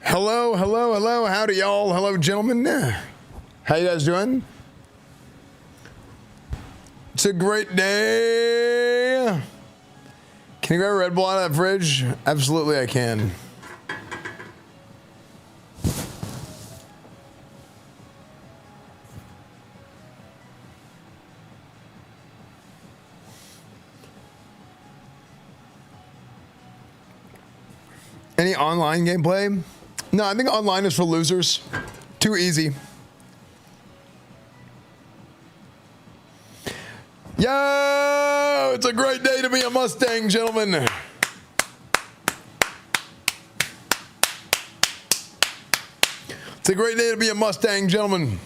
Hello, hello, hello. Howdy, y'all. Hello, gentlemen. How you guys doing? It's a great day. Can you grab a Red Bull out of that fridge? Absolutely, I can. Any online gameplay? No, I think online is for losers. Too easy. Yo, it's a great day to be a Mustang, gentlemen. It's a great day to be a Mustang, gentlemen.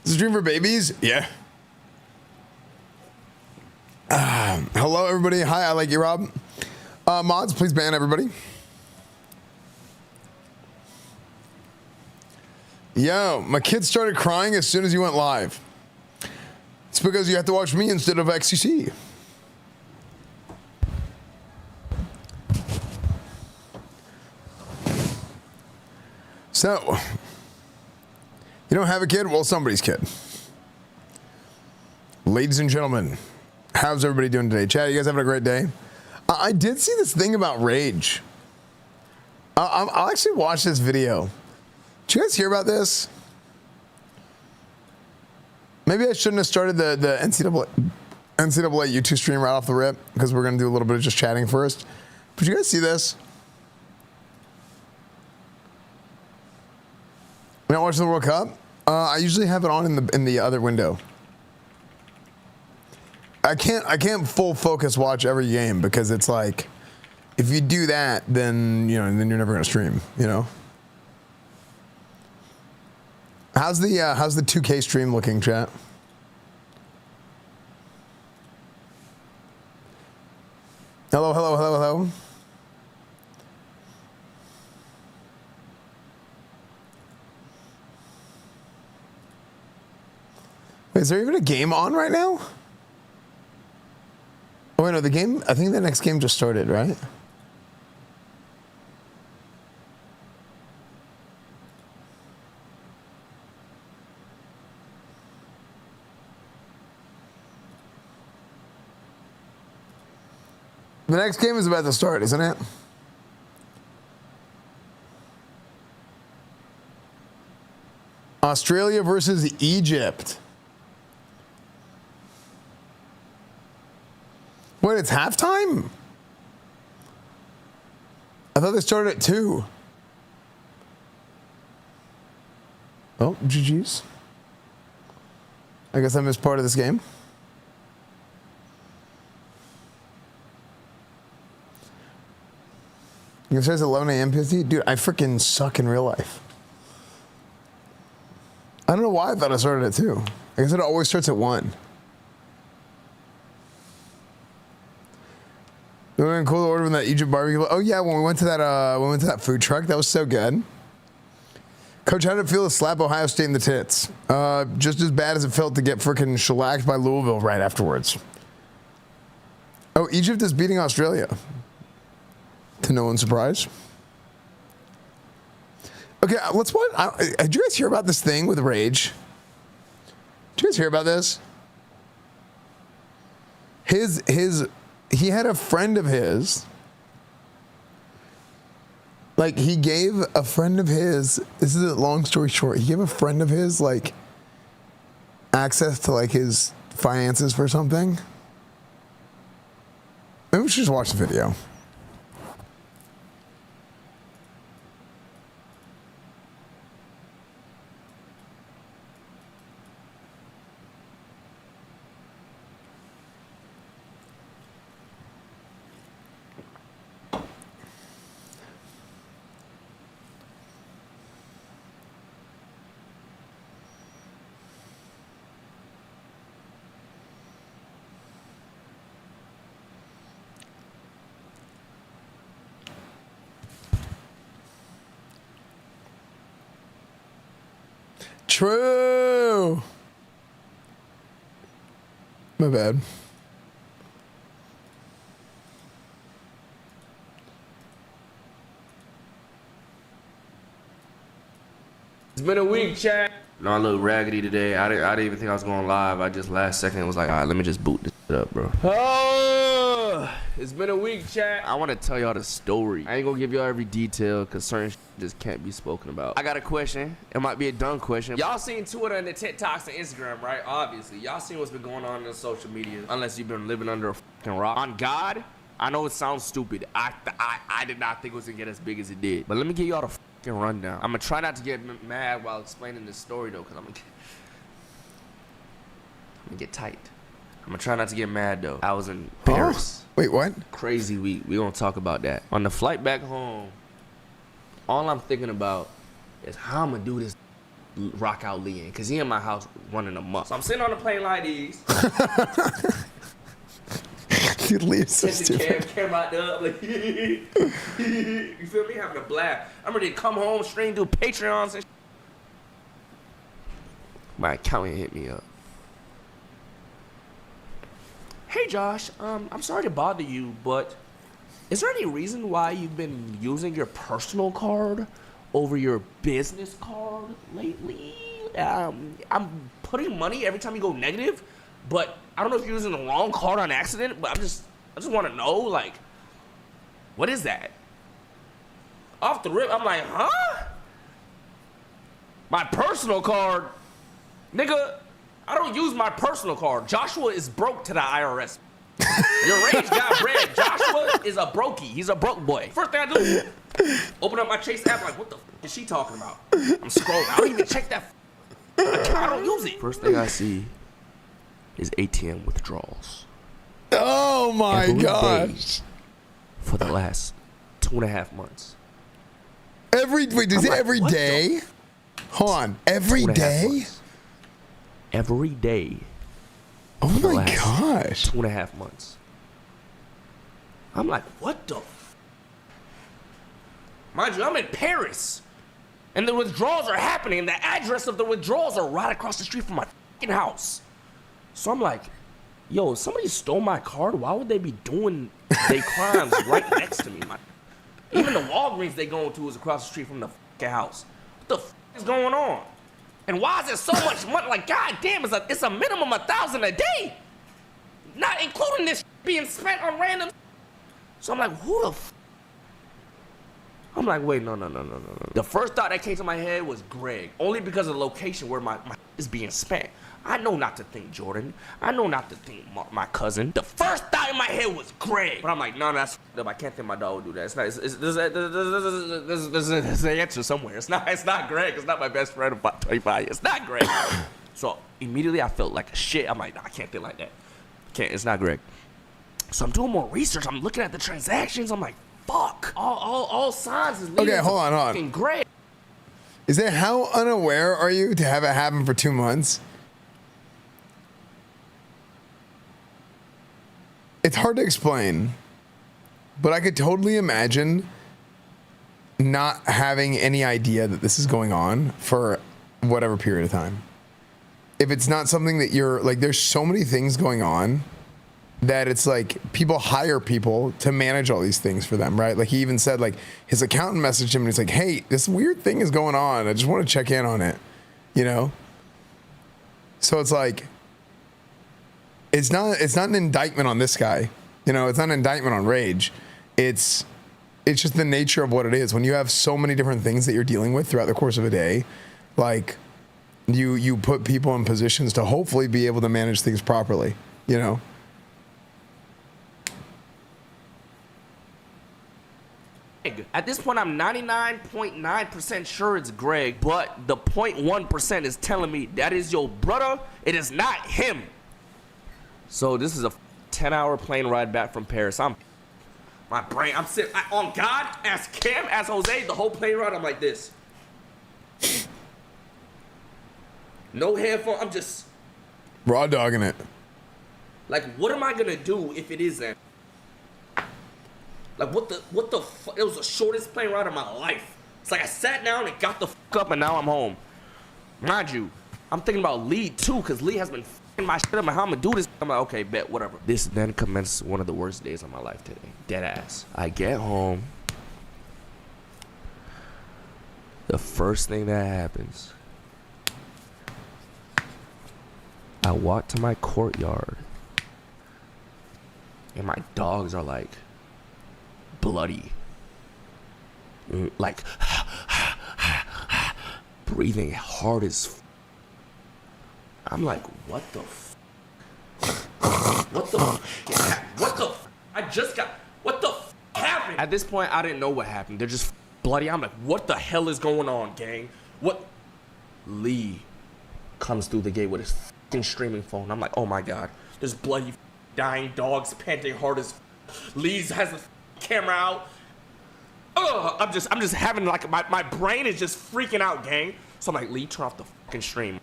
Is this a dream for babies? Yeah. Hello, everybody. Hi, I like you, Rob. Mods, please ban everybody. Yo, my kid started crying as soon as you went live. It's because you have to watch me instead of XCC. So, you don't have a kid? Well, somebody's kid. Ladies and gentlemen, how's everybody doing today? Chad, you guys having a great day? I did see this thing about rage. I'll actually watch this video. Did you guys hear about this? Maybe I shouldn't have started the NCAA YouTube stream right off the rip because we're going to do a little bit of just chatting first. Did you guys see this? When I watch the World Cup, I usually have it on in the other window. I can't full focus watch every game because it's like, if you do that, then then you're never gonna stream. How's the 2K stream looking, chat? Hello, hello, hello, hello. Wait, is there even a game on right now? Oh, wait, no, the game, I think the next game just started, right? The next game is about to start, isn't it? Australia versus Egypt. Wait, it's halftime? I thought they started at 2. Oh, GG's. I guess I missed part of this game. You guys at 11 a.m. PST? Dude, I freaking suck in real life. I don't know why I thought I started at 2. I guess it always starts at 1. We went cool order when that Egypt barbecue. Oh yeah, when we went to that food truck, that was so good. Coach, how did it feel to slap Ohio State in the tits? Just as bad as it felt to get freaking shellacked by Louisville right afterwards. Oh, Egypt is beating Australia. To no one's surprise. Okay, let's watch. Did you guys hear about this thing with Rage? Did you guys hear about this? He had a friend of his. Like, he gave a friend of his, this is a long story short, he gave a friend of his, like, access to, like, his finances for something. Maybe we should just watch the video. True. My bad. It's been a week, chat. No, I look raggedy today. I didn't even think I was going live. I just last second was like, all right, let me just boot this shit up, bro. Oh, it's been a week, chat. I want to tell y'all the story. I ain't gonna give y'all every detail because certain shit just can't be spoken about. I got a question. It might be a dumb question. Y'all seen Twitter and the TikToks and Instagram, right? Obviously, y'all seen what's been going on in social media. Unless you've been living under a fucking rock. On God, I know it sounds stupid. I did not think it was gonna get as big as it did. But let me give y'all the fucking rundown. I'm gonna try not to get mad while explaining this story though, because I'm gonna get tight. I'm gonna try not to get mad though. I was in Paris. Wait, what? Crazy week. We gonna talk about that. On the flight back home, all I'm thinking about is how I'm gonna do this rock out Lean, because he in my house running amok. So I'm sitting on the plane like these. Dude, Leah's so stupid. Camera out there, like, you feel me? Having a blast. I'm ready to come home, stream, do Patreons and my accountant hit me up. Hey Josh, I'm sorry to bother you, but is there any reason why you've been using your personal card over your business card lately? I'm putting money every time you go negative, but I don't know if you're using the wrong card on accident, but I just want to know, like, what is that? Off the rip, I'm like, huh? My personal card? Nigga, I don't use my personal card. Joshua is broke to the IRS. Your rage got bread. Joshua is a brokey. He's a broke boy. First thing I do, open up my Chase app, like, what the is she talking about? I'm scrolling. I don't even check that account. I don't use it. First thing I see is ATM withdrawals. Oh my every gosh. Day for the last 2.5 months. Wait, is it every day? Hold on. Every day? Every day. Oh my gosh. 2.5 months. I'm like, what the Mind you, I'm in Paris. And the withdrawals are happening. And the address of the withdrawals are right across the street from my fucking house. So I'm like, yo, if somebody stole my card, why would they be doing their crimes right next to me? Even the Walgreens they going to is across the street from the fucking house. What the is going on? And why is there so much money? Like, god damn, it's a minimum of $1,000 a day. Not including this being spent on random. So I'm like, who the I'm like, wait, no. The first thought that came to my head was Greg. Only because of the location where my is being spent. I know not to think Jordan. I know not to think my cousin. The first thought in my head was Greg. But I'm like, no, that's up. I can't think my dog would do that. It's not. There's an answer somewhere. It's not Greg. It's not my best friend of about 25 years. It's not Greg. So immediately I felt like a shit. I'm like, no, I can't think like that. It's not Greg. So I'm doing more research. I'm looking at the transactions. I'm like, fuck. All signs is leading hold on. fucking Greg. Is that how unaware are you to have it happen for 2 months? It's hard to explain, but I could totally imagine not having any idea that this is going on for whatever period of time. If it's not something that you're like, there's so many things going on that it's like people hire people to manage all these things for them, right? Like he even said, like his accountant messaged him and he's like, hey, this weird thing is going on. I just want to check in on it, you know? So it's like, it's not an indictment on this guy, you know, it's not an indictment on Rage. It's just the nature of what it is. When you have so many different things that you're dealing with throughout the course of a day, like you put people in positions to hopefully be able to manage things properly, you know? At this point, I'm 99.9% sure it's Greg, but the 0.1% is telling me that is your brother. It is not him. So this is a 10-hour plane ride back from Paris. I'm sitting on God, as Cam, as Jose, the whole plane ride, I'm like this. No headphone, I'm just raw dogging it. Like, what am I gonna do if it is that? Like, what the fuck? It was the shortest plane ride of my life. It's like I sat down and got the fuck up and now I'm home. Mind you, I'm thinking about Lee too, because Lee has been fucking my shit up and how I'm gonna do this. I'm like, okay, bet, whatever. This then commenced one of the worst days of my life today. Dead ass. I get home. The first thing that happens, I walk to my courtyard, and my dogs are like bloody, like breathing hard as. I'm like, what the? What the? What the? I just got. What the happened? At this point, I didn't know what happened. They're just bloody. I'm like, what the hell is going on, gang? What? Lee comes through the gate with his fucking streaming phone. I'm like, oh my god. There's bloody dying dogs panting hard as. Lee has the camera out. Ugh, I'm just having like my brain is just freaking out, gang. So I'm like, Lee, turn off the fucking stream.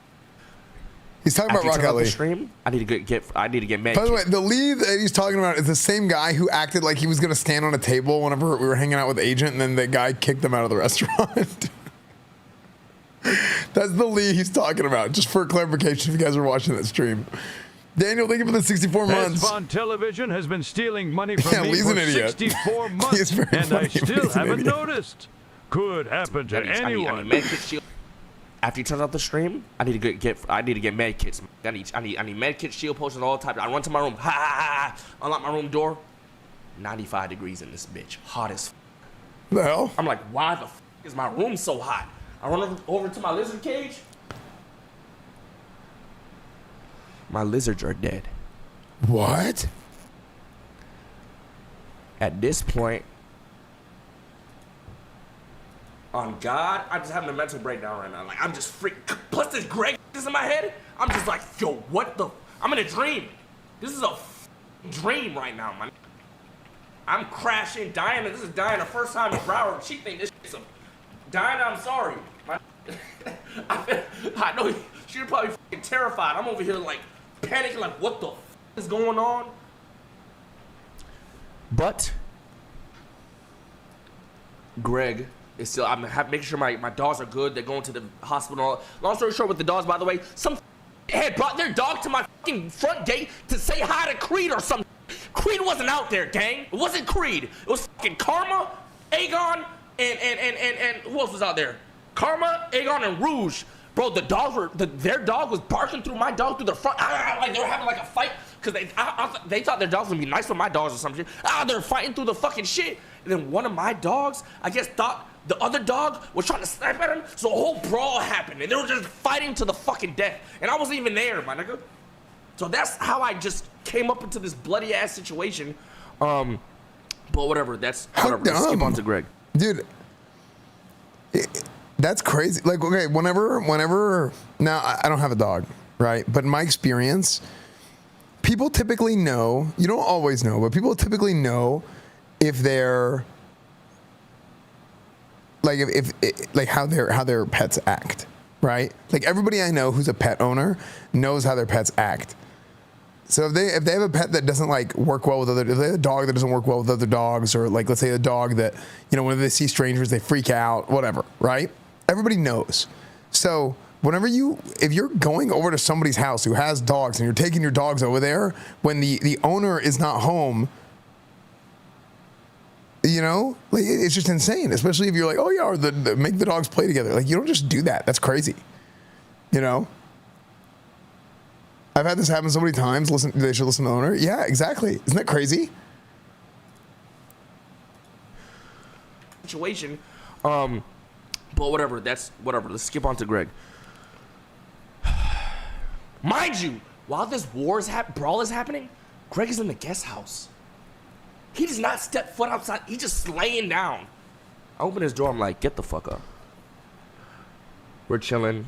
He's talking about Rock Ali. Stream, I need to get mad. By the way, the Lee that he's talking about is the same guy who acted like he was going to stand on a table whenever we were hanging out with Agent, and then the guy kicked him out of the restaurant. That's the Lee he's talking about, just for clarification if you guys are watching that stream. Daniel, thank you for the 64 months. Esfand Television has been stealing money from me Lee's for an idiot. 64 months, and funny, I still Lee's an haven't idiot. noticed. Could happen to anyone. I need medkit shield. After he turns off the stream, I need to get med kits. I need med kits, shield potions, all types. I run to my room, unlock my room door. 95 degrees in this bitch, hot as. The hell? I'm like, why the is my room so hot? I run over to my lizard cage. My lizards are dead. What? At this point, on God, I'm just having a mental breakdown right now. Like, I'm just freaking. Plus, this Greg is in my head. I'm just like, yo, what the? I'm in a dream. This is a dream right now, man. I'm crashing. Diana, this is Diana. First time in Broward. She think this shit's a. Diana, I'm sorry. I know she's probably fucking terrified. I'm over here like panicking, like, what the is going on? But Greg is still. I'm making sure my dogs are good. They're going to the hospital. Long story short, with the dogs, by the way, some had brought their dog to my fucking front gate to say hi to Creed or something. Creed wasn't out there, gang. It wasn't Creed. It was fucking Karma, Aegon, and who else was out there? Karma, Aegon, and Rouge. Bro, the dogs were their dog was barking through my dog through the front. Like they were having like a fight because they thought their dogs would be nice with my dogs or some shit. They're fighting through the fucking shit. And then one of my dogs, I guess, thought the other dog was trying to snap at him. So a whole brawl happened, and they were just fighting to the fucking death. And I wasn't even there, my nigga. So that's how I just came up into this bloody ass situation. But whatever. That's whatever. Let's skip on to Greg. Dude, that's crazy. Like, okay, whenever, now I don't have a dog, right? But in my experience, people typically know, you don't always know, but people typically know if they're, like, if like how their pets act, right? Like, everybody I know who's a pet owner knows how their pets act. So if they have a pet that doesn't like work well with if they have a dog that doesn't work well with other dogs, or like, let's say a dog that, you know, whenever they see strangers, they freak out, whatever, right? Everybody knows. So if you're going over to somebody's house who has dogs and you're taking your dogs over there when the owner is not home, you know, like, it's just insane, especially if you're like, oh yeah, or make the dogs play together. Like, you don't just do that. That's crazy. You know? I've had this happen so many times. They should listen to the owner. Yeah, exactly. Isn't that crazy? Situation. But whatever. That's whatever. Let's skip on to Greg. Mind you, while this brawl is happening, Greg is in the guest house. He does not step foot outside. He's just laying down. I open his door. I'm like, get the fuck up. We're chilling.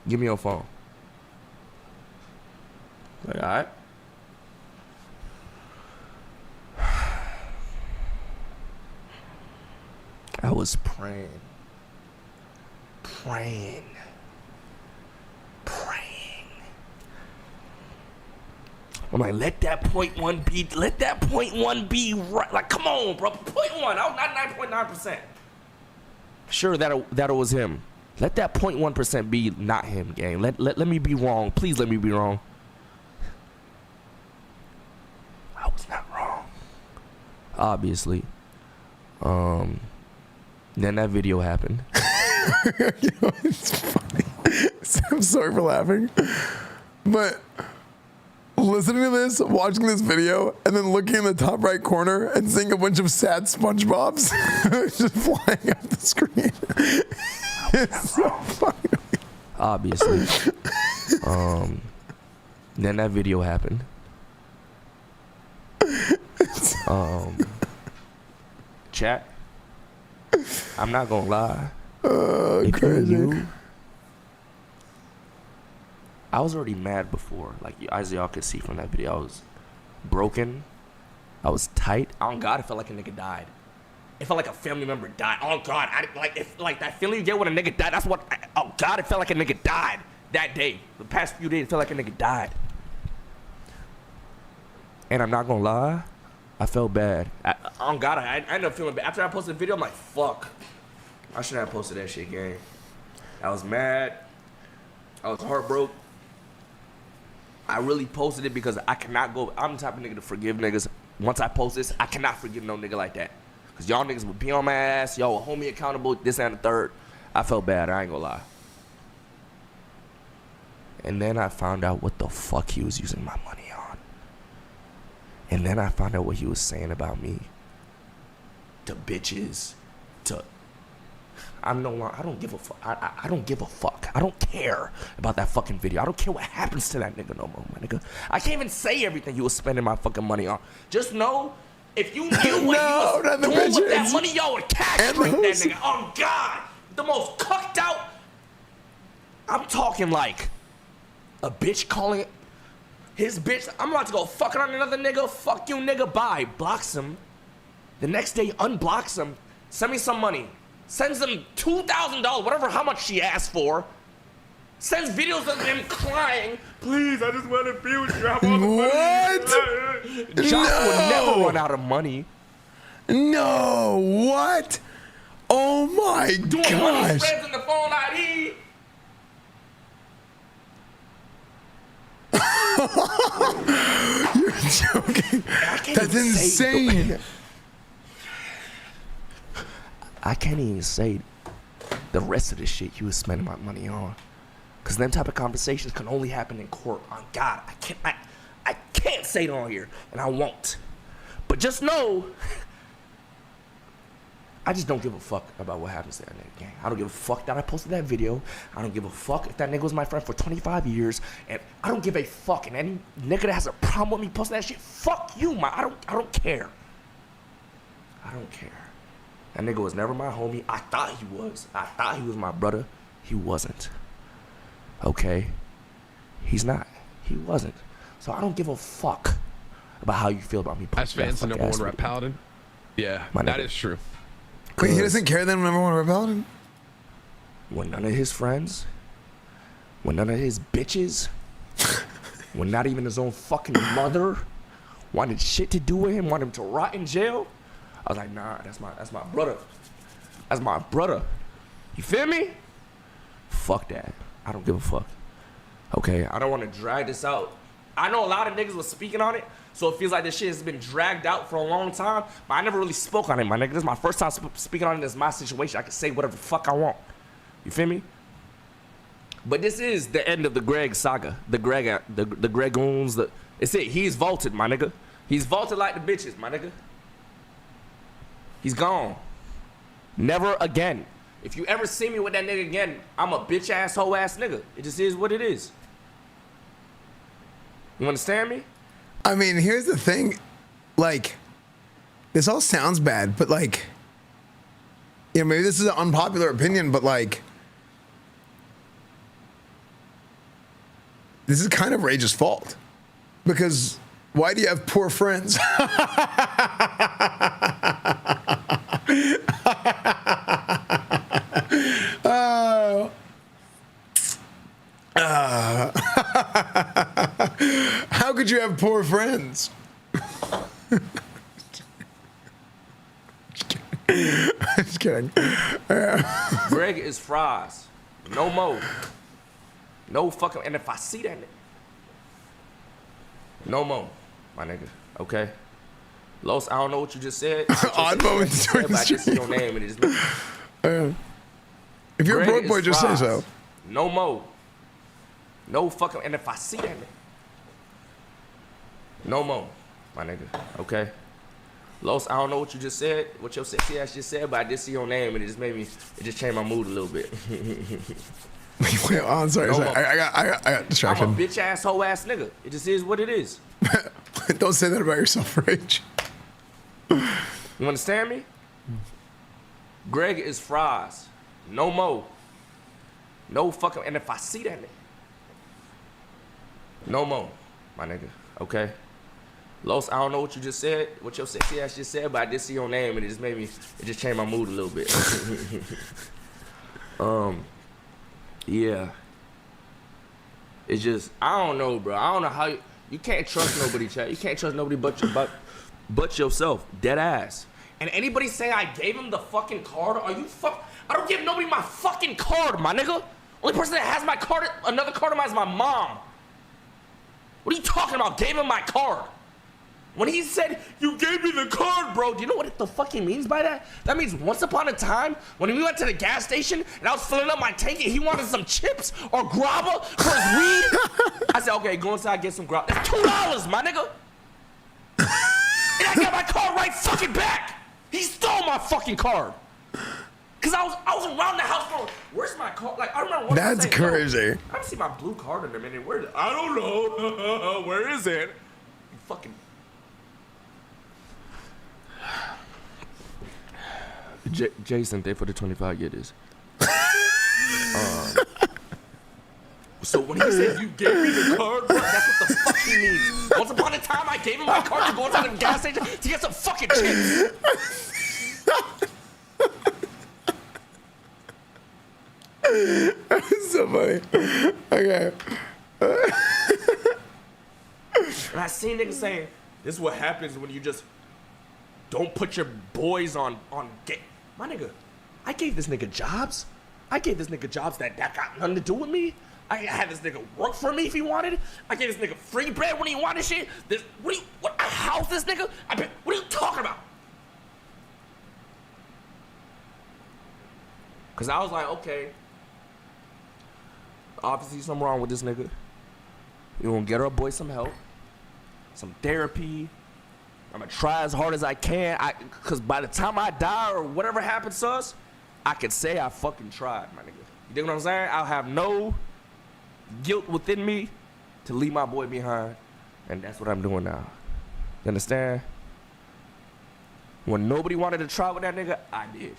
Give me your phone. Like, all right. I was praying. I'm like, let that point one be right. Like, come on, bro. Point one. I was 99.9%. Sure, that was him. Let that 0.1% be not him, gang. Let me be wrong. Please let me be wrong. I was not wrong. Obviously. Then that video happened. You know, it's funny. I'm sorry for laughing, but listening to this, watching this video, and then looking in the top right corner and seeing a bunch of sad SpongeBobs just flying up the screen. It's so funny. Obviously. Then that video happened. Chat. I'm not gonna lie. If Crazy. you knew, I was already mad before. Like, as y'all could see from that video, I was broken. I was tight. Oh God, it felt like a nigga died. It felt like a family member died. Oh God, like that feeling you get when a nigga died. That's what. Oh God, it felt like a nigga died that day. The past few days, it felt like a nigga died. And I'm not gonna lie, I felt bad. Oh God, I ended up feeling bad. After I posted the video, I'm like, fuck. I shouldn't have posted that shit, gang. I was mad. I was heartbroken. I really posted it because I cannot go. I'm the type of nigga to forgive niggas. Once I post this, I cannot forgive no nigga like that. Because y'all niggas would be on my ass. Y'all would hold me accountable, this and the third. I felt bad. I ain't gonna lie. And then I found out what the fuck he was using my money on. And then I found out what he was saying about me. To bitches. To... I don't give a fuck. I don't give a fuck. I don't care about that fucking video. I don't care what happens to that nigga no more, my nigga. I can't even say everything he was spending my fucking money on. Just know, if you knew what he was doing with that money, y'all would castrate that nigga. Oh God, the most cucked out. I'm talking like a bitch calling it his bitch. I'm about to go fucking on another nigga. Fuck you, nigga. Bye. Blocks him. The next day, unblocks him. Send me some money. Sends them $2,000, whatever, how much she asked for. Sends videos of him crying. Please, I just want to be with you. I want What? Josh would never run out of money. No, what? Oh my Doing money gosh. spreads in the phone ID. You're joking. That's insane. I can't even say the rest of the shit he was spending my money on. Cause them type of conversations can only happen in court. On God, I can't say it on here, and I won't. But just know, I just don't give a fuck about what happens to that nigga, gang. I don't give a fuck that I posted that video. I don't give a fuck if that nigga was my friend for 25 years. And I don't give a fuck. And any nigga that has a problem with me posting that shit, fuck you, man. I don't care. I don't care. That nigga was never my homie. I thought he was. I thought he was my brother. He wasn't. Okay? He's not. He wasn't. So I don't give a fuck about how you feel about me. Esfand's the number one rap paladin. Yeah, that is true. Wait, he doesn't care then number one rap paladin? When none of his friends, when none of his bitches, when not even his own fucking mother wanted shit to do with him, wanted him to rot in jail, I was like, nah, that's my brother. That's my brother. You feel me? Fuck that. I don't give a fuck. Okay, I don't want to drag this out. I know a lot of niggas was speaking on it, so it feels like this shit has been dragged out for a long time, but I never really spoke on it, my nigga. This is my first time speaking on it. This is my situation. I can say whatever the fuck I want. You feel me? But this is the end of the Greg saga. The Gregoons, it's it. He's vaulted, my nigga. He's vaulted like the bitches, my nigga. He's gone. Never again. If you ever see me with that nigga again, I'm a bitch ass, hoe ass nigga. It just is what it is. You understand me? I mean, here's the thing. Like, this all sounds bad, but like, you know, maybe this is an unpopular opinion, but like, this is kind of Rage's fault. Because why do you have poor friends? How could you have poor friends? Just kidding. Greg is fries. No more. No fucking. And if I see that nigga, no more, my nigga. Okay. Los, I don't know what you just said. Odd moments during the I just see stream. your name and it just. If you're Greg a broke boy, is just say fries. so. No more. No fucking. And if I see that nigga, no more, my nigga. Okay. Los, I don't know what you just said, what your sexy ass just said, but I did see your name and it just changed my mood a little bit. Wait, I'm sorry. No sorry. I got distracted. I'm a bitch ass hoe ass nigga. It just is what it is. Don't say that about yourself, Rage. You understand me? Greg is fries. No more. No fucking. And if I see that nigga, no more, my nigga. Okay. Los, I don't know what you just said, what your sexy ass just said, but I did see your name and it just changed my mood a little bit. Yeah. It's just, I don't know, bro. I don't know how you can't trust nobody, chat. You can't trust nobody but yourself. Dead ass. And anybody say I gave him the fucking card, are you I don't give nobody my fucking card, my nigga. Only person that has my card, another card of mine is my mom. What are you talking about? Gave him my card. When he said, you gave me the card, bro, do you know what the fuck he means by that? That means once upon a time, when we went to the gas station and I was filling up my tank and he wanted some chips or grabba for his weed, I said, okay, go inside, get some grabba. That's $2, my nigga. And I got my card right fucking back. He stole my fucking card. Cause I was around the house going, where's my card? Like, I remember one That's saying, crazy. I haven't seen my blue card in a minute. Where is it? I don't know. Where is it? You fucking... Jason, thank for the 25 year this. So when he said you gave me the card, bro, that's what the fuck he means. Once upon a time, I gave him my card to go inside the gas station to get some fucking chips. That's so funny. Okay. And I seen niggas saying, this is what happens when you just don't put your boys on game. My nigga, I gave this nigga jobs. I gave this nigga jobs that got nothing to do with me. I had this nigga work for me if he wanted. I gave this nigga free bread when he wanted shit. I housed this nigga? What are you talking about? Cause I was like, okay, obviously something wrong with this nigga. You gonna get our boy some help, some therapy. I'm gonna try as hard as I can. Cause by the time I die or whatever happens to us, I could say I fucking tried, my nigga. You dig what I'm saying? I'll have no guilt within me to leave my boy behind. And that's what I'm doing now. You understand? When nobody wanted to try with that nigga, I did.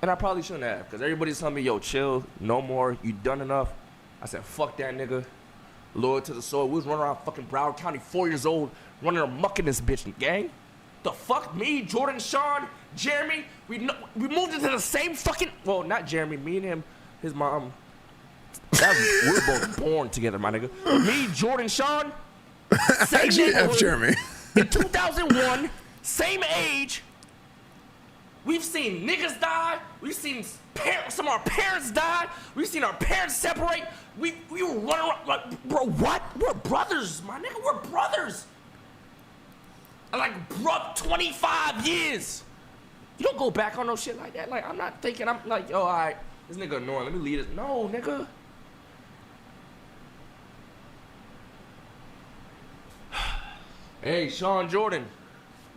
And I probably shouldn't have, because everybody's telling me, yo, chill, no more, you done enough. I said, fuck that nigga. Loyal to the soul. We was running around fucking Broward County, 4 years old, running amok in this bitch, gang. The fuck? Me, Jordan, Sean, Jeremy, we moved into the same fucking, well, not Jeremy, me and him, his mom. We're both born together, my nigga. But me, Jordan, Sean, same neighborhood. Jeremy. In 2001, same age. We've seen niggas die. We've seen some of our parents die. We've seen our parents separate. We were running around like, bro, what? We're brothers, my nigga. We're brothers. Like, bro, 25 years. You don't go back on no shit like that. Like, I'm not thinking, I'm like, yo, all right, this nigga annoying. Let me leave this. No, nigga. Hey, Sean Jordan.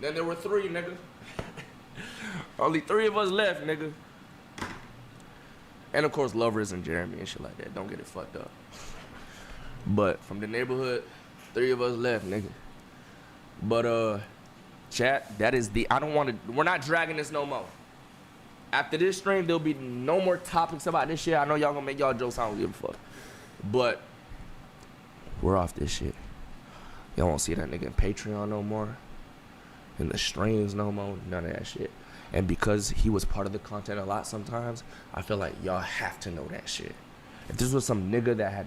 Then there were 3, nigga. Only 3 of us left, nigga. And of course, Lovers and Jeremy and shit like that. Don't get it fucked up. But from the neighborhood, 3 of us left, nigga. But chat, that is we're not dragging this no more. After this stream, there'll be no more topics about this shit. I know y'all gonna make y'all jokes, I don't give a fuck. But we're off this shit. Y'all won't see that nigga in Patreon no more. In the streams no more. None of that shit. And because he was part of the content a lot sometimes, I feel like y'all have to know that shit. If this was some nigga that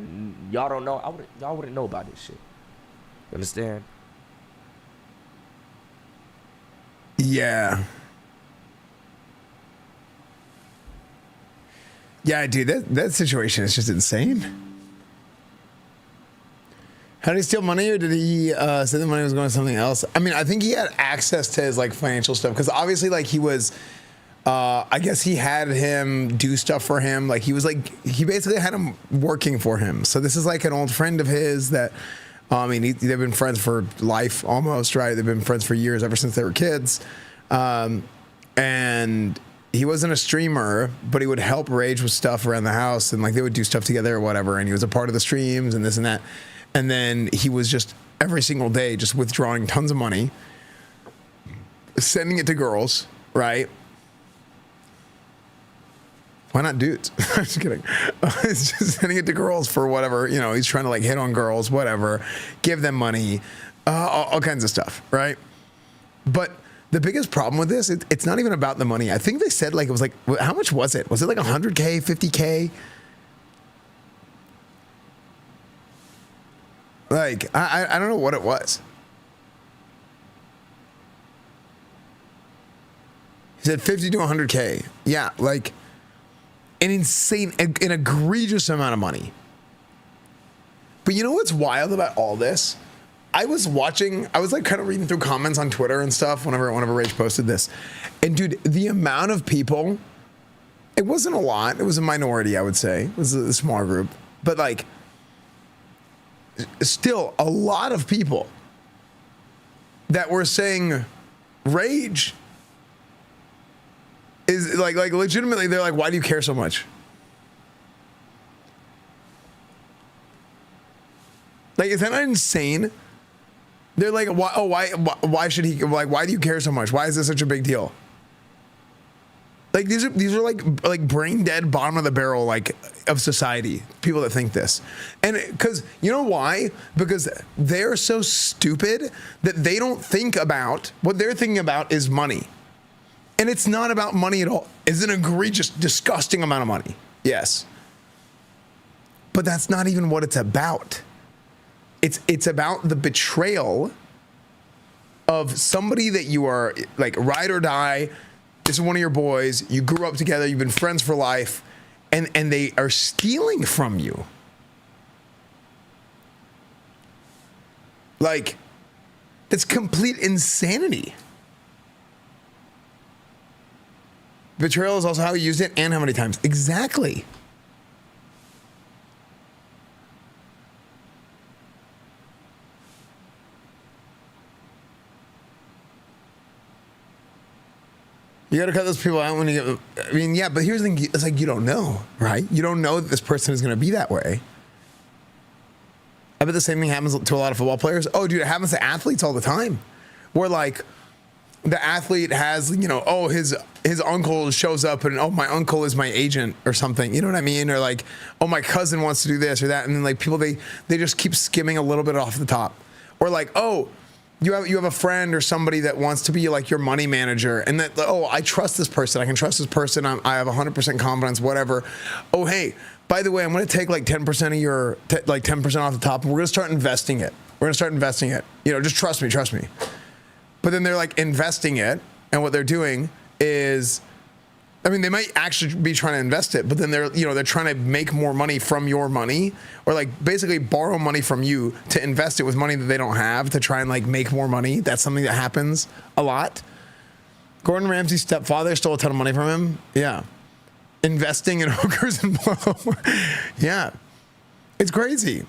y'all don't know, y'all wouldn't know about this shit. You understand? Yeah. Yeah, dude, that situation is just insane. How did he steal money, or did he say the money was going to something else? I mean, I think he had access to his like financial stuff because obviously, like he was I guess he had him do stuff for him. Like he basically had him working for him. So this is like an old friend of his that, I mean, they've been friends for life almost, right? They've been friends for years, ever since they were kids. And he wasn't a streamer, but he would help Rage with stuff around the house, and like they would do stuff together or whatever. And he was a part of the streams and this and that. And then he was just every single day just withdrawing tons of money, sending it to girls, right? Why not dudes? I'm just kidding. He's just sending it to girls for whatever, you know, he's trying to like hit on girls, whatever, give them money, all kinds of stuff, right? But the biggest problem with this, it's not even about the money. I think they said like, it was like, how much was it? Was it like 100K, 50K? Like, I don't know what it was. He said 50 to 100K. Yeah, like an insane, an egregious amount of money. But you know what's wild about all this? I was like kind of reading through comments on Twitter and stuff whenever Rage posted this. And dude, the amount of people, it wasn't a lot. It was a minority, I would say. It was a small group. But like, still a lot of people that were saying Rage is like legitimately, they're like, why do you care so much? Like, is that not insane? They're like, why should he, like, why do you care so much? Why is this such a big deal? Like, these are like brain dead, bottom of the barrel, like, of society, people that think this. And because, you know why? Because they're so stupid that they don't think about, what they're thinking about is money. And it's not about money at all. It's an egregious, disgusting amount of money. Yes. But that's not even what it's about. It's about the betrayal of somebody that you are like ride or die. This is one of your boys. You grew up together. You've been friends for life. And they are stealing from you. Like, that's complete insanity. Betrayal is also how he used it and how many times. Exactly. You gotta cut those people out when you get, I mean, yeah, but here's the thing, it's like, you don't know, right? You don't know that this person is gonna be that way. I bet the same thing happens to a lot of football players. Oh, dude, it happens to athletes all the time. Where like, the athlete has, you know, oh, his uncle shows up and, oh, my uncle is my agent or something. You know what I mean? Or like, oh, my cousin wants to do this or that. And then like people, they just keep skimming a little bit off the top. Or like, oh, you have a friend or somebody that wants to be like your money manager. And that, oh, I trust this person. I can trust this person. I have 100% confidence, whatever. Oh, hey, by the way, I'm going to take like 10% of your, like 10% off the top. And we're going to start investing it. You know, just trust me. But then they're like investing it, and what they're doing is, I mean, they might actually be trying to invest it, but then they're trying to make more money from your money, or like basically borrow money from you to invest it with money that they don't have to try and like make more money. That's something that happens a lot. Gordon Ramsay's stepfather stole a ton of money from him. Yeah. Investing in hookers and blow. Yeah. It's crazy.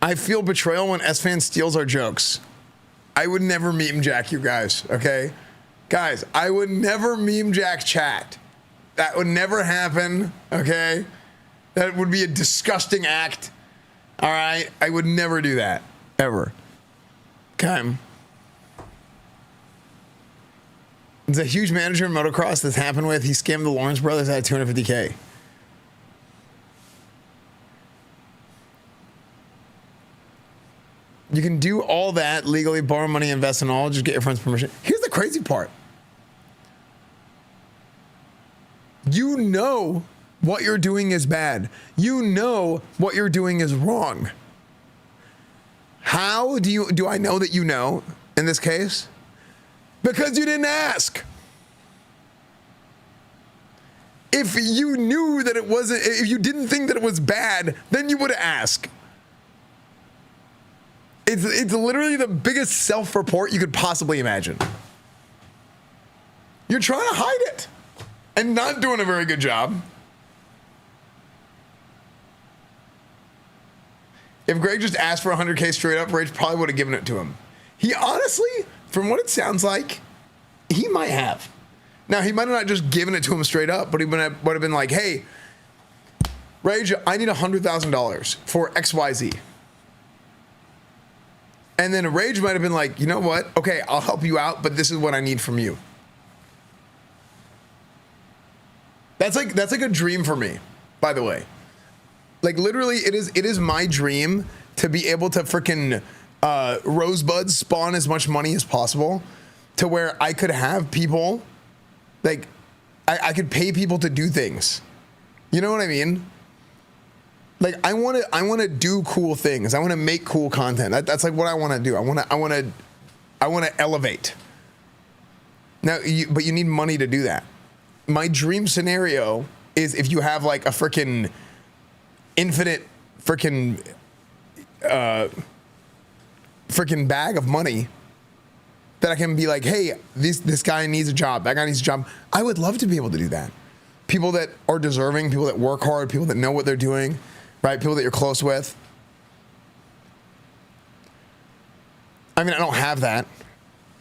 I feel betrayal when Esfand steals our jokes. I would never meme jack you guys, okay? Guys, I would never meme jack chat. That would never happen, okay? That would be a disgusting act, all right? I would never do that, ever. Okay. There's a huge manager in motocross that's happened with. He scammed the Lawrence brothers out of $250K. You can do all that legally, borrow money, invest in all, just get your friend's permission. Here's the crazy part. You know what you're doing is bad. You know what you're doing is wrong. How do I know that you know in this case? Because you didn't ask. If you knew that it wasn't, if you didn't think that it was bad, then you would have asked. It's literally the biggest self-report you could possibly imagine. You're trying to hide it and not doing a very good job. If Greg just asked for 100K straight up, Rage probably would have given it to him. He honestly, from what it sounds like, he might have. Now, he might have not just given it to him straight up, but he would have been like, hey, Rage, I need $100,000 for XYZ. And then Rage might have been like, you know what? Okay, I'll help you out, but this is what I need from you. That's like a dream for me, by the way. Like literally, it is my dream to be able to freaking rosebuds spawn as much money as possible, to where I could have people, like, I could pay people to do things. You know what I mean? Like I want to do cool things. I want to make cool content. That's like what I want to do. I want to elevate. Now, but you need money to do that. My dream scenario is if you have like a freaking infinite freaking bag of money that I can be like, hey, this guy needs a job, that guy needs a job. I would love to be able to do that. People that are deserving, people that work hard, people that know what they're doing, right? People that you're close with. I mean, I don't have that,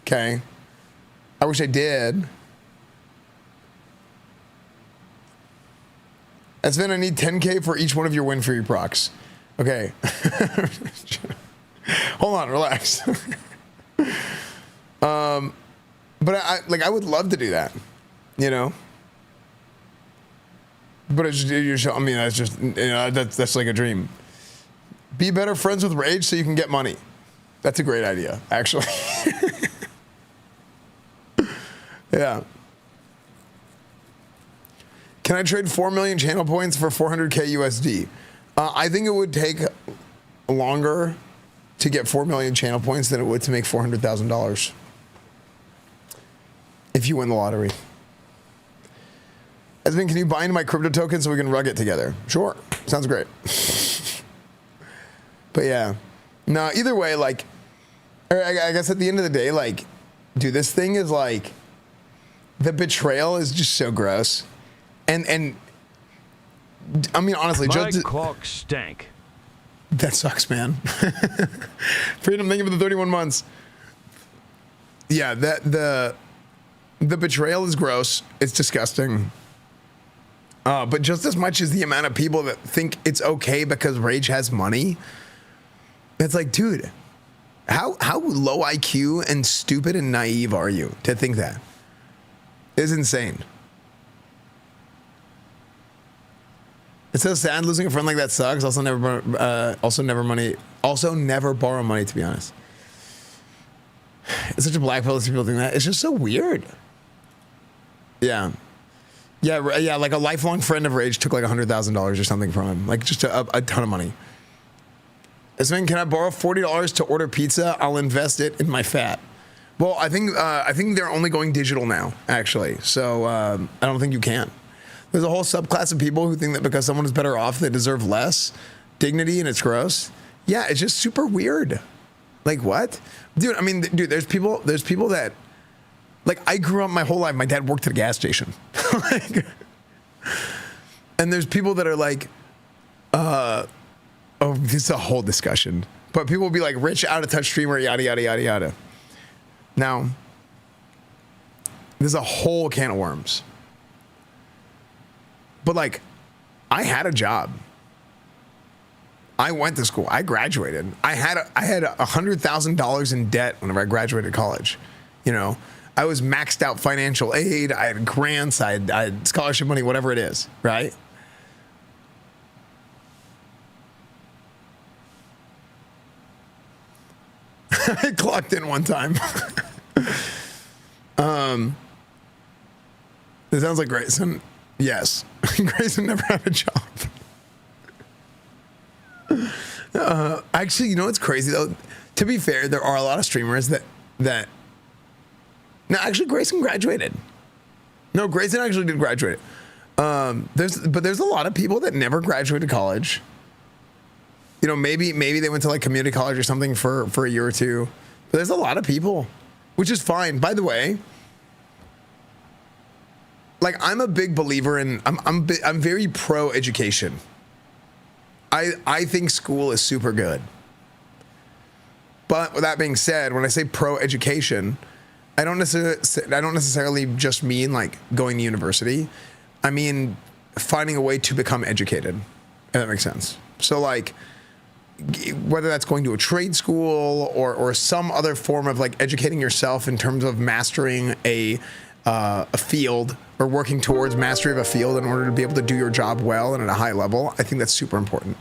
okay? I wish I did. Esfand, I need 10K for each one of your win free procs. Okay. Hold on, relax. But I would love to do that, you know. But it's just, I mean, that's just, you know, that's like a dream. Be better friends with Rage so you can get money. That's a great idea, actually. Yeah. Can I trade 4 million channel points for 400K USD? I think it would take longer to get 4 million channel points than it would to make $400,000 if you win the lottery. Esfand, can you bind my crypto token so we can rug it together? Sure. Sounds great. But yeah. No, either way, like, I guess at the end of the day, like, dude, this thing is like, the betrayal is just so gross. And I mean, honestly, my clock stank. That sucks, man. Freedom, thank you for the 31 months. Yeah, the betrayal is gross. It's disgusting. But just as much as the amount of people that think it's okay because Rage has money, it's like, dude, how low IQ and stupid and naive are you to think that? It's insane. It's so sad losing a friend like that sucks. Also never borrow money, to be honest. It's such a black pill to see people doing that. It's just so weird. Yeah. Yeah, like a lifelong friend of Rage took like $100,000 or something from him. Like just a ton of money. Esfand, can I borrow $40 to order pizza? I'll invest it in my fat. Well, I think they're only going digital now, actually. So I don't think you can. There's a whole subclass of people who think that because someone is better off, they deserve less dignity, and it's gross. Yeah, it's just super weird. Like what? Dude, I mean, dude, there's people that, like, I grew up my whole life, my dad worked at a gas station. Like, and there's people that are like, oh, this is a whole discussion. But people will be like, rich, out of touch streamer, yada, yada, yada, yada. Now, there's a whole can of worms. But like, I had a job. I went to school. I graduated. I had $100,000 in debt whenever I graduated college. You know, I was maxed out financial aid. I had grants. I had scholarship money, whatever it is, right? I clocked in one time. It sounds like Grayson. Yes. Grayson never had a job. Actually, you know what's crazy though? To be fair, there are a lot of streamers that no, actually Grayson graduated. No, Grayson actually did graduate. There's a lot of people that never graduated college. You know, maybe they went to like community college or something for a year or two. But there's a lot of people, which is fine. By the way, like I'm a big believer in. I'm very pro education. I think school is super good. But with that being said, when I say pro education, I don't necessarily just mean like going to university. I mean finding a way to become educated. If that makes sense. So like whether that's going to a trade school or some other form of like educating yourself in terms of mastering a field or working towards mastery of a field in order to be able to do your job well and at a high level, I think that's super important.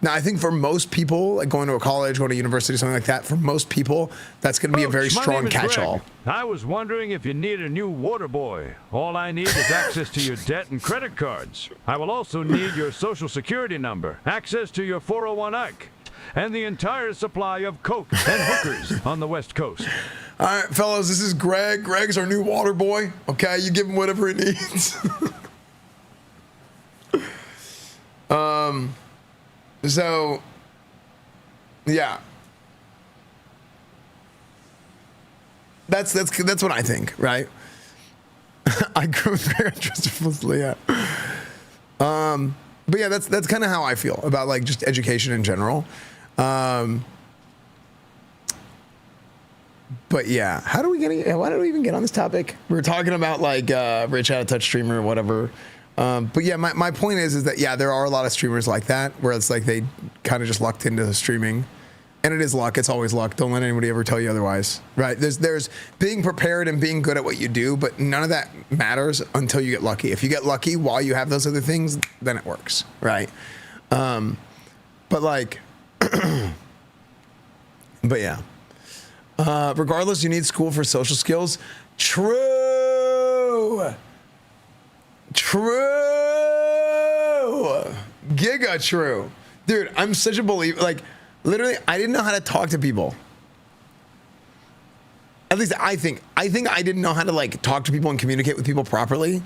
Now, I think for most people, like going to a college, going to university, something like that, for most people, that's going to be a very strong catch-all. I was wondering if you need a new water boy. All I need is access to your debt and credit cards. I will also need your social security number, access to your 401k, and the entire supply of coke and hookers on the West Coast. All right, fellas, this is Greg. Greg's our new water boy. Okay, you give him whatever he needs. So, yeah, that's what I think, right? I grew very interestingly, yeah. But yeah, that's kind of how I feel about like just education in general. But yeah, why did we even get on this topic? We were talking about like Rich Out of Touch streamer or whatever. But yeah, my point is that, yeah, there are a lot of streamers like that, where it's like they kind of just lucked into the streaming. And it is luck. It's always luck. Don't let anybody ever tell you otherwise, right? There's being prepared and being good at what you do, but none of that matters until you get lucky. If you get lucky while you have those other things, then it works, right? But like, but yeah. Regardless, you need school for social skills. True. Giga true. Dude, I'm such a believer. Like, literally, I didn't know how to talk to people. At least I think I didn't know how to like talk to people and communicate with people properly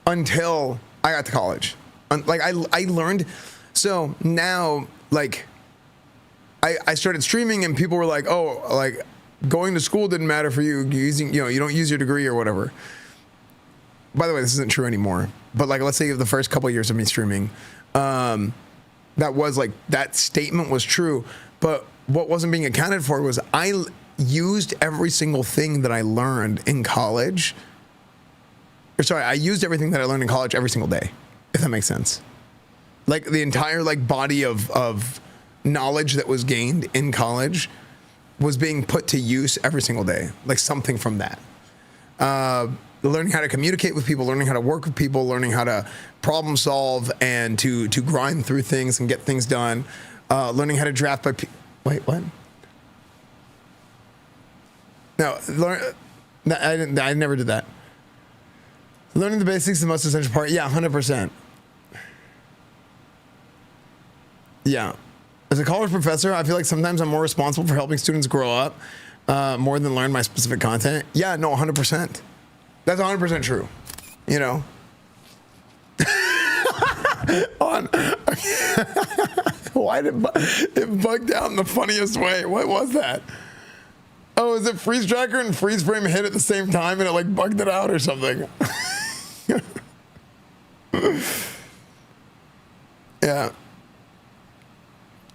until I got to college. Like I learned. So now, like, I started streaming and people were like, oh, like going to school didn't matter for you. You don't use your degree or whatever. By the way, this isn't true anymore. But like, let's say the first couple of years of me streaming, that statement was true. But what wasn't being accounted for was I used every single thing that I learned in college. I used everything that I learned in college every single day, if that makes sense. Like the entire like body of knowledge that was gained in college was being put to use every single day, like something from that. Learning how to communicate with people, learning how to work with people, learning how to problem solve and to grind through things and get things done, learning how to draft by wait, what? No, I never did that. Learning the basics is the most essential part. Yeah, 100%. Yeah. As a college professor, I feel like sometimes I'm more responsible for helping students grow up more than learn my specific content. Yeah, no, 100%. That's 100% true. You know? Why did it bug down the funniest way? What was that? Oh, is it freeze tracker and freeze frame hit at the same time and it like bugged it out or something? Yeah.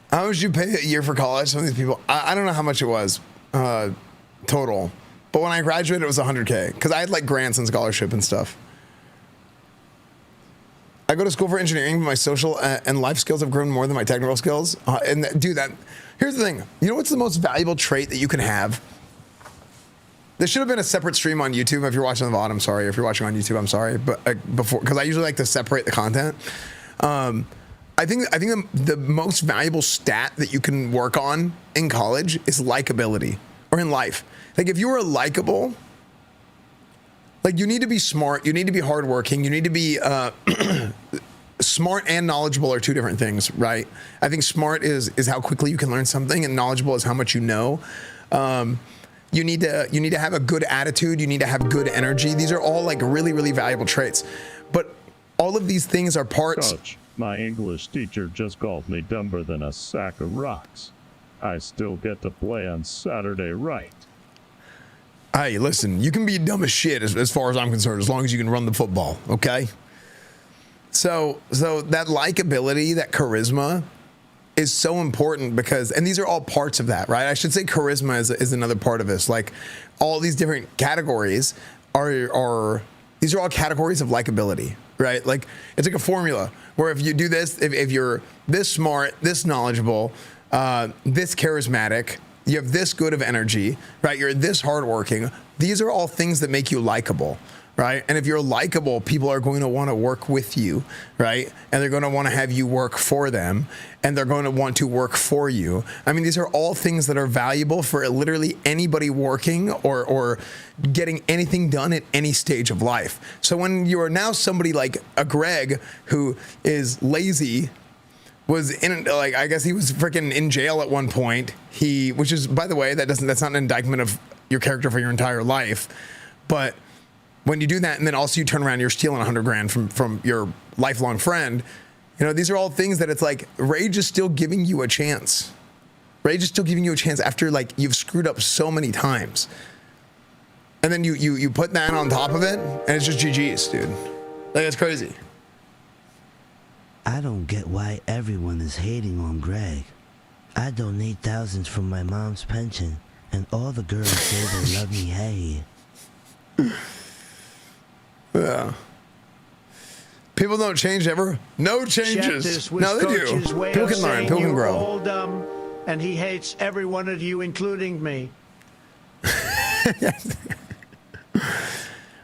How much you pay a year for college? Some of these people, I don't know how much it was total. But when I graduated, it was $100K because I had like grants and scholarship and stuff. I go to school for engineering, but my social and life skills have grown more than my technical skills. Here's the thing. You know what's the most valuable trait that you can have? There should have been a separate stream on YouTube. If you're watching on the VOD, I'm sorry. If you're watching on YouTube, I'm sorry. But because I usually like to separate the content. I think the most valuable stat that you can work on in college is likability, or in life. Like if you are likable, like you need to be smart, you need to be hardworking, you need to be smart and knowledgeable are two different things, right? I think smart is how quickly you can learn something, and knowledgeable is how much you know. You need to have a good attitude, you need to have good energy. These are all like really, really valuable traits. But all of these things are parts. Coach, my English teacher just called me dumber than a sack of rocks. I still get to play on Saturday, right? Hey, listen, you can be dumb as shit as far as I'm concerned, as long as you can run the football, okay? So that likability, that charisma is so important because, and these are all parts of that, right? I should say charisma is another part of this. Like all these different categories these are all categories of likability, right? Like it's like a formula where if you do this, if you're this smart, this knowledgeable, this charismatic, you have this good of energy, right? You're this hardworking. These are all things that make you likable, right? And if you're likable, people are going to want to work with you, right? And they're going to want to have you work for them, and they're going to want to work for you. I mean, these are all things that are valuable for literally anybody working or getting anything done at any stage of life. So when you are now somebody like a Greg who is lazy, was in, like, I guess he was freaking in jail at one point. Which is, by the way, that's not an indictment of your character for your entire life. But when you do that, and then also you turn around, you're stealing $100,000 from your lifelong friend. You know, these are all things that it's like rage is still giving you a chance. Rage is still giving you a chance after like you've screwed up so many times. And then you put that on top of it, and it's just GG's, dude. Like, it's crazy. I don't get why everyone is hating on Greg. I donate thousands from my mom's pension, and all the girls say they love me. Hey. Yeah. People don't change ever. No changes. No, they do. People can learn. People can grow. All dumb, and he hates every one of you, including me.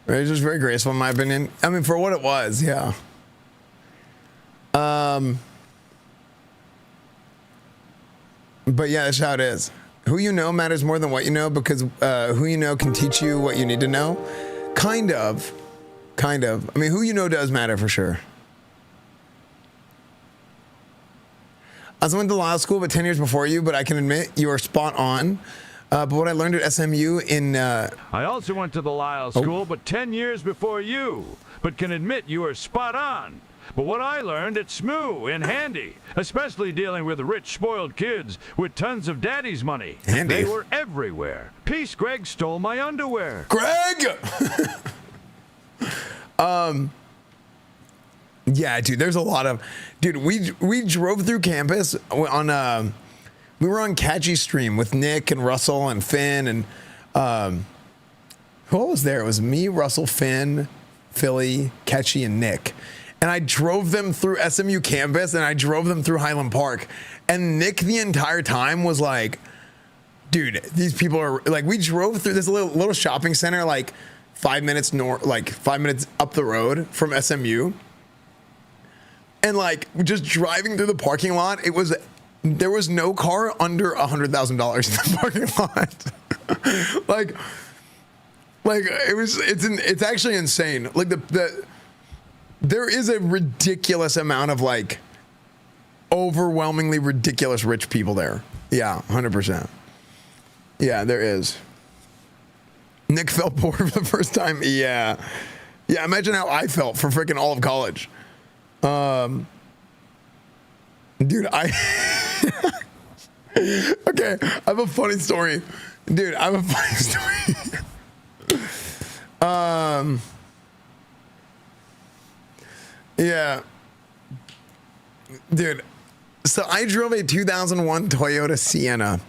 Rage was very graceful, in my opinion. I mean, for what it was, yeah. But yeah, that's how it is. Who you know matters more than what you know, because who you know can teach you what you need to know. Kind of. I mean, who you know does matter for sure. I also went to law school, but 10 years before you, but I can admit you are spot on. But what I learned at SMU in... I also went to the Lyle School, but 10 years before you, but can admit you are spot on. But what I learned at SMU in Handy, especially dealing with rich, spoiled kids with tons of daddy's money. Handy. They were everywhere. Peace, Greg stole my underwear. Greg! Yeah, dude, there's a lot of... Dude, we drove through campus on... we were on Catchy Stream with Nick and Russell and Finn and... who all was there? It was me, Russell, Finn, Philly, Catchy, and Nick. And I drove them through SMU campus, and I drove them through Highland Park. And Nick the entire time was like, dude, these people are like, we drove through this little shopping center, like 5 minutes north, like 5 minutes up the road from SMU. And like just driving through the parking lot, there was no car under $100,000 in the parking lot. like it's actually insane. Like there is a ridiculous amount of like overwhelmingly ridiculous rich people there. Yeah, 100%. Yeah, there is. Nick felt poor for the first time. Yeah. Yeah, imagine how I felt for freaking all of college. Dude, okay, I have a funny story. Dude, I have a funny story. Yeah. Dude, so I drove a 2001 Toyota Sienna,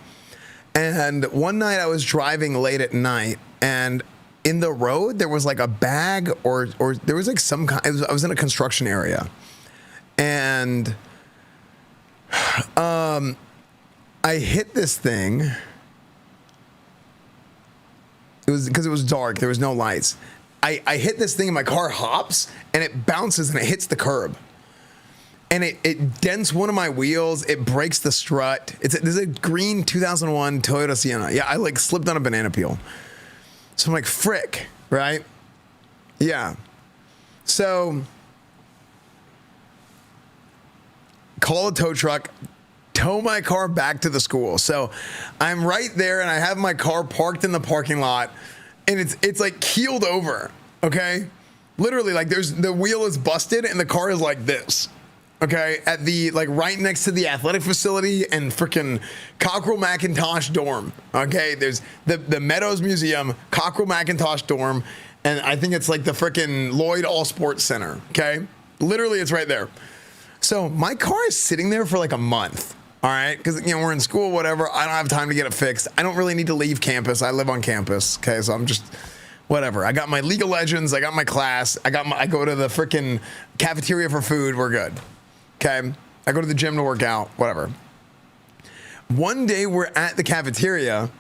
and one night I was driving late at night, and in the road there was like a bag or there was like some kind, I was in a construction area, and I hit this thing. It was because it was dark, there was no lights. I hit this thing and my car hops and it bounces and it hits the curb. And it dents one of my wheels. It breaks the strut. This is a green 2001 Toyota Sienna. Yeah, I like slipped on a banana peel. So I'm like, frick, right? Yeah. So call a tow truck, tow my car back to the school. So I'm right there and I have my car parked in the parking lot. And it's like keeled over, okay? Literally, like the wheel is busted and the car is like this, okay, at the, like, right next to the athletic facility and freaking Cockrell McIntosh dorm, okay? There's the Meadows Museum, Cockrell McIntosh dorm, and I think it's like the freaking Lloyd All Sports Center, okay? Literally, it's right there. So my car is sitting there for like a month, all right? Because, you know, we're in school, whatever. I don't have time to get it fixed. I don't really need to leave campus. I live on campus, okay? So I'm just... whatever. I got my League of Legends. I got my class. I go to the freaking cafeteria for food. We're good. Okay. I go to the gym to work out. Whatever. One day we're at the cafeteria,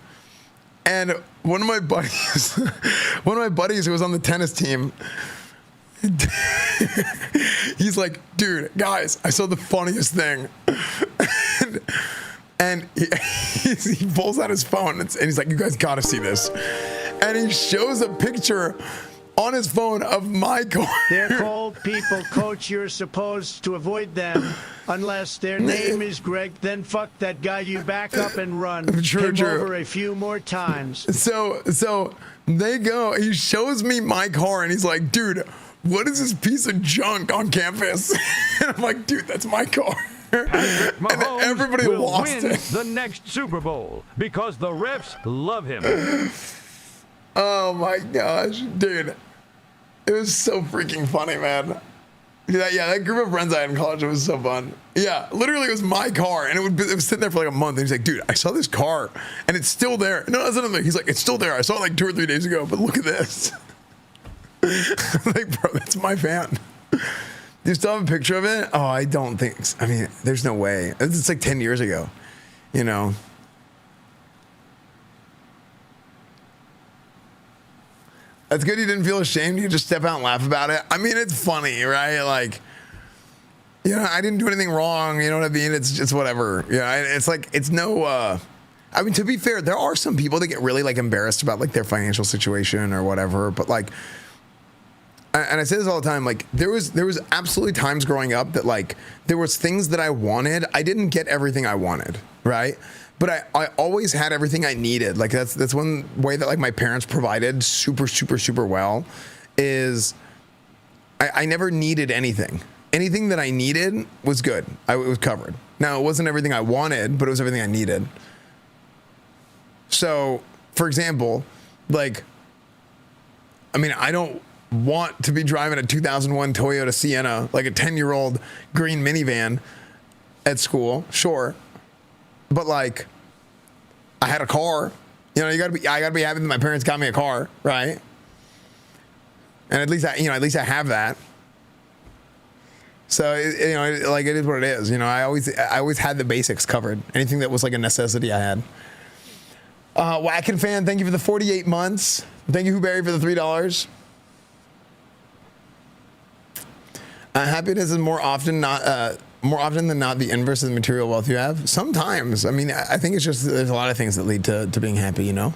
and one of my buddies who was on the tennis team, he's like, dude, guys, I saw the funniest thing. and he pulls out his phone and he's like, you guys got to see this. And he shows a picture on his phone of my car. They're called people, Coach. You're supposed to avoid them unless their name is Greg. Then fuck that guy. You back up and run. True. Over a few more times. So they go. He shows me my car, and he's like, dude, what is this piece of junk on campus? And I'm like, dude, that's my car. Patrick Mahomes and everybody will lost win it. the next Super Bowl because the refs love him. Oh my gosh, dude. It was so freaking funny, man. That group of friends I had in college, it was so fun. Yeah, literally it was my car, and it was sitting there for like a month, and he's like, dude, I saw this car, and it's still there. No, that's another thing. He's like, it's still there. I saw it like 2 or 3 days ago, but look at this. I'm like, bro, that's my van. Do you still have a picture of it? Oh, I don't think so. I mean, there's no way. It's like 10 years ago, you know. That's good you didn't feel ashamed. You just step out and laugh about it. I mean, it's funny, right? Like, you know, I didn't do anything wrong. You know what I mean? It's just whatever. You know, it's like, it's no, I mean, to be fair, there are some people that get really like embarrassed about like their financial situation or whatever. But like, and I say this all the time, like there was absolutely times growing up that like there was things that I wanted. I didn't get everything I wanted, right? But I always had everything I needed. Like that's one way that like my parents provided super, super, super well is I never needed anything. Anything that I needed was good. It was covered. Now, it wasn't everything I wanted, but it was everything I needed. So, for example, like, I mean, I don't want to be driving a 2001 Toyota Sienna, like a 10-year-old green minivan at school, sure. But like, I had a car. You know, I gotta be happy that my parents got me a car, right? And at least I have that. So you know, like it is what it is. You know, I always had the basics covered. Anything that was like a necessity, I had. Wackin' fan, thank you for the 48 months. Thank you, Barry, for the $3. Happiness is more often than not the inverse of the material wealth you have. Sometimes, I mean, I think it's just there's a lot of things that lead to being happy. You know.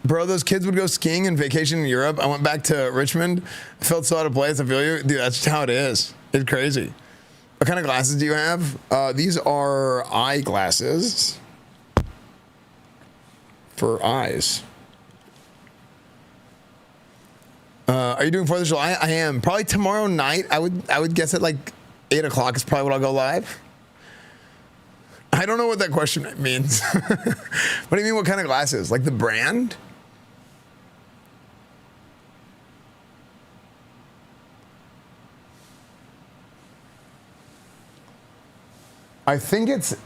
Bro, those kids would go skiing and vacation in Europe. I went back to Richmond. I felt so out of place. I feel you. Dude, that's just how it is. It's crazy. What kind of glasses do you have? These are eyeglasses for eyes. Are you doing 4th of July? I am. Probably tomorrow night. I would guess at like 8 o'clock is probably when I'll go live. I don't know what that question means. What do you mean, what kind of glasses? Like the brand? I think it's...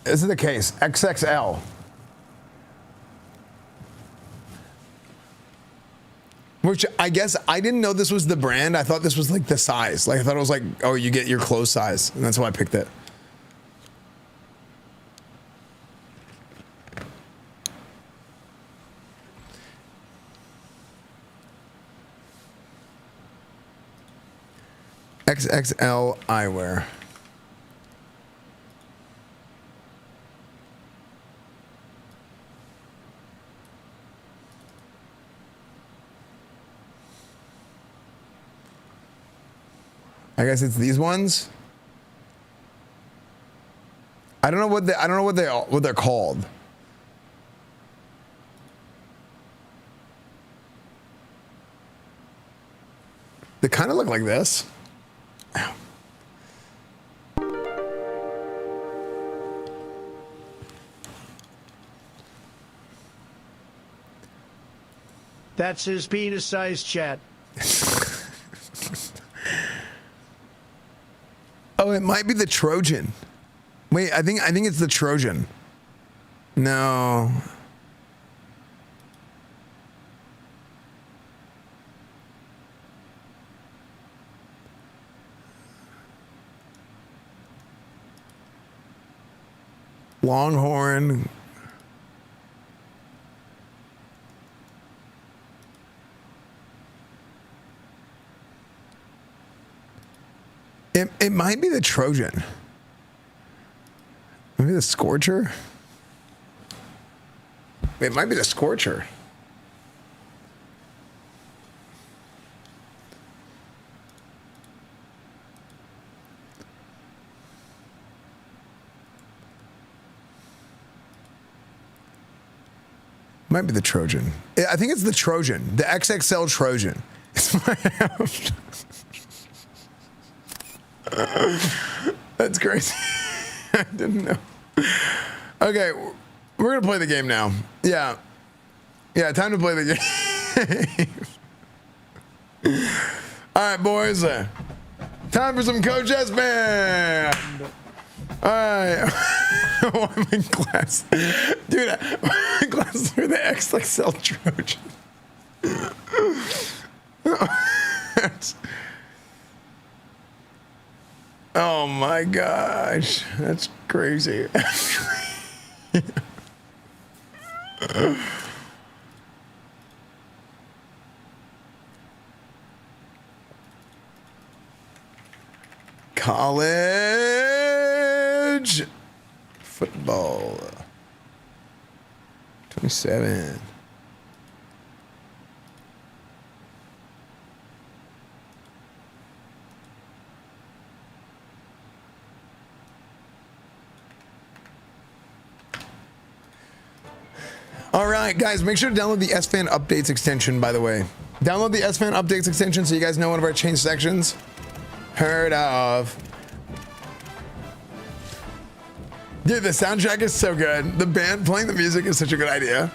This is the case. XXL. Which I guess I didn't know this was the brand. I thought this was like the size. Like I thought it was like, oh, you get your clothes size. And that's why I picked it. XXL eyewear. I guess it's these ones. I don't know what they're called. They kind of look like this. Ow. That's his penis-sized chat. Oh, it might be the Trojan. Wait, I think it's the Trojan. No. Longhorn. It might be the Trojan. Maybe the Scorcher. It might be the Scorcher. Might be the Trojan. I think it's the Trojan. The XXL Trojan. It's my house. That's crazy. I didn't know. Okay, we're gonna play the game now. Yeah. Yeah, time to play the game. All right, boys. Time for some Coach Esfand. All right. I'm in class. Dude, I'm in class through the XXL Trojan. Oh my gosh. That's crazy. College football. 27. All right, guys, make sure to download the Esfand updates extension, by the way. Download the Esfand updates extension so you guys know one of our change sections. Heard of. Dude, the soundtrack is so good. The band playing the music is such a good idea.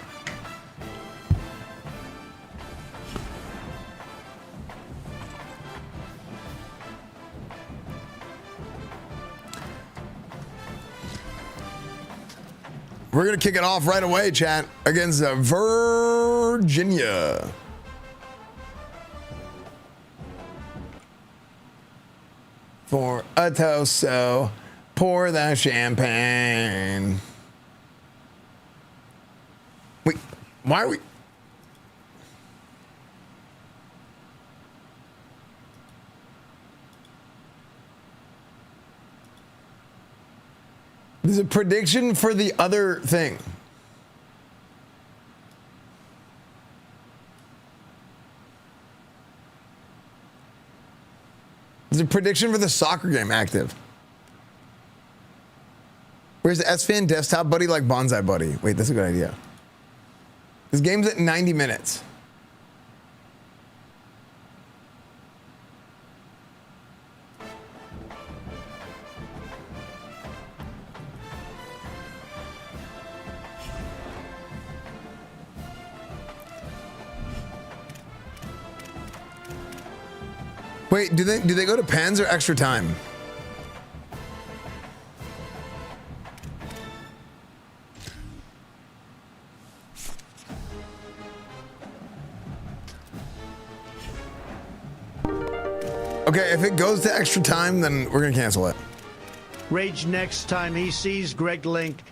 We're going to kick it off right away, chat, against Virginia. For a toast, so pour the champagne. Wait, why are we... There's a prediction for the other thing. There's a prediction for the soccer game active. Where's the Esfand desktop buddy like Bonsai Buddy? Wait, that's a good idea. This game's at 90 minutes. Wait, do they go to pens or extra time? Okay, if it goes to extra time, then we're gonna cancel it. Rage next time he sees Greg Link.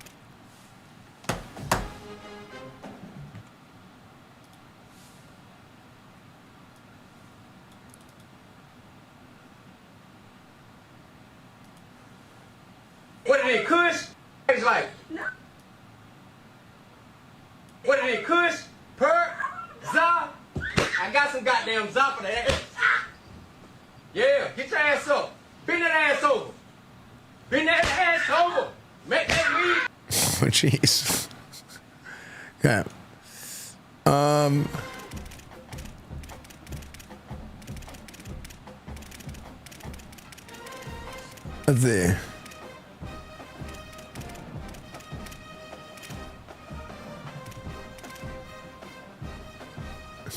What did it kush? He's like, what did it kush? Per? Za? I got some goddamn za for that. Yeah, get your ass up. Bend that ass over. Bend that ass over. Make that weed. Oh, jeez. Okay. Let's see.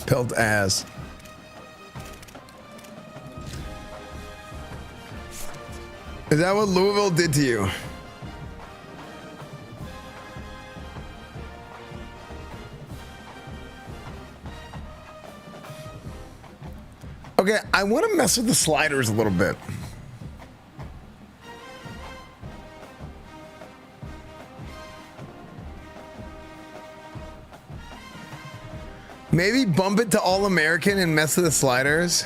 Built ass. Is that what Louisville did to you? Okay, I want to mess with the sliders a little bit. Maybe bump it to All-American and mess with the sliders.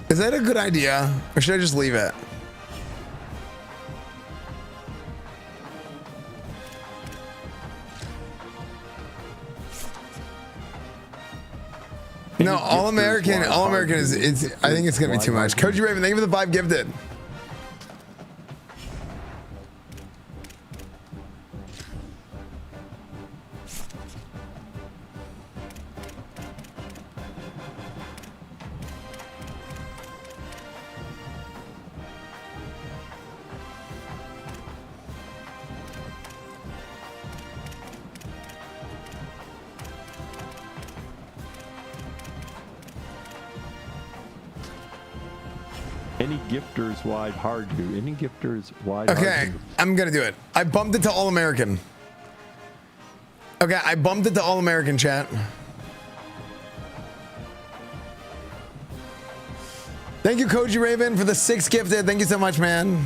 Is that a good idea? Or should I just leave it? No, All-American is, I think it's going to be too much. Koji Raven, thank you for the 5 gifted. Any gifters wide hard to. Any gifters wide Okay, hard to. I'm gonna do it. I bumped it to All-American. Okay, I bumped it to All-American, chat. Thank you, Koji Raven, for the 6 gifted. Thank you so much, man.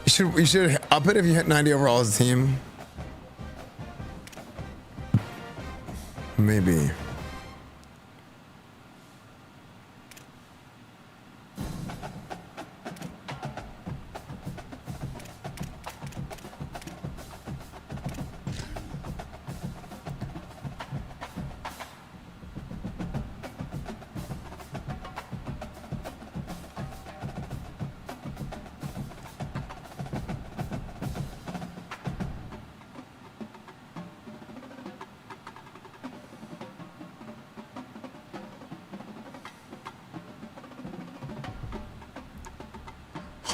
You should up it if you hit 90 overall as a team. Maybe.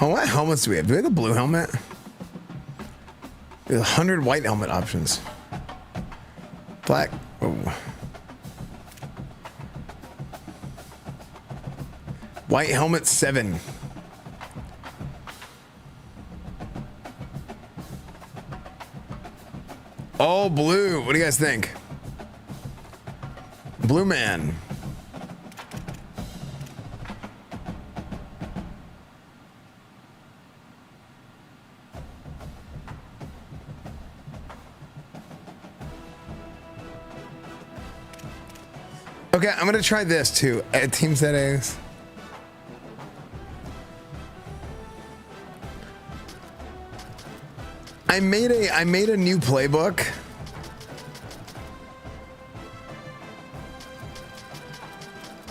Oh, what helmets do we have? Do we have the blue helmet? There's 100 white helmet options. Black. Oh. White helmet 7. All blue. What do you guys think? Blue man. Okay, I'm gonna try this too. Team settings. I made a new playbook.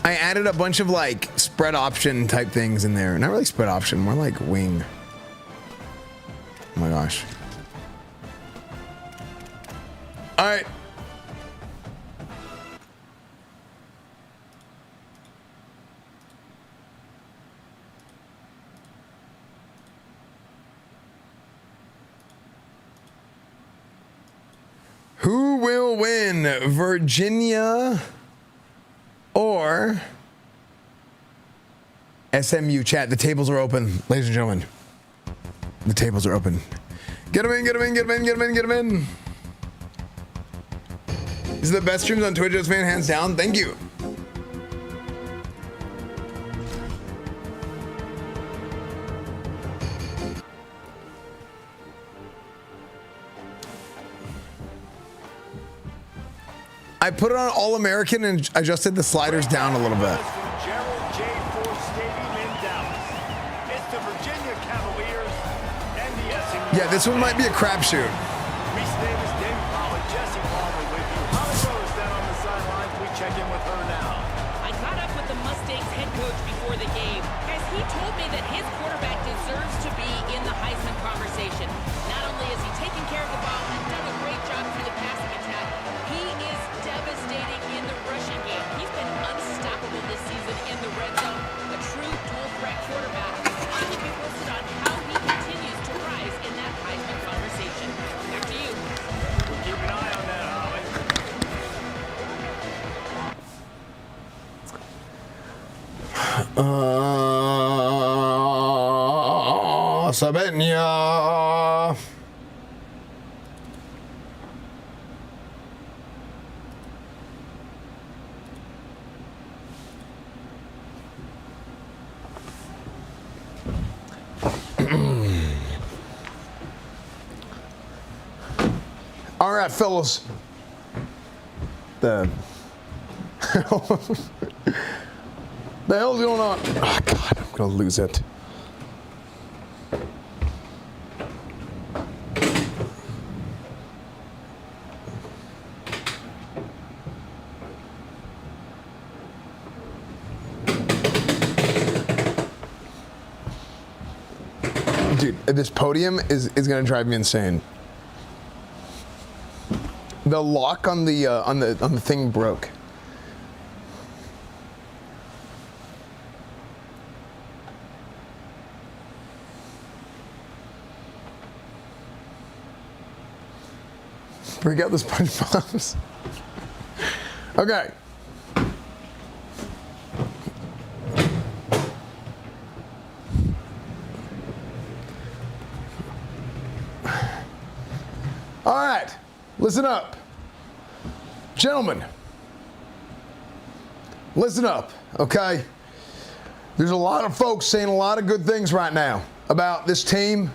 I added a bunch of like spread option type things in there. Not really spread option, more like wing. Oh my gosh. All right. Who will win, Virginia or SMU? Chat, the tables are open, ladies and gentlemen. The tables are open. Get them in, get them in, get them in, get them in, get them in. These are the best streams on Twitch, fan, hands down. Thank you. I put it on All-American and adjusted the sliders down a little bit. Yeah, this one might be a crapshoot. I caught up with the Mustangs head coach before the game, as he told me that his quarterback deserves to be in the Heisman conversation. Not only is he taking care of the ball and done a great job through the passing attack, he is devastating in the rushing game. He's been unstoppable this season in the red zone. Sabenya. All right, fellas. The hell's going on? Oh, God, I'm going to lose it. Dude, this podium is going to drive me insane. The lock on the thing broke. Break out the SpongeBob's. Okay. All right. Listen up. Gentlemen. Listen up, okay? There's a lot of folks saying a lot of good things right now about this team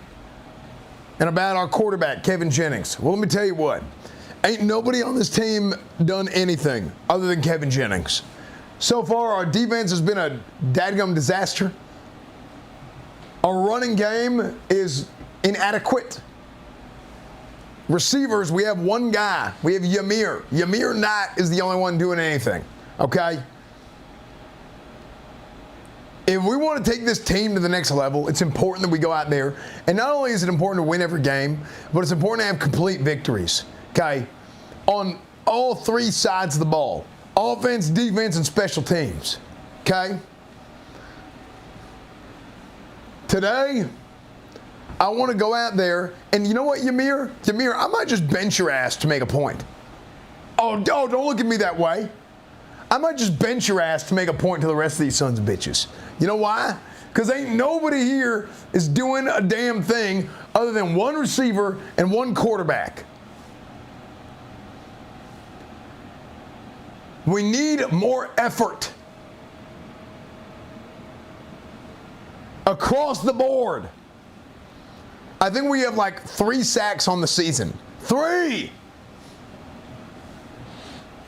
and about our quarterback, Kevin Jennings. Well, let me tell you what. Ain't nobody on this team done anything other than Kevin Jennings. So far, our defense has been a dadgum disaster. Our running game is inadequate. Receivers, we have one guy. We have Yamir. Yamir Knight is the only one doing anything, okay? If we want to take this team to the next level, it's important that we go out there. And not only is it important to win every game, but it's important to have complete victories, okay? On all three sides of the ball. Offense, defense, and special teams, okay? Today, I want to go out there, and you know what, Yamir? Yamir, I might just bench your ass to make a point. Oh, don't look at me that way. I might just bench your ass to make a point to the rest of these sons of bitches. You know why? Because ain't nobody here is doing a damn thing other than one receiver and one quarterback. We need more effort. Across the board. I think we have like 3 sacks on the season. 3!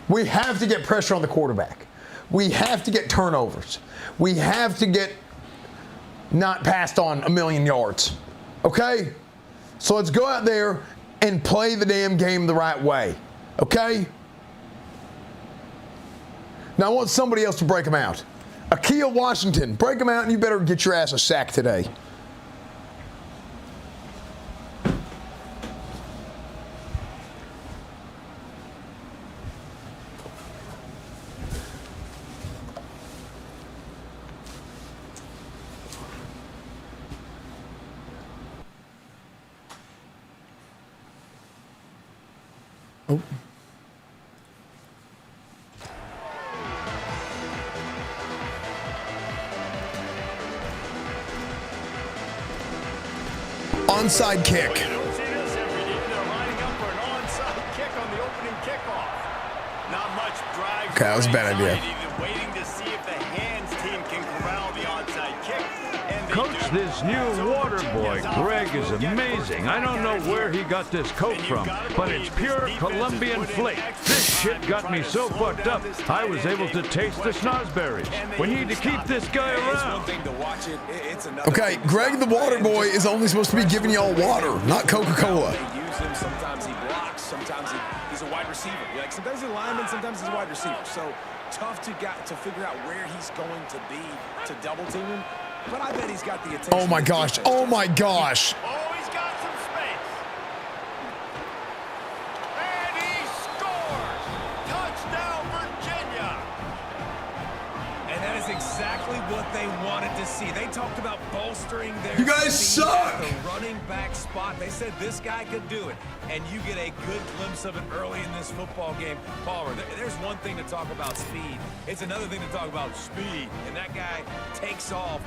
We have to get pressure on the quarterback. We have to get turnovers. We have to get not passed on 1,000,000 yards. Okay? So let's go out there and play the damn game the right way. Okay? Now I want somebody else to break them out. Akeel Washington, break them out and you better get your ass a sack today. Oh. Onside kick. You don't see this every day. They're lining up for an onside kick on the opening kickoff. Not much drive. Okay, that was a bad idea. Waiting to see if the hands team can corral the onside kick. Coach, this new water boy, Greg, is amazing. I don't know where he got this coat from, but it's pure Colombian flake. This shit got me so fucked up, I was able to taste the snozberries. We need to keep this guy around. Okay, Greg the water boy is only supposed to be giving y'all water, not Coca-Cola. Sometimes he blocks, sometimes he's a wide receiver. Like sometimes he's a lineman, sometimes he's a wide receiver. So tough to figure out where he's going to be to double team him. But I bet he's got the attention. Oh my gosh. Oh my gosh. Oh, he's got some space. And he scores. Touchdown, Virginia. And that is exactly what they wanted to see. see. They talked about bolstering their You guys speed suck! at the running back spot. They said this guy could do it, and you get a good glimpse of it early in this football game. Palmer, there's one thing to talk about speed. It's another thing to talk about speed, and that guy takes off,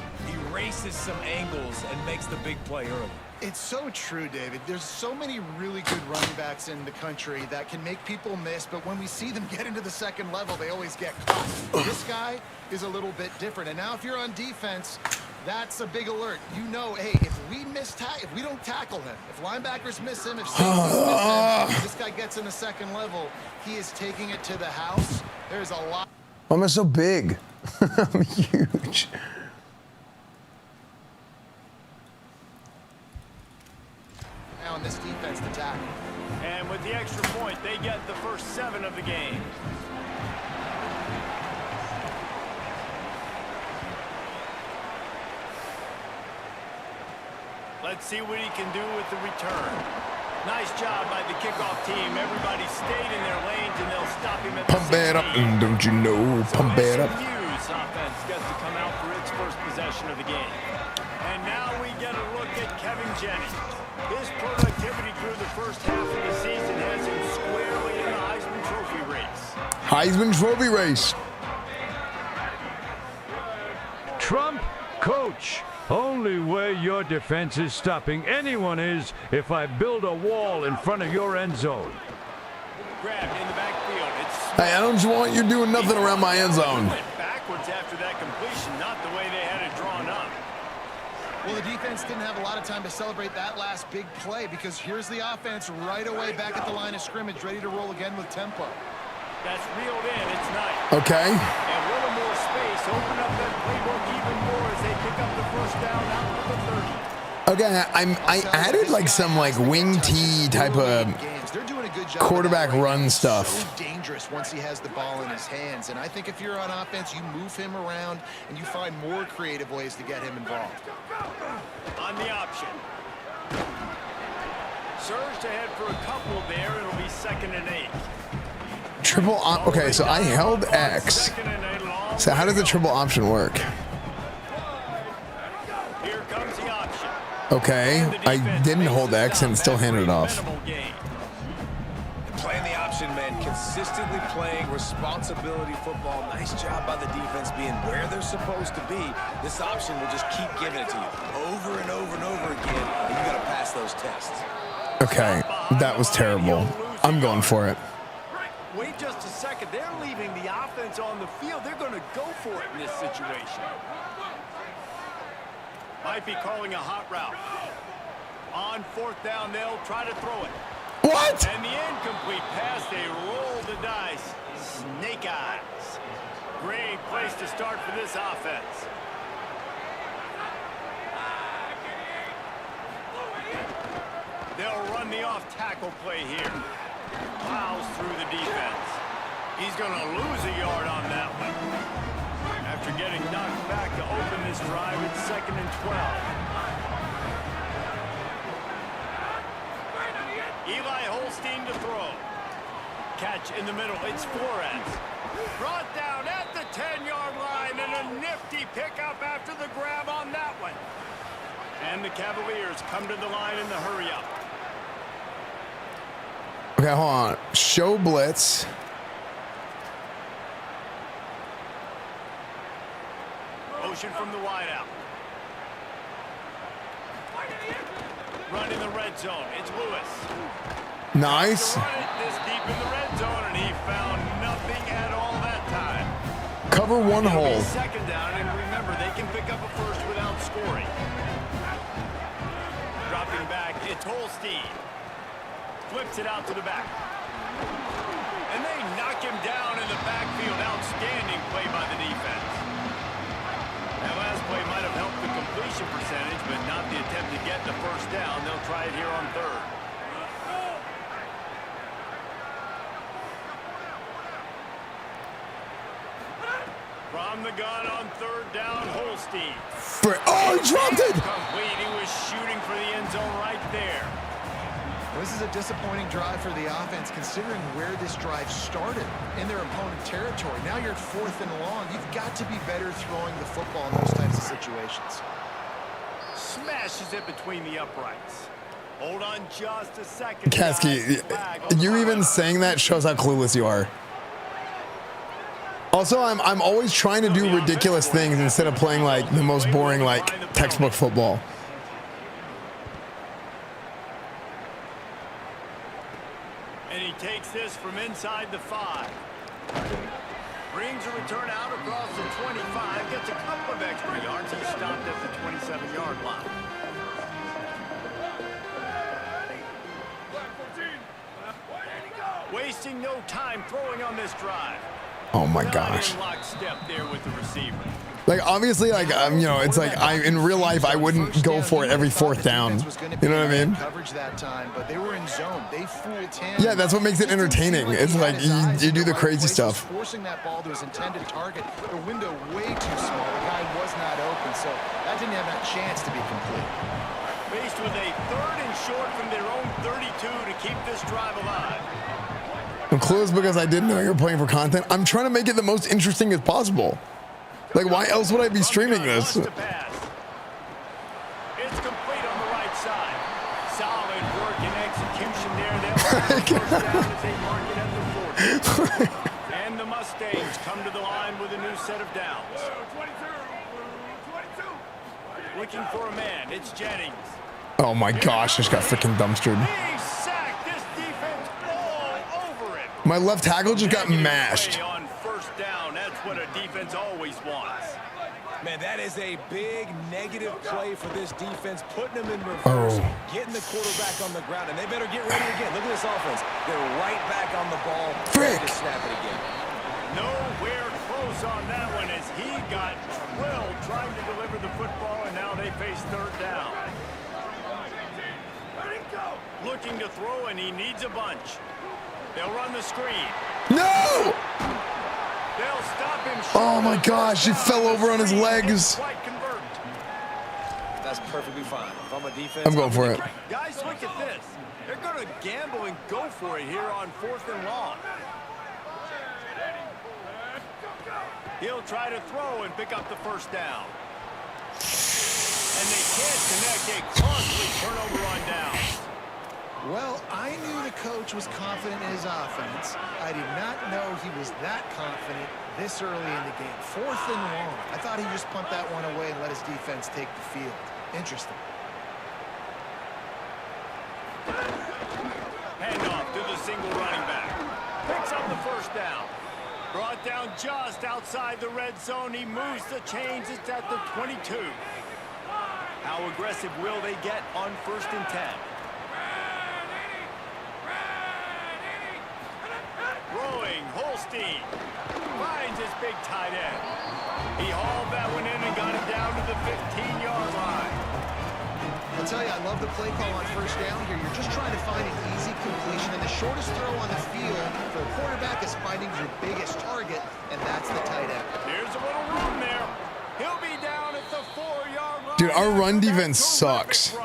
erases some angles, and makes the big play early. It's so true, David. There's so many really good running backs in the country that can make people miss, but when we see them get into the second level, they always get caught. This guy is a little bit different. And now if you're on defense, that's a big alert. You know, hey, if we don't tackle him, if linebackers miss him, if safeties miss him, if this guy gets in the second level, he is taking it to the house. There's a lot. Why am I so big? I'm huge. Now in this defense to tackle. And with the extra point, they get the first 7 of the game. Let's see what he can do with the return. Nice job by the kickoff team. Everybody stayed in their lanes, and they'll stop him at the Pump it up, don't you know? Pump it up. SMU's offense gets to come out for its first possession of the game. And now we get a look at Kevin Jennings. His productivity through the first half of the season has him squarely in the Heisman Trophy race. Heisman Trophy race. Trump, coach. Only way your defense is stopping anyone is if I build a wall in front of your end zone. Grabbed in the backfield. Hey, I don't want you doing nothing around my end zone. Backwards after that completion, not the way they had it drawn up. Well, the defense didn't have a lot of time to celebrate that last big play because here's the offense right away back at the line of scrimmage, ready to roll again with tempo. That's reeled in. It's nice. Okay. And a little more space. Open up that playbook even more as they pick up the first down out to the 30. Okay, I added like some like wing T type of quarterback run stuff. So dangerous once he has the ball in his hands, and I think if you're on offense, you move him around and you find more creative ways to get him involved. On the option. Surged ahead for a couple there. It'll be 2nd and 8. Triple op. Okay, so I held X. So how does the triple option work? Here comes the option. Okay, I didn't hold X and still handed it off. Playing the option, man, consistently playing responsibility football. Nice job by the defense being where they're supposed to be. This option will just keep giving it to you over and over and over again, and you got to pass those tests. Okay, that was terrible. I'm going for it. Wait just a second. They're leaving the offense on the field. They're going to go for it in this situation. Might be calling a hot route. On 4th down, they'll try to throw it. What? And the incomplete pass, they roll the dice. Snake eyes. Great place to start for this offense. They'll run the off-tackle play here. Plows through the defense. He's going to lose a yard on that one. After getting knocked back to open this drive, it's 2nd and 12. Eli Holstein to throw. Catch in the middle. It's Flores. Brought down at the 10-yard line, and a nifty pickup after the grab on that one. And the Cavaliers come to the line in the hurry-up. Okay, hold on. Show blitz. Motion from the wideout. Run in the red zone. It's Lewis. Nice. Run it this deep in the red zone, and he found nothing at all that time. Cover one It'll be hole. 2nd down, and remember, they can pick up a first without scoring. Dropping back, it's Holstein. Flips it out to the back. And they knock him down in the backfield. Outstanding play by the defense. That last play might have helped the completion percentage, but not the attempt to get the first down. They'll try it here on 3rd. From the gun on 3rd down, Holstein. Oh, he dropped it! Complete. He was shooting for the end zone right there. This is a disappointing drive for the offense, considering where this drive started in their opponent territory. Now you're at 4th and long. You've got to be better throwing the football in those types of situations. Smashes it between the uprights. Hold on just a second. Kasky, you even saying that shows how clueless you are. Also, I'm always trying to do ridiculous things instead of playing like the most boring like textbook football. And he takes this from inside the 5. Brings a return out across the 25. Gets a couple of extra yards. He's stopped at the 27-yard line. Wasting no time throwing on this drive. Oh my gosh. Lockstep there with the receiver. Like obviously, like you know, it's like in real life I wouldn't go for it every 4th down. You know what I mean? Coverage that time, but they were in zone. They fooled him. Yeah, that's what makes it entertaining. It's like you do the crazy stuff. Forcing that ball to his intended target. The window way too small. The guy was not open, so that didn't have that chance to be complete. Faced with a 3rd and short from their own 32 to keep this drive alive. I'm clueless because I didn't know you were playing for content. I'm trying to make it the most interesting as possible. Like, why else would I be streaming this? It's complete on the right side. Solid work and execution there. First down as they mark it at the 40. And the Mustangs come to the line with a new set of downs. 22. Looking for a man. It's Jennings. Oh my gosh, just got freaking dumpstered. My left tackle just got mashed. On first down, that's what a defense always wants. Man, that is a big negative play for this defense, putting them in reverse, getting the quarterback on the ground, and they better get ready again. Look at this offense. They're right back on the ball. Ready to snap it again. Nowhere close on that one as he got drilled trying to deliver the football, and now they face 3rd down. Looking to throw, and he needs a bunch. They'll run the screen. No! They'll stop him short. Oh my gosh, he fell over on his legs. That's perfectly fine. If I'm a defense, I'm going for it. Guys, look at this. They're going to gamble and go for it here on 4th and long. He'll try to throw and pick up the first down. And they can't connect. A costly turnover on downs. Well, I knew the coach was confident in his offense. I did not know he was that confident this early in the game. 4th and long. I thought he'd just punt that one away and let his defense take the field. Interesting. Handoff to the single running back. Picks up the first down. Brought down just outside the red zone. He moves the chains. It's at the 22. How aggressive will they get on 1st and 10? Throwing, Holstein finds his big tight end. He hauled that one in and got it down to the 15-yard line. I'll tell you, I love the play call on first down here. You're just trying to find an easy completion, and the shortest throw on the field for the quarterback is finding your biggest target, and that's the tight end. Here's a little room there. He'll be down at the 4-yard line. Dude, our run defense sucks.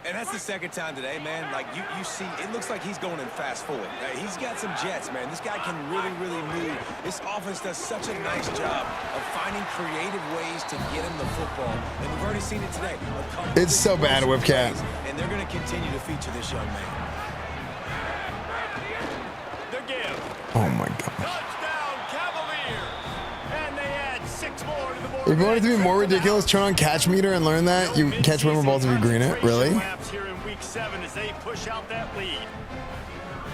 And that's the 2nd time today, man. Like, you see, it looks like he's going in fast forward. He's got some jets, man. This guy can really, really move. This offense does such a nice job of finding creative ways to get him the football. And we've already seen it today. It's so bad, Whipcat. And they're going to continue to feature this young man. The give. Oh my gosh. Touchdown, Cavaliers. And they add 6 more to the board. If you want it to be more ridiculous, turn on catch meter and learn that you catch more balls if you green it. Really? Here in week 7 as they push out that lead.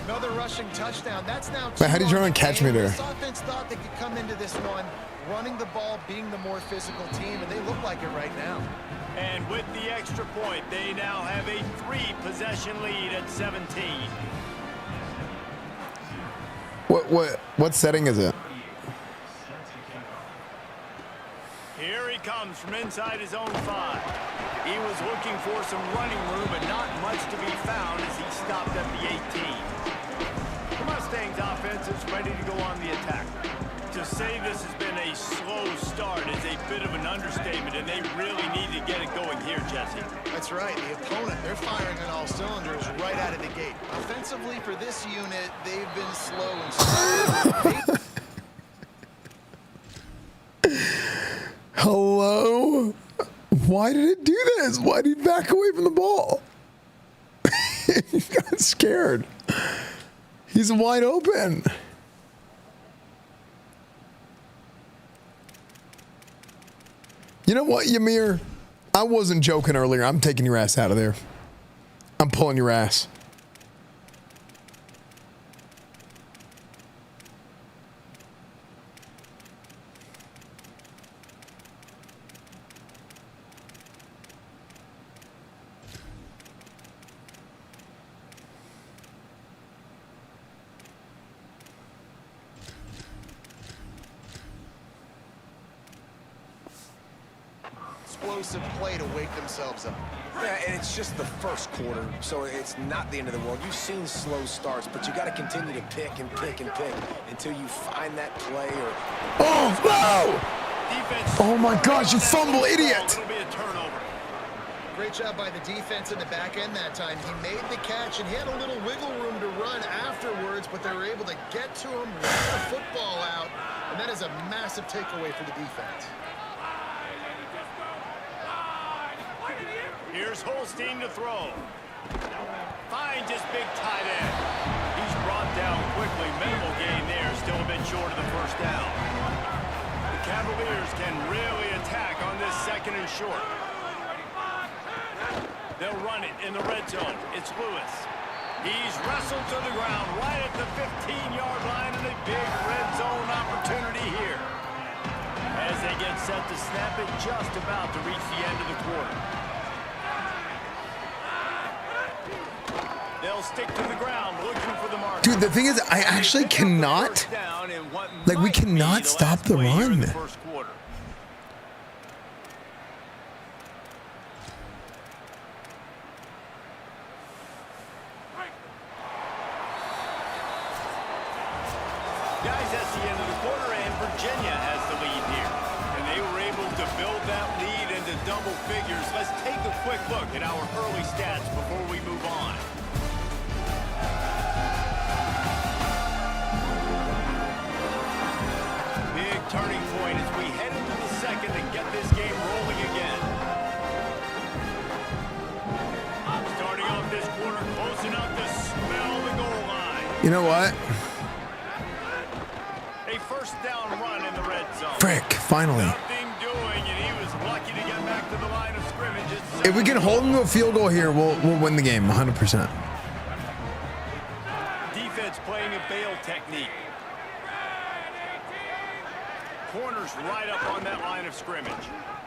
Another rushing touchdown. That's now. But how do you turn on catch meter? This offense thought they could come into this one running the ball, being the more physical team, and they look like it right now. And with the extra point, they now have a 3-possession lead at 17. What setting is it? Here he comes from inside his own 5. He was looking for some running room, but not much to be found as he stopped at the 18. The Mustangs offense is ready to go on the attack. To To say this has been a slow start is a bit of an understatement, and they really need to get it going here, Jesse. That's right. The opponent, they're firing on all cylinders right out of the gate. Offensively, for this unit, they've been slow and slow. Hello? Why did it do this? Why did he back away from the ball? He got scared. He's wide open. You know what, Ymir? I wasn't joking earlier. I'm taking your ass out of there. I'm pulling your ass. Explosive play to wake themselves up. Yeah, and it's just the first quarter, so it's not the end of the world. You've seen slow starts, but you got to continue to pick and pick and pick until you find that play or... Oh, no! Oh, my gosh, you fumble, idiot! Great job by the defense in the back end that time. He made the catch, and he had a little wiggle room to run afterwards, but they were able to get to him, run the football out, and that is a massive takeaway for the defense. Here's Holstein to throw. Finds his big tight end. He's brought down quickly. Minimal gain there, still a bit short of the first down. The Cavaliers can really attack on this second and short. They'll run it in the red zone. It's Lewis. He's wrestled to the ground right at the 15-yard line, and a big red zone opportunity here. As they get set to snap it, just about to reach the end of the quarter. They'll stick to the ground, looking for the mark. Dude, the thing is, I actually cannot, like, we cannot stop the run. Guys, that's the end of the quarter, and Virginia has the lead here. And they were able to build that lead into double figures. Let's take a quick look at our early stats before we move on. Turning point as we head into the second and get this game rolling again. Starting off this quarter close enough to smell the goal line. You know what? A first down run in the red zone. Frick, finally. Nothing doing, and he was lucky to get back to the line of scrimmage. If we can hold him to a field goal here, we'll win the game 100%. Defense playing a bail technique. Corners right up on that line of scrimmage.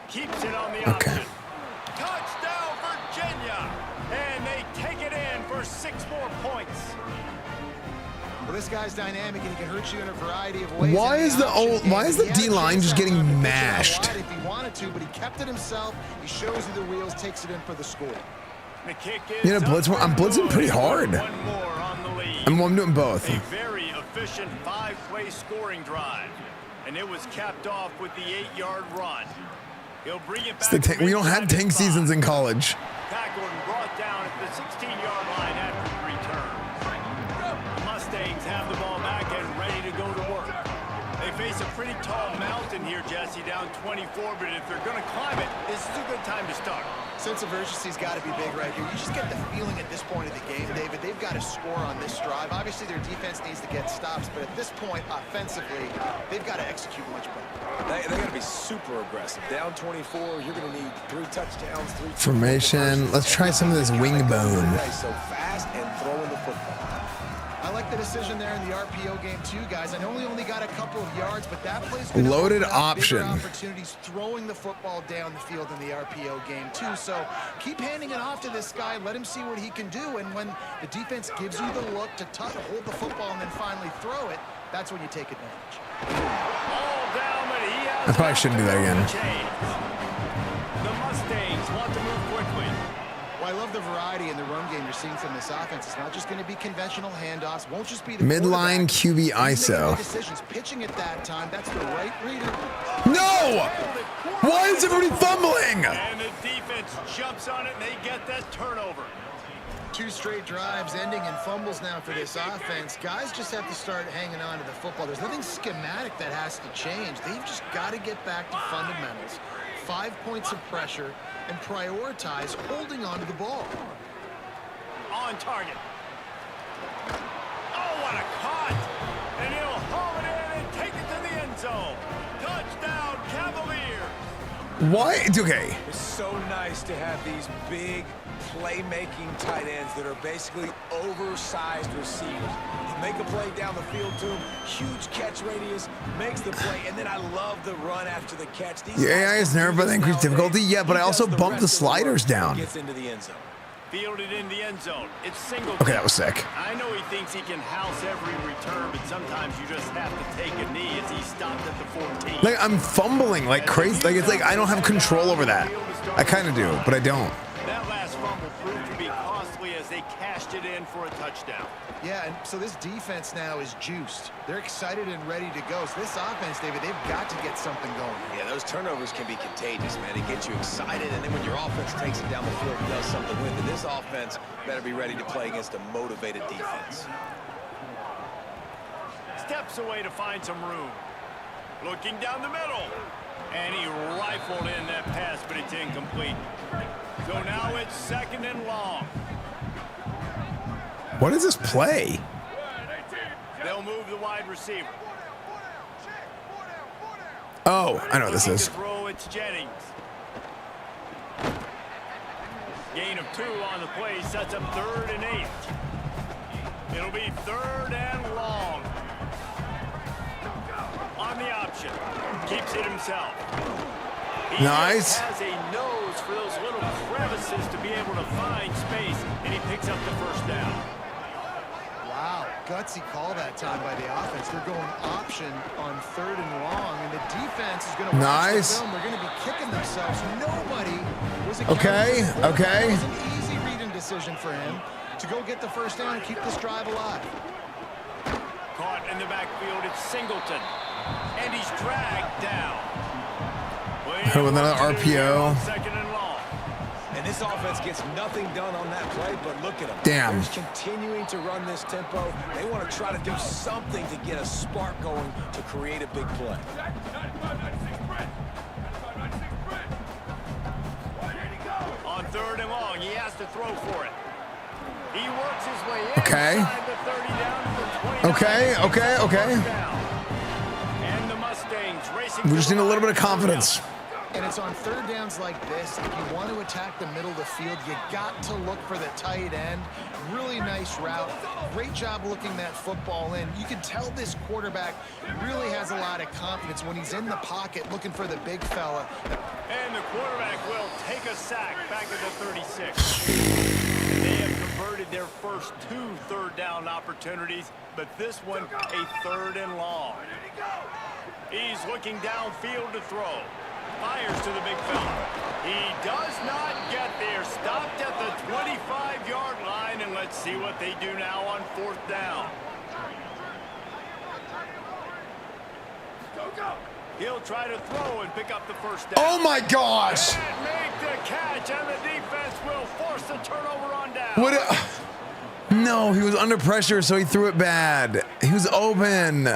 Keeps it on the option. Touchdown, Virginia! And they take it in for 6 more points. Well, this guy's dynamic, and he can hurt you in a variety of ways. Why is the D-line just getting mashed? If he wanted to, but he kept it himself. He shows you the wheels, takes it in for the score. The kick is You know, I'm blitzing pretty hard. One more on the lead. I'm doing both. A very efficient 5-play scoring drive. And it was capped off with the 8-yard run. He'll bring it back. We don't have tank seasons in college. Tackled and brought down at the 16-yard line after the return. The Mustangs have the ball back and ready to go to work. They face a pretty tall mountain here, Jesse, down 24, but if they're going to climb it, this is a good time to start. Sense of urgency's got to be big right here. You just get the feeling at this point of the game, David, they've got to score on this drive. Obviously, their defense needs to get stops, but at this point, offensively, they've got to execute much better. They got to be super aggressive. Down 24, you're going to need 3 touchdowns, 3 Formation. Let's try some of this wing bone. So fast and throwing the football. I like the decision there in the RPO game too, guys. I know he only got a couple of yards, but that plays loaded option. Opportunities throwing the football down the field in the RPO game too. So keep handing it off to this guy. Let him see what he can do. And when the defense gives you the look to hold the football and then finally throw it, that's when you take advantage. I probably shouldn't do that again. The Mustangs want to move quickly. Well, I love the variety in the run game you're seeing from this offense. It's not just going to be conventional handoffs. Won't just be the midline QB ISO. Decisions pitching at that time. That's the right reader. No! Why is everybody fumbling? And the defense jumps on it, and they get that turnover. 2 straight drives ending in fumbles now for this offense. Guys just have to start hanging on to the football. There's nothing schematic that has to change. They've just got to get back to fundamentals. 5 points of pressure and prioritize holding on to the ball. On target. Oh, what a cut! And he'll haul it in and take it to the end zone. Touchdown, Cavaliers! Why? Okay. It's so nice to have these big playmaking tight ends that are basically oversized receivers. Make a play down the field to him, huge catch radius, makes the play, and then I love the run after the catch. Your AI is nerfed by the increased difficulty? Yeah, but I also bumped the sliders down. Gets into the end zone. Fielded in the end zone. It's single. Okay, that was sick. I know he thinks he can house every return, but sometimes you just have to take a knee as he stopped at the 14. Like, I'm fumbling like crazy. Like, it's like I don't have control over that. I kind of do, but I don't. That last fumble proved to be costly as they cashed it in for a touchdown. Yeah, and so this defense now is juiced. They're excited and ready to go. So this offense, David, they've got to get something going. Yeah, those turnovers can be contagious, man. It gets you excited, and then when your offense takes it down the field and does something with it, this offense better be ready to play against a motivated defense. Steps away to find some room. Looking down the middle. And he rifled in that pass, but it's incomplete. So now it's 2nd and long. What is this play? They'll move the wide receiver. Oh, I know what this is. Throw, it's Jennings. Gain of 2 on the play sets up 3rd and 8. It'll be 3rd and long. On the option. Keeps it himself. He nice. Has a nose for those little crevices to be able to find space, and he picks up the 1st down. Wow, gutsy call that time by the offense. They're going option on 3rd and long, and the defense is going to watch the film. They're going to be kicking themselves. Nobody was okay. It was an easy reading decision for him to go get the 1st down and keep this drive alive. Caught in the backfield, it's Singleton, and he's dragged down. With another RPO. 2nd and long. And this offense gets nothing done on that play, but look at them. Damn. They're just continuing to run this tempo. They want to try to do something to get a spark going to create a big play. On 3rd and long, he has to throw for it. He works his way okay. inside the 30 down to the 29. Okay. And the Mustangs racing. We just need a little bit of confidence. And it's on 3rd downs like this. If you want to attack the middle of the field, you got to look for the tight end. Really nice route. Great job looking that football in. You can tell this quarterback really has a lot of confidence when he's in the pocket looking for the big fella. And the quarterback will take a sack back at the 36. They have converted their first 2 3rd down opportunities, but this one a 3rd and long. He's looking downfield to throw. Fires to the big fella. He does not get there. Stopped at the 25-yard line, and let's see what they do now on 4th down. He'll try to throw and pick up the 1st down. Oh my gosh! And make the catch, and the defense will force the turnover on down. No, he was under pressure, so he threw it bad. He was open.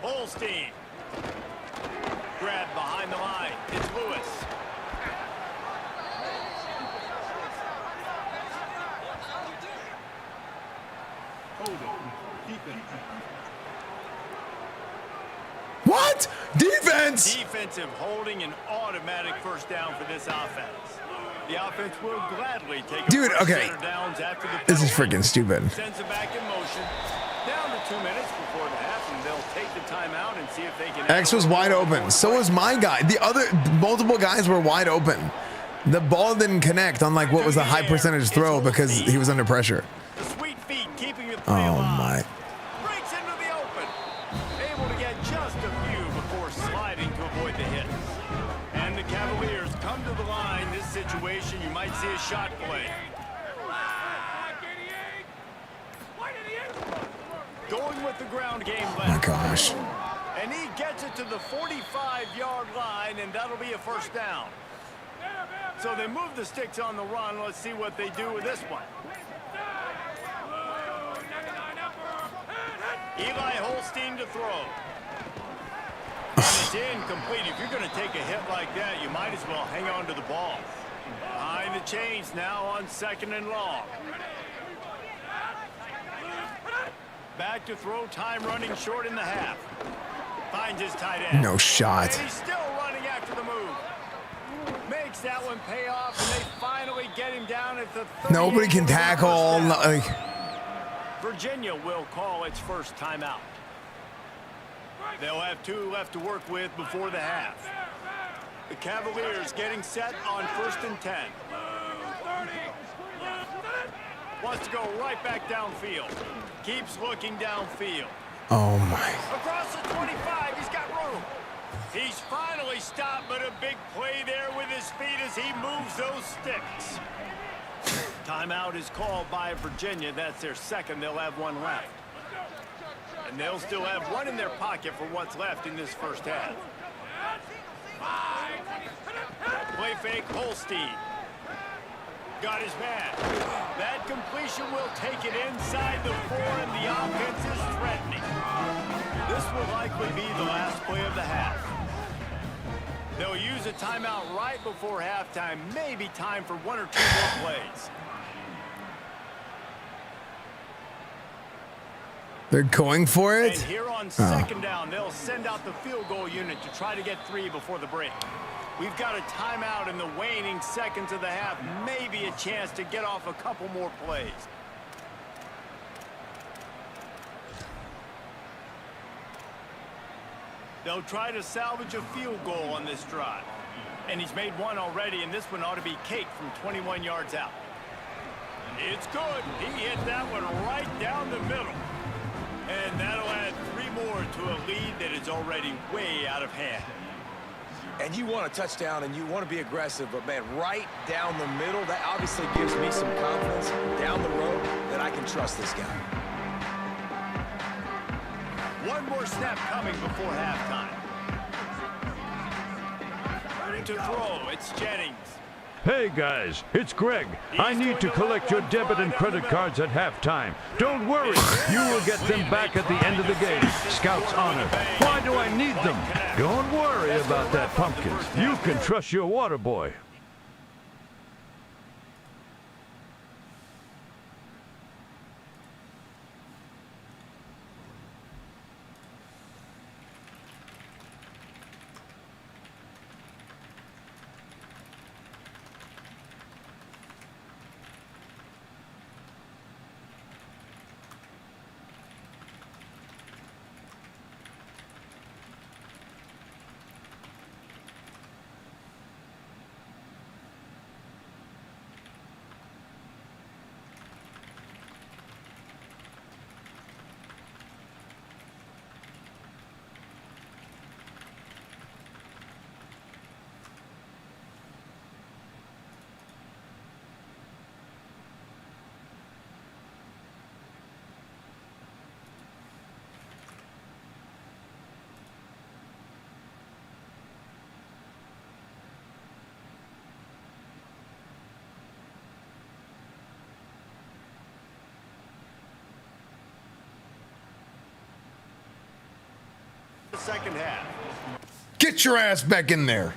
Holstein. Grab behind the line. It's Lewis. What? Defense! Defensive holding an automatic 1st down for this offense. The offense will gladly take Dude, okay. downs after the this is freaking stupid. Sends it back in motion. Down to 2 minutes before the half, and they'll take the timeout and see if they can. X was wide open. So was my guy. The other multiple guys were wide open. The ball didn't connect on like what was a high percentage throw because he was under pressure. The sweet feet keeping the play alive. Breaks into the open. Able to get just a few before sliding to avoid the hit. And the Cavaliers come to the line. This situation situation, you might see a shot play. Going with the ground game left. Oh my gosh. And he gets it to the 45-yard line, and that'll be a first down. So they move the sticks on the run. Let's see what they do with this one. Eli Holstein to throw. And it's incomplete. If you're going to take a hit like that, you might as well hang on to the ball. Behind the chains now on 2nd and long. Back to throw, time running short in the half. Finds his tight end. No shot. And he's still running after the move. Makes that one pay off, and they finally get him down at the 30. Nobody can tackle. Like, Virginia will call its first timeout. They'll have 2 left to work with before the half. The Cavaliers getting set on 1st and 10. Wants to go right back downfield. Keeps looking downfield. oh my. Across the 25, he's got room. He's finally stopped, but a big play there with his feet as he moves those sticks. Timeout is called by Virginia. That's their second. They'll have 1 left. And they'll still have 1 in their pocket for what's left in this first half. Play fake, Holstein. Got his man. That completion will take it inside the 4, and the offense is threatening. This will likely be the last play of the half. They'll use a timeout right before halftime. Maybe time for 1 or 2 more plays. They're going for it? And here on 2nd down, they'll send out the field goal unit to try to get 3 before the break. We've got a timeout in the waning seconds of the half. Maybe a chance to get off a couple more plays. They'll try to salvage a field goal on this drive. And he's made 1 already, and this one ought to be cake from 21 yards out. It's good. He hit that one right down the middle. And that'll add 3 more to a lead that is already way out of hand. And you want a touchdown and you want to be aggressive, but man, right down the middle, that obviously gives me some confidence down the road that I can trust this guy. 1 more snap coming before halftime. To throw, it's Jennings. Hey guys, it's Greg. I need to collect your debit and credit cards at halftime. Don't worry, you will get them back at the end of the game. Scout's honor. Why do I need them? Don't worry about that, Pumpkins. You can trust your water boy. The second half. Get your ass back in there.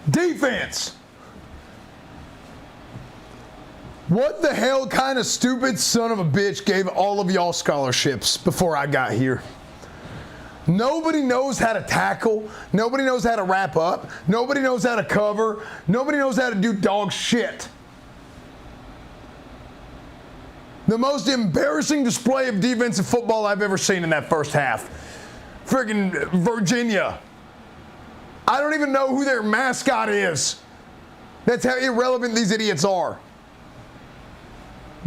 Defense. What the hell kind of stupid son of a bitch gave all of y'all scholarships before I got here? Nobody knows how to tackle. Nobody knows how to wrap up. Nobody knows how to cover. Nobody knows how to do dog shit. The most embarrassing display of defensive football I've ever seen in that first half. Friggin' Virginia. I don't even know who their mascot is. That's how irrelevant these idiots are.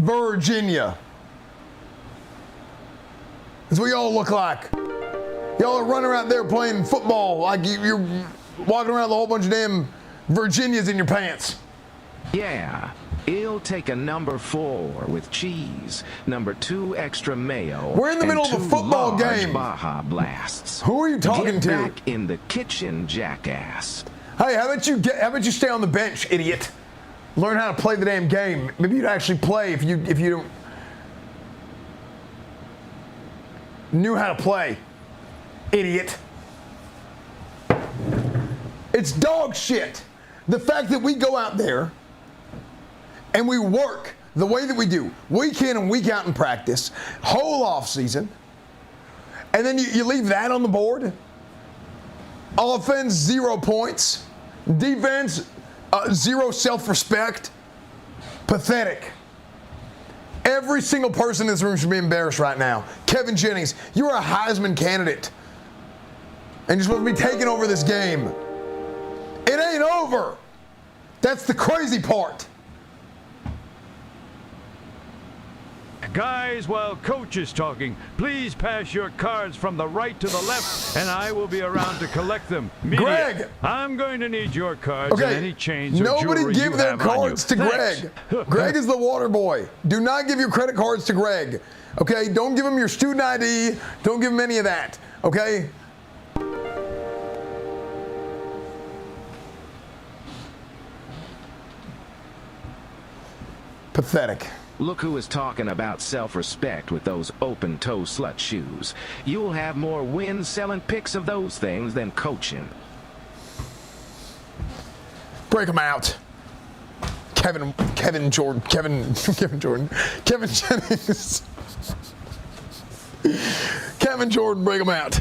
Virginia. That's what y'all look like. Y'all are running around there playing football like you're walking around with a whole bunch of damn Virginias in your pants. Yeah, he'll take a number 4 with cheese, number 2 extra mayo. We're in the middle of a football game. Baja Blasts. Who are you talking Get to? Back in the kitchen, jackass. Hey, how about you stay on the bench, idiot? Learn how to play the damn game. Maybe you'd actually play if you don't knew how to play, idiot. It's dog shit. The fact that we go out there and we work the way that we do, week in and week out in practice, whole off season, and then you leave that on the board. Offense, 0 points. Defense, 0 self-respect. Pathetic. Every single person in this room should be embarrassed right now. Kevin Jennings, you're a Heisman candidate. And you're supposed to be taking over this game. It ain't over. That's the crazy part. Guys, while coach is talking, please pass your cards from the right to the left, and I will be around to collect them. Media, Greg! I'm going to need your cards and any chains or nobody jewelry give you their have on you. cards to Thanks. Greg. Greg is the water boy. Do not give your credit cards to Greg. Okay? Don't give him your student ID. Don't give him any of that. Okay? Pathetic. Look who is talking about self-respect with those open-toe slut shoes. You'll have more wins selling pics of those things than coaching. Break them out. Kevin Jennings. Kevin Jordan, break them out.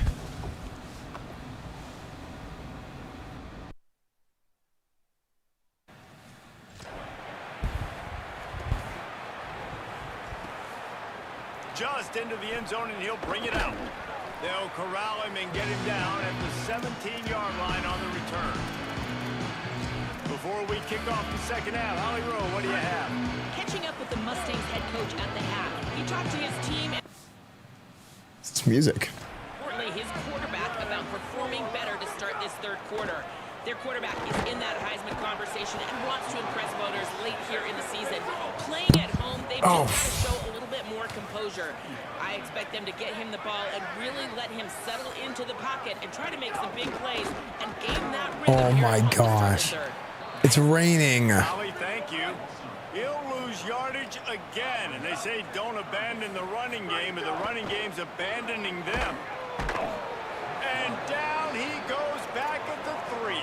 Just into the end zone, and he'll bring it out. They'll corral him and get him down at the 17-yard line on the return. Before we kick off the second half, Holly Rowe, what do you have? Catching up with the Mustangs head coach at the half. He talked to his team and It's music. importantly his quarterback about performing better to start this third quarter. Their quarterback is in that Heisman conversation and wants to impress voters late here in the season. Playing at home, they've just got to show a little bit more composure. I expect them to get him the ball and really let him settle into the pocket and try to make some big plays and gain that rhythm. Oh my gosh. It's raining. Holly, thank you. He'll lose yardage again, and they say don't abandon the running game, but the running game's abandoning them. And down he goes back at the 3.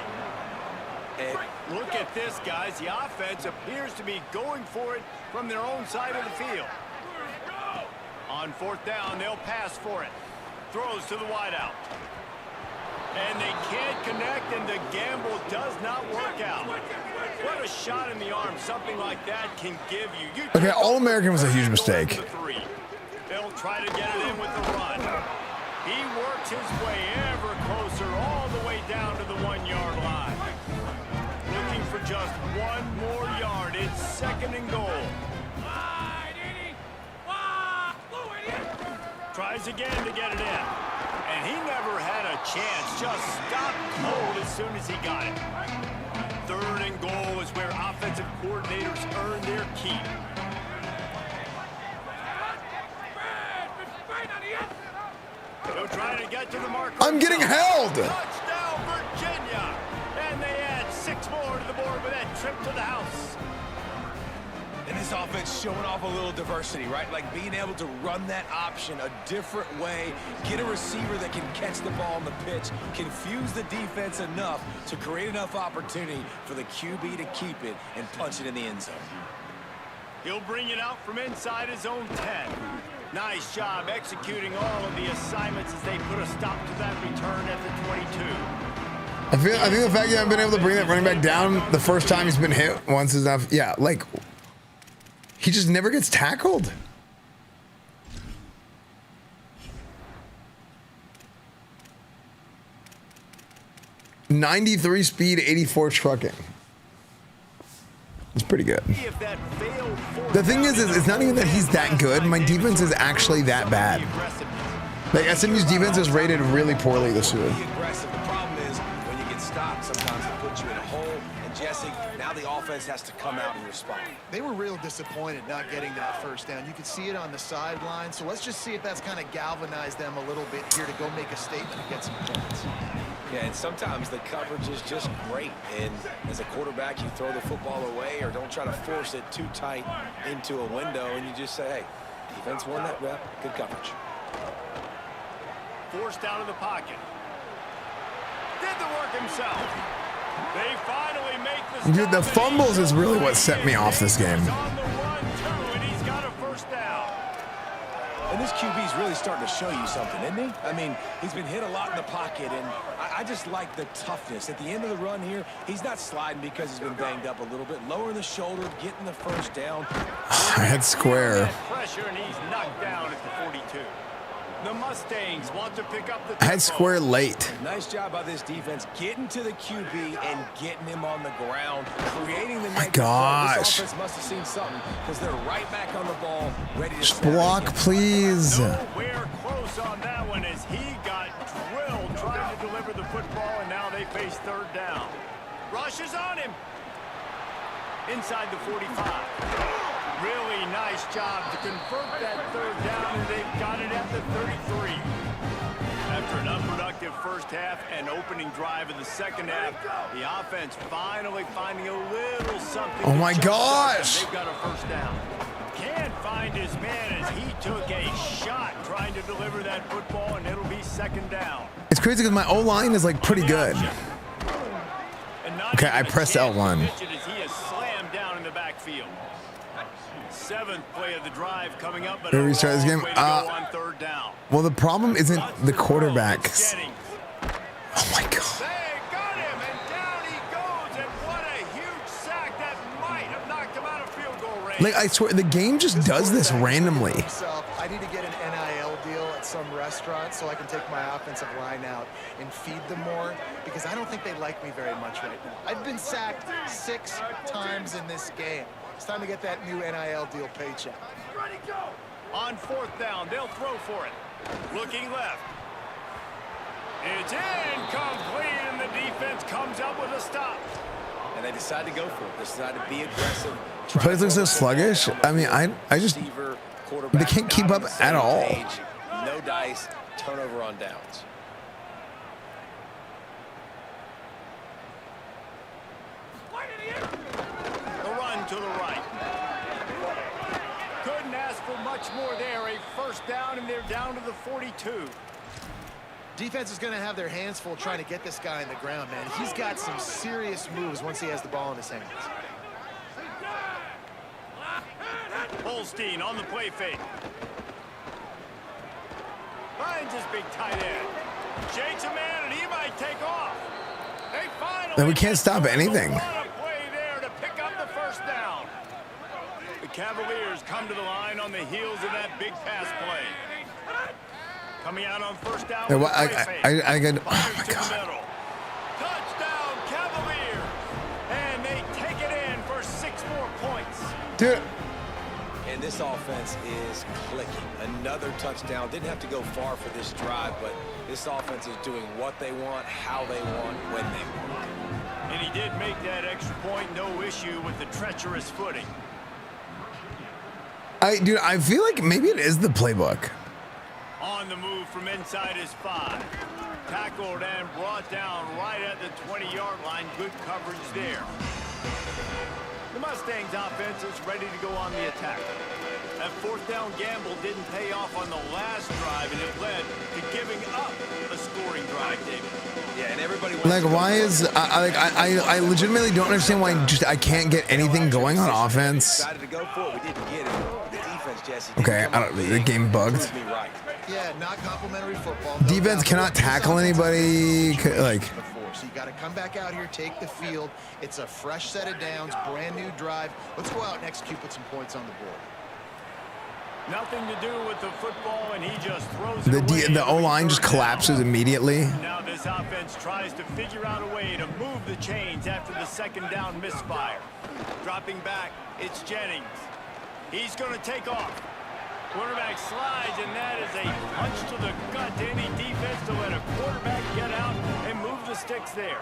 And look at this, guys. The offense appears to be going for it from their own side of the field. On 4th down, they'll pass for it. Throws to the wideout. And they can't connect, and the gamble does not work out. What a shot in the arm something like that can give you. Okay, All-American was a huge mistake. They'll try to get it in with the run. He works his way ever closer all the way down to the 1-yard line. Looking for just 1 more yard. It's 2nd and goal. Tries again to get it in. And he never had a chance. Just stopped cold as soon as he got it. 3rd and goal is where offensive coordinators earn their keep. They'll try to get to the mark. I'm getting held. Touchdown, Virginia. And they add 6 more to the board with that trip to the house. And this offense showing off a little diversity, right? Like being able to run that option a different way, get a receiver that can catch the ball on the pitch, confuse the defense enough to create enough opportunity for the QB to keep it and punch it in the end zone. He'll bring it out from inside his own 10. Nice job executing all of the assignments as they put a stop to that return at the 22. I think the fact that I've been able to bring that running back down the first time he's been hit once is enough. Yeah, like he just never gets tackled. .93 speed, 84 trucking. It's pretty good. The thing is it's not even that he's that good. My defense is actually that bad. Like, SMU's defense is rated really poorly this year. The problem is when you get stopped, sometimes it puts you in a hole. And Jesse, now the offense has to come out and respond. They were real disappointed not getting that first down. You could see it on the sideline. So let's just see if that's kind of galvanized them a little bit here to go make a statement and get some points. Yeah, and sometimes the coverage is just great. And as a quarterback, you throw the football away or don't try to force it too tight into a window. And you just say, hey, defense won that rep. Good coverage. Forced out of the pocket. Did the work himself. They finally make the Dude, the fumbles is really what set me off this game. and he's got a first down. And this QB's really starting to show you something, isn't he? I mean, he's been hit a lot in the pocket, and I just like the toughness. At the end of the run here, he's not sliding because he's been banged up a little bit. Lowering the shoulder, getting the first down. I had square. Pressure, and he's knocked down at the 42. The Mustangs want to pick up the I had square late. Nice job by this defense getting to the QB and getting him on the ground, creating the My gosh. This offense must have seen something because they're right back on the ball, ready to Just block, please. Nowhere close on that one as he got drilled trying to deliver the football, and now they face third down. Rush is on him. Inside the 45. Really nice job to convert that third down, and they've got it at the 33. After an unproductive first half and opening drive in the second half, the offense finally finding a little something. Oh my gosh! They've got a first down. Can't find his man as he took a shot trying to deliver that football, and it'll be second down. It's crazy because my O-line is like pretty good. Okay, I pressed L1. As he is slammed down in the backfield. Seventh play of the drive coming up, but Did we restart this game? on third down. Well, the problem isn't the quarterbacks. Oh my god. They got him, and down he goes, and what a huge sack that might have knocked him out of field goal range. Like, I swear, the game just does this randomly. I need to get an NIL deal at some restaurant so I can take my offensive line out and feed them more because I don't think they like me very much right now. I've been sacked 6 times in this game. It's time to get that new NIL deal paycheck. Ready, go. On fourth down, they'll throw for it. Looking left. It's incomplete, and the defense comes up with a stop. And they decide to go for it. They decide to be aggressive. The plays look so sluggish. I mean, I just, they can't keep up at all. No dice, turnover on downs. The run to the right. Couldn't ask for much more there. A first down, and they're down to the 42. Defense is going to have their hands full trying to get this guy in the ground, man. He's got some serious moves once he has the ball in his hands. Holstein on the play fake. Finds his big tight end. Shakes a man, and he might take off. They finally. Then we can't stop anything. What a play there to pick up the first down. The Cavaliers come to the line on the heels of that big pass play. Coming out on first down. I got. Oh my god. Touchdown, Cavaliers, and they take it in for 6 more points. Dude. And this offense is clicking. Another touchdown. Didn't have to go far for this drive, but this offense is doing what they want, how they want, when they want. And he did make that extra point, no issue with the treacherous footing. Dude, I feel like maybe it is the playbook. On the move from inside his 5. Tackled and brought down right at the 20-yard line. Good coverage there. The Mustangs offense is ready to go on the attack. That fourth down gamble didn't pay off on the last drive, and it led to giving up a scoring drive, David. Yeah, and everybody Like, why is I legitimately don't understand why I can't get anything going on offense. Decided to go for it. We didn't get it. The defense, Jesse. Okay, the game bugged. Yeah, not complimentary football. Defense cannot tackle anybody. Like. So you got to come back out here, take the field. It's a fresh set of downs, brand new drive. Let's go out and execute, put some points on the board. Nothing to do with the football, and he just throws The it away. the O-line just collapses immediately. Now this offense tries to figure out a way to move the chains after the second down misfire. Dropping back, it's Jennings. He's going to take off. Quarterback slides, and that is a punch to the gut to any defense to let a quarterback get out and move the sticks there.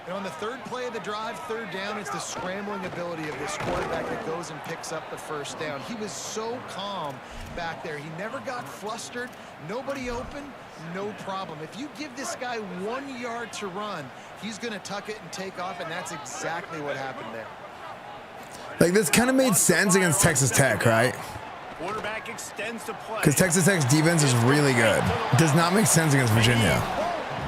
And on the third play of the drive, third down, it's the scrambling ability of this quarterback that goes and picks up the first down. He was so calm back there. He never got flustered. Nobody open, no problem. If you give this guy 1 yard to run, he's going to tuck it and take off, and that's exactly what happened there. Like, this kind of made sense against Texas Tech, right? Quarterback extends the play. Because Texas Tech's defense is really good. It does not make sense against Virginia.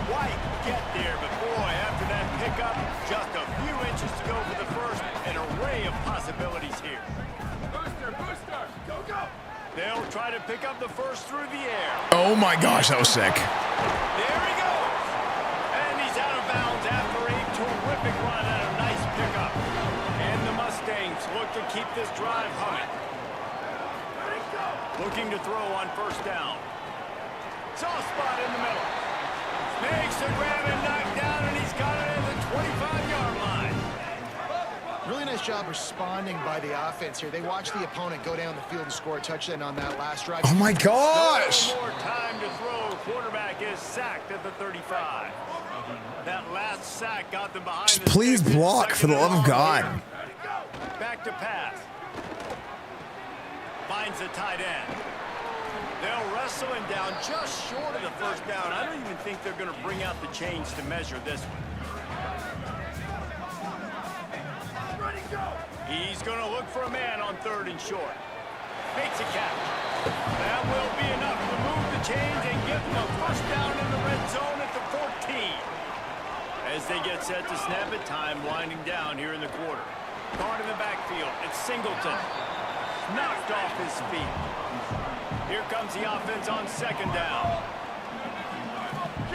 Quite get there, but boy, after that pickup, just a few inches to go for the first. An array of possibilities here. Booster, go, go. They'll try to pick up the first through the air. Oh my gosh, that was sick. There he goes. And he's out of bounds after a terrific run and a nice pickup. And the Mustangs look to keep this drive humming. Looking to throw on first down. Soft spot in the middle. Makes the grab and knocked down, and he's got it at the 25-yard line. Really nice job responding by the offense here. They watched the opponent go down the field and score a touchdown on that last drive. Oh my gosh! No more time to throw. Quarterback is sacked at the 35. That last sack got them behind. Just please block, for the love of God. Back to pass. Finds a tight end. They'll wrestle him down just short of the first down. I don't even think they're going to bring out the chains to measure this one. He's going to look for a man on third and short. Makes a catch. That will be enough to move the chains and give them a first down in the red zone at the 14. As they get set to snap it, time winding down here in the quarter. Caught in the backfield. It's Singleton. Knocked off his feet. Here comes the offense on second down.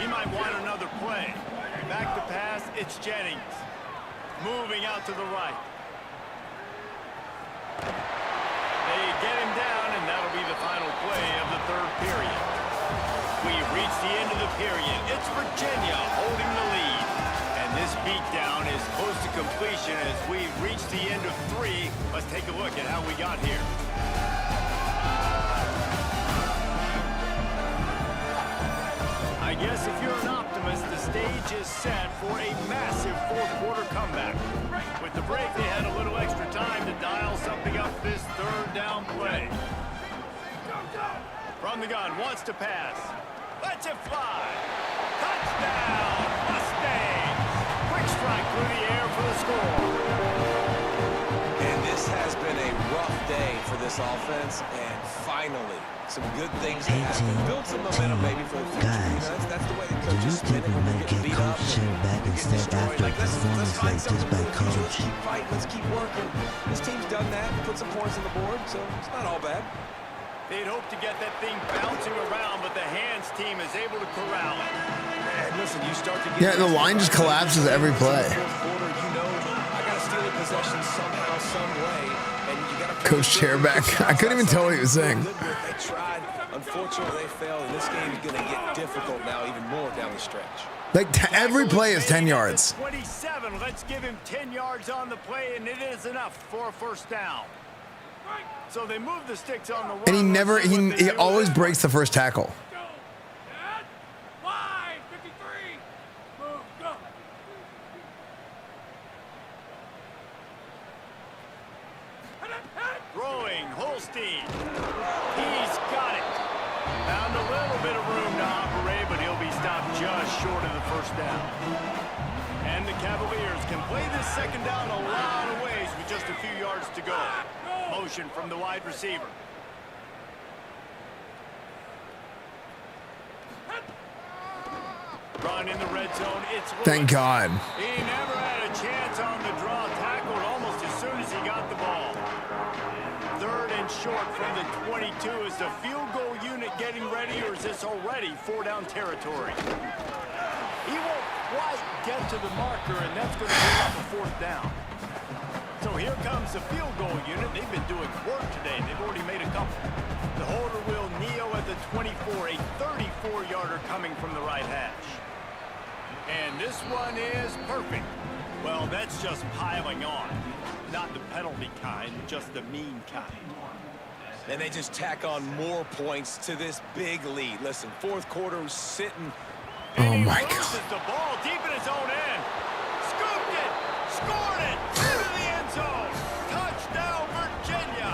He might want another play. Back to pass, it's Jennings. Moving out to the right. They get him down, and that'll be the final play of the third period. We've reached the end of the period. It's Virginia holding the lead. And this beatdown is close to completion as we've reached the end of 3. Let's take a look at how we got here. I guess if you're an optimist, the stage is set for a massive fourth-quarter comeback. With the break, they had a little extra time to dial something up this third down play. From the gun, wants to pass. Lets it fly. Touchdown, Mustangs! Quick strike through the air for the score. And this has been a rough day for this offense, and finally, some good things have happened. Build some momentum maybe for the future. Guys, that's the way the do you coaches think we might get Coach Chair back instead after a performance like this by Coach? Let's keep fighting, let's keep working. This team's done that, put some points on the board, so it's not all bad. They'd hope to get that thing bouncing around, but the hands team is able to corral it. And listen, you start to get... Yeah, the line just collapses every play. Quarter, you know, I got to steal a possession somehow, some way, and you got to... Coach Chairback. I couldn't even tell what he was saying. They tried. Unfortunately, they failed, and this game is going to get difficult now, even more down the stretch. Like, every play is 10 yards. 27. Let's give him 10 yards on the play, and it is enough for a first down. So they move the sticks on the run. And he never, he always breaks the first tackle. Throwing, Holstein. He's got it. Found a little bit of room to operate, but he'll be stopped just short of the first down. And the Cavaliers can play this second down a lot of ways with just a few yards to go. Motion from the wide receiver. Run in the red zone. It's Lewis. Thank God. He never had a chance on the draw. Tackled almost as soon as he got the ball. Third and short from the 22. Is the field goal unit getting ready, or is this already 4-down territory? He won't quite get to the marker, and that's going to bring up a fourth down. So here comes the field goal unit. They've been doing work today. They've already made a couple. 20-yarder coming from the right hash. And this one is perfect. Well, that's just piling on. Not the penalty kind, just the mean kind. And they just tack on more points to this big lead. Listen, fourth quarter sitting. Oh my God. God. The ball deep in his own end. Scooped it. Scored it. Into the end zone. Touchdown, Virginia.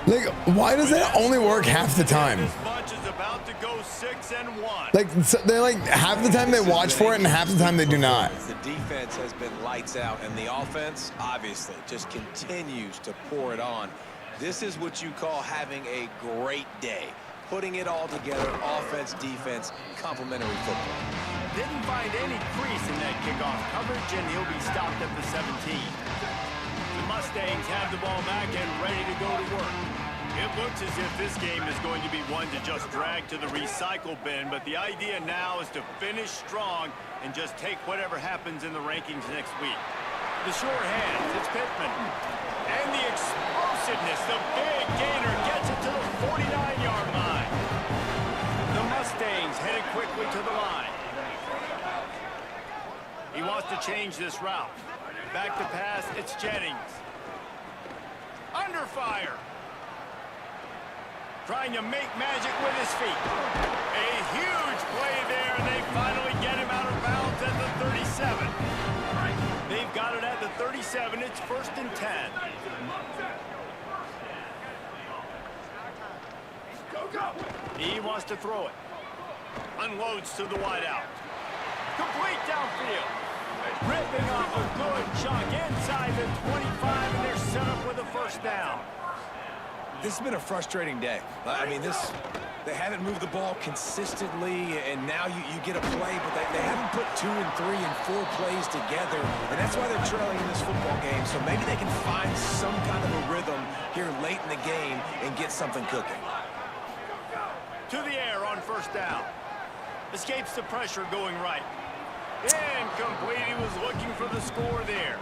Like, why does that only work half the time? This bunch is about to go 6-1. Like, so they're like half the time they watch for it and half the time they do not. The defense has been lights out, and the offense, obviously, just continues to pour it on. This is what you call having a great day. Putting it all together, offense, defense, complementary football. Didn't find any crease in that kickoff coverage, and he'll be stopped at the 17. The Mustangs have the ball back and ready to go to work. It looks as if this game is going to be one to just drag to the recycle bin, but the idea now is to finish strong and just take whatever happens in the rankings next week. The sure hands, it's Pittman. And the explosiveness, the big gainer gets it to the 49-yard line. The Mustangs headed quickly to the line. He wants to change this route. Back to pass, it's Jennings. Under fire. Trying to make magic with his feet. A huge play there, and they finally get him out of bounds at the 37. They've got it at the 37. It's 1st and 10. He wants to throw it. Unloads to the wideout. Complete downfield. Ripping off a good chunk inside the 25, and they're set up with a first down. This has been a frustrating day. I mean, they haven't moved the ball consistently, and now you get a play, but they haven't put 2 and 3 and 4 plays together, and that's why they're trailing in this football game. So maybe they can find some kind of a rhythm here late in the game and get something cooking. To the air on first down. Escapes the pressure going right. Incomplete. He was looking for the score there.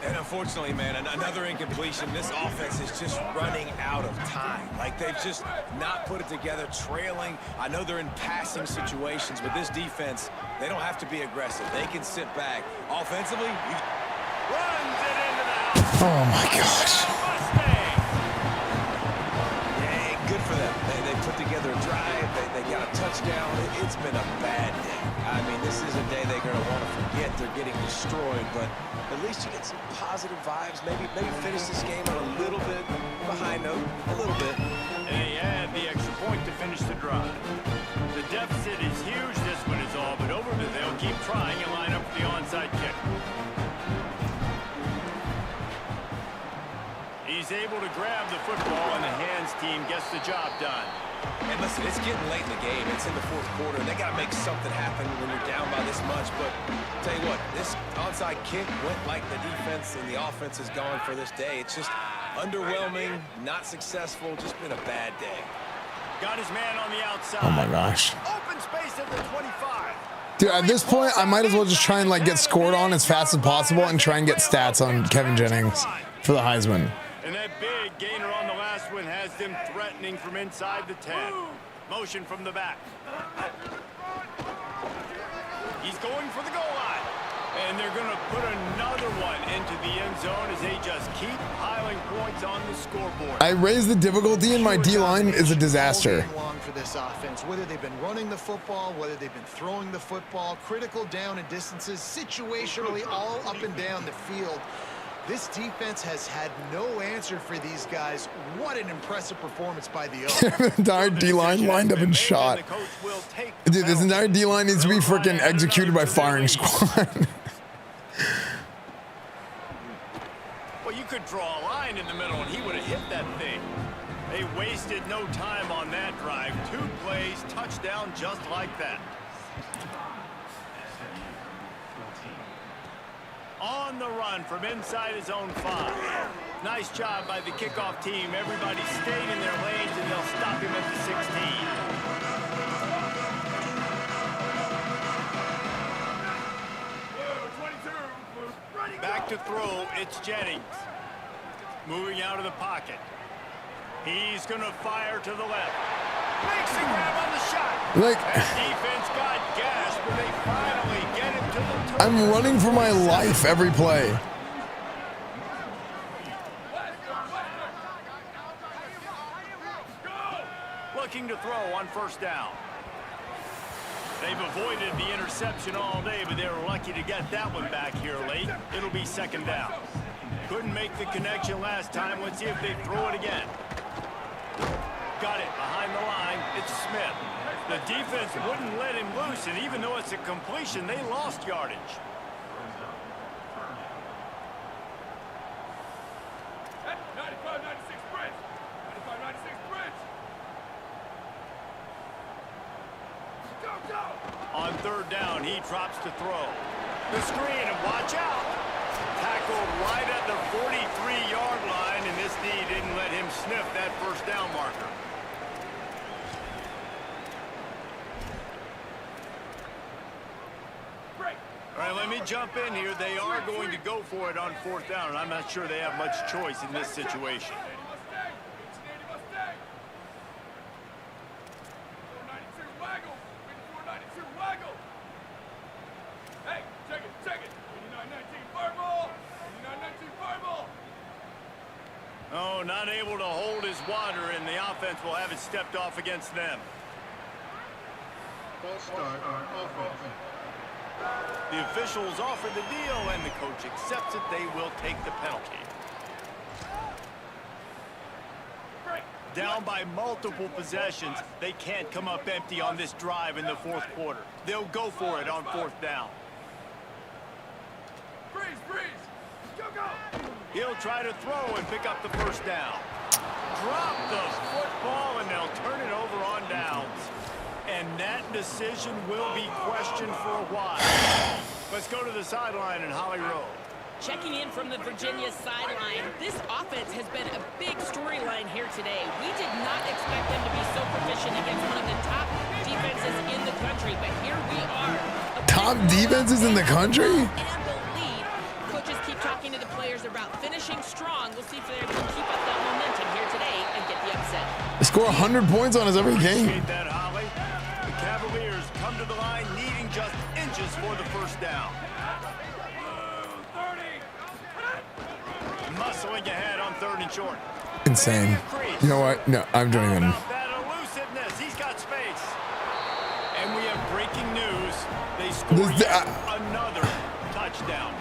And unfortunately, man, another incompletion. This offense is just running out of time. Like, they've just not put it together, trailing. I know they're in passing situations, but this defense, they don't have to be aggressive. They can sit back. Offensively, runs it into the house. Oh, my gosh. Hey, good for them. They put together a drive. They got a touchdown. It's been a bad day. I mean, this is a day they're going to want to forget. They're getting destroyed, but at least you get some positive vibes. Maybe finish this game on a little bit behind note, a little bit. And they add the extra point to finish the drive. The deficit is huge. This one is all but over, but they'll keep trying and line up for the onside kick. He's able to grab the football, and the hands team gets the job done. And listen, it's getting late in the game. It's in the fourth quarter, and they got to make something happen when you're down by this much. But tell you what, this onside kick went like the defense and the offense has gone for this day. It's just underwhelming, not successful, just been a bad day. Got his man on the outside. Oh my gosh. Open space at the 25. Dude, at this point, I might as well just try and like get scored on as fast as possible and try and get stats on Kevin Jennings for the Heisman. And that big gainer on the last one has them threatening from inside the 10. Motion from the back. He's going for the goal line. And they're going to put another one into the end zone as they just keep piling points on the scoreboard. I raised the difficulty, and my D-line is a disaster. Long for this offense, whether they've been running the football, whether they've been throwing the football, critical down and distances, situationally all up and down the field. This defense has had no answer for these guys. What an impressive performance by the Oaks. The entire D-line lined up and shot. Dude, this entire D-line needs to be freaking executed by firing squad. Well, you could draw a line in the middle, and he would have hit that thing. They wasted no time on that drive. 2 plays, touchdown just like that. On the run from inside his own 5. Nice job by the kickoff team. Everybody stayed in their lanes, and they'll stop him at the 16. Back to throw, it's Jennings. Moving out of the pocket. He's going to fire to the left. Makes the grab on the shot. Like, That defense got gas, but they finally get him to the turn. I'm running for my life every play. Looking to throw on first down. They've avoided the interception all day, but they were lucky to get that one back here late. It'll be second down. Couldn't make the connection last time. Let's see if they throw it again. Got it behind the line. It's Smith. The defense wouldn't let him loose, and even though it's a completion, they lost yardage. On third down, he drops to throw. The screen, and watch out. Tackled right at the 43-yard line, and this D didn't let him sniff that first down marker. All right, let me jump in here. They are going to go for it on fourth down, and I'm not sure they have much choice in this situation. Oh, not able to hold his water, and the offense will have it stepped off against them. False start on offense. The officials offer the deal, and the coach accepts it. They will take the penalty. Down by multiple possessions, they can't come up empty on this drive in the fourth quarter. They'll go for it on fourth down. He'll try to throw and pick up the first down. Drop the football, and they'll turn it over on downs. And that decision will be questioned for a while. Let's go to the sideline in Holly Rowe. Checking in from the Virginia sideline, this offense has been a big storyline here today. We did not expect them to be so proficient against one of the top defenses in the country, but here we are. Top defenses in the country? And the lead. Coaches keep talking to the players about finishing strong. We'll see if they're able to keep up that momentum here today and get the upset. They score 100 points on us every game. Appreciate that, Holly. The Cavaliers come to the line needing just inches for the first down. Muscling ahead on third and short. Insane. You know what? No, I'm doing it. That elusiveness. He's got space. And we have breaking news. They scored yet another touchdown.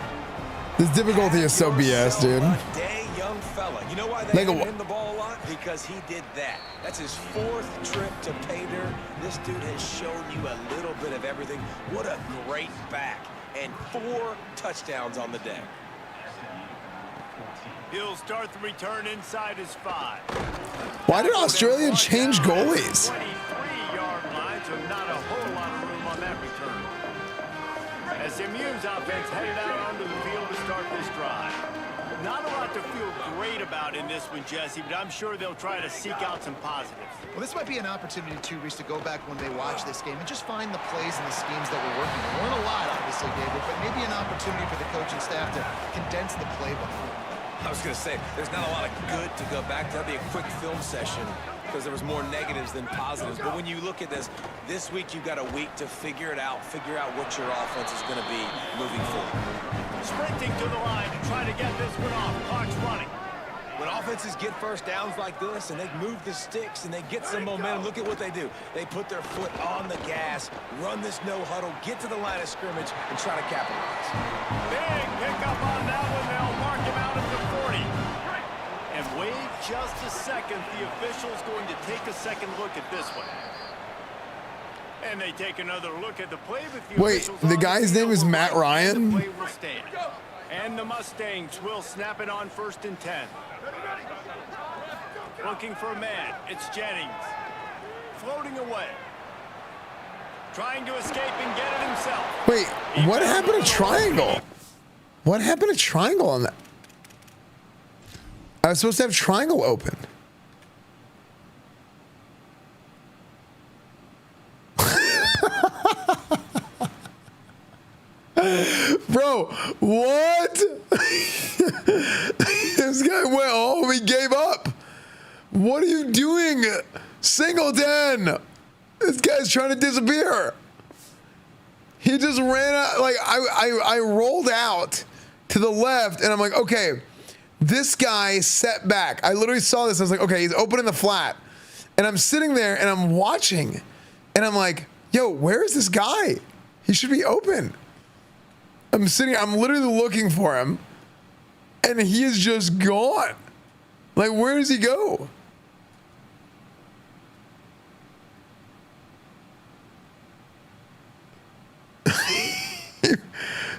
This difficulty is so BS, dude. Day young fella. You know why they hand him the ball a lot? Because he did that. That's his fourth trip to pay dirt. This dude has shown you a little bit of everything. What a great back. And 4 touchdowns on the day. He'll start the return inside his 5. Why did Australia change goalies? 23-yard line, so not a whole lot of room on that return. SMU's offense headed out onto the field to start this drive. Not a lot to feel great about in this one, Jesse, but I'm sure they'll try to seek out some positives. Well, this might be an opportunity, too, Reese, to go back when they watch this game and just find the plays and the schemes that were working. There weren't a lot, obviously, David, but maybe an opportunity for the coaching staff to condense the playbook. I was going to say, there's not a lot of good to go back to. That'd be a quick film session because there was more negatives than positives. But when you look at this week you've got a week to figure it out, figure out what your offense is going to be moving forward. Sprinting to the line to try to get this one off. Clock's running. When offenses get first downs like this and they move the sticks and they get some momentum, look at what they do. They put their foot on the gas, run this no huddle, get to the line of scrimmage, and try to capitalize. Big pickup on that one. They'll mark him out at the 40. And wait just a second. The official's going to take a second look at this one. And they take another look at the play. Wait, the guy's name is Matt Ryan? The play will stand. And the Mustangs will snap it on 1st and 10. Looking for a man. It's Jennings. Floating away. Trying to escape and get it himself. Wait, what happened to triangle? What happened to triangle on that? I was supposed to have triangle open. Bro, what? This guy went home. He gave up. What are you doing? Singleton! This guy's trying to disappear. He just ran out. Like, I rolled out to the left, and I'm like, okay, this guy set back. I literally saw this. I was like, okay, he's opening the flat. And I'm sitting there, and I'm watching. And I'm like, yo, where is this guy? He should be open. I'm literally looking for him. And he is just gone. Like, where does he go?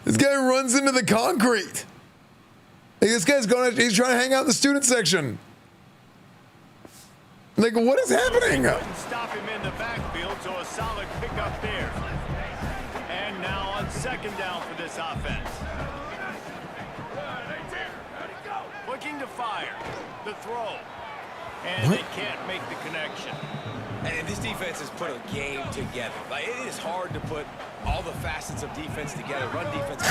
This guy runs into the concrete. Like, this guy's he's trying to hang out in the student section. Like, what is happening? Couldn't stop him in the backfield, so a solid pickup there. And now on second down for this offense. Looking to fire. The throw. And they can't make the connection. And this defense has put a game together. Like, it is hard to put all the facets of defense together. Run defense,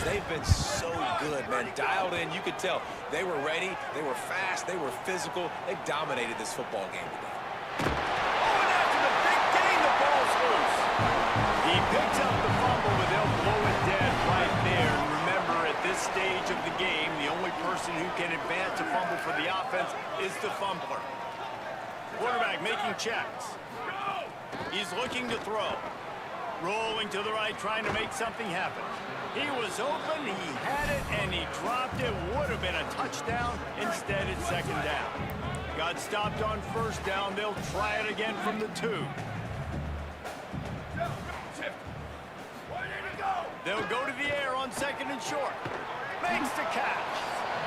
they've been so good, man. Dialed in, you could tell. They were ready, they were fast, they were physical. They dominated this football game today. Oh, and after the big gain, the ball's loose. He picks up the fumble, but they'll blow it dead right there. And remember, at this stage of the game, the only person who can advance a fumble for the offense is the fumbler. Quarterback making checks. He's looking to throw. Rolling to the right, trying to make something happen. He was open, he had it, and he dropped it. Would have been a touchdown. Instead, it's second down. Got stopped on first down. They'll try it again from the 2. They'll go to the air on second and short. Makes the catch.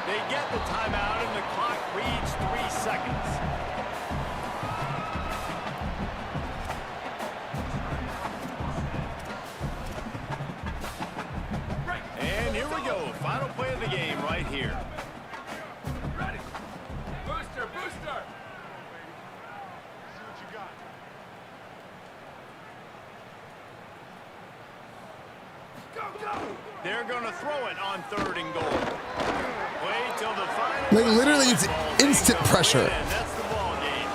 They get the timeout, and the clock reads 3 seconds. And here we go. Final play of the game right here. Ready. Booster, booster. See what you got. Go, go. They're going to throw it on 3rd and goal. Wait till the final. Like, literally, it's instant pressure. And that's the ball game.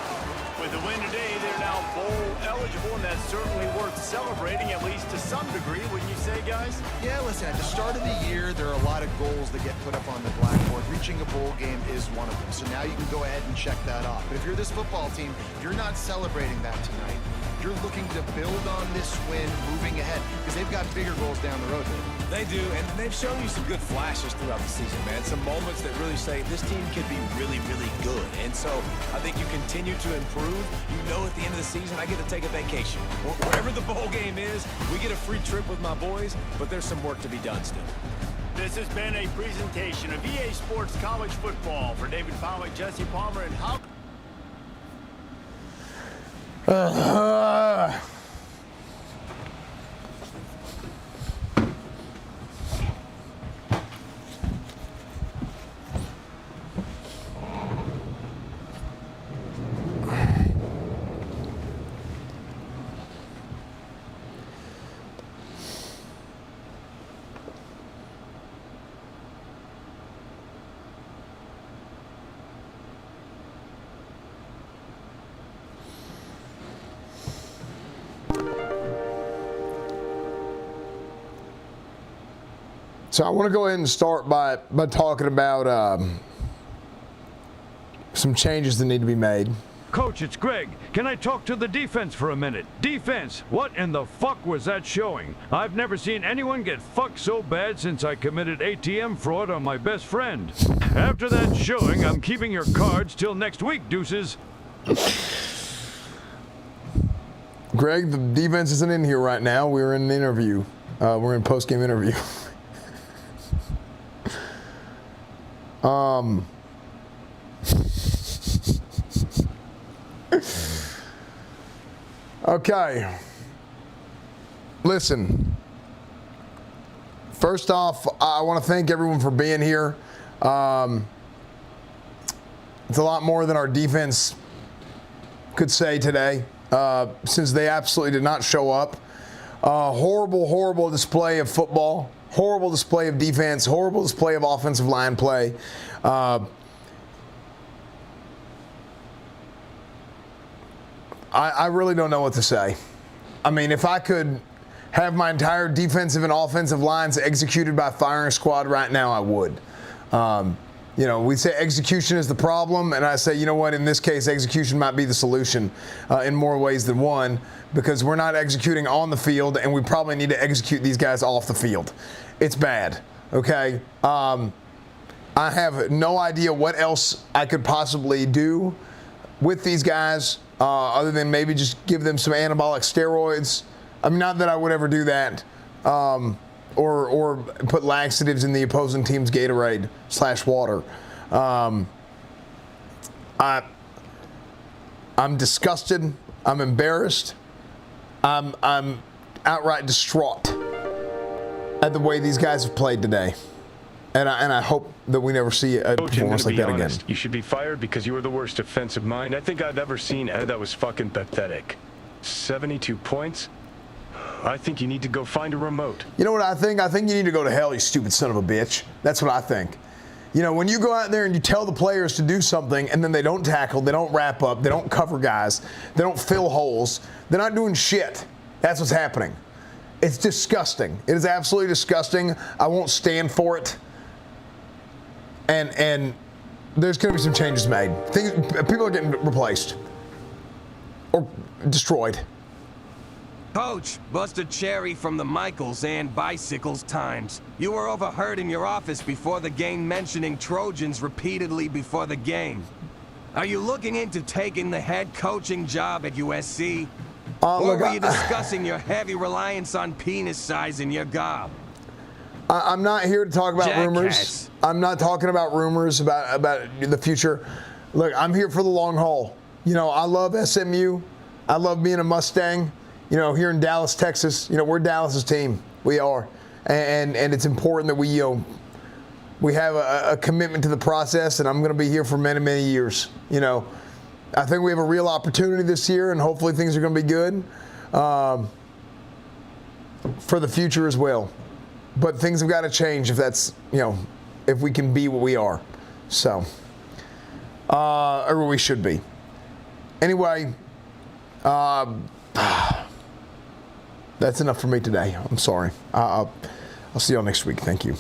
With the win today, they're now bowl eligible, and that's certainly worth celebrating, at least to some degree, wouldn't you say, guys? Yeah, listen, at the start of the year, there are a lot of goals that get put up on the blackboard. Reaching a bowl game is one of them. So now you can go ahead and check that off. But if you're this football team, you're not celebrating that tonight. You're looking to build on this win moving ahead because they've got bigger goals down the road. They do, and they've shown you some good flashes throughout the season, man. Some moments that really say this team could be really, really good. And so I think you continue to improve. You know at the end of the season, I get to take a vacation. Wherever the bowl game is, we get a free trip with my boys, but there's some work to be done still. This has been a presentation of EA Sports College Football. For David Pollack, Jesse Palmer, and Hal. So I want to go ahead and start by talking about some changes that need to be made. Coach, it's Greg. Can I talk to the defense for a minute? Defense, what in the fuck was that showing? I've never seen anyone get fucked so bad since I committed ATM fraud on my best friend. After that showing, I'm keeping your cards till next week, deuces. Greg, the defense isn't in here right now. We're in an interview. We're in a post-game interview. Okay. Listen. First off, I want to thank everyone for being here. It's a lot more than our defense could say today, since they absolutely did not show up. Horrible, horrible display of football. Horrible display of defense. Horrible display of offensive line play. I really don't know what to say. I mean, if I could have my entire defensive and offensive lines executed by firing squad right now, I would. You know, we say execution is the problem, and I say, you know what, in this case, execution might be the solution in more ways than one, because we're not executing on the field, and we probably need to execute these guys off the field. It's bad, okay? I have no idea what else I could possibly do with these guys other than maybe just give them some anabolic steroids. I mean, not that I would ever do that. Or put laxatives in the opposing team's Gatorade / water. I'm disgusted. I'm embarrassed. I'm outright distraught at the way these guys have played today. And I hope that we never see a performance like that again. You should be fired because you were the worst defensive mind I think I've ever seen. That was fucking pathetic. 72 points? I think you need to go find a remote. You know what I think? I think you need to go to hell, you stupid son of a bitch. That's what I think. You know, when you go out there and you tell the players to do something and then they don't tackle, they don't wrap up, they don't cover guys, they don't fill holes, they're not doing shit. That's what's happening. It's disgusting. It is absolutely disgusting. I won't stand for it. And there's going to be some changes made. People are getting replaced or destroyed. Coach, busted cherry from the Michaels and Bicycles Times. You were overheard in your office before the game mentioning Trojans repeatedly before the game. Are you looking into taking the head coaching job at USC? Or were you discussing your heavy reliance on penis size in your gob? I'm not here to talk about rumors. I'm not talking about rumors about the future. Look, I'm here for the long haul. You know, I love SMU. I love being a Mustang. You know, here in Dallas, Texas, you know, we're Dallas's team. We are. And it's important that we, you know, we have a commitment to the process, and I'm going to be here for many, many years. You know, I think we have a real opportunity this year, and hopefully things are going to be good for the future as well. But things have got to change if that's, you know, if we can be what we are. So, or what we should be. Anyway, that's enough for me today. I'm sorry. I'll see y'all next week. Thank you.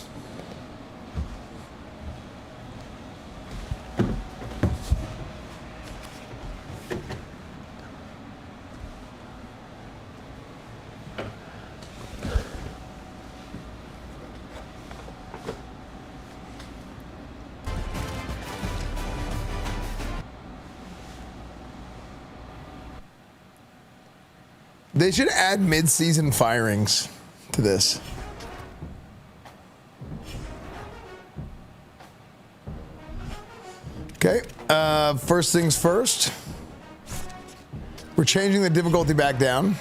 They should add mid-season firings to this. Okay, first things first. We're changing the difficulty back down.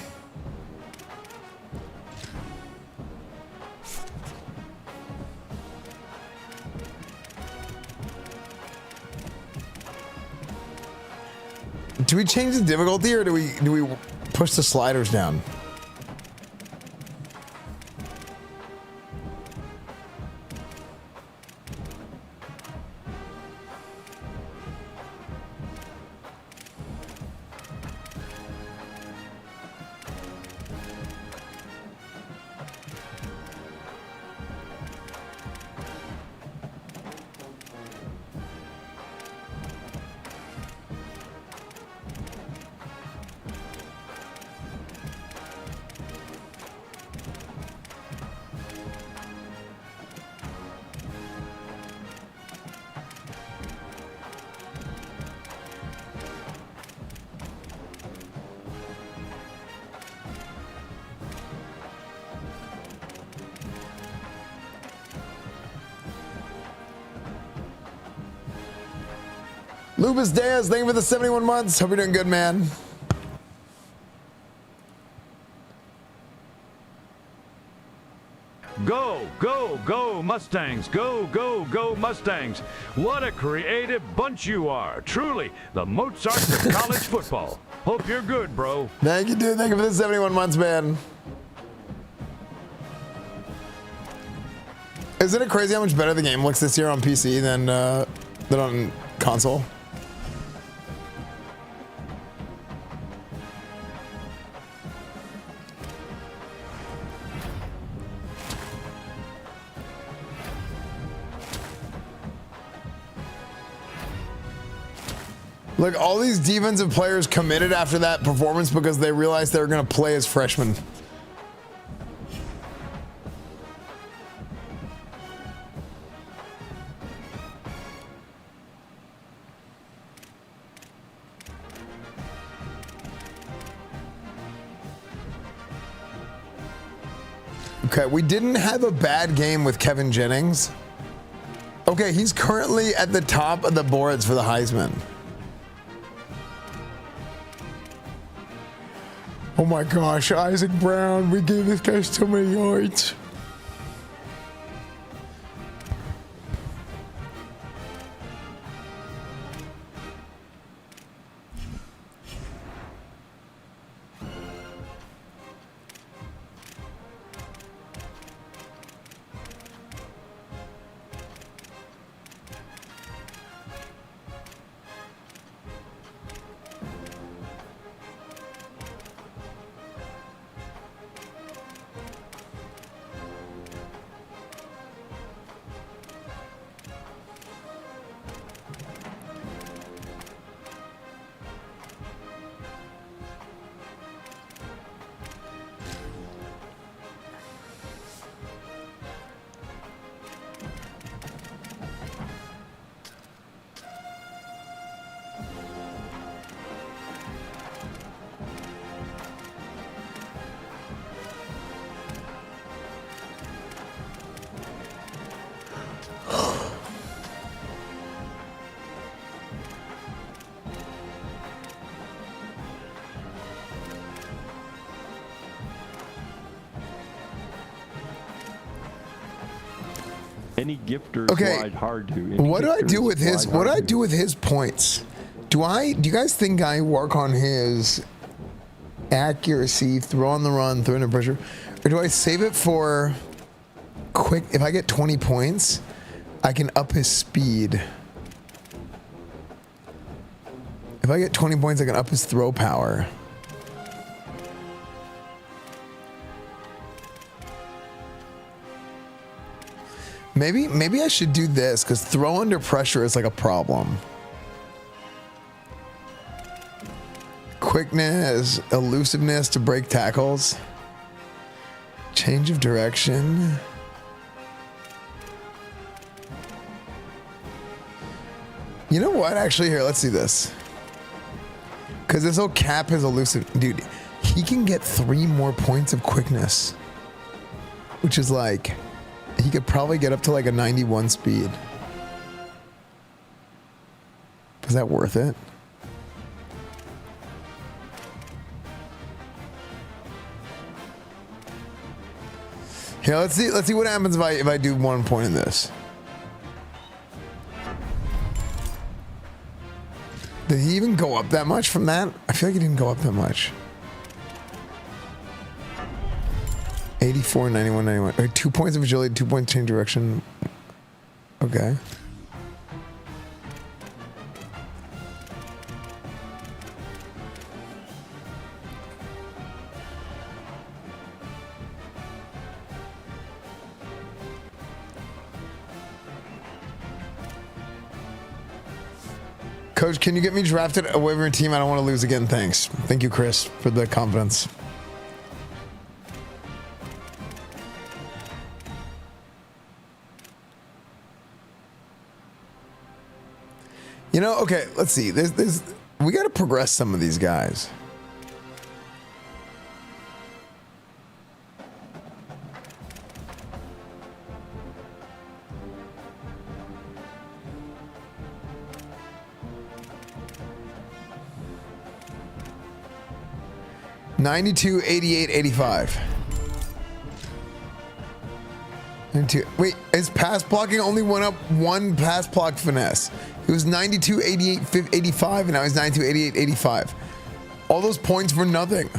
Do we change the difficulty, or do we push the sliders down? Lubas Diaz, thank you for the 71 months. Hope you're doing good, man. Go, go, go, Mustangs. Go, go, go, Mustangs. What a creative bunch you are. Truly, the Mozarts of college football. Hope you're good, bro. Thank you, dude. Thank you for the 71 months, man. Isn't it crazy how much better the game looks this year on PC than on console? Look, all these defensive players committed after that performance because they realized they were going to play as freshmen. Okay, we didn't have a bad game with Kevin Jennings. Okay, he's currently at the top of the boards for the Heisman. Oh my gosh, Isaac Brown, we gave this guy so many yards. Any gifters slide hard to. What do I do with his? What do I do with his points? Do you guys think I work on his accuracy, throw on the run, throw under pressure, or do I save it for quick? If I get 20 points, I can up his speed. If I get 20 points, I can up his throw power. Maybe I should do this because throw under pressure is like a problem. Quickness, elusiveness to break tackles. Change of direction. You know what? Actually, here, let's see this. Because this will cap his elusive. Dude, he can get 3 more points of quickness. Which is like, he could probably get up to like a 91 speed. Is that worth it? Here, let's see what happens if I do 1 point in this. Did he even go up that much from that? I feel like he didn't go up that much. 84, 91, 91. 2 points of agility, 2 points change direction. Okay. Coach, can you get me drafted away from your team? I don't want to lose again. Thanks. Thank you, Chris, for the confidence. You know, okay, let's see. We got to progress some of these guys. $92, $88, $85. 92. Wait, his pass blocking only went up 1 pass block finesse. It was 92, 88, 85, and now he's 92, 88, 85. All those points for nothing.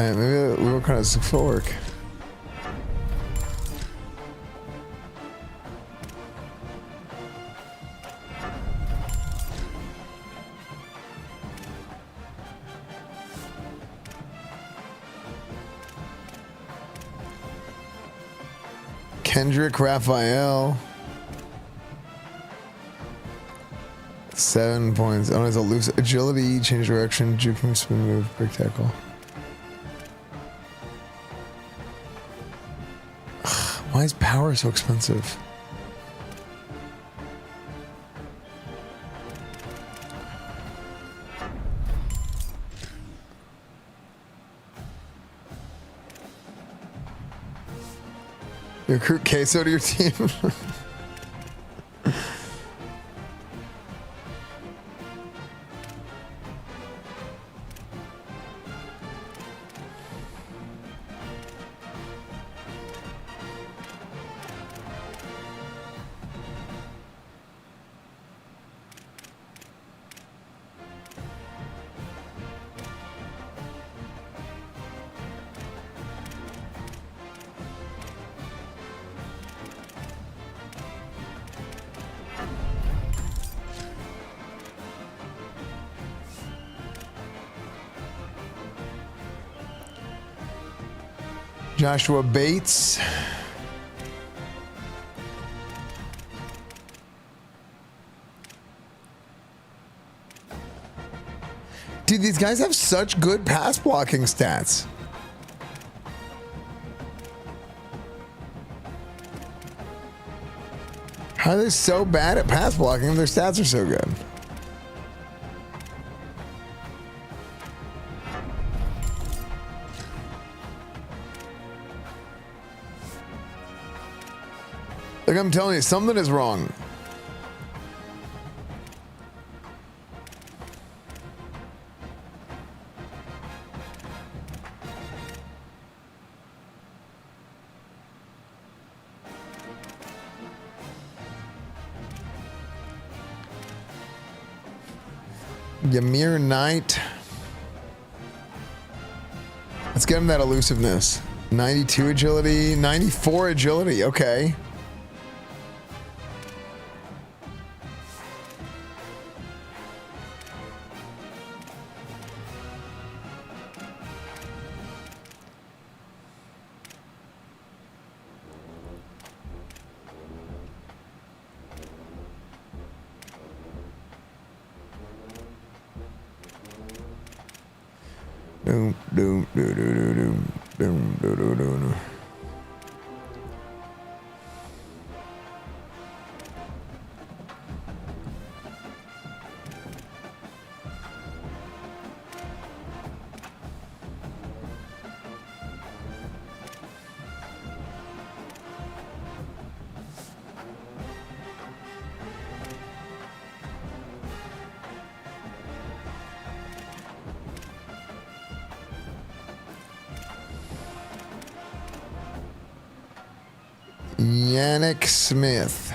Alright, maybe we work on his footwork. Kendrick Raphael. 7 points. Oh, it's a loose agility, change direction, juking, spin move, break tackle. Ugh, why is power so expensive? You recruit queso to your team? Joshua Bates. Dude, these guys have such good pass blocking stats. How are they so bad at pass blocking if their stats are so good? Like I'm telling you, something is wrong. Ymir Knight. Let's get him that elusiveness. 92 agility, 94 agility. Okay. Doom, doom, doom, doom, doom, doom, doom, doom, doom. Yannick Smith.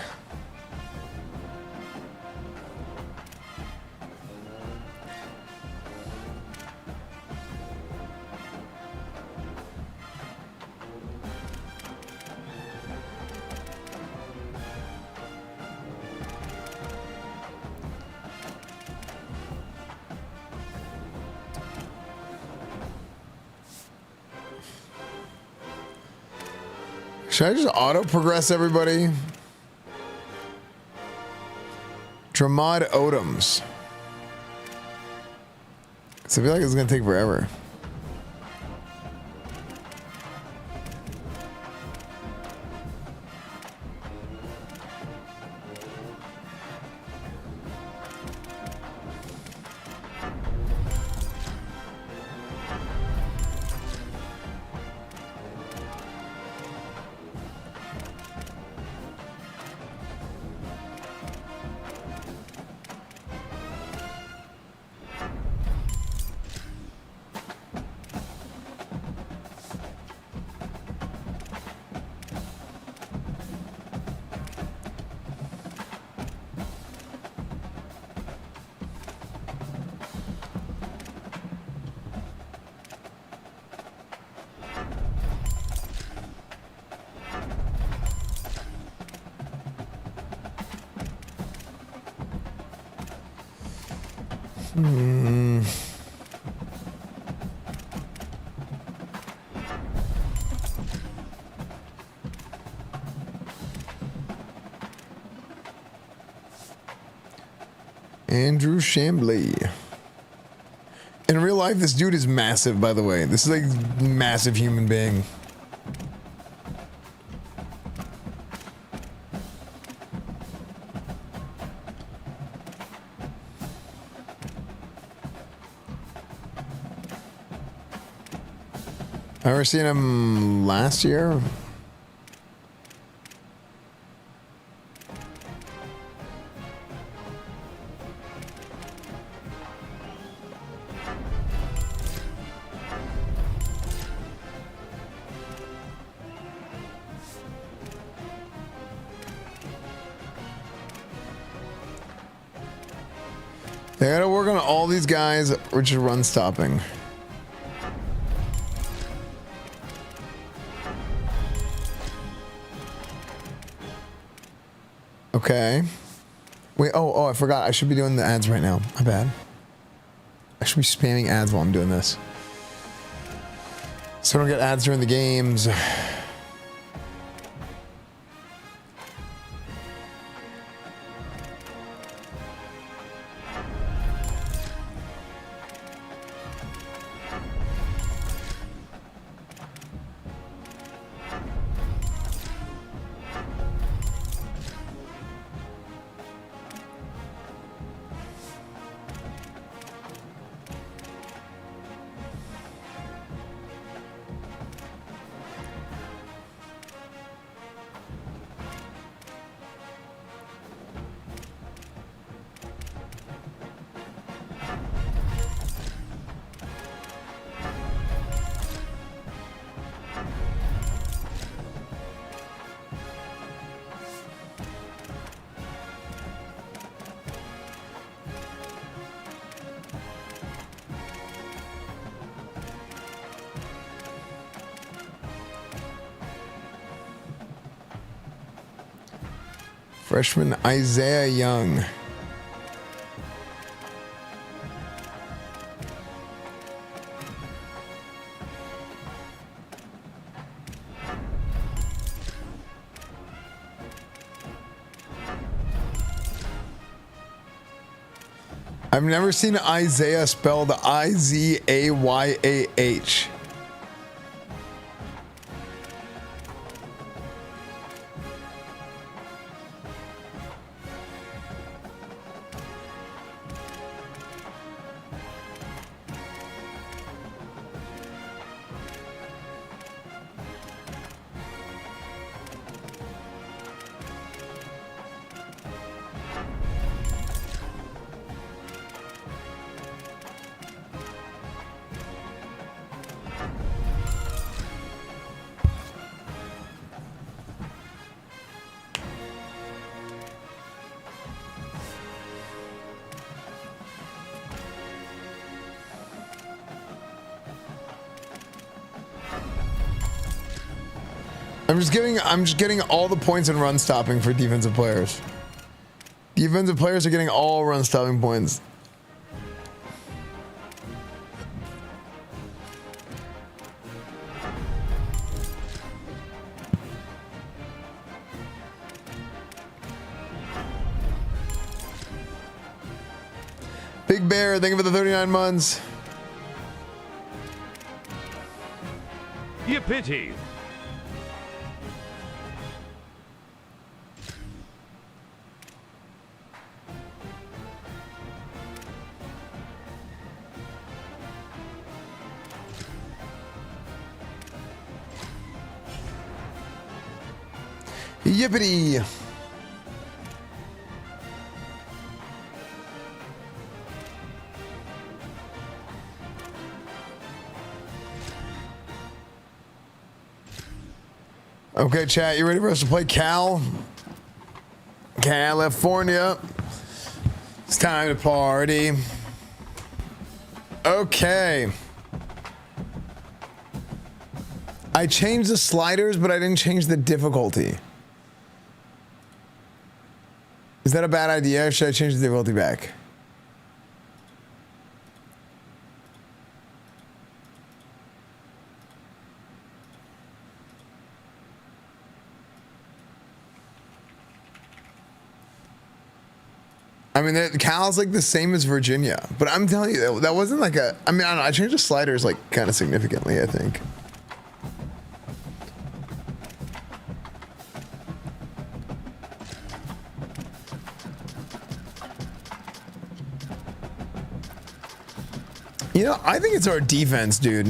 Should I just auto progress everybody? Dramad Odoms. So I feel like it's gonna take forever. Andrew Chambly. In real life, this dude is massive, by the way. This is like massive human being. I ever seen him last year? They gotta work on all these guys, which is run stopping. Okay. Wait, oh, I forgot. I should be doing the ads right now. My bad. I should be spamming ads while I'm doing this. So I don't get ads during the games. Freshman Isaiah Young. I've never seen Isaiah spelled I-Z-A-Y-A-H. I'm just getting all the points in run stopping for defensive players. Defensive players are getting all run stopping points. Big Bear, thank you for the 39 months. Yippity. Yippity! Okay, chat, you ready for us to play Cal? California. It's time to party. Okay. I changed the sliders, but I didn't change the difficulty. Is that a bad idea, or should I change the difficulty back? I mean, Cal's like the same as Virginia, but I'm telling you, that wasn't like a. I mean, I don't know. I changed the sliders like kind of significantly, I think. You know, I think it's our defense, dude.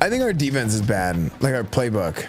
I think our defense is bad, like our playbook.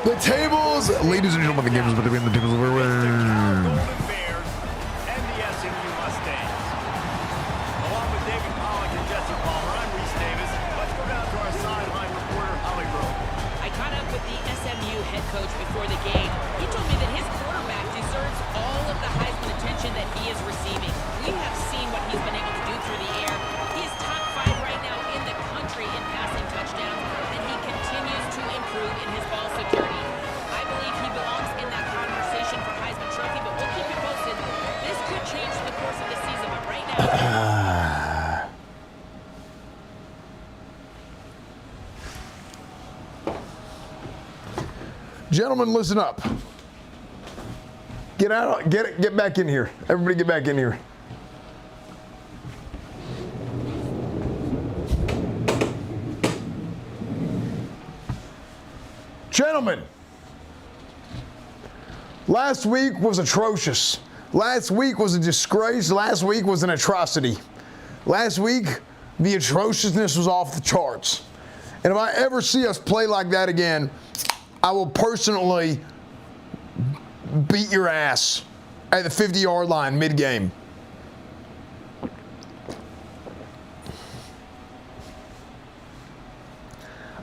The tables, ladies and gentlemen, the game is between the tables of and the SMU Mustangs. Along with David Pollock and Jesse Palmer, I'm Reese Davis. Let's go down to our sideline reporter, Holly Grove. I caught up with the SMU head coach before the game. He told me that his quarterback deserves all of the Heisman attention that he is receiving. We have seen what he's been able to do through the air. He is top 5 right now in the country in passing touchdowns, and he continues to improve in his ball security. I believe he belongs in that conversation for Heisman Trophy, but we'll keep you posted. This could change the course of the season, but right now... Gentlemen, listen up. Get out, get back in here. Everybody get back in here. Gentlemen, last week was atrocious. Last week was a disgrace. Last week was an atrocity. Last week, the atrociousness was off the charts. And if I ever see us play like that again, I will personally beat your ass at the 50-yard line mid-game.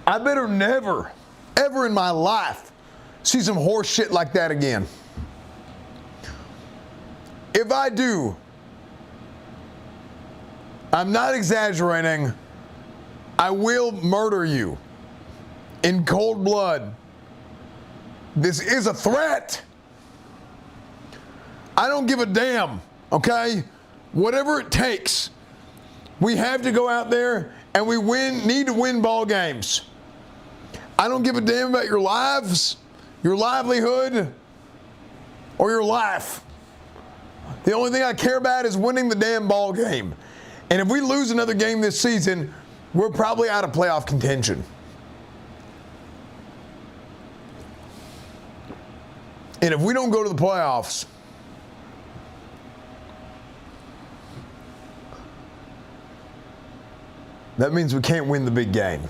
I better never, ever in my life see some horse shit like that again. If I do, I'm not exaggerating, I will murder you in cold blood. This is a threat. I don't give a damn, okay? Whatever it takes, we have to go out there and we need to win ball games. I don't give a damn about your lives, your livelihood, or your life. The only thing I care about is winning the damn ball game. And if we lose another game this season, we're probably out of playoff contention. And if we don't go to the playoffs, that means we can't win the big game.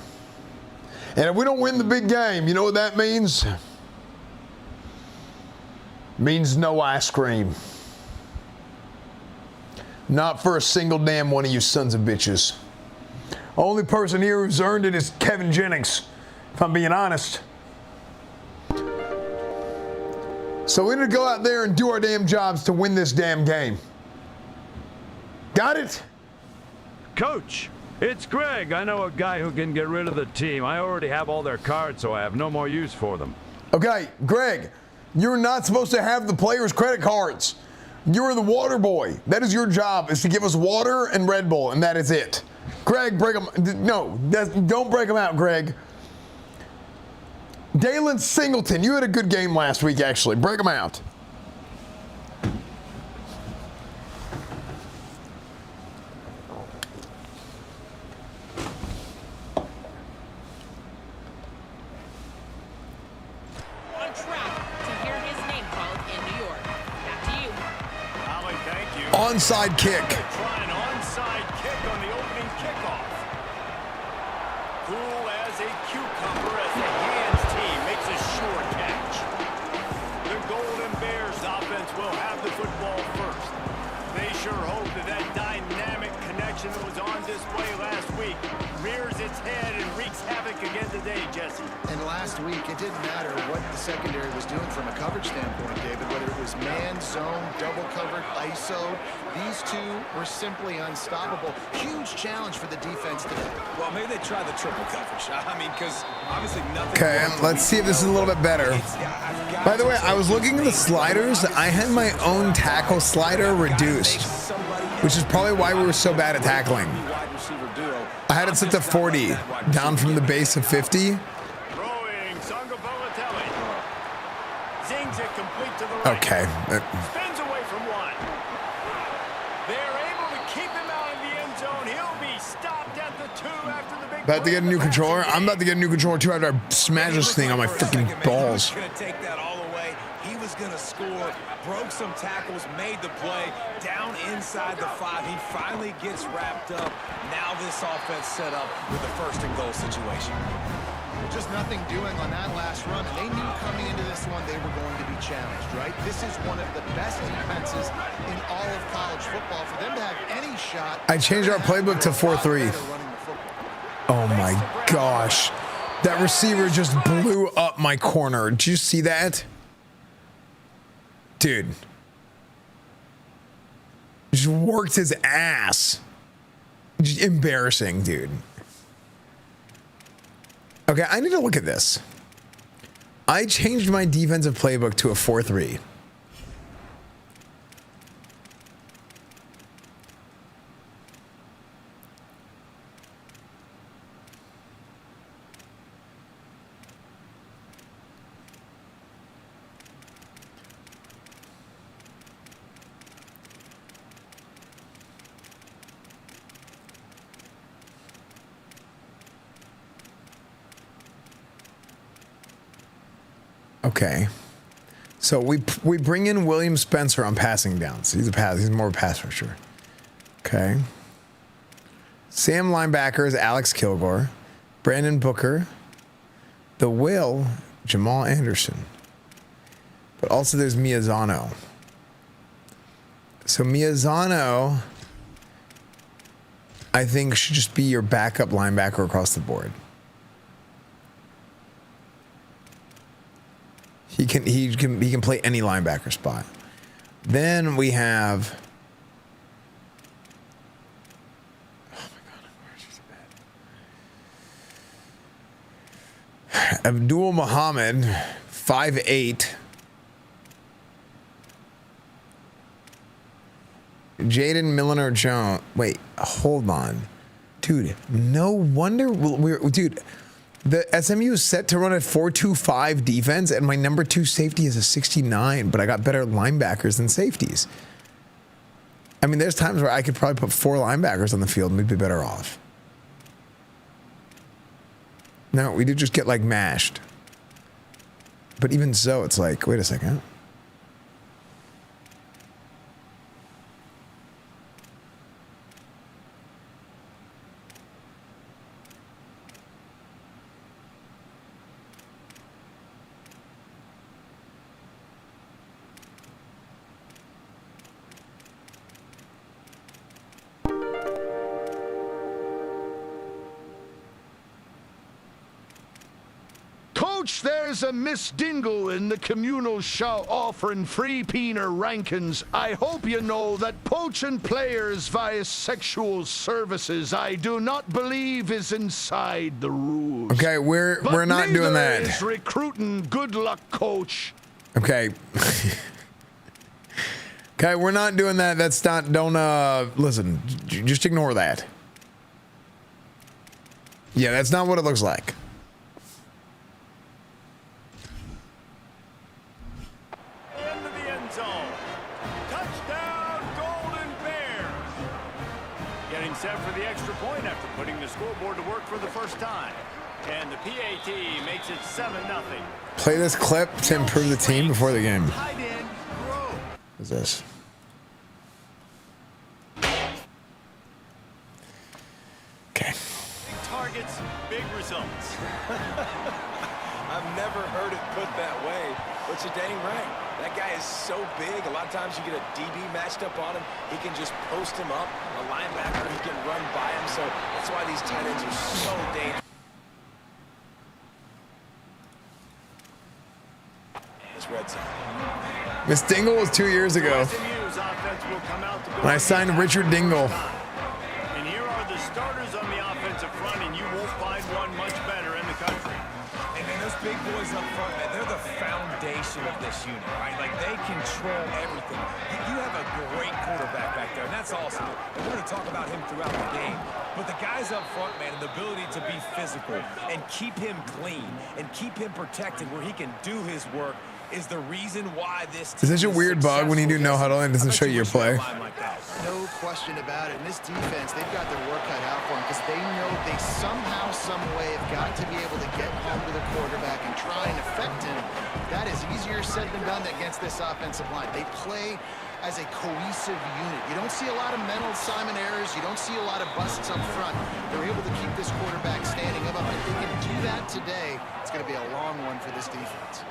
And if we don't win the big game, you know what that means? It means no ice cream. Not for a single damn one of you sons of bitches. Only person here who's earned it is Kevin Jennings, if I'm being honest. So we need to go out there and do our damn jobs to win this damn game. Got it? Coach, it's Greg. I know a guy who can get rid of the team. I already have all their cards, so I have no more use for them. Okay, Greg, you're not supposed to have the players' credit cards. You're the water boy. That is your job, is to give us water and Red Bull, and that is it. Greg, break them. No, don't break them out, Greg. Dalen Singleton, you had a good game last week, actually. Break them out. On track to hear his name called in New York. Back to you. Holly, thank you. Onside kick. Try an onside kick on the opening kickoff. Cool as a cucumber as the hands team makes a sure catch. The Golden Bears offense will have the football first. They sure hope that dynamic connection that was on display last week its head and wreaks havoc again today, Jesse. And last week, it didn't matter what the secondary was doing from a coverage standpoint, David, whether it was man, zone, double covered, ISO. These two were simply unstoppable. Huge challenge for the defense today. Well, maybe they try the triple coverage. I mean, because obviously nothing... Okay, let's see if this is a little bit better. By the way, I was looking at the sliders. I had my own tackle slider reduced, which is probably why we were so bad at tackling. I had it set to 40, down from the base of 50. Okay. Spins away from one. They're able to keep him out in the end zone. He'll be stopped at the 2 after the big... About to get a new controller. I'm about to get a new controller too after I smash this thing on my freaking balls. He was going to take that all away. He was going to score, broke some tackles, made the play, down inside the 5. He finally gets wrapped up. Now this offense set up with the 1st and goal situation. Just nothing doing on that last run, and they knew coming into this one they were going to be challenged, right? This is one of the best defenses in all of college football. For them to have any shot... I changed our playbook to 4-3. Oh my gosh. That receiver just blew up my corner. Did you see that? Dude. Just worked his ass. Just embarrassing, dude. Okay, I need to look at this. I changed my defensive playbook to a 4-3. Okay, so we bring in William Spencer on passing downs. He's more of a pass rusher. Okay. Sam linebacker is Alex Kilgore, Brandon Booker, the Will Jamal Anderson, but also there's Miazano. So Miazano, I think, should just be your backup linebacker across the board. He can play any linebacker spot. Then we have... Oh my God, where's he bad? Abdul Muhammad, 5'8". Jaden Milliner Jones. Wait, hold on. Dude, no wonder dude. The SMU is set to run a 4-2-5 defense, and my number 2 safety is a 69, but I got better linebackers than safeties. I mean, there's times where I could probably put 4 linebackers on the field and we'd be better off. No, we did just get, like, mashed. But even so, it's like, wait a second. Coach, there's a Miss Dingle in the communal show offering free peener rankings. I hope you know that poaching players via sexual services I do not believe is inside the rules. Okay, we're not doing that. Is recruiting. Good luck, Coach. Okay. Okay, we're not doing that. That's not, don't, listen, just ignore that. Yeah, that's not what it looks like. Into the end zone. Touchdown, Golden Bears. Getting set for the extra point after putting the scoreboard to work for the first time. And the PAT makes it 7-0. Play this clip to improve the team before the game. What's this? Okay. Big targets, big results. I've never heard it put that way, but you're dang right. That guy is so big. A lot of times you get a DB matched up on him. He can just post him up. A linebacker, he can run by him. So that's why these tight ends are so dangerous. It's red zone. Miss Dingle was 2 years ago when I signed Richard Dingle. And here are the starters on the offensive front, and you won't find one much better in the country. And then those big boys up front, man, they're the foundation of this unit, right? Like, they control everything. You have a great quarterback back there, and that's awesome. And we're going to talk about him throughout the game. But the guys up front, man, and the ability to be physical and keep him clean and keep him protected where he can do his work is the reason why this Is this a weird bug when you do no huddle and it doesn't show you your play? No question about it. And this defense, they've got their work cut out for them because they know they somehow, some way have got to be able to get home to the quarterback and try and affect him. That is easier said than done against this offensive line. They play as a cohesive unit. You don't see a lot of mental Simon errors. You don't see a lot of busts up front. They're able to keep this quarterback standing up. If they can do that today, it's going to be a long one for this defense.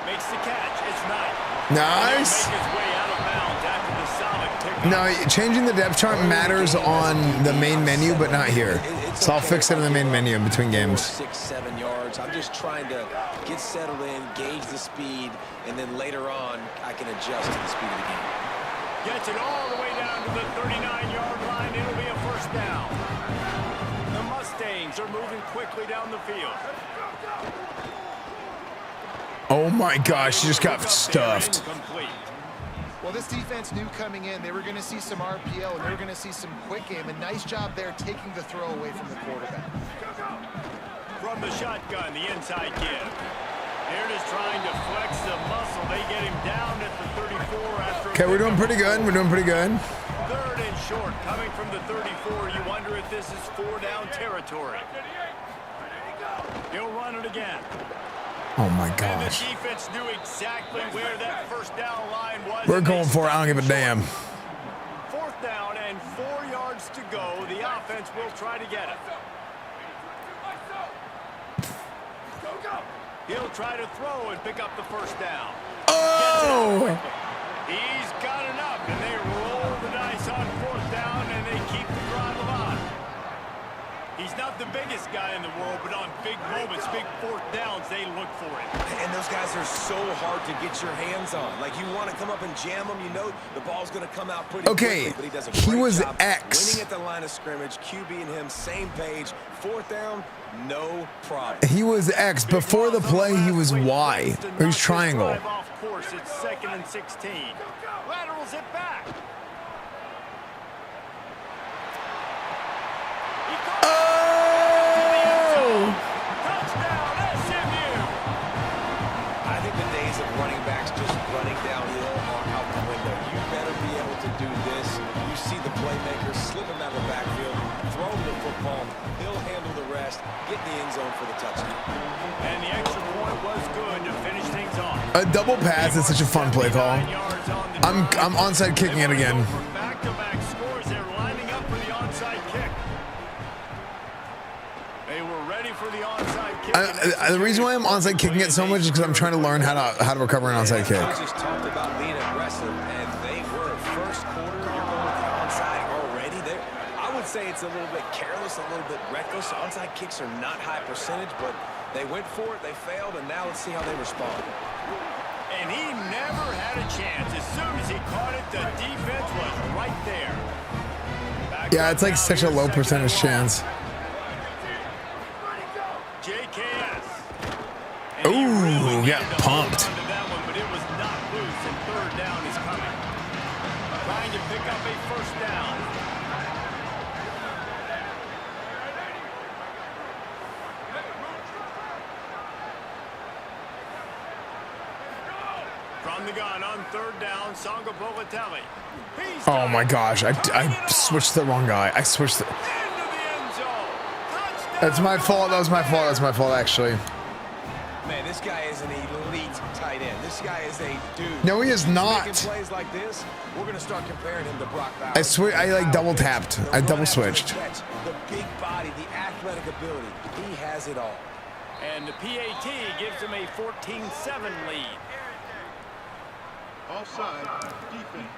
Makes the catch. It's Knight. Nice. Make his way out of bounds after the solid pickup. No, changing the depth chart matters on the main menu, but not here. So I'll fix it in the main menu in between games. 6, 7 yards. I'm just trying to get settled in, gauge the speed, and then later on, I can adjust to the speed of the game. Gets it all the way down to the 39-yard line. It'll be a first down. The Mustangs are moving quickly down the field. Oh my gosh, she just got stuffed. Well, this defense knew coming in they were going to see some RPO and they were going to see some quick game. A nice job there taking the throw away from the quarterback. From the shotgun, the inside give. Here it is trying to flex the muscle. They get him down at the 34 after. Okay, we're doing pretty good. We're doing pretty good. Third and short coming from the 34. You wonder if this is 4-down territory. He'll run it again. Oh my And the gosh. defense knew exactly where that first down line was. We're going for it. I don't give a damn. Fourth down and 4 yards to go. The offense will try to get it. He'll try to throw and pick up the first down. Oh! He's got enough, and they roll the dice on fourth down, and they keep the drive alive. He's not the biggest guy in the world, but on big moments, big fourth downs, they look for it. And those guys are so hard to get your hands on. Like, you want to come up and jam them, you know the ball's going to come out pretty quickly, but he does a great job X. winning at the line of scrimmage. QB and him, same page. Fourth down, no problem. He was X. Before the play, he was Y. Or he was triangle. Drive off course, it's 2nd and 16. Laterals it back. Oh! Touchdown, SMU. I think the days of running backs just running downhill are out the window. You better be able to do this. You see the playmaker slip him out of the backfield, throw him the football. He'll handle the rest, get in the end zone for the touchdown. And the extra point was good to finish things off. A double pass is such a fun play call. I'm onside kicking it again. Back-to-back scores. They're lining up for the onside kick. They were ready for the onside kick. The reason why I'm onside kicking it so much is because I'm trying to learn how to recover an onside kick. Coaches talked about being aggressive, and they were. First quarter, you're going with the onside already. I would say it's a little bit careless, a little bit reckless. Onside kicks are not high percentage, but they went for it, they failed, and now let's see how they respond. And he never had a chance. As soon as he caught it, the defense was right there. Yeah, it's like such a low percentage chance. JKS. Ooh, got pumped. But it was not loose, and third down is coming. Trying to pick up a first down. From the gun on third down, Songa Bolatelli. Oh my gosh, I switched the wrong guy. I switched the... That's my fault. That was my fault. That's my fault, actually. Man, this guy is an elite tight end. This guy is a dude. No, he is not. Making plays like this, we're going to start comparing him to Brock Bowers. I like double tapped. I double switched. The big body, the athletic ability. He has it all. And the PAT gives them a 14-7 lead. Offside, defense.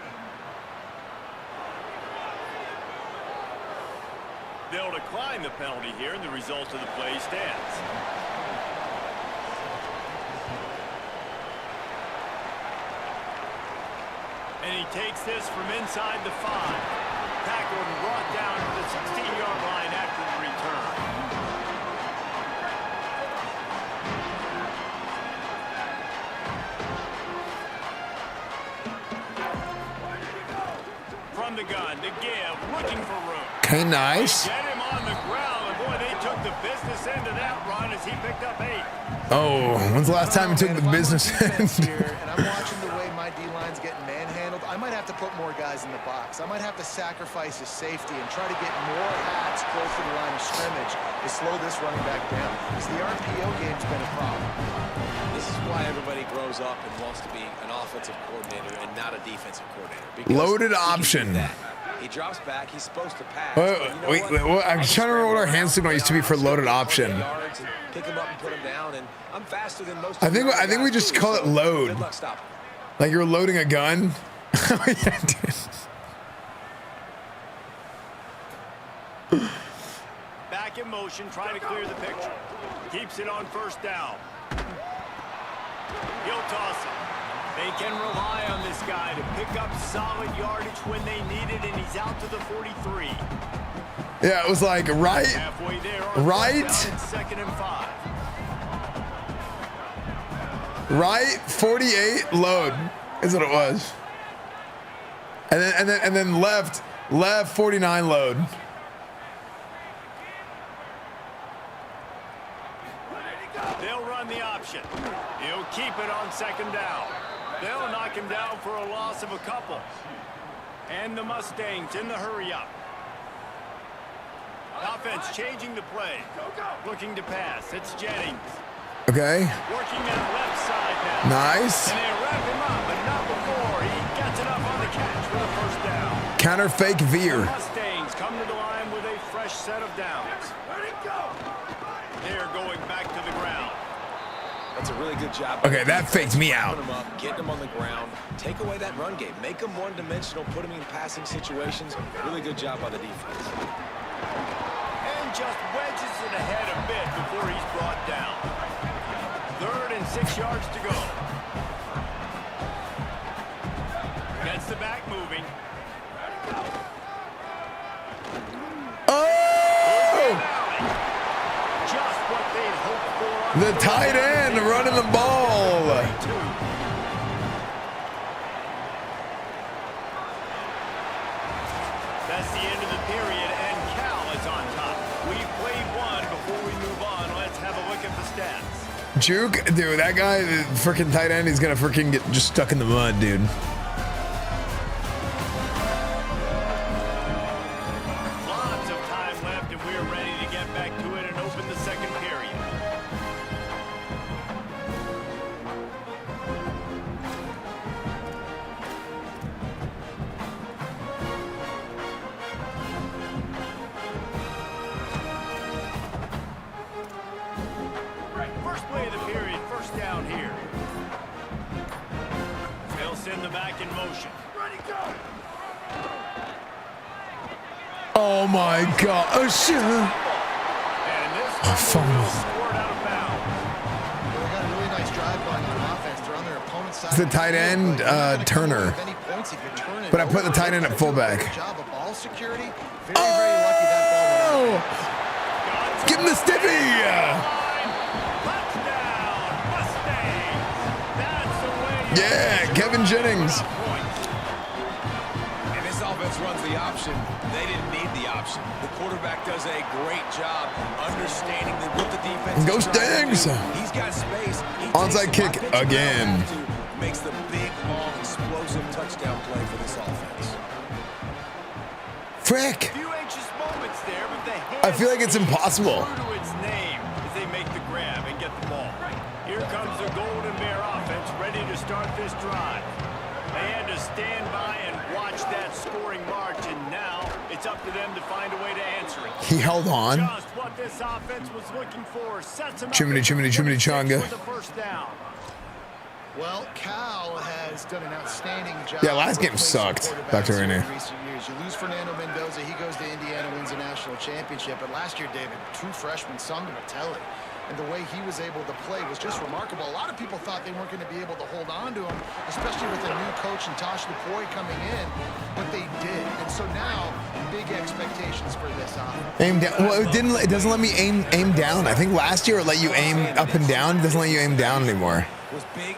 They'll decline the penalty here, and the result of the play stands. And he takes this from inside the 5. Tackled and brought down to the 16-yard line after the return. From the gun to give, looking for room. Okay, nice. Get him on the ground, and boy, they took the business end of that run as he picked up 8. Oh, when's the last time you took the business end? Here, and I'm watching the way my D-line's getting manhandled. I might have to put more guys in the box. I might have to sacrifice his safety and try to get more hats close to the line of scrimmage to slow this running back down. Because the RPO game's been a problem. This is why everybody grows up and wants to be an offensive coordinator and not a defensive coordinator. Because Loaded he can do option. that. He drops back. He's supposed to pass. Wait, I'm trying to remember what our hand signal used to be for loaded option. Pick him up and put him down, and I'm faster than most. I think we just call it load. Good luck stopping. Like you're loading a gun. Back in motion, trying to clear the picture. Keeps it on first down. He'll toss it. They can rely on this guy to pick up solid yardage when they need it, and he's out to the 43. Yeah, it was like right, Halfway there on right, first down and 2nd and 5. right, 48 load is what it was, and then left 49 load. They'll run the option. He'll keep it on 2nd down. They'll knock him down for a loss of a couple. And the Mustangs in the hurry-up. Offense changing the play. Looking to pass. It's Jennings. Okay. Working that left side now. Nice. And they wrap him up, but not before he gets it up on the catch for the first down. Counter fake veer. The Mustangs come to the line with a fresh set of downs. They're going back to the ground. That's a really good job. Okay, that faked me out. Put him up, getting him on the ground, take away that run game, make him one-dimensional, put him in passing situations. Really good job by the defense. And just wedges it ahead a bit before he's brought down. 3rd and 6 yards to go. Gets the back moving. Just what they'd hoped for. The tight end running the ball. That's the end of the period, and Cal is on top. We've played one. Before we move on, let's have a look at the stats. Juke, dude, that guy, the freaking tight end, he's gonna freaking get just stuck in the mud, dude. Lots of time left, and we're ready to get back to it and open the 2nd period. First play of the period, first down here. They'll send the back in motion. Ready, go! Oh my God! Oh shit! And this fumble. scored out of bounds. They got a really nice drive going on offense. They're on their opponent's side. It's the tight end, Turner. But I put the tight end at fullback. Job of ball security. Very lucky that ball went out. Give him the stiffy! Yeah, Kevin Jennings. And this offense runs the option. They didn't need the option. The quarterback does a great job understanding what the defense Go is trying to Stangs! do. He's got space. He Onside takes kick the pitch again. makes the big, long, explosive touchdown play for this offense. Frick! Few anxious moments there, but the I feel like it's impossible. true to its name as they make the grab and get the ball. Here comes the Golden Bear offense ready to start this drive. They had to stand by and watch that scoring march, and now it's it's up to them to find a way to answer it. He held on. Just what this offense was looking for. Sets him Chimney chonga. for the first down. Well, Cal has done an outstanding job. Yeah, last game sucked. Back to Renee. Recent years. You lose Fernando Mendoza, he goes to Indiana, wins a national championship. But last year, David, true freshman, Sumner Mattelli. And the way he was able to play was just remarkable. A lot of people thought they weren't going to be able to hold on to him, especially with a new coach and Tosh Lupoi coming in, but they did. And so now, big expectations for this offense. Aim down. Well, it doesn't let me aim down. I think last year it let you aim up and down. It doesn't let you aim down anymore.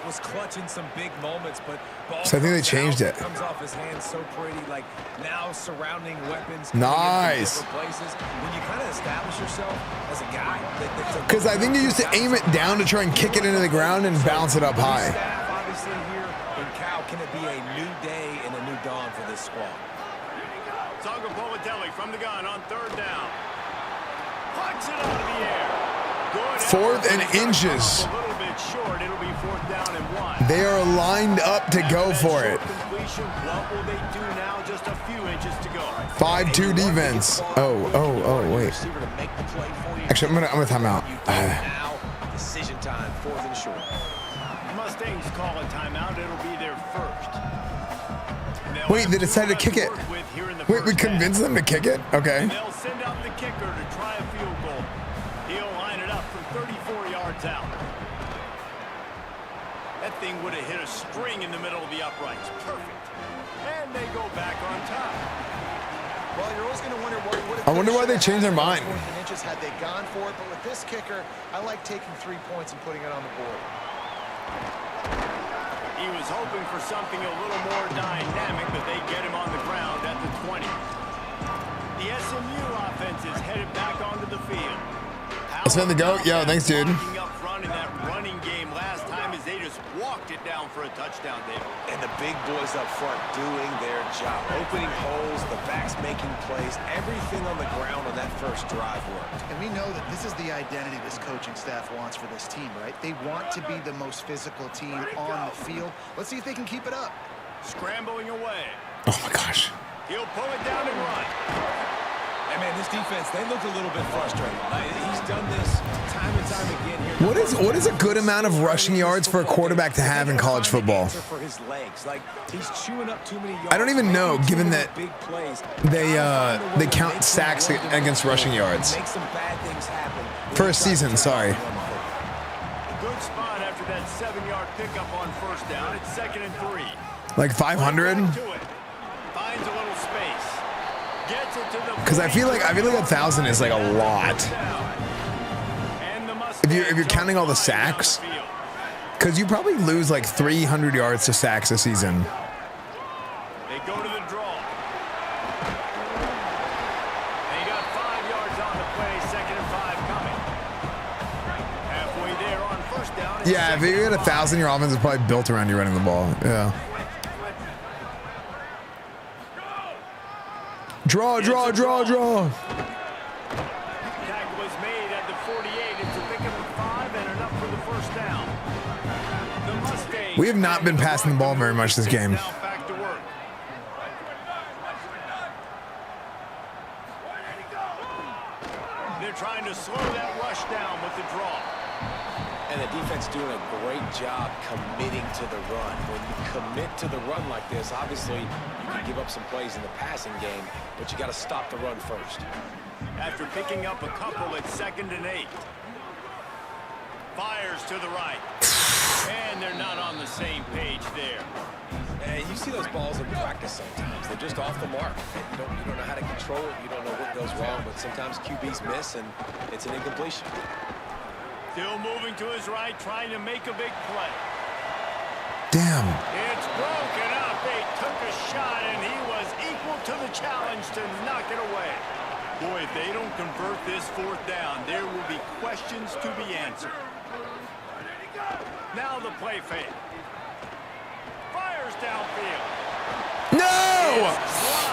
Was clutch in some big moments, but So I think they changed it. Comes off his hands so pretty, like now surrounding weapons. Nice. Places. When you kind of establish yourself as a guy, Because I think you used to aim it down to try and kick it into the ground and bounce it up high. Staff, obviously here in Cal, can it be a new day and a new dawn for this squad? Tagovailoa from the gun on third down. Punch it out of the air. Good 4th and inches. A little bit short. It'll be 4th down and 1. They are lined up to go for it. Completion. What will they do now? Just a few inches to go. 5-2 defense. Oh, wait. Actually, I'm gonna time out. Now, decision time, 4th and short. Mustangs call a timeout. It'll be their first. Wait, they decided to kick it. Wait, we convinced them to kick it? Okay. They'll send out the kicker to try a field goal. He'll line it up from 34 yards out. That thing would have hit a string in the middle of the uprights. Perfect. And they go back on top. Well, you're always going to wonder what would have. I wonder why they changed their mind. 4th and inches had they gone for it, but with this kicker, I like taking 3 points and putting it on the board. He was hoping for something a little more dynamic, but they get him on the ground at the 20. The SMU offense is headed back onto the field. Esfand the goat. Yo, thanks, dude. Up front in that running game last time as they just walked it down for a touchdown, David. And the big boys up front doing their job. Opening holes, the backs making plays. Everything on the ground on that first drive worked. And we know that this is the identity this coaching staff wants for this team, right? They want to be the most physical team on the field. Let's see if they can keep it up. Scrambling away. Oh, my gosh. He'll pull it down and run. And man, this defense, they look a little bit frustrated. He's done this time and time again here. What is a good amount of rushing yards for a quarterback to have in college football? For his legs. Like, he's chewing up too many yards. I don't even know, given that they count sacks against rushing yards. Make some bad things happen. For a season, sorry. Good spot after that 7-yard pickup on 1st down. It's 2nd and 3. Like 500? Finds a little space. Gets it to the Because I feel like 1,000 is like a lot. If you're counting all the sacks, because you probably lose like 300 yards to sacks a season. They go to the draw. They got 5 yards on the play. 2nd and 5 coming. Halfway there on 1st down. Yeah, if you get 1,000, your offense is probably built around you running the ball. Yeah. Draw. Tackle is made at the 48. It's a pickup of 5 and enough for the 1st down. The Mustangs. We have not been passing the ball very much this game. Now back to work. They're trying to slow that rush down with the draw. And the defense doing a great job committing to the run. When you commit to the run like this, obviously you can give up some plays in the passing game, but you got to stop the run first. After picking up a couple at 2nd and 8. Fires to the right. And they're not on the same page there. And you see those balls in practice sometimes. They're just off the mark. And you don't know how to control it. You don't know what goes wrong, but sometimes QBs miss and it's an incompletion. Still moving to his right, trying to make a big play. Damn. It's broken up. They took a shot, and he was equal to the challenge to knock it away. Boy, if they don't convert this 4th down, there will be questions to be answered. Now the play fake. Fires downfield. No!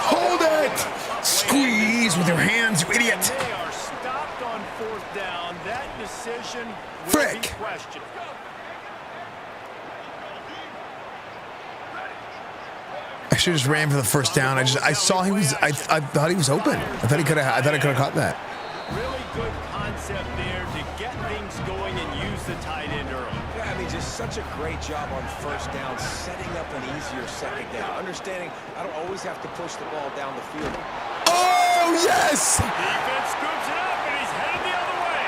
Hold it! Squeeze with your hands, you idiot. They are stopped on 4th down. That decision will Frick. be questioned. should have just ran for the first down. I saw he was. I thought he was open. I thought I could have caught that. Really good concept there to get things going and use the tight end early. Yeah, I mean, just such a great job on first down, setting up an easier second down. Understanding I don't always have to push the ball down the field. Oh, yes! Defense scoops it up, and he's headed the other way.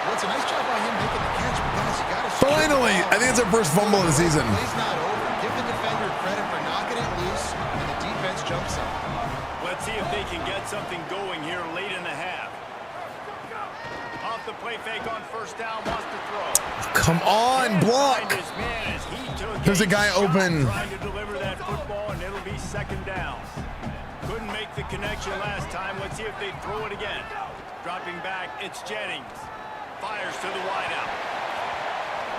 Well, it's a nice job by him making the catch, but guys, you got to... Finally! I think it's our first fumble of the season. Play's not over. Give the defender credit for knocking it loose, and the defense jumps up. Let's see if they can get something going here late in the half. Off the play fake on first down, wants to throw. Come on, block! There's a guy open. Trying to deliver that football, and it'll be second down. Couldn't make the connection last time. Let's see if they throw it again. Dropping back, it's Jennings. Fires to the wideout.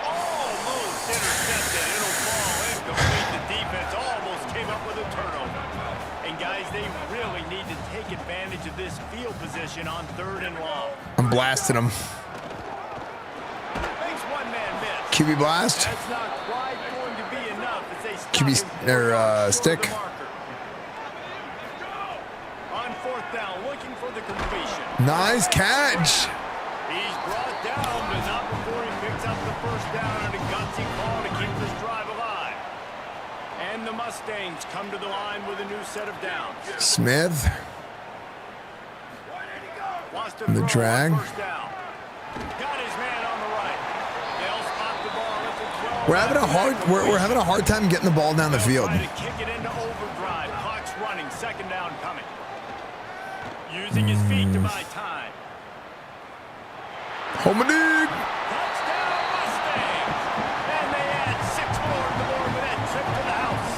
Almost intercepted. It'll fall incomplete. The defense almost came up with a turnover. And guys, they really need to take advantage of this field position on 3rd and long. I'm blasting him. Makes one man miss. QB blast. That's not quite going to be enough as they stop QB stick. On 4th down, looking for the completion. Nice catch. He's brought down, but not before he picks up the first down and a gutsy call to keep this drive alive. And the Mustangs come to the line with a new set of downs. Smith. Wants to The throw drag. on first down. Got his man on the right. They'll spot the ball at the 12. We're having a hard time getting the ball down the field. Try to kick it into overdrive. Clock's running. Second down coming. Using his feet to buy time. Hominique. Touchdown Mustangs. And they add 6 more to the board with that trip to the house.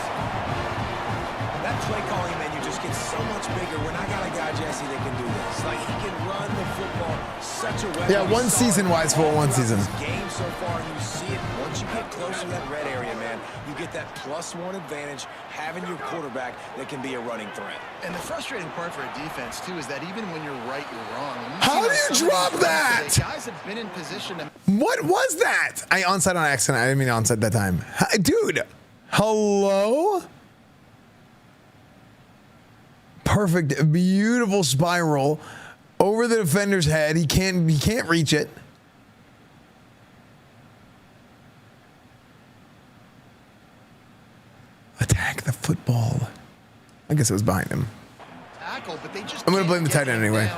That play calling menu just gets so much bigger when I got a guy, Jesse, that can do this. Like, he can run the football such a weapon. Yeah, one season-wise for one season. Game so far, you see it. Once you get close to that red area, man, you get that +1 advantage having your quarterback that can be a running threat. And the frustrating part for a defense, too, is that even when you're right, you're wrong. How do you drop that? Guys have been in position to... What was that? I onside on accident. I didn't mean onside that time. Dude, hello? Perfect, beautiful spiral over the defender's head. He can't reach it. Attack the football. I guess it was behind him. Tackle, but they just I'm going to blame the tight end anyway.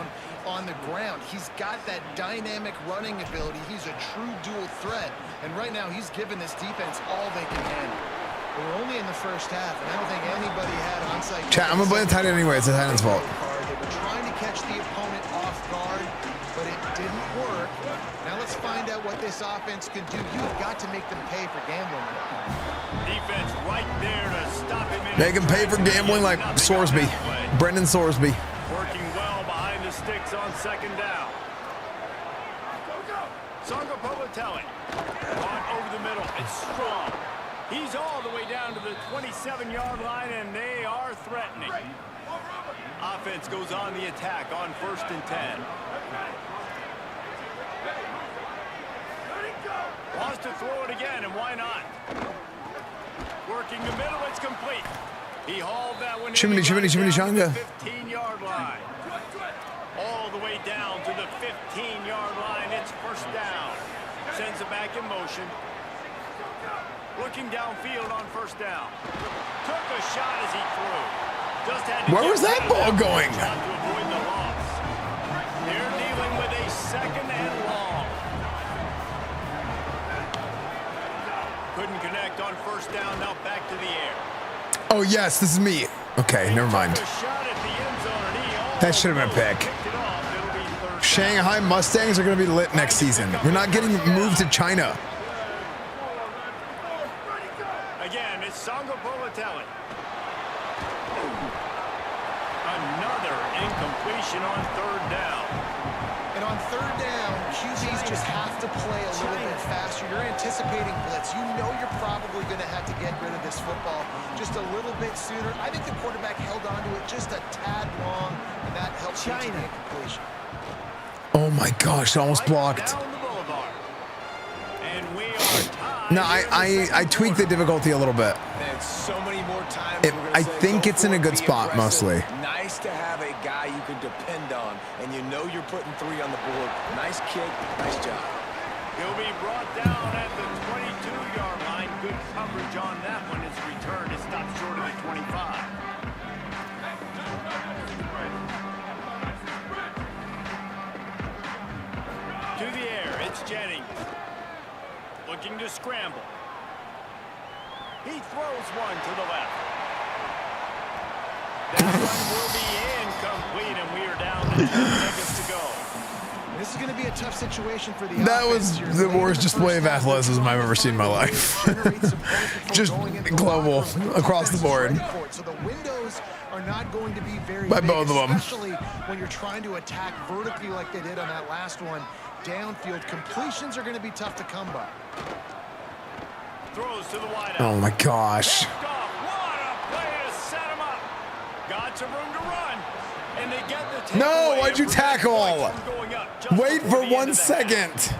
On the ground, he's got that dynamic running ability. He's a true dual threat, and right now he's given this defense all they can handle. But we're only in the first half, and I don't think anybody had onside. Chat, I'm going to blame the tight end anyway. It's the tight end's fault. They were trying to catch the opponent off guard, but it didn't work. Now let's find out what this offense can do. You've got to make them pay for gambling. Defense right there to stop him. Make him pay for gambling like Sorsby. Brendan Sorsby. Working well behind the sticks on second down. Songo Povatelli. On over the middle. It's strong. He's all the way down to the 27-yard line, and they are threatening. Offense goes on the attack on 1st and 10. Wants to throw it again, and why not? Working the middle, it's complete. He hauled that one Shimmy, shimmy, shimmy, shanga. 15-yard line. All the way down to the 15-yard line. It's first down. Sends it back in motion. Looking downfield on first down. Took a shot as he threw. Just had to Where was that ball going? to avoid the loss. They're dealing with a second and long. Couldn't connect on first down. Now back to the air. Oh, yes, this is me. Okay, never mind. That should have been a pick. Shanghai Mustangs are going to be lit next season. We're not getting moved to China. Again, it's Songo Povatelli. Another incompletion on 3rd down. And on 3rd down, QBs just have to play a little bit faster. You're anticipating blitz. You know you're probably going to have to get rid of this football just a little bit sooner. I think the quarterback held on to it just a tad long, and that helped lead to the incompletion. Oh my gosh, almost blocked. And we are tied. No, I tweaked the difficulty a little bit. Man, but so many more times I think it's in a good spot mostly. Nice to have a guy you can depend on, and you know you're putting 3 on the board. Nice kick, nice job. He'll be brought down at the 22-yard line. Good coverage on that one. His return is stopped short of the 25. To the air, it's Jennings. Looking to scramble. He throws one to the left. That one will be incomplete, and we are down to 10 seconds to go. This is going to be a tough situation for the That was the worst display of athleticism I've ever seen in my life. Just global, across the board. So the windows are not going to be very By big, both of them. especially when you're trying to attack vertically like they did on that last one. Downfield completions are going to be tough to come by. Throws to the wide out. Oh my gosh. What a play to set him up. Got some room to run. And they get the No, why'd you tackle? Wait for 1 second.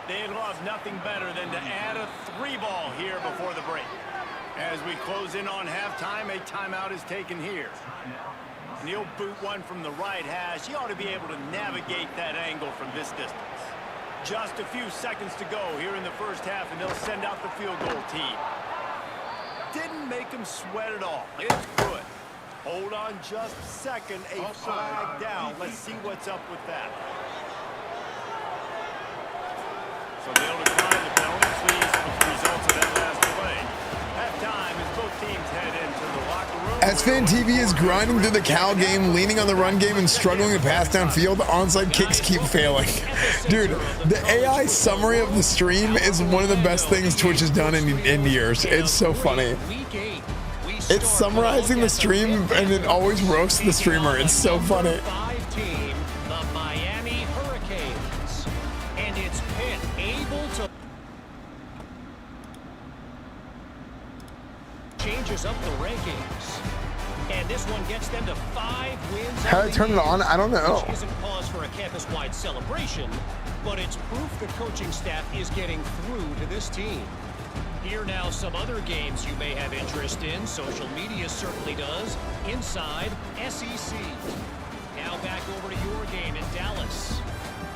They'd love nothing better than to add a 3-ball here before the break. As we close in on halftime, a timeout is taken here. And he'll boot one from the right hash. He ought to be able to navigate that angle from this distance. Just a few seconds to go here in the first half, and they'll send out the field goal team. Didn't make him sweat at all. It's good. Hold on just a second. A flag down. Let's see what's up with that. So they'll decline the penalty, please, with the results of that last play. Halftime as both teams head into the locker room. EsfandTV is grinding through the Cal game, leaning on the run game, and struggling to pass downfield. The onside kicks keep failing. Dude, the AI summary of the stream is one of the best things Twitch has done in years. It's so funny. It's summarizing the stream, and it always roasts the streamer. It's so funny. Team, the Miami Hurricanes, and it's Pitt able to changes up the rankings, and this one gets them to 5 wins. How do I turn it on? I don't know. Which isn't cause for a campus-wide celebration, but it's proof the coaching staff is getting through to this team. Here now some other games you may have interest in. Social media certainly does. Inside SEC. Now back over to your game in Dallas.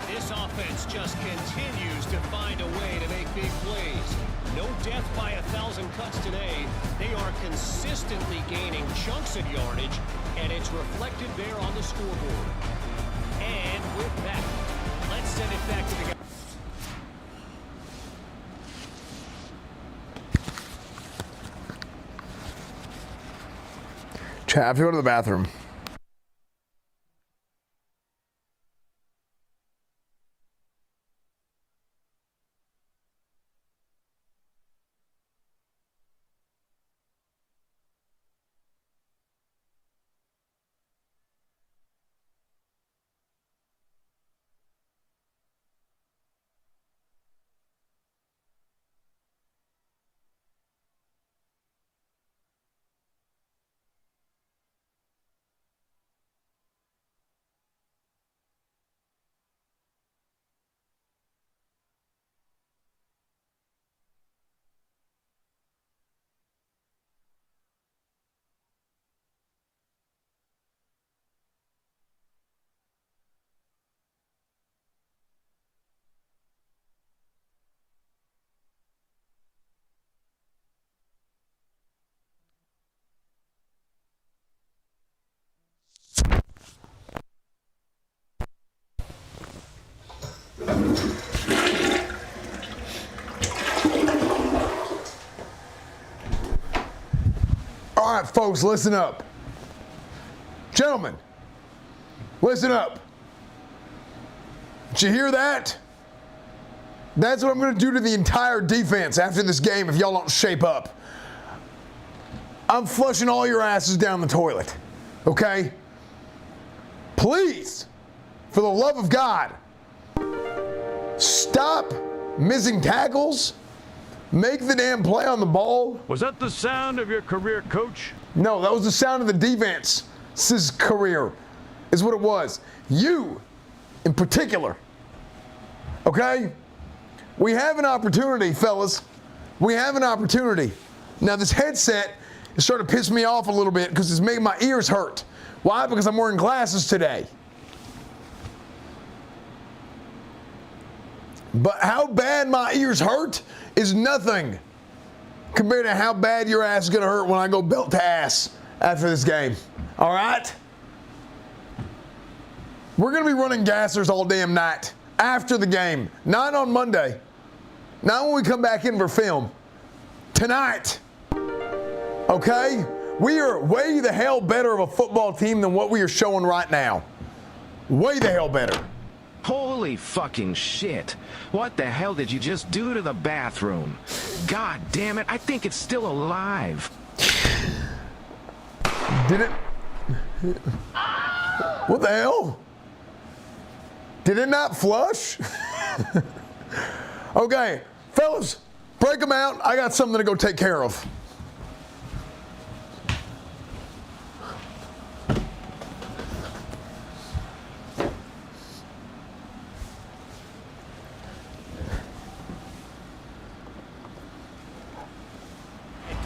This offense just continues to find a way to make big plays. No death by 1,000 cuts today. They are consistently gaining chunks of yardage, and it's reflected there on the scoreboard. And with that, let's send it back to the guy. Chat, I have to go to the bathroom. All right, folks, listen up. Gentlemen, listen up. Did you hear that? That's what I'm going to do to the entire defense after this game if y'all don't shape up. I'm flushing all your asses down the toilet, okay? Please, for the love of God, stop missing tackles. Make the damn play on the ball. Was that the sound of your career, coach? No, that was the sound of the defense's career, is what it was. You, in particular. Okay? We have an opportunity, fellas. We have an opportunity Now this headset is starting to piss me off a little bit because it's making my ears hurt. Why? Because I'm wearing glasses today. But how bad my ears hurt is nothing compared to how bad your ass is going to hurt when I go belt to ass after this game. All right? We're going to be running gassers all damn night after the game. Not on Monday. Not when we come back in for film. Tonight. Okay? We are way the hell better of a football team than what we are showing right now. Way the hell better. Holy fucking shit. What the hell did you just do to the bathroom? God damn it, I think it's still alive. Did it? What the hell? Did it not flush? Okay, fellas, break them out. I got something to go take care of.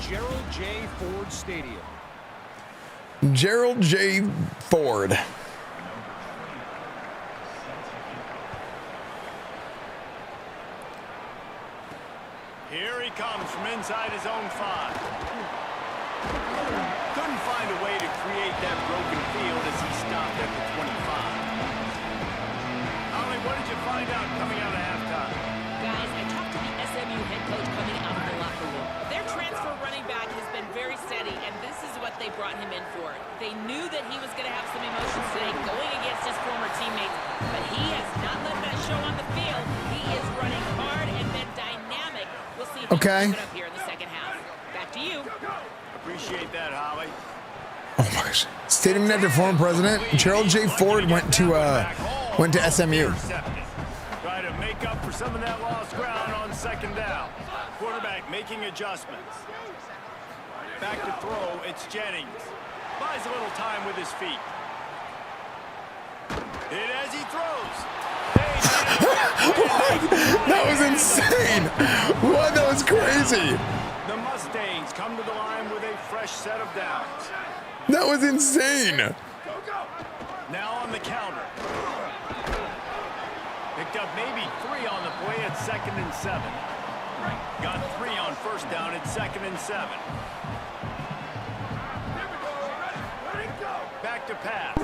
Gerald J. Ford Stadium. Gerald J. Ford. Here he comes from inside his own 5. Couldn't find a way to create that broken field as he stopped at the 25. Ollie, what did you find out coming out of halftime? Guys, I talked to the SMU head coach coming out of the locker room. Their transfer running back has been very steady, and this is what they brought him in for. They knew that he was going to have some emotions today going against his former teammates, but he has not let that show on the field. He is running hard and been dynamic. We'll see if he can keep it up here in the second half. Back to you. Appreciate that, Holly. Oh my gosh. Stadium Connector former president Gerald J. Ford went to SMU. Try to make up for some of that lost ground on second down. Quarterback making adjustments. Back to throw, it's Jennings. Buys a little time with his feet. Hit as he throws. What? That was insane. What? That was crazy. The Mustangs come to the line with a fresh set of downs. That was insane. Now on the counter. Picked up maybe 3 on the play at 2nd and 7. Got 3 on first down at 2nd and 7. Back to pass.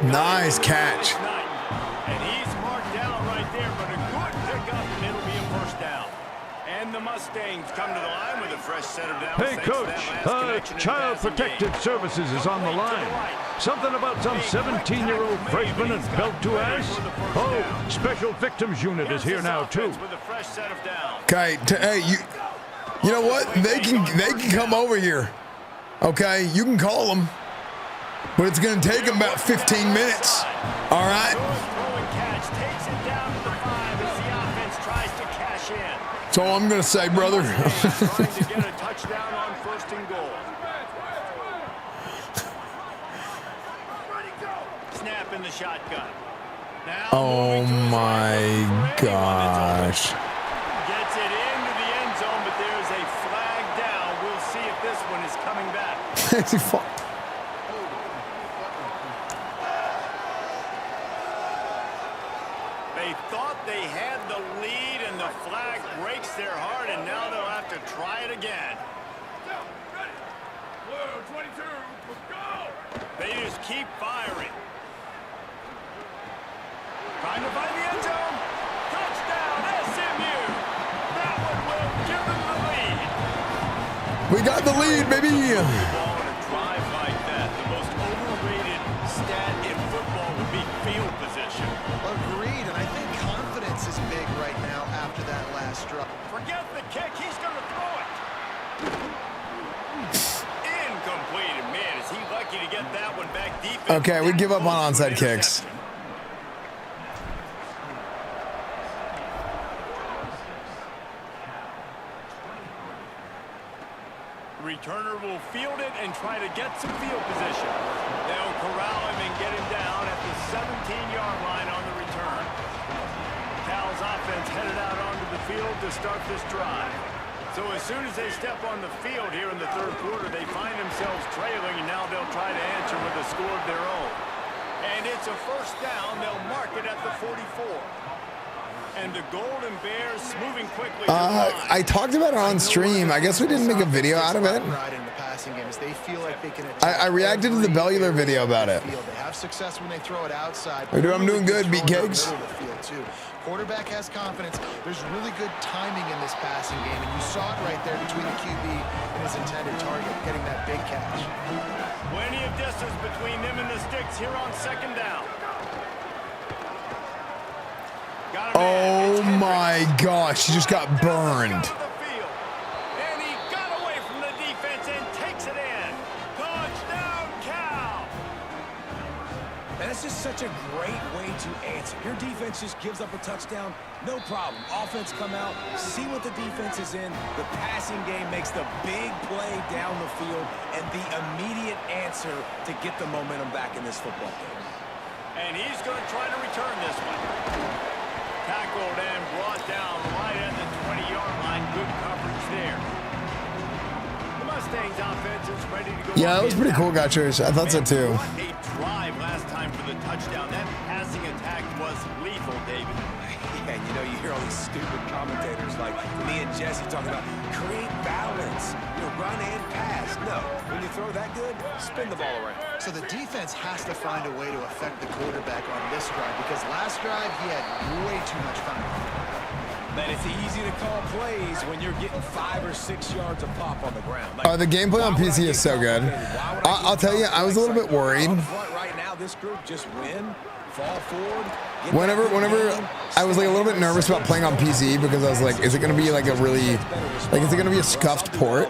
Nice catch. And he's marked down right there, but a good pickup, and it'll be a first down. And the Mustangs come to the line with a fresh set of downs. Hey, Coach, Child Protective Services is on the line. Something about some 17-year-old freshman and belt to ass? Oh, Special Victims Unit is here now, too. Okay, hey, you know what? They can come over here. Okay, you can call them. But it's going to take them about 15 minutes. All right? That's all I'm going to say, brother. Trying to get a touchdown on 1st and goal. Snap in the shotgun. Now oh my gosh. Gets it into the end zone, but there's a flag down. We'll see if this one is coming back. They thought they had the lead, and the flag breaks their heart, and now they'll have to try it again. They just keep firing. Trying to find the end zone. Touchdown, SMU. That one will give them the lead. We got the lead, baby. Ball in a drive like that, the most overrated stat in football would be field position. Agreed, and I think confidence is big right now after that last drop. Forget the kick, he's going to throw it. Incomplete, and man, is he lucky to get that one back deep. Okay, we give up on onside kicks. Returner will field it and try to get some field position. They'll corral him and get him down at the 17-yard line on the return. Cal's offense headed out onto the field to start this drive. So as soon as they step on the field here in the third quarter, they find themselves trailing, and now they'll try to answer with a score of their own. And it's a first down. They'll mark it at the 44. And the Golden Bears moving quickly. I talked about it on stream. I guess we didn't make a video out of it. I reacted to the Bellular video about it. They have success when they throw it outside. I'm doing good, beat cakes. Quarterback has confidence. There's really good timing in this passing game, and you saw it right there between the QB and his intended target, getting that big catch. Plenty of distance between them and the sticks here on second down. Oh my gosh, he just got burned. And he got away from the defense and takes it in. Touchdown, Cal. And that's just such a great way to answer. Your defense just gives up a touchdown, no problem. Offense come out, see what the defense is in. The passing game makes the big play down the field and the immediate answer to get the momentum back in this football game. And he's going to try to return this one. Tackled and brought down right at the 20-yard line. Good coverage there. The Mustangs offense is ready to go. Yeah, that was pretty cool, Gotchers. I thought so too. What a drive last time for the touchdown. That passing attack was lethal, David. Yeah, you know, you hear all these stupid commentators like me and Jesse talking about create balance, run and pass. No, when you throw that good, spin the ball around. So the defense has to find a way to affect the quarterback on this drive, because last drive he had way too much time. Man, it's easy to call plays when you're getting 5 or 6 yards of pop on the ground. Like, The gameplay on PC is so good. I'll tell you, I was a little bit worried. Right now, this group just win, fall forward. Whenever I was like a little bit nervous about playing on PC, because I was like, is it going to be like a really, like, is it going to be a scuffed port?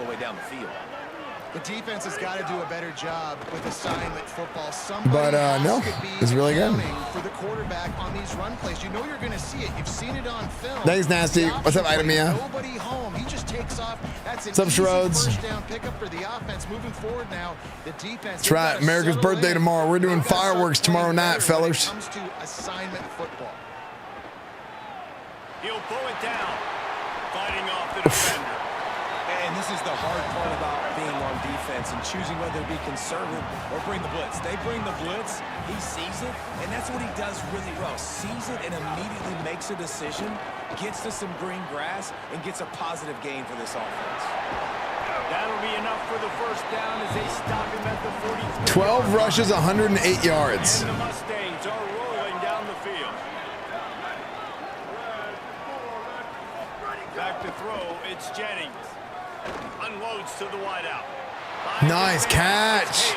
The defense has got to do a better job with assignment football. But no, it's really good. For the quarterback on these run plays, you know you're going to see it. You've seen it on film. Thanks, Nasty. What's up, Idamia? Nobody home. He just takes off. That's an What's up, easy Shrodes? first down pickup for the offense. Moving forward now, the defense. That's right. America's birthday tomorrow. We're doing fireworks tomorrow night, fellas. When it comes to assignment football. He'll pull it down, fighting off the defender. And this is the hard part about being on defense and choosing whether to be conservative or bring the blitz. They bring the blitz, he sees it, and that's what he does really well. Sees it and immediately makes a decision, gets to some green grass, and gets a positive gain for this offense. That'll be enough for the first down as they stop him at the 43. 12 rushes, 108 yards. And the Mustangs are rolling down the field. Back to throw, it's Jennings. Unloads to the wideout. Nice catch.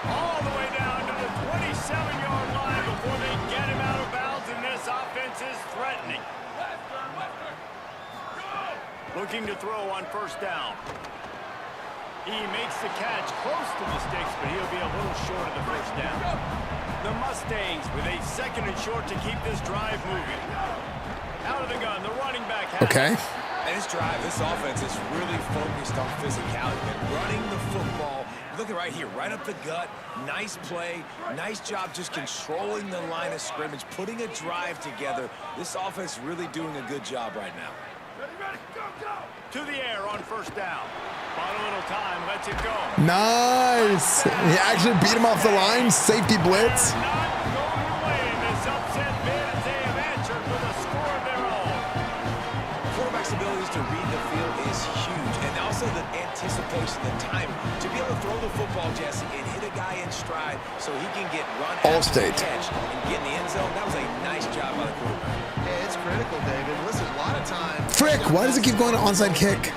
All the way down to the 27-yard line before they get him out of bounds, and this offense is threatening. Looking to throw on first down. He makes the catch close to the sticks, but he'll be a little short of the first down. The Mustangs with a second and short to keep this drive moving. Out of the gun, the running back has Okay. And this drive, this offense is really focused on physicality and running the football. Look at right here, right up the gut. Nice play. Nice job just controlling the line of scrimmage, putting a drive together. This offense really doing a good job right now. Ready, go, go! to the air on first down. Bought a little time, lets it go. Nice. He actually beat him off the line. Safety blitz. Quarterback's abilities to read the field is huge, and also the anticipation, the time to be able to throw the football, Jesse, and hit a guy in stride so he can get run All-State. catch and get in the end zone. That was a nice job by the quarterback. Yeah, it's critical, David. Listen, a lot of times. Frick, why does it keep going to onside kick?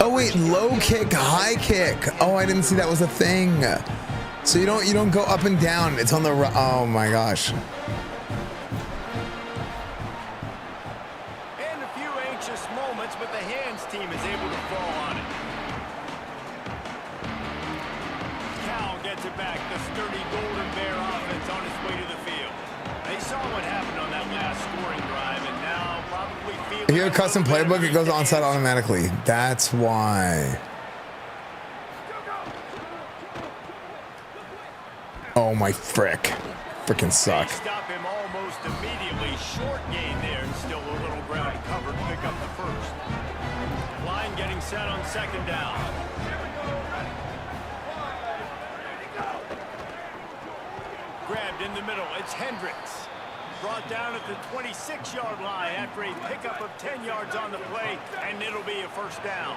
Oh wait, low kick, high kick. Oh, I didn't see that was a thing. So you don't go up and down. It's on the oh my gosh. And a few anxious moments, but the hands team is able to fall on it. Cal gets it back. The sturdy Golden Bear offense on its way to the field. They saw what happened on that last scoring drive, and now probably feel. If you have a custom playbook, it goes onside automatically. That's why. Oh my frick. Frickin' suck. Stop him almost immediately. Short gain there, and still a little ground covered to pick up the first. set on second down. Grabbed in the middle. It's Hendricks. Brought down at the 26-yard line after a pickup of 10 yards on the play, and it'll be a first down.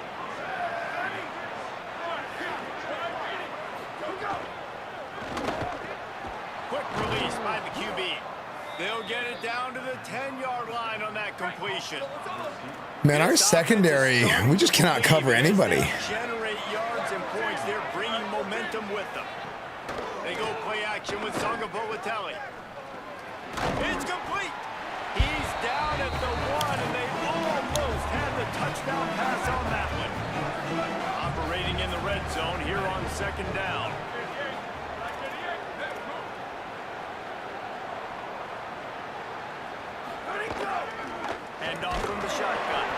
Quick release by the QB. They'll get it down to the 10-yard line on that completion. Man, our secondary, we just cannot cover anybody. Generate yards and points. They're bringing momentum with them. They go play action with Sangapolatelli. It's complete. He's down at the 1, and they almost had the touchdown pass on that one. Operating in the red zone here on second down. Hand off from the shotgun.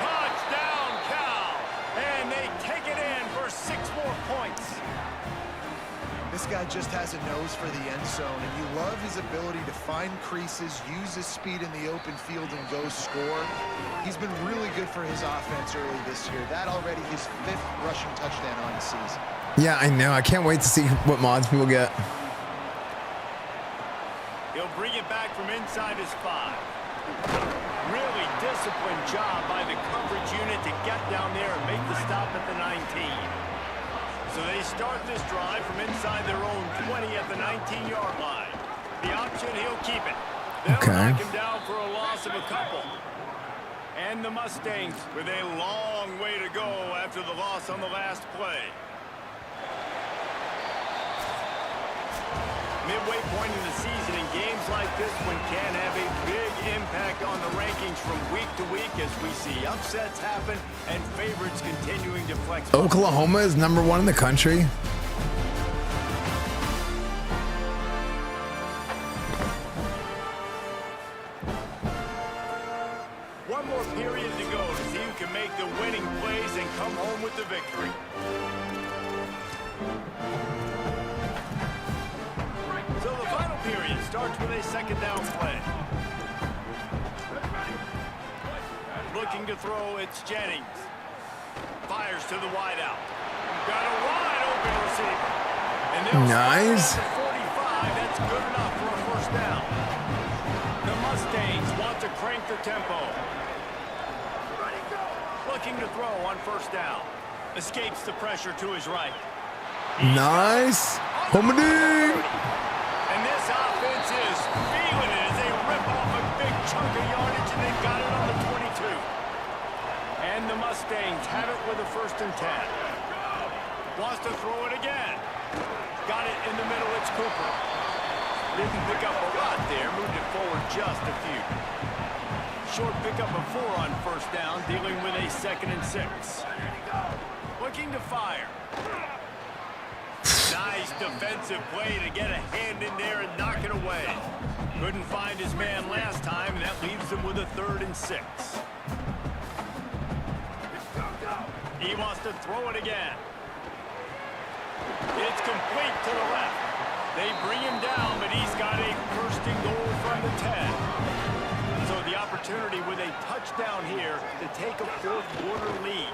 Touchdown, Cal. And they take it in for 6 more points. This guy just has a nose for the end zone, and you love his ability to find creases, use his speed in the open field, and go score. He's been really good for his offense early this year. That already his 5th rushing touchdown on the season. Yeah, I know. I can't wait to see what mods people get. He'll bring it back from inside his 5. Really disciplined job by the coverage unit to get down there and make the stop at the 19. So they start this drive from inside their own 20 at the 19-yard line. The option, he'll keep it. They'll knock him down for a loss of a couple. And the Mustangs with a long way to go after the loss on the last play. Midway point in the season, and games like this one can have a big impact on the rankings from week to week as we see upsets happen and favorites continuing to flex. Oklahoma is #1 in the country. One more period to go to see who can make the winning plays and come home with the victory. So the final period starts with a second down play. Looking to throw, it's Jennings. Fires to the wideout. Got a wide open receiver. And nice. 45, that's good enough for a first down. The Mustangs want to crank the tempo. Looking to throw on first down. Escapes the pressure to his right. Nice. Homedy. And this offense is feeling it as they rip off a big chunk of yardage, and they've got it on the 22. And the Mustangs have it with a 1st and 10. Wants to throw it again. Got it in the middle, it's Cooper. Didn't pick up a lot there, moved it forward just a few. Short pickup of 4 on first down, dealing with a 2nd and 6. Looking to fire. Nice defensive play to get a hand in there and knock it away. Couldn't find his man last time, and that leaves him with a 3rd and 6. He wants to throw it again. It's complete to the left. They bring him down, but he's got a 1st and goal from the 10. So the opportunity with a touchdown here to take a 4th quarter lead.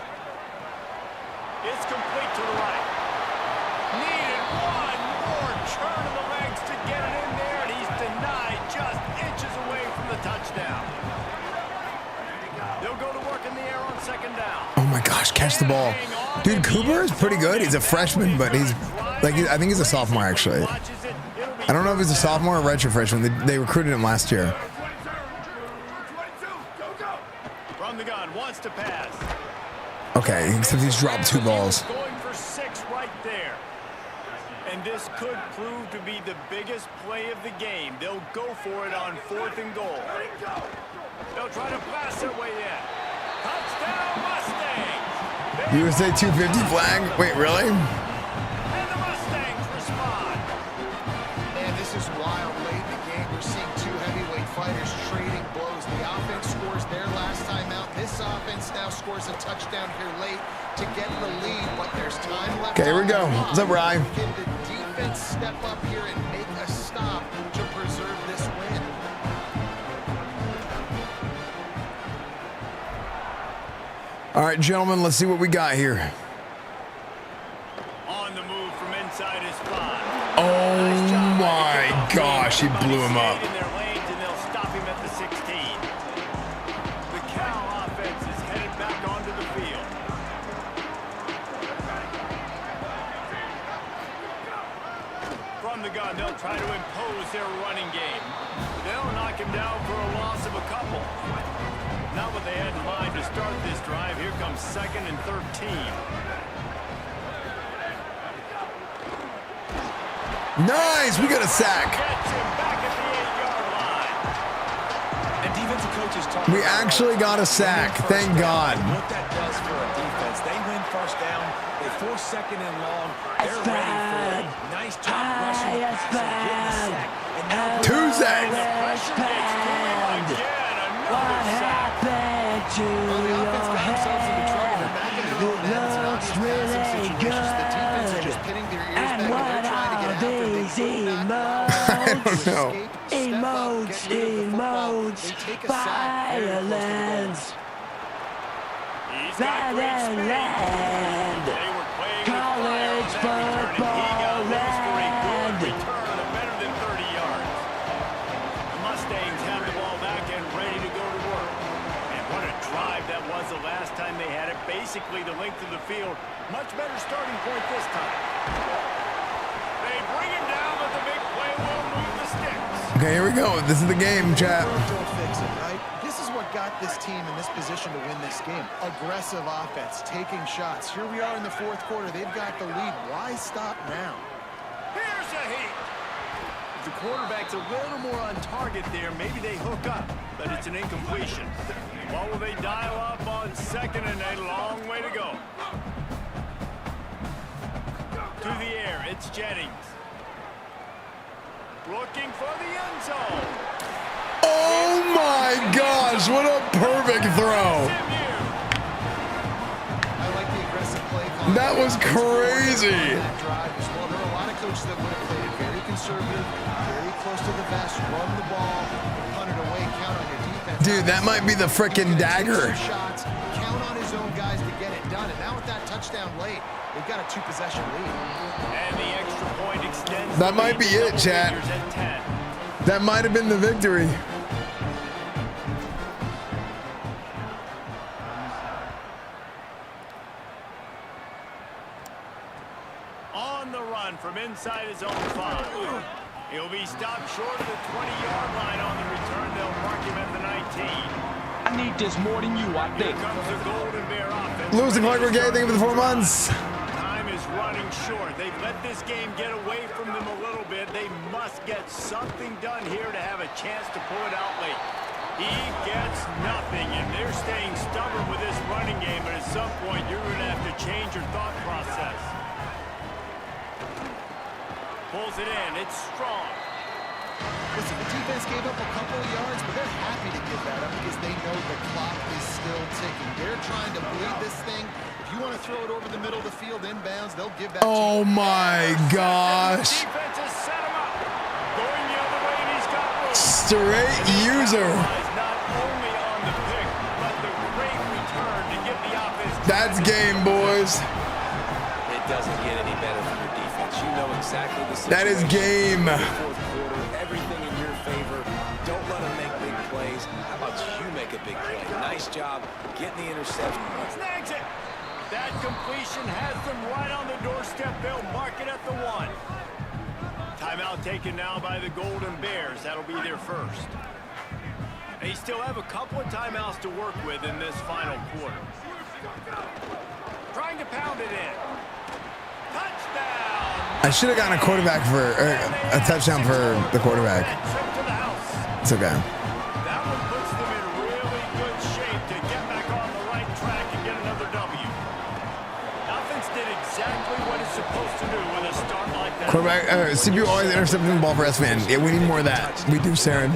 It's complete to the right. Needed one more turn of the legs to get it in there, and he's denied just inches away from the touchdown. They'll go to work in the air on second down. Oh my gosh, catch the ball. Dude, Cooper is pretty good. He's a freshman, but he's like, I think he's a sophomore actually. I don't know if he's a sophomore or redshirt freshman. They recruited him last year. From the gun, wants to pass. Okay, except he's dropped 2 balls. Going for 6 right there. And this could prove to be the biggest play of the game. They'll go for it on 4th and goal. They'll try to blast their way in. Touchdown Mustangs! USA 250 flag? Wait, really? And the Mustangs respond. Man, this is wild. Late in the game, we're seeing 2 heavyweight fighters trading blows. The offense scores their last time out. This offense now scores a touchdown here late to get the lead, but there's time left. Okay, here we go. What's up, Rye? Can the defense step up here and make a stop to preserve this win? All right, gentlemen, let's see what we got here. On the move from inside Esfand. Oh my gosh, he blew him up. In their lanes, and they'll stop him at the 16. The Cal offense is headed back onto the field. From the gun, they'll try to impose their running game. They'll knock him down for a loss of a couple. Not what they had in mind to start this drive. Here comes 2nd and 13. Nice, we got a sack. And defensive coaches talk. We actually got a sack, thank God. What that does for a defense, they win first down, they force 2nd and long, they're ready for it. Nice job rushing the passer, getting the sack. And now 2 sacks. What happened to your head? It looks really good. And what are these emotes? I don't know. Emotes, violence, land, college football land. Return of better than 30 yards. The Mustangs have the ball back and ready to go to work. And what a drive that was the last time they had it. Basically the length of the field. Much better starting point this time. They bring him down, but the big play will move the sticks. Okay, here we go. This is the game, chat. Don't fix it, right? This is what got this team in this position to win this game. Aggressive offense, taking shots. Here we are in the 4th quarter. They've got the lead. Why stop now? Here's a heat. The quarterback's a little more on target there. Maybe they hook up, but it's an incompletion. What will they dial up on 2nd and a long way to go? To the air, it's Jennings. Looking for the end zone. Oh my gosh, what a perfect throw. I like the aggressive play. That was crazy. Well, there are a lot of coaches that would have played it very conservative, very close to the vest, run the ball, punt it away, count on your defense. Dude, that might be the frickin' dagger. Shots, count on his own guys to get it done. And now with that touchdown late, they've got a 2-possession lead. And the extra point extends. That might be it, chat. That might have been the victory. On the run from inside his own 5. He'll be stopped short of the 20-yard line on the return. They'll mark him at the 19. I need this more than you, I think. Here comes the Golden Bear offense. Lewis and Clark Brigade, thank you for the 4 months. Time is running short. They've let this game get away from them a little bit. They must get something done here to have a chance to pull it out late. He gets nothing, and they're staying stubborn with this running game, but at some point you're going to have to change your thought process. Pulls it in. It's strong. Listen, the defense gave up a couple of yards, but they're happy to give that up because they know the clock is still ticking. They're trying to bleed this thing. If you want to throw it over the middle of the field inbounds, they'll give that Oh my gosh. Defense has set him up. Going the other way, and he's got room. Straight user. Not only on the pick, but the great return to give the offense. That's game, boys. It doesn't get any better from your defense. You know exactly the situation. That is game. Fourth quarter, everything in your favor. Don't let them make big plays. How about you make a big play? Nice job getting the interception. Snags it. That completion has them right on the doorstep. They'll mark it at the 1. Timeout taken now by the Golden Bears. That'll be their first. They still have a couple of timeouts to work with in this final quarter. Trying to pound it in. Touchdown! I should have gotten a quarterback for a touchdown for the quarterback. It's okay. That one puts them in really good shape to get back on the right track and get another W. Offense did exactly what it's supposed to do with a start like that. Quarterback, CPU always intercepting the ball for Esfand. Yeah, we need more of that. We do, Saren.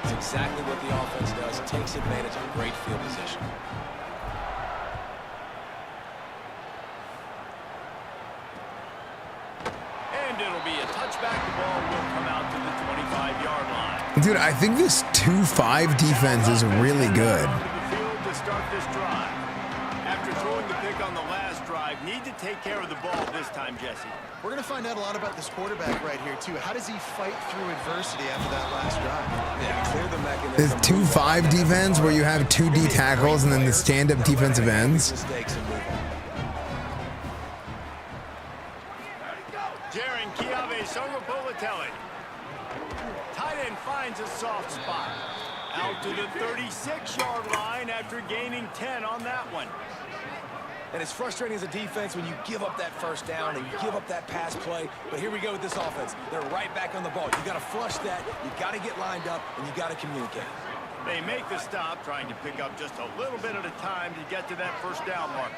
It's exactly what the offense does. Takes advantage of great field position. And it'll be a touchback. The ball will come out to the 25-yard line. Dude, I think this 2-5 defense is really good. To start this drive. need to take care of the ball this time, Jesse. We're going to find out a lot about this quarterback right here, too. How does he fight through adversity after that last drive? Yeah, clear the mechanism. There's 2-5 defense where you have 2 D tackles and then the stand-up defensive ends. Jaron Kiave Songopolitelli. Tight end finds a soft spot. Out to the 36-yard line after gaining 10 on that one. And it's frustrating as a defense when you give up that first down and you give up that pass play. But here we go with this offense. They're right back on the ball. You got to flush that. You got to get lined up, and you got to communicate. They make the stop, trying to pick up just a little bit at a time to get to that first down marker.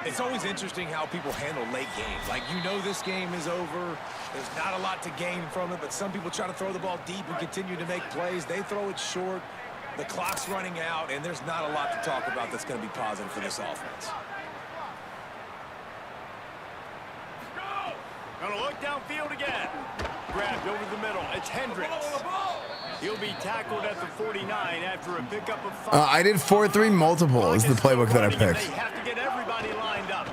It's always interesting how people handle late games. Like, you know this game is over. There's not a lot to gain from it, but some people try to throw the ball deep and continue to make plays. They throw it short. The clock's running out, and there's not a lot to talk about that's going to be positive for this offense. Gonna look downfield again. Grabbed over the middle. It's Hendricks. He'll be tackled at the 49 after a pickup of 5. I did 4-3 multiple is the playbook that I picked. They have to get everybody lined up.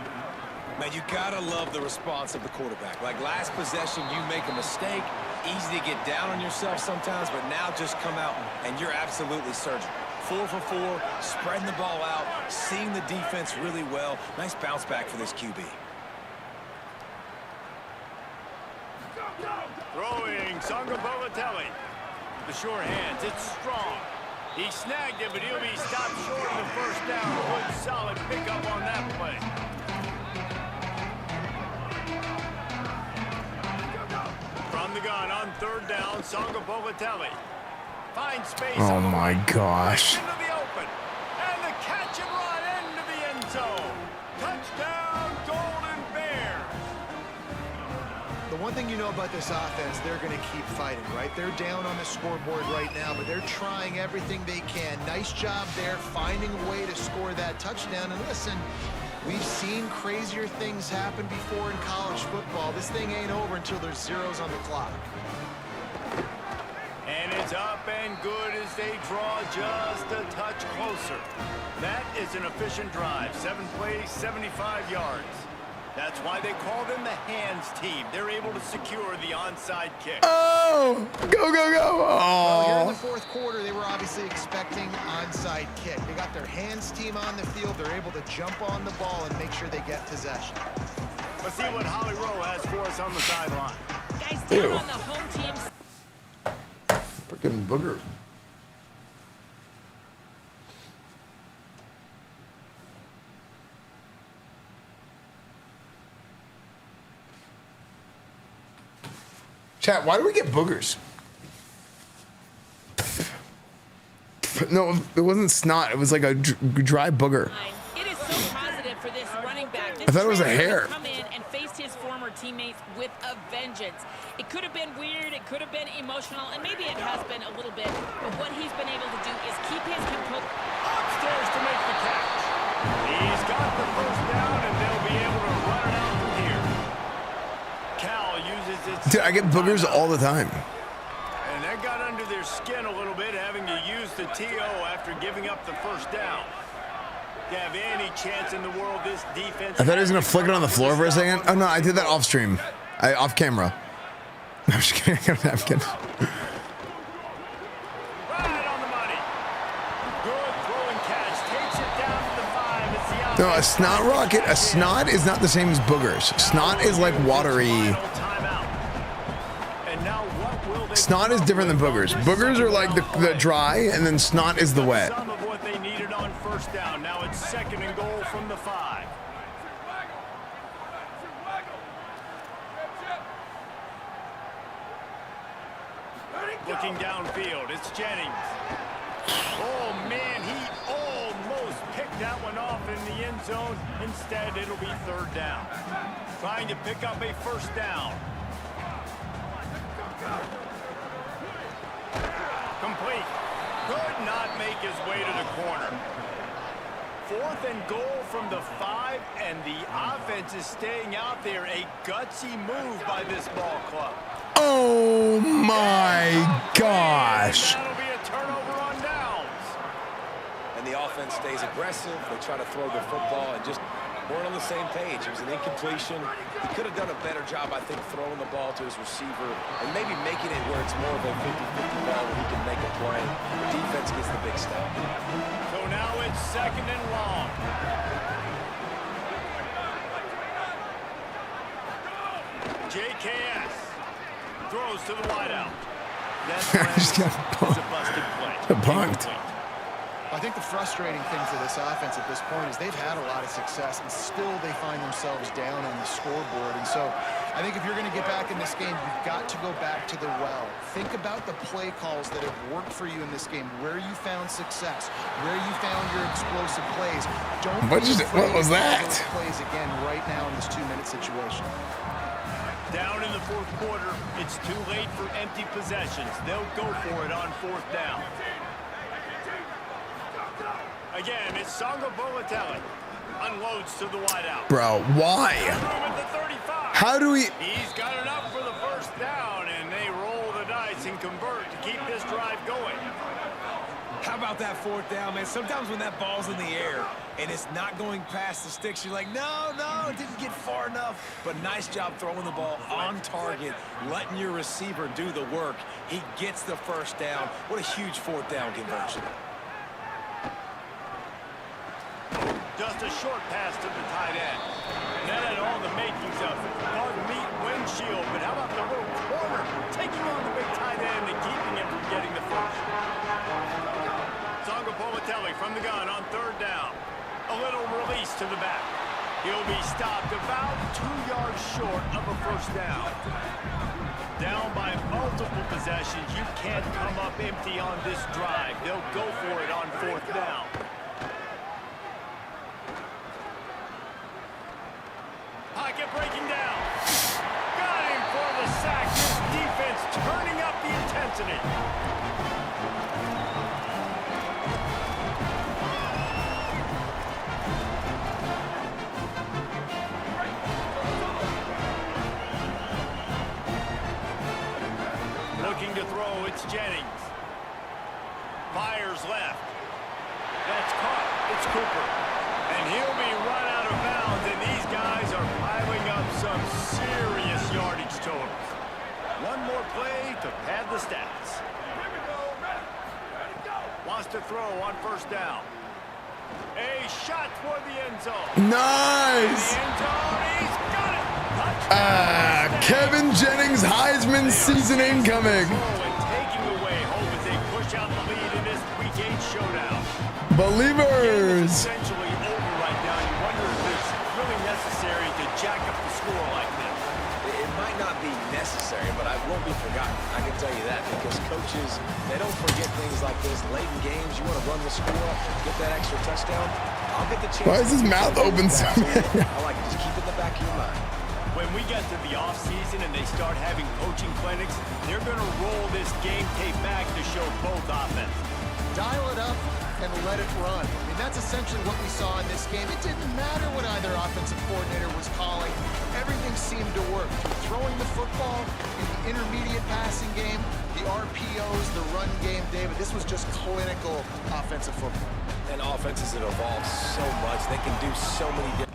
Man, you gotta love the response of the quarterback. Like last possession, you make a mistake. Easy to get down on yourself sometimes, but now just come out and you're absolutely surgical. 4 for 4, spreading the ball out, seeing the defense really well. Nice bounce back for this QB. Throwing Songopolitelli. The short hands, it's strong. He snagged it, but he'll be stopped short of the first down. Good solid pickup on that play. From the gun on 3rd down, Songopolitelli. Finds space. Oh my gosh. Into the open. And the catch and run into the end zone. Touchdown, Golden Bears. The one thing you know about this offense, they're going to keep fighting, right? They're down on the scoreboard right now, but they're trying everything they can. Nice job there, finding a way to score that touchdown. And listen, we've seen crazier things happen before in college football. This thing ain't over until there's zeros on the clock. And it's up and good as they draw just a touch closer. That is an efficient drive. 7 plays, 75 yards. That's why they call them the hands team. They're able to secure the onside kick. Oh, go, go, go. Well, here in Oh. the 4th quarter, they were obviously expecting onside kick. They got their hands team on the field. They're able to jump on the ball and make sure they get possession. Let's see what Holly Rowe has for us on the sideline. Guys, down on the home team's Freaking booger. Chat, why do we get boogers? No, it wasn't snot. It was like a dry booger. It is so positive for this running back. I thought it was a hair. Come in and faced his former teammates with a vengeance. It could have been weird, it could have been emotional, and maybe it has been a little bit, but what he's been able to do is keep his composure. Upstairs to make the catch. He's got the first down, and they'll be able to run it out from here. Cal uses its... Dude, I get boogers all the time. And that got under their skin a little bit, having to use the TO after giving up the first down. You have any chance in the world this defense... I thought he was going to flick it on the floor for a second. Oh, no, I did that off stream. Off camera. I'm just kidding. I'm kidding. No, a snot rocket. A snot is not the same as boogers. Snot is like watery. Snot is different than boogers. Boogers are like the dry, and then snot is the wet. Some of what they needed on first down. Now it's 2nd and goal from the 5. Looking downfield, it's Jennings. Oh man, he almost picked that one off in the end zone. Instead, it'll be 3rd down. Trying to pick up a first down. Complete. Could not make his way to the corner. 4th and goal from the 5, and the offense is staying out there. A gutsy move by this ball club. Oh my gosh. That'll be a turnover on downs. And the offense stays aggressive. They try to throw the football and just weren't on the same page. It was an incompletion. He could have done a better job, I think, throwing the ball to his receiver and maybe making it where it's more of a 50-50 ball where he can make a play. The defense gets the big stop. So now it's 2nd and long. JKS throws to the wideout. That's a busted play. Punked. I think the frustrating thing for this offense at this point is they've had a lot of success, and still they find themselves down on the scoreboard. And so I think if you're going to get back in this game, you've got to go back to the well. Think about the play calls that have worked for you in this game, where you found success, where you found your explosive plays. Don't What was that? those plays again right now in this 2-minute situation. Down in the 4th quarter, it's too late for empty possessions. They'll go for it on 4th down. Again, it's Songo Bolatelli. Unloads to the wideout. Bro, why? How do we... He's got enough for the 1st down, and they roll the dice and convert to keep this drive going. How about that 4th down, man? Sometimes when that ball's in the air and it's not going past the sticks, you're like, no, it didn't get far enough. But nice job throwing the ball on target, letting your receiver do the work. He gets the 1st down. What a huge 4th down conversion. Just a short pass to the tight end. That had all the makings of it. Hard meat windshield, but how about the little corner taking on the big tight end and keeping him from getting the first? Songo Bolatelli from the gun on 3rd down. A little release to the back. He'll be stopped about 2 yards short of a 1st down. Down by multiple possessions. You can't come up empty on this drive. They'll go for it on 4th down. Pocket breaking down. Got him for the sack. This defense turning up the intensity. Looking to throw, it's Jennings. Fires left. That's caught. It's Cooper. And he'll be run out of bounds, and these guys are piling up some serious yardage totals. One more play to pad the stats. Wants to throw on 1st down. A shot toward the end zone. Nice! The end zone, he's got it. Kevin Jennings, Heisman season incoming. And taking away hope as they push out the lead in this Week 8 showdown. Believers. Essentially over right now. You wonder if it's really necessary to jack up the score like this. It might not be necessary, but it won't be forgotten. I can tell you that because coaches, they don't forget things like this. Late in games, you want to run the score, get that extra touchdown. I'll get the chance. Why is his mouth open so bad? I like to just keep it in the back of your mind. When we get to the offseason and they start having coaching clinics, they're going to roll this game tape back to show both offenses. Dial it up and let it run. I mean, that's essentially what we saw in this game. It didn't matter what either offensive coordinator was calling. Everything seemed to work. Through throwing the football, in the intermediate passing game, the RPOs, the run game, David, this was just clinical offensive football. And offenses have evolved so much. They can do so many different.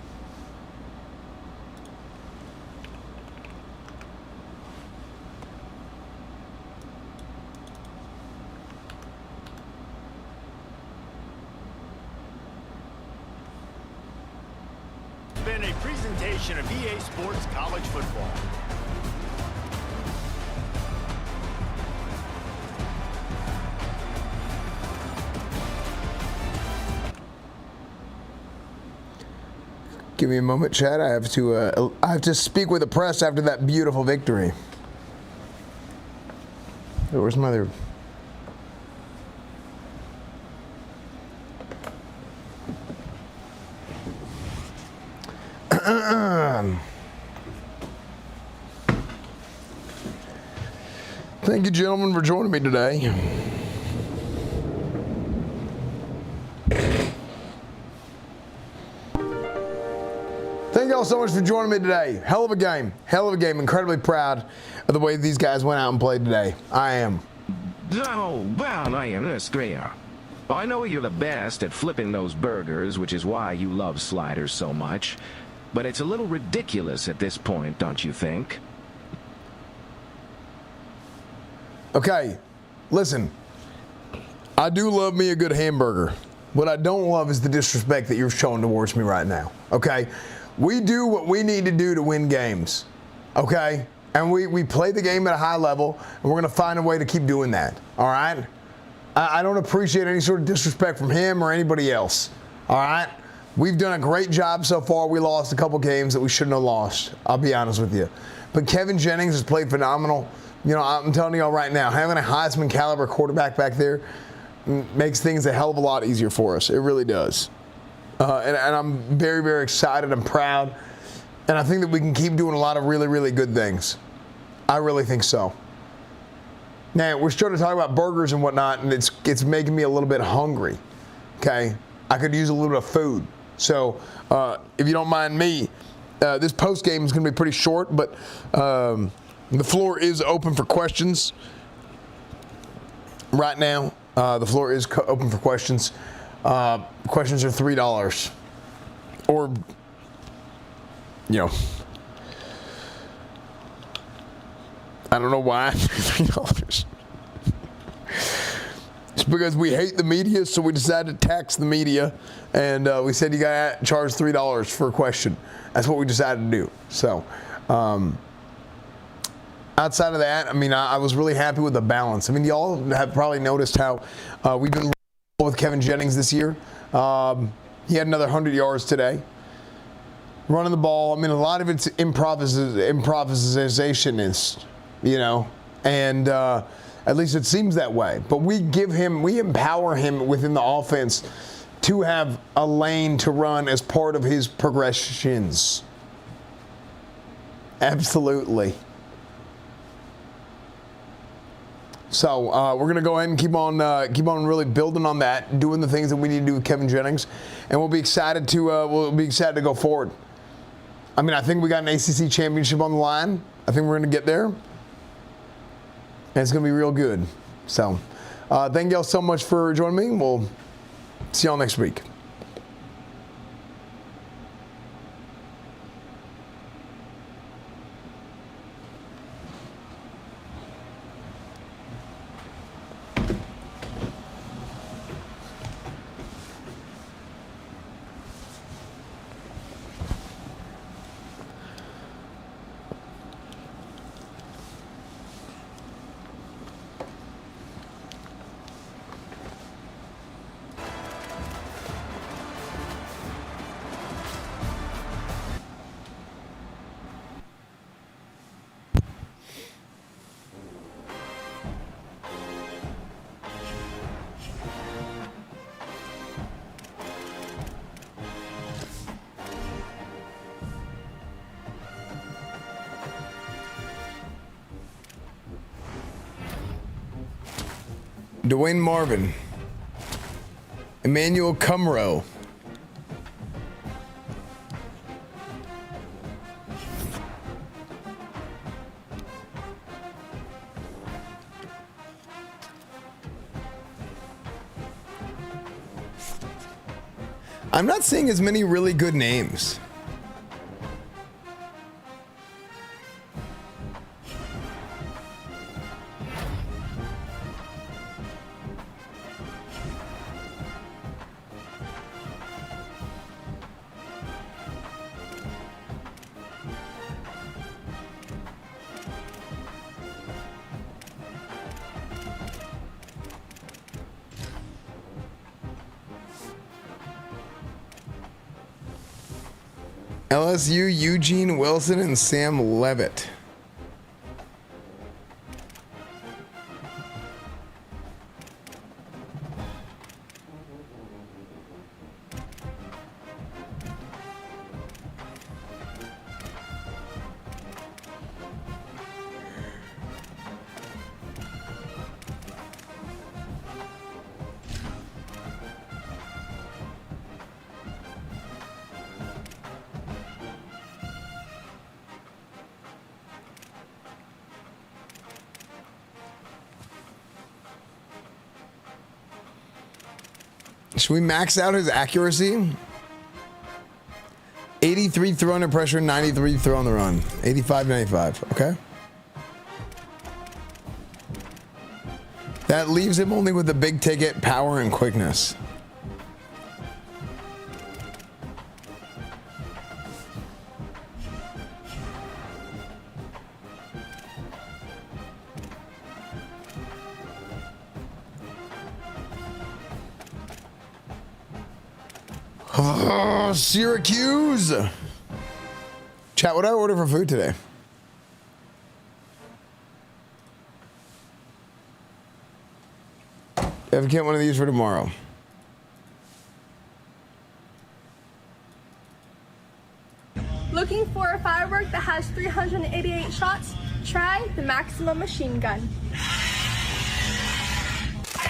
Been a presentation of EA Sports College Football. Give me a moment, Chad. I have to speak with the press after that beautiful victory. Oh, where's my other? Thank you, gentlemen, for joining me today. Thank y'all so much for joining me today. Hell of a game. Hell of a game. Incredibly proud of the way these guys went out and played today. I am. Oh, well, I am a square. I know you're the best at flipping those burgers, which is why you love sliders so much. But it's a little ridiculous at this point, don't you think? Okay, listen. I do love me a good hamburger. What I don't love is the disrespect that you're showing towards me right now. Okay? We do what we need to do to win games. Okay? And we play the game at a high level, and we're going to find a way to keep doing that. All right? I don't appreciate any sort of disrespect from him or anybody else. All right? We've done a great job so far. We lost a couple games that we shouldn't have lost. I'll be honest with you. But Kevin Jennings has played phenomenal. You know, I'm telling y'all right now, having a Heisman caliber quarterback back there makes things a hell of a lot easier for us. It really does. And I'm very, very excited. I'm proud. And I think that we can keep doing a lot of really, really good things. I really think so. Now, we're starting to talk about burgers and whatnot, and it's making me a little bit hungry. Okay? I could use a little bit of food. So, if you don't mind me, this post game is going to be pretty short, but the floor is open for questions right now. The floor is open for questions. Questions are $3. Or, you know, I don't know why $3. It's because we hate the media, so we decided to tax the media, and we said you got to charge $3 for a question. That's what we decided to do. So, outside of that, I mean, I was really happy with the balance. I mean, y'all have probably noticed how we've been with Kevin Jennings this year. He had another 100 yards today. Running the ball, I mean, a lot of it's improvisation is, you know, and at least it seems that way. But we empower him within the offense to have a lane to run as part of his progressions. Absolutely. So we're going to go ahead and keep on really building on that, doing the things that we need to do with Kevin Jennings, and we'll be excited to go forward. I mean, I think we got an ACC championship on the line. I think we're going to get there, and it's going to be real good. So thank y'all so much for joining me. We'll see y'all next week. Dwayne Marvin, Emmanuel Cumro, I'm not seeing as many really good names. LSU, Eugene Wilson, and Sam Levitt. Should we max out his accuracy? 83 throw under pressure, 93 throw on the run. 85, 95. Okay. That leaves him only with the big ticket power and quickness. Oh, Syracuse. Chat, what did I order for food today? If I get one of these for tomorrow. Looking for a firework that has 388 shots? Try the Maximum Machine Gun.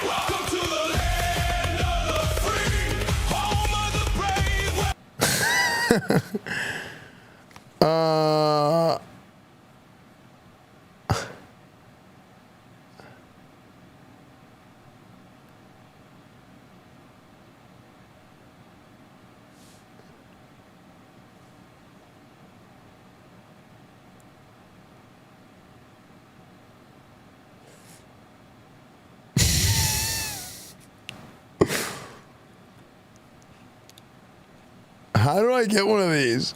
Welcome to the land of the free, home of the brave. How do I get one of these?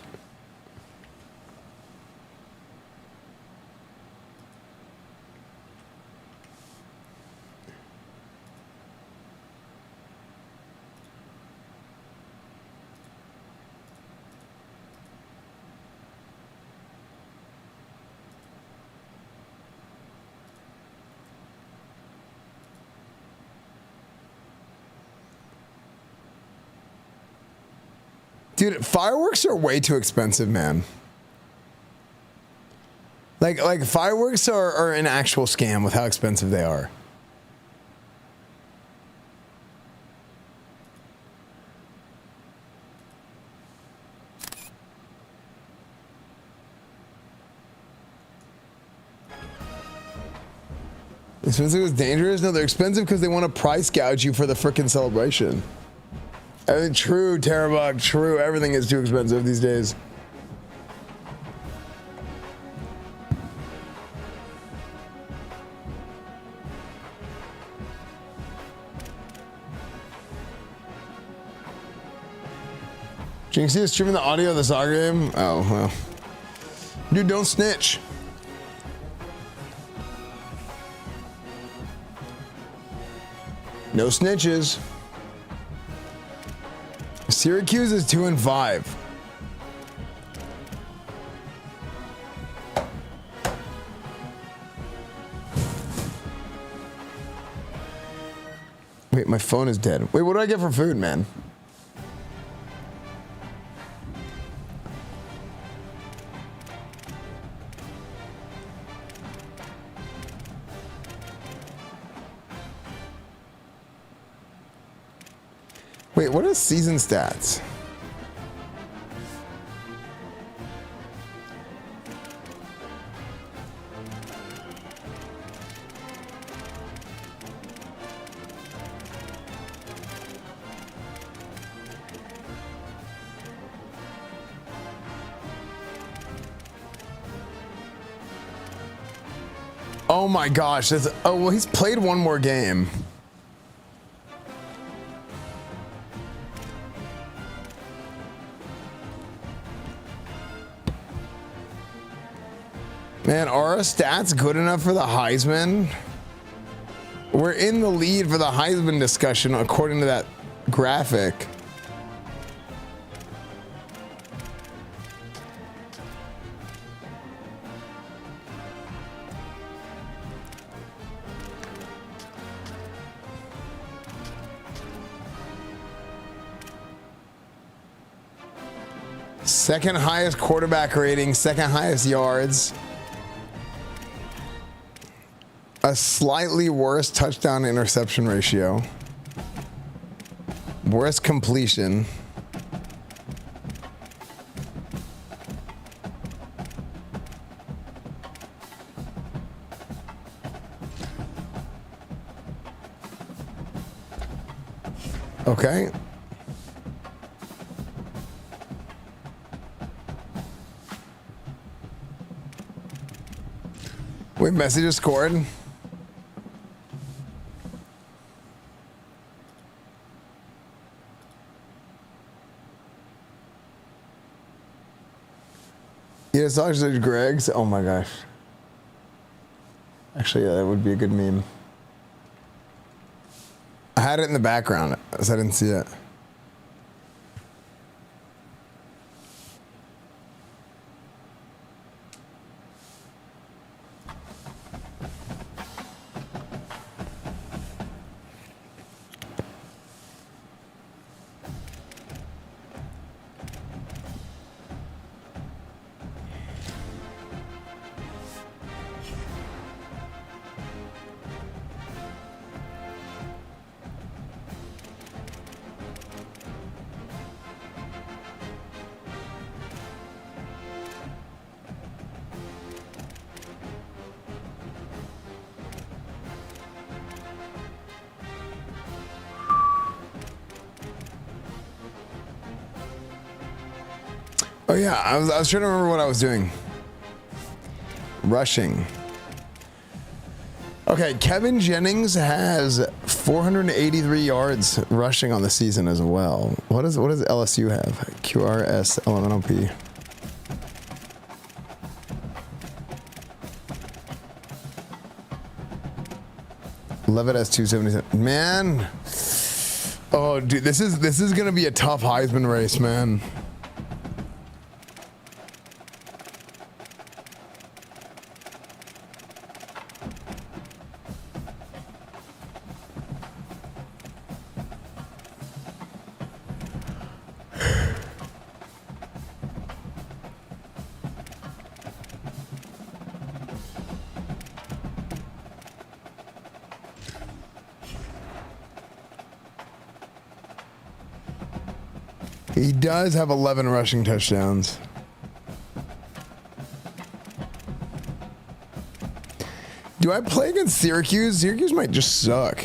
Dude, fireworks are way too expensive, man. Like fireworks are an actual scam with how expensive they are. Expensive is dangerous? No, they're expensive because they want to price gouge you for the frickin' celebration. I mean, true, Terabug, true. Everything is too expensive these days. Jinxie is streaming the audio of the soccer game? Oh, well. Dude, don't snitch. No snitches. Syracuse is 2-5. Wait, my phone is dead. Wait, what do I get for food, man? Wait, what are season stats? Oh my gosh, that's, oh well, he's played one more game. Man, are our stats good enough for the Heisman? We're in the lead for the Heisman discussion according to that graphic. Second highest quarterback rating, second highest yards. A slightly worse touchdown to interception ratio. Worse completion. Okay. Wait, Messi just scored. Yeah, sausage Greg's. Oh my gosh. Actually, yeah, that would be a good meme. I had it in the background, so I didn't see it. Oh yeah, I was trying to remember what I was doing. Rushing. Okay, Kevin Jennings has 483 yards rushing on the season as well. What does LSU have? QRS LMNOP. Levitt has 277. Man. Oh dude, this is gonna be a tough Heisman race, man. He does have 11 rushing touchdowns. Do I play against Syracuse? Syracuse might just suck.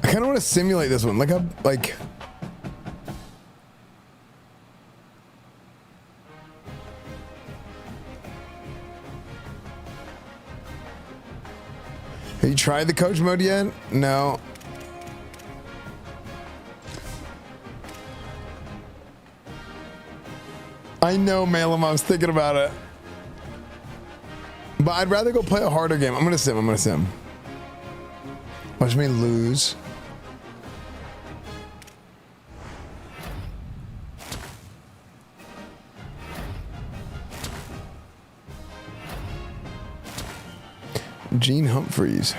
I kind of want to simulate this one. Like have you tried the coach mode yet? No. I know, Malum, I was thinking about it. But I'd rather go play a harder game. I'm gonna sim. Watch me lose. Gene Humphreys.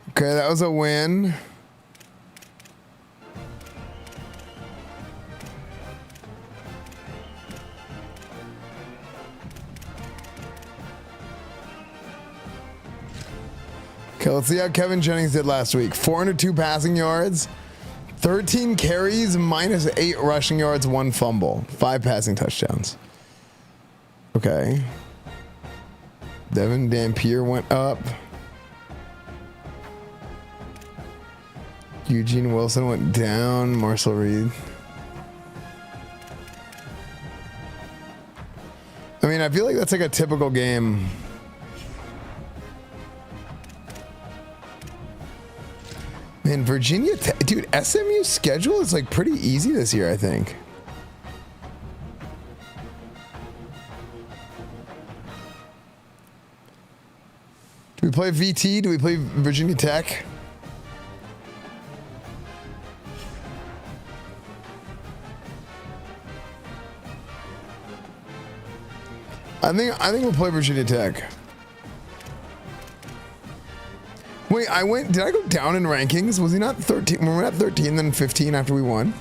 Okay, that was a win. Okay, let's see how Kevin Jennings did last week. 402 passing yards, 13 carries, minus 8 rushing yards, 1 fumble, 5 passing touchdowns. Okay. Devin Dampier went up. Eugene Wilson went down. Marcel Reed. I mean, I feel like that's like a typical game. Man, Virginia Tech, dude, SMU's schedule is like pretty easy this year, I think. Do we play VT? Do we play Virginia Tech? I think we'll play Virginia Tech. Wait, did I go down in rankings? Was he not 13? We were at 13, then 15 after we won.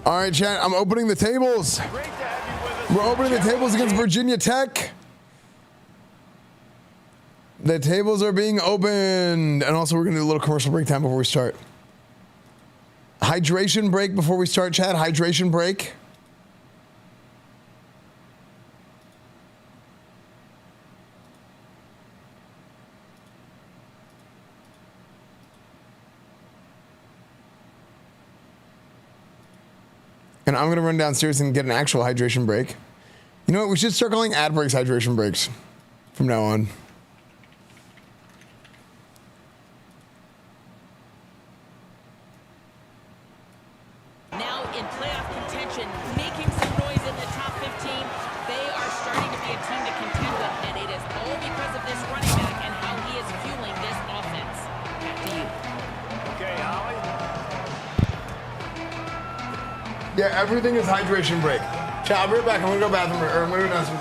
All right, chat. I'm opening the tables. We're opening the tables against Virginia Tech. The tables are being opened. And also, we're going to do a little commercial break time before we start. Hydration break before we start, chat. Hydration break. And I'm going to run downstairs and get an actual hydration break. You know what? We should start calling ad breaks hydration breaks from now on. Now in playoff contention, making some noise in the top 15. They are starting to be a team to contend with, and it is all because of this running back and how he is fueling this offense. Back to you. Okay, Holly. Yeah, everything is hydration break. Chat, I'll be right back. I'm going to go bathroom, or I'm going to go downstairs.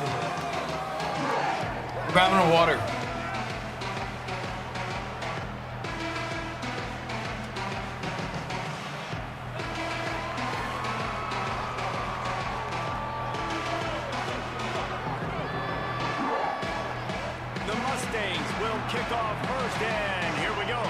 I'm grabbing a water. The Mustangs will kick off first, and here we go.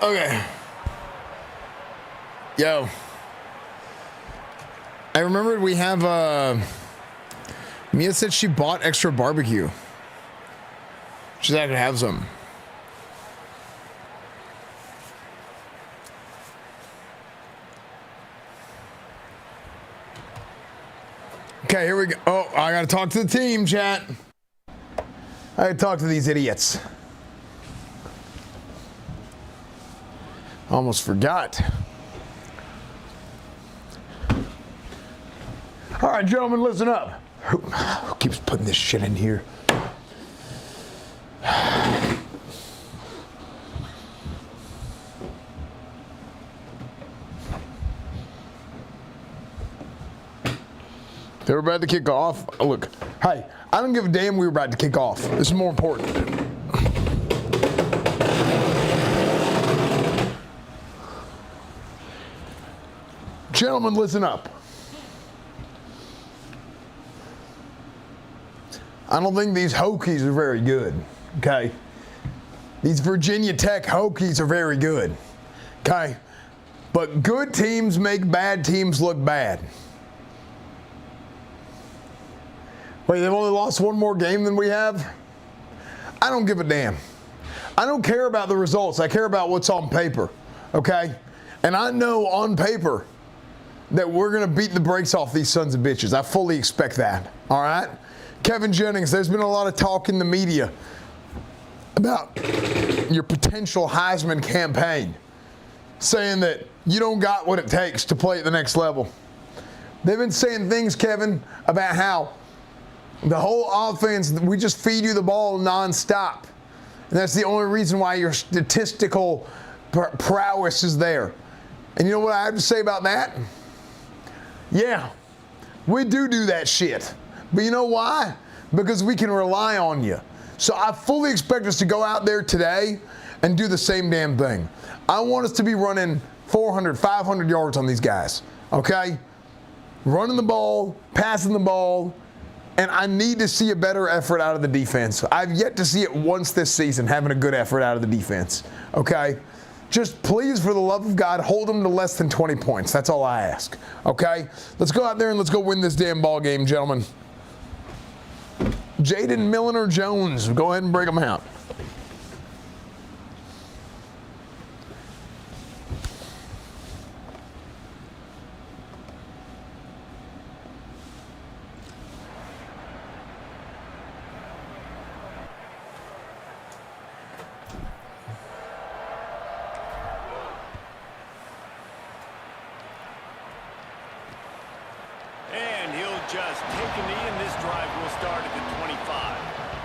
Okay. Yo. I remembered we have, Mia said she bought extra barbecue. She's had to have some. Okay, here we go. Oh, I gotta talk to the team, chat. I gotta talk to these idiots. Almost forgot. All right, gentlemen, listen up. Who keeps putting this shit in here? They were about to kick off. Look, hey, I don't give a damn we were about to kick off. This is more important. Gentlemen, listen up. I don't think these Hokies are very good, okay? These Virginia Tech Hokies are very good, okay? But good teams make bad teams look bad. Wait, they've only lost one more game than we have? I don't give a damn. I don't care about the results. I care about what's on paper, okay? And I know on paper that we're going to beat the brakes off these sons of bitches. I fully expect that, all right? Kevin Jennings, there's been a lot of talk in the media about your potential Heisman campaign, saying that you don't got what it takes to play at the next level. They've been saying things, Kevin, about how the whole offense, we just feed you the ball nonstop. And that's the only reason why your statistical prowess is there. And you know what I have to say about that? Yeah, we do that shit. But you know why? Because we can rely on you. So I fully expect us to go out there today and do the same damn thing. I want us to be running 400, 500 yards on these guys, okay? Running the ball, passing the ball, and I need to see a better effort out of the defense. I've yet to see it once this season, having a good effort out of the defense, okay? Just please, for the love of God, hold them to less than 20 points. That's all I ask, okay? Let's go out there and let's go win this damn ball game, gentlemen. Jaden Milliner Jones, go ahead and break them out. And he'll just take a knee, and this drive will start at the 25.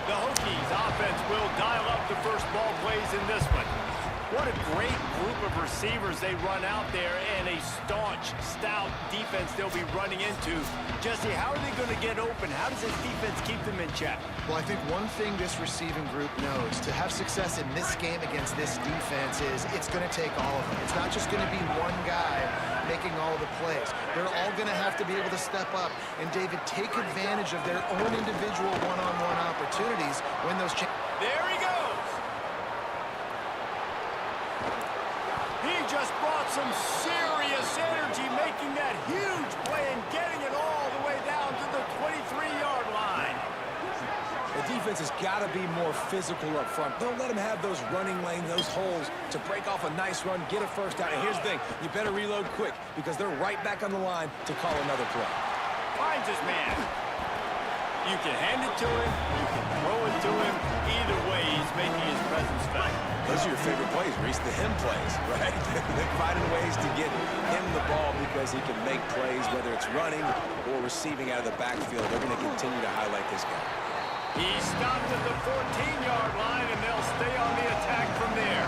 The Hokies offense will dial up the first ball plays in this one. What a great group of receivers they run out there, and a staunch, stout defense they'll be running into. Jesse, how are they going to get open? How does this defense keep them in check? Well, I think one thing this receiving group knows, to have success in this game against this defense, is it's going to take all of them. It's not just going to be one guy making all the plays. They're all going to have to be able to step up and, David, take advantage of their own individual one-on-one opportunities when those There he goes. He just brought some serious energy, making that huge play and getting it all the way down to the 23-yard line. The defense has got to be more physical up front. Don't let them have those running lanes, those holes to break off a nice run, get a first down. And here's the thing, you better reload quick because they're right back on the line to call another play. Finds his man. You can hand it to him, you can throw it to him. Either way, he's making his presence felt. Those are your favorite plays, Reese, the him plays, right? They're finding ways to get him the ball because he can make plays, whether it's running or receiving out of the backfield. They're going to continue to highlight this guy. He stopped at the 14-yard line, and they'll stay on the attack from there.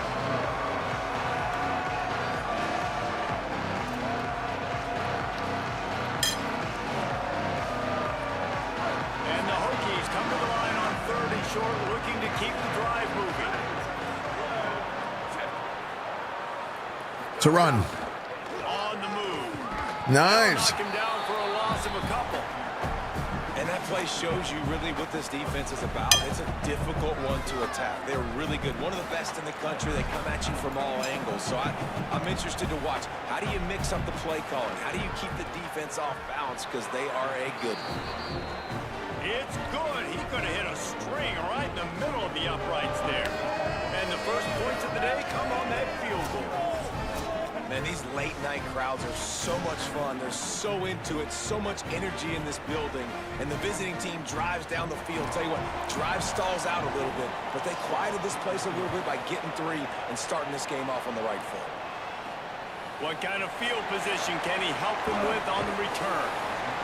And the Hokies come to the line on 3rd and short, looking to keep the drive moving. It's a run. On the move. Nice. Knock him down for a loss of a couple. And that play shows you really what this defense is about. It's a difficult one to attack. They're really good. One of the best in the country. They come at you from all angles. So I'm interested to watch. How do you mix up the play calling? How do you keep the defense off balance? Because they are a good one. It's good. He could have hit a string right in the middle of the uprights there. And the first points of the day come on that field goal. Man, these late night crowds are so much fun. They're so into it, so much energy in this building. And the visiting team drives down the field. Tell you what, drive stalls out a little bit, but they quieted this place a little bit by getting 3 and starting this game off on the right foot. What kind of field position can he help them with on the return?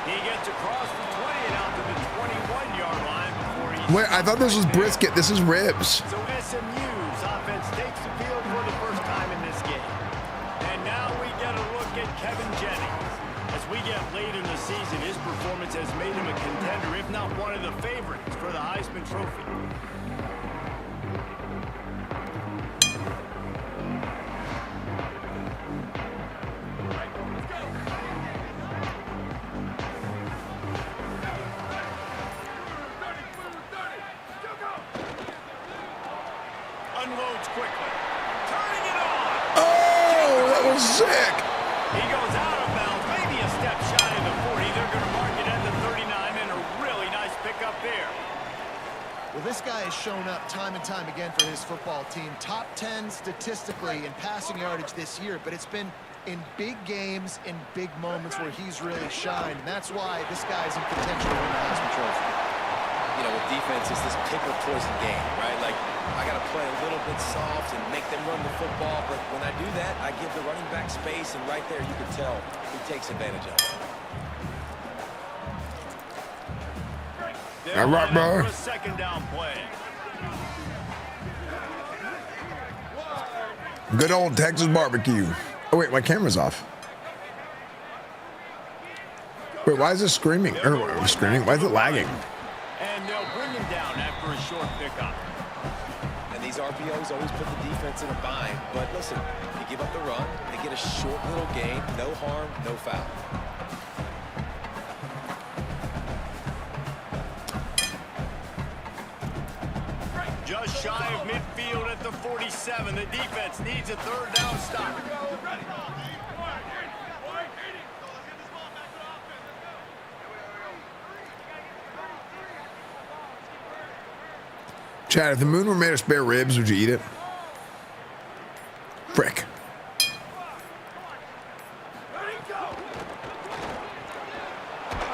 He gets across the 20 and out to the 21-yard line before he... Wait, I thought this was brisket. This is ribs. So SMU's offense takes the field for the first time in this game. And now we get a look at Kevin Jennings. As we get late in the season, his performance has made him a contender, if not one of the favorites, for the Heisman Trophy. Unloads quickly. Turning it on. Oh, that was sick. He goes out of bounds, maybe a step shy of the 40. They're going to mark it at the 39, and a really nice pickup there. Well, this guy has shown up time and time again for his football team. Top 10 statistically in passing yardage this year, but it's been in big games, in big moments where he's really shined. And that's why this guy's in contention to win the Heisman Trophy. You know, with defense, it's this pick or poison game, right? Like, I got to play a little bit soft and make them run the football, but when I do that, I give the running back space, and right there you can tell he takes advantage of it. All right, bro. A second down play. Good old Texas barbecue. Oh, wait, my camera's off. Wait, why is it screaming? Or screaming? Why is it lagging? And they'll bring him down after a short pickup. And these RPOs always put the defense in a bind. But listen, you give up the run, they get a short little gain, no harm, no foul. Just shy of midfield at the 47. The defense needs a third down stop. Chad, if the moon were made of spare ribs, would you eat it? Frick.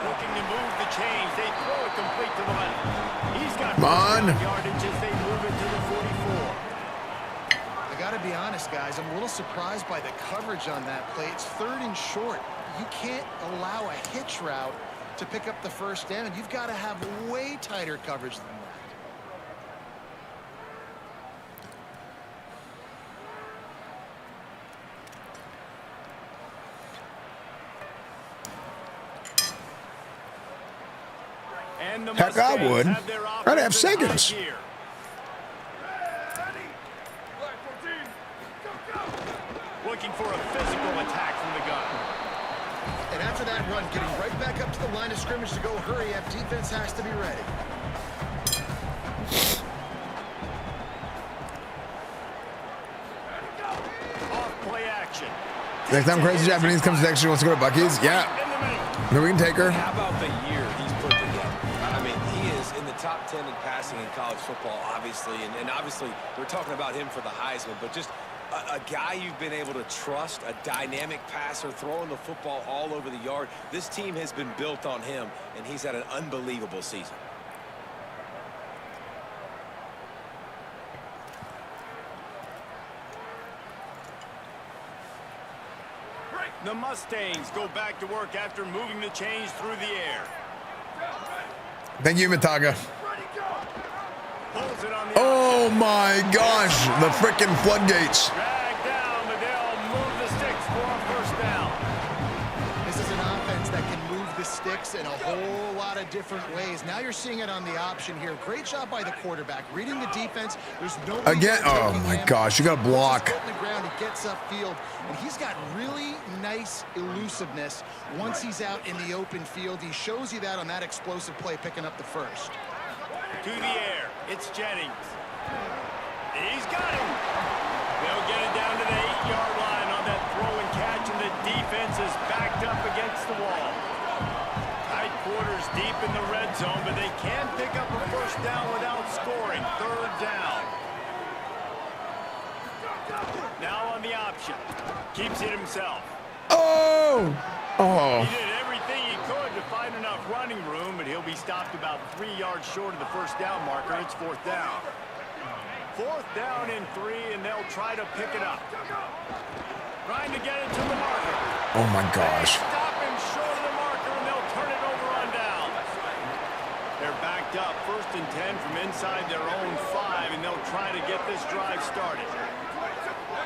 Looking to move the chains. They throw it complete to the left. He's got Come on. yardage as they move it to the 44. I got to be honest, guys. I'm a little surprised by the coverage on that play. It's 3rd and short. You can't allow a hitch route to pick up the first down. You've got to have way tighter coverage than that. And the Heck, I Mustangs would. have their I'd have offense in high seconds. gear. Looking for a physical attack from the gun. And after that run, getting right back up to the line of scrimmage to go hurry up, defense has to be ready. Off play action. Next time Crazy Japanese comes next year, wants to go to Buc-ee's? Yeah. Maybe we can take her. How about the year he's put together? I mean, he is in the top 10 in passing in college football, obviously. And obviously, we're talking about him for the Heisman, but just a guy you've been able to trust, a dynamic passer, throwing the football all over the yard. This team has been built on him, and he's had an unbelievable season. The Mustangs go back to work after moving the chains through the air. Thank you, Mataga. Oh my gosh, the frickin' floodgates. Drag down, but they'll move the sticks for a first down. This is an offense that can move the sticks in a whole lot of different ways. Now you're seeing it on the option here. Great job by the quarterback. Reading the defense. There's no Again, oh my gosh, you got to block. On the ground, he gets upfield, and he's got really nice elusiveness once he's out in the open field. He shows you that on that explosive play, picking up the first. To the air, it's Jennings. He's got him. They'll get it down to the 8-yard line on that throw and catch, and the defense is backed up against the wall. Tight quarters deep in the red zone, but they can pick up a first down without scoring. Third down. Now on the option. Keeps it himself. Oh! Oh. He did everything he could to find enough running room, but he'll be stopped about 3 yards short of the first down marker. It's fourth down. Fourth down and 3, and they'll try to pick it up. Trying to get it to the marker. Oh my gosh. Stop him short of the marker, and they'll turn it over on down. They're backed up, first and 10 from inside their own 5, and they'll try to get this drive started.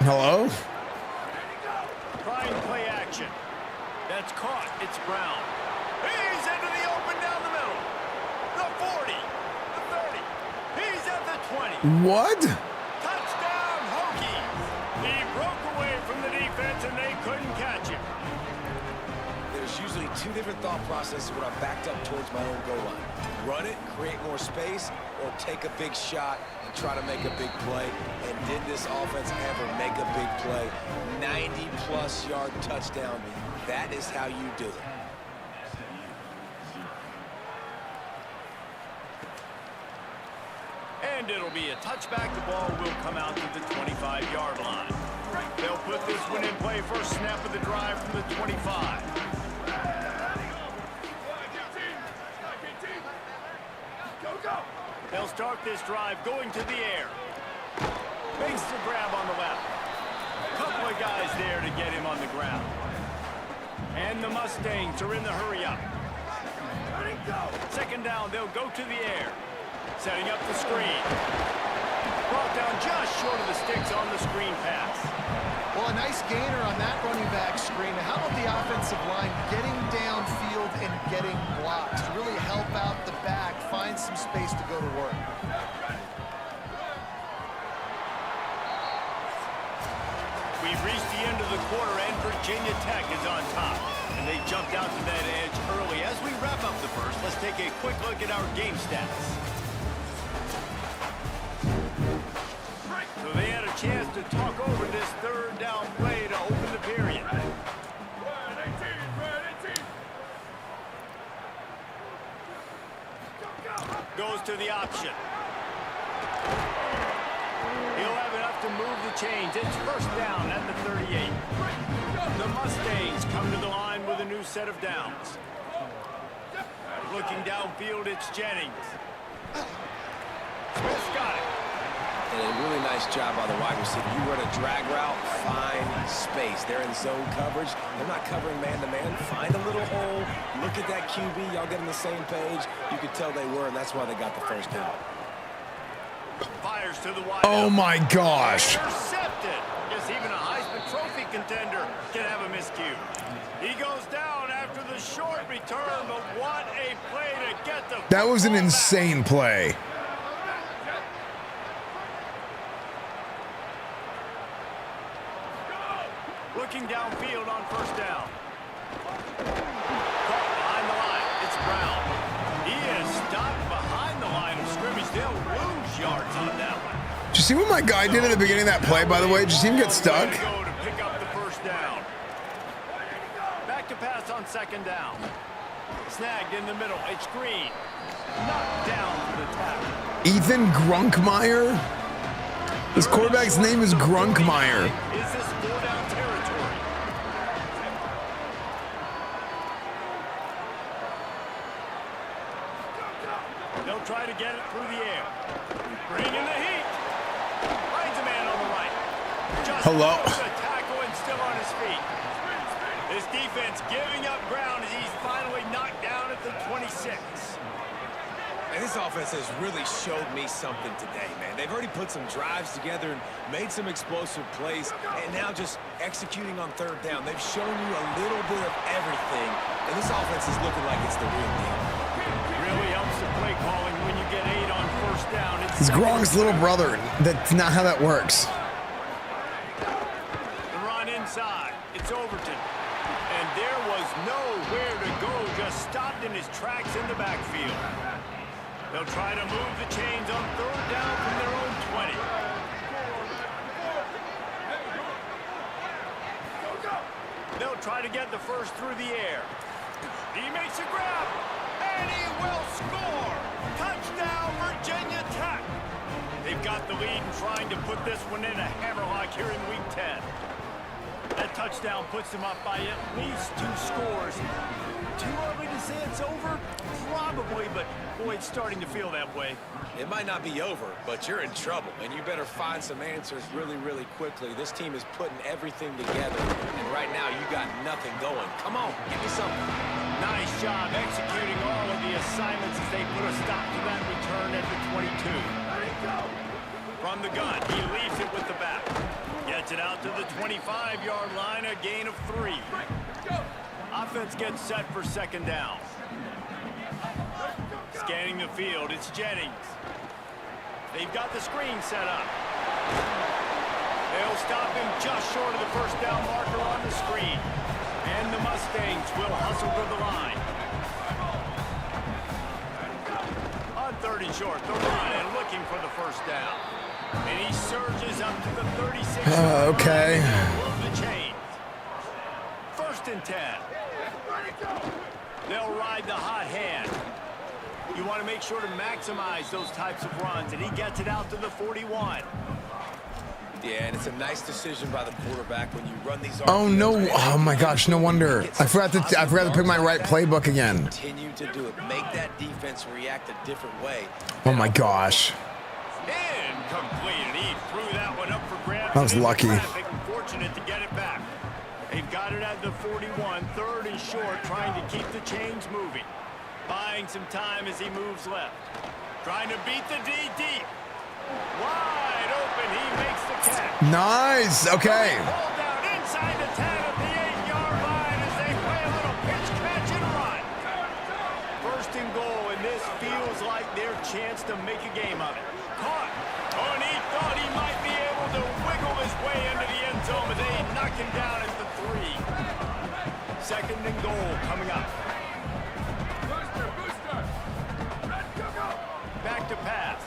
Hello? Trying play action. That's caught. It's Brown. He's into the open down the middle. The 40. The 30. He's at the 20. What? Touchdown, Hokies. He broke away from the defense, and they couldn't catch him. There's usually two different thought processes when I'm backed up towards my own goal line. Run it, create more space, or take a big shot and try to make a big play. And did this offense ever make a big play? 90-plus yard touchdown. That is how you do it. And it'll be a touchback. The ball will come out to the 25-yard line. They'll put this one in play. First snap of the drive from the 25. They'll start this drive going to the air. Makes the grab on the left. Couple of guys there to get him on the ground. And the Mustangs are in the hurry-up. Second down, they'll go to the air. Setting up the screen. Brought down just short of the sticks on the screen pass. Well, a nice gainer on that running back screen. How about the offensive line getting downfield and getting blocks to really help out the back, find some space to go to work? We've reached the end of the quarter, and Virginia Tech is on top. And they jumped out to that edge early. As we wrap up the first, let's take a quick look at our game stats. So they had a chance to talk over this third down play to open the period. Goes to the option. He'll have enough to move the chains. It's first down at the 38. The Mustangs come to the line with a new set of downs. Looking downfield, it's Jennings. Smith's got it. And a really nice job by the wide receiver. You run a drag route, find space. They're in zone coverage. They're not covering man-to-man. Find a little hole. Look at that QB. Y'all get on the same page. You could tell they were, and that's why they got the first down. Fires to the wide. Oh my gosh. Intercepted. Yes, even a Heisman Trophy contender can have a miscue. He goes down after the short return, but what a play to get the... That was an insane play. Looking downfield on first down. Caught behind the line. It's Brown. He is stopped behind the line of scrimmage. They'll lose yards on that one. Did you see what my guy did at the beginning of that play, by the way? Did you see him get stuck? Go to pick up the first down. Back to pass on second down. Snagged in the middle. It's Green. Knocked down for the tackle. Ethan Grunkmeyer? His quarterback's name is Grunkmeyer. Is this four-down territory? They'll try to get it through the air. Bringing the heat. Finds a man on the right. Just Hello. the tackle and still on his feet. This defense giving up ground as he's finally knocked down at the 26. And this offense has really showed me something today, man. They've already put some drives together and made some explosive plays, and now just executing on third down. They've shown you a little bit of everything, and this offense is looking like it's the real deal. Really helps the play calling when you get 8 on first down. He's Gronk's little brother. That's not how that works. on inside. It's Overton. And there was nowhere to go, just stopped in his tracks in the backfield. They'll try to move the chains on third down from their own 20. They'll try to get the first through the air. He makes a grab, and he will score. Touchdown, Virginia Tech. They've got the lead and trying to put this one in a hammerlock here in Week 10. That touchdown puts them up by at least 2 scores. Too early to say it's over? Probably, but boy, it's starting to feel that way. It might not be over, but you're in trouble, and you better find some answers really, really quickly. This team is putting everything together, and right now you got nothing going. Come on, give me something. Nice job executing all of the assignments as they put a stop to that return at the 22. From the gun, he leaves it with the back. Gets it out to the 25-yard line, a gain of 3. Offense gets set for second down. Scanning the field, it's Jennings. They've got the screen set up. They'll stop him just short of the first down marker on the screen. And the Mustangs will hustle to the line. On 3rd and short, they're running, looking for the first down. And he surges up to the 36. Okay. Move the chains. 1st and 10. They'll ride the hot hand. You want to make sure to maximize those types of runs, and he gets it out to the 41. Yeah, and it's a nice decision by the quarterback when you run these. Oh no! Oh my gosh! No wonder. I forgot to pick my right playbook again. Continue to do it. Make that defense react a different way. Oh my gosh! Incomplete, and he threw that one up for grabs. That was lucky. Fortunate to get it back. They've got it at the 41, 3rd and short, trying to keep the chains moving. Buying some time as he moves left. Trying to beat the D deep. Wide open, he makes the catch. Nice. Okay. Ball down inside the 10 at the 8-yard line as they play a little pitch, catch, and run. 1st and goal, and this feels like their chance to make a game of it. Caught. Oh, and he thought he might be able to wiggle his way into the end zone, but they knock him down at the 3. 2nd and goal coming up. Back to pass.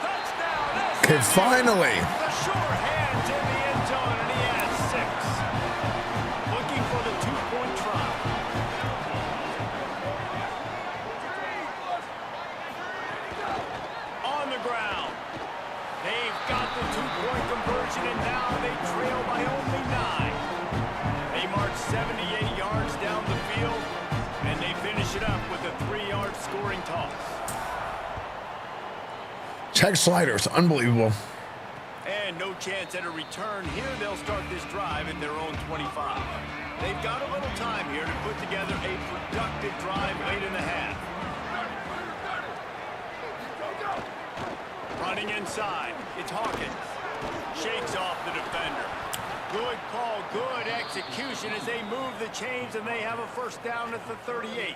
Touchdown. Okay, finally. The sure hands in the end zone, and he has 6. Looking for the 2-point try. On the ground. They've got the 2-point conversion, and now they trail by only 9. They march 78 yards down the field, and they finish it up with a 3-yard scoring toss. Check sliders, unbelievable. And no chance at a return here. They'll start this drive at their own 25. They've got a little time here to put together a productive drive late in the half. Running inside, it's Hawkins. Shakes off the defender. Good call, good execution as they move the chains, and they have a first down at the 38.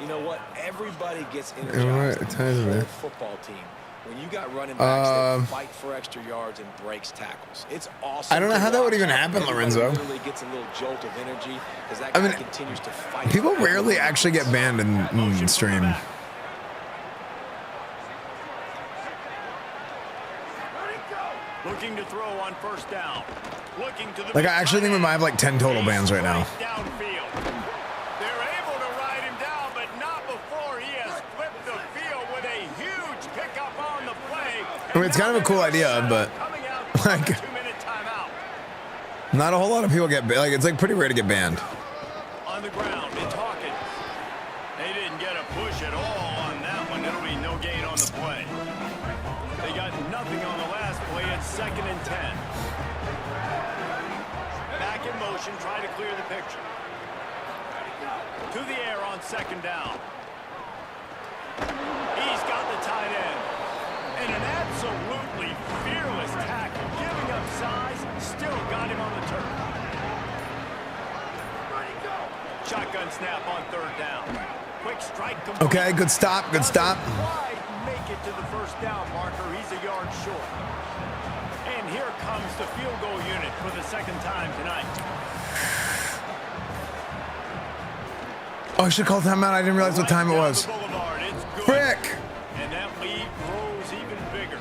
You know what? Everybody gets energized. The whole football team. When you got running backs that fight for extra yards and breaks tackles, it's awesome. I don't know how that would even happen, Lorenzo. Literally gets a little jolt of energy because that guy continues to fight. People rarely actually get banned in stream. Looking to throw on first down. Looking to the Like, I actually think we might have like 10 total bans right now. downfield. They're able to ride him down, but not before he has flipped the field with a huge pickup on the play. I mean, it's kind of a cool idea, but like, not a whole lot of people get like, it's like pretty rare to get banned. On the ground, it's Hawkins. They didn't get a push at all on that one. It'll be no gain on the play. They got nothing on the last play. It's 2nd and 10. Back in motion, try to clear the picture. To the air on 2nd down. He's got the tight end. And an absolutely fearless tackle. Giving up size, still got him on the turf. Shotgun snap on 3rd down. Quick strike. Okay, good stop, good stop. Make it to the first down marker. He's a yard short. And And here comes the field goal unit for the second time tonight. Oh, I should call timeout. I didn't realize what time it was. Frick! And that lead grows even bigger.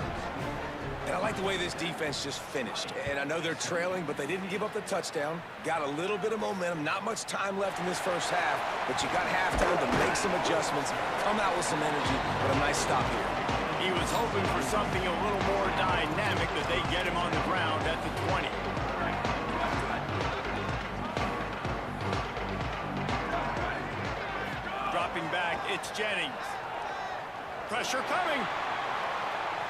And I like the way this defense just finished. And I know they're trailing, but they didn't give up the touchdown. Got a little bit of momentum. Not much time left in this first half, but you got halftime to make some adjustments, come out with some energy, but a nice stop here. He was hoping for something a little more dynamic, that they get him on the ground at the 20. Dropping back, it's Jennings. Pressure coming.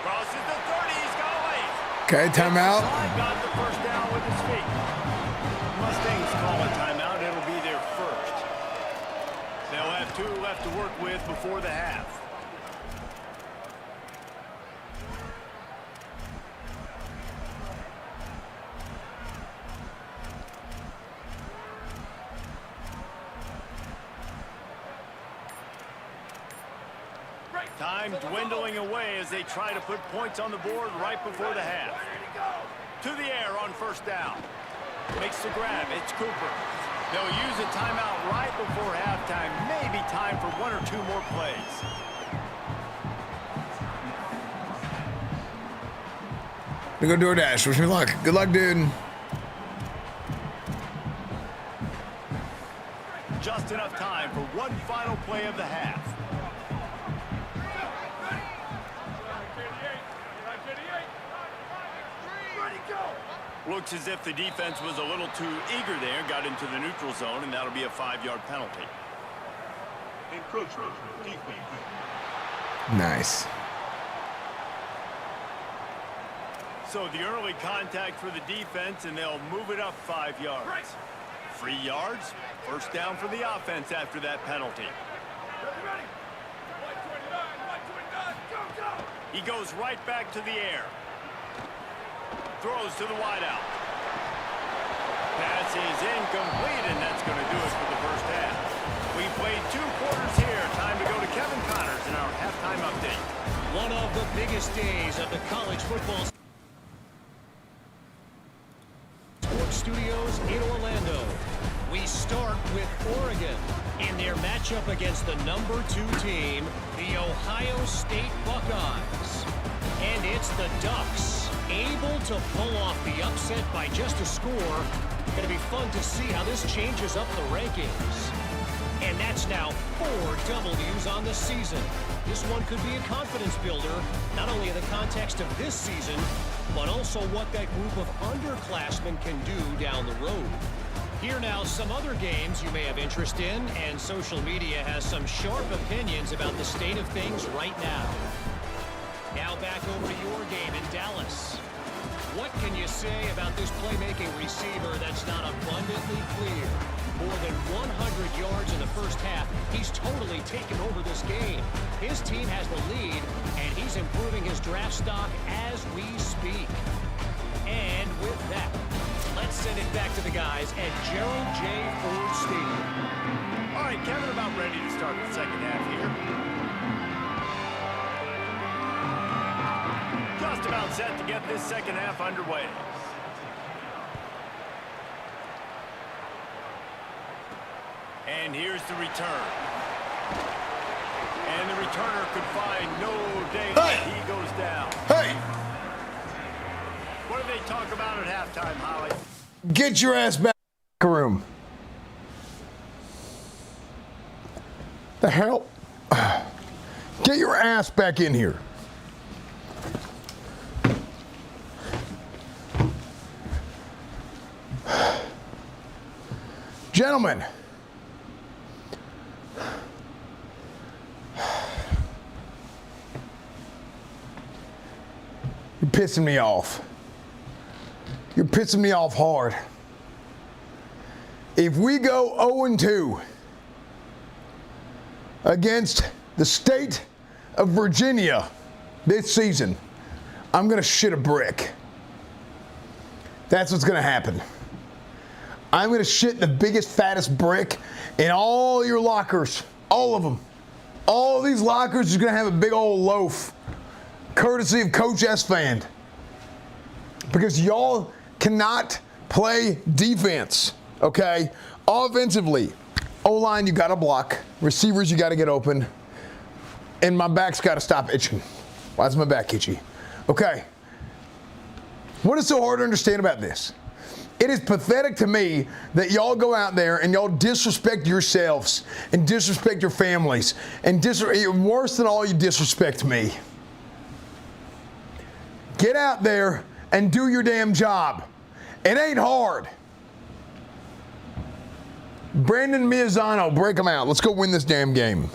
Crosses the 30, he's got away. Okay, timeout. Got the first down with his feet. Mustangs call a timeout, it'll be their first. They'll have 2 left to work with before the half. Time dwindling away as they try to put points on the board right before the half. To the air on first down. Makes the grab. It's Cooper. They'll use a timeout right before halftime. Maybe time for 1 or 2 more plays. We go DoorDash. Wish me luck. Good luck, dude. Just enough time for one final play of the half. Looks as if the defense was a little too eager there, got into the neutral zone, and that'll be a 5-yard penalty. Nice. So the early contact for the defense, and they'll move it up 5 yards. 3 yards, first down for the offense after that penalty. He goes right back to the air. Throws to the wideout. Pass is incomplete, and that's going to do it for the first half. We played 2 quarters here. Time to go to Kevin Connors in our halftime update. One of the biggest days of the college football sports studios in Orlando. We start with Oregon in their matchup against the number 2 team, the Ohio State Buckeyes. And it's the Ducks, able to pull off the upset by just a score. Going to be fun to see how this changes up the rankings. And that's now 4 W's on the season. This one could be a confidence builder, not only in the context of this season, but also what that group of underclassmen can do down the road. Here now, some other games you may have interest in, and social media has some sharp opinions about the state of things right now. Now back over to your game in Dallas. What can you say about this playmaking receiver that's not abundantly clear? More than 100 yards in the first half. He's totally taken over this game. His team has the lead, and he's improving his draft stock as we speak. And with that, let's send it back to the guys at Gerald J. Ford Stadium. All right, Kevin, about ready to start the second half here. Just about set to get this second half underway. And here's the return. And the returner could find no daylight. He goes down. Hey! What do they talk about at halftime, Holly? Get your ass back in the room. The hell? Get your ass back in here. Gentlemen. You're pissing me off. You're pissing me off hard. If we go 0-2 against the state of Virginia this season, I'm going to shit a brick. That's what's going to happen. I'm going to shit the biggest, fattest brick in all your lockers. All of them. All of these lockers are going to have a big old loaf, courtesy of Coach Esfand. Because y'all cannot play defense, okay? Offensively, O-line, you got to block. Receivers, you got to get open. And my back's got to stop itching. Why is my back itchy? Okay. What is so hard to understand about this? It is pathetic to me that y'all go out there and y'all disrespect yourselves and disrespect your families and worse than all, you disrespect me. Get out there and do your damn job. It ain't hard. Brandon Miazzano, break them out. Let's go win this damn game.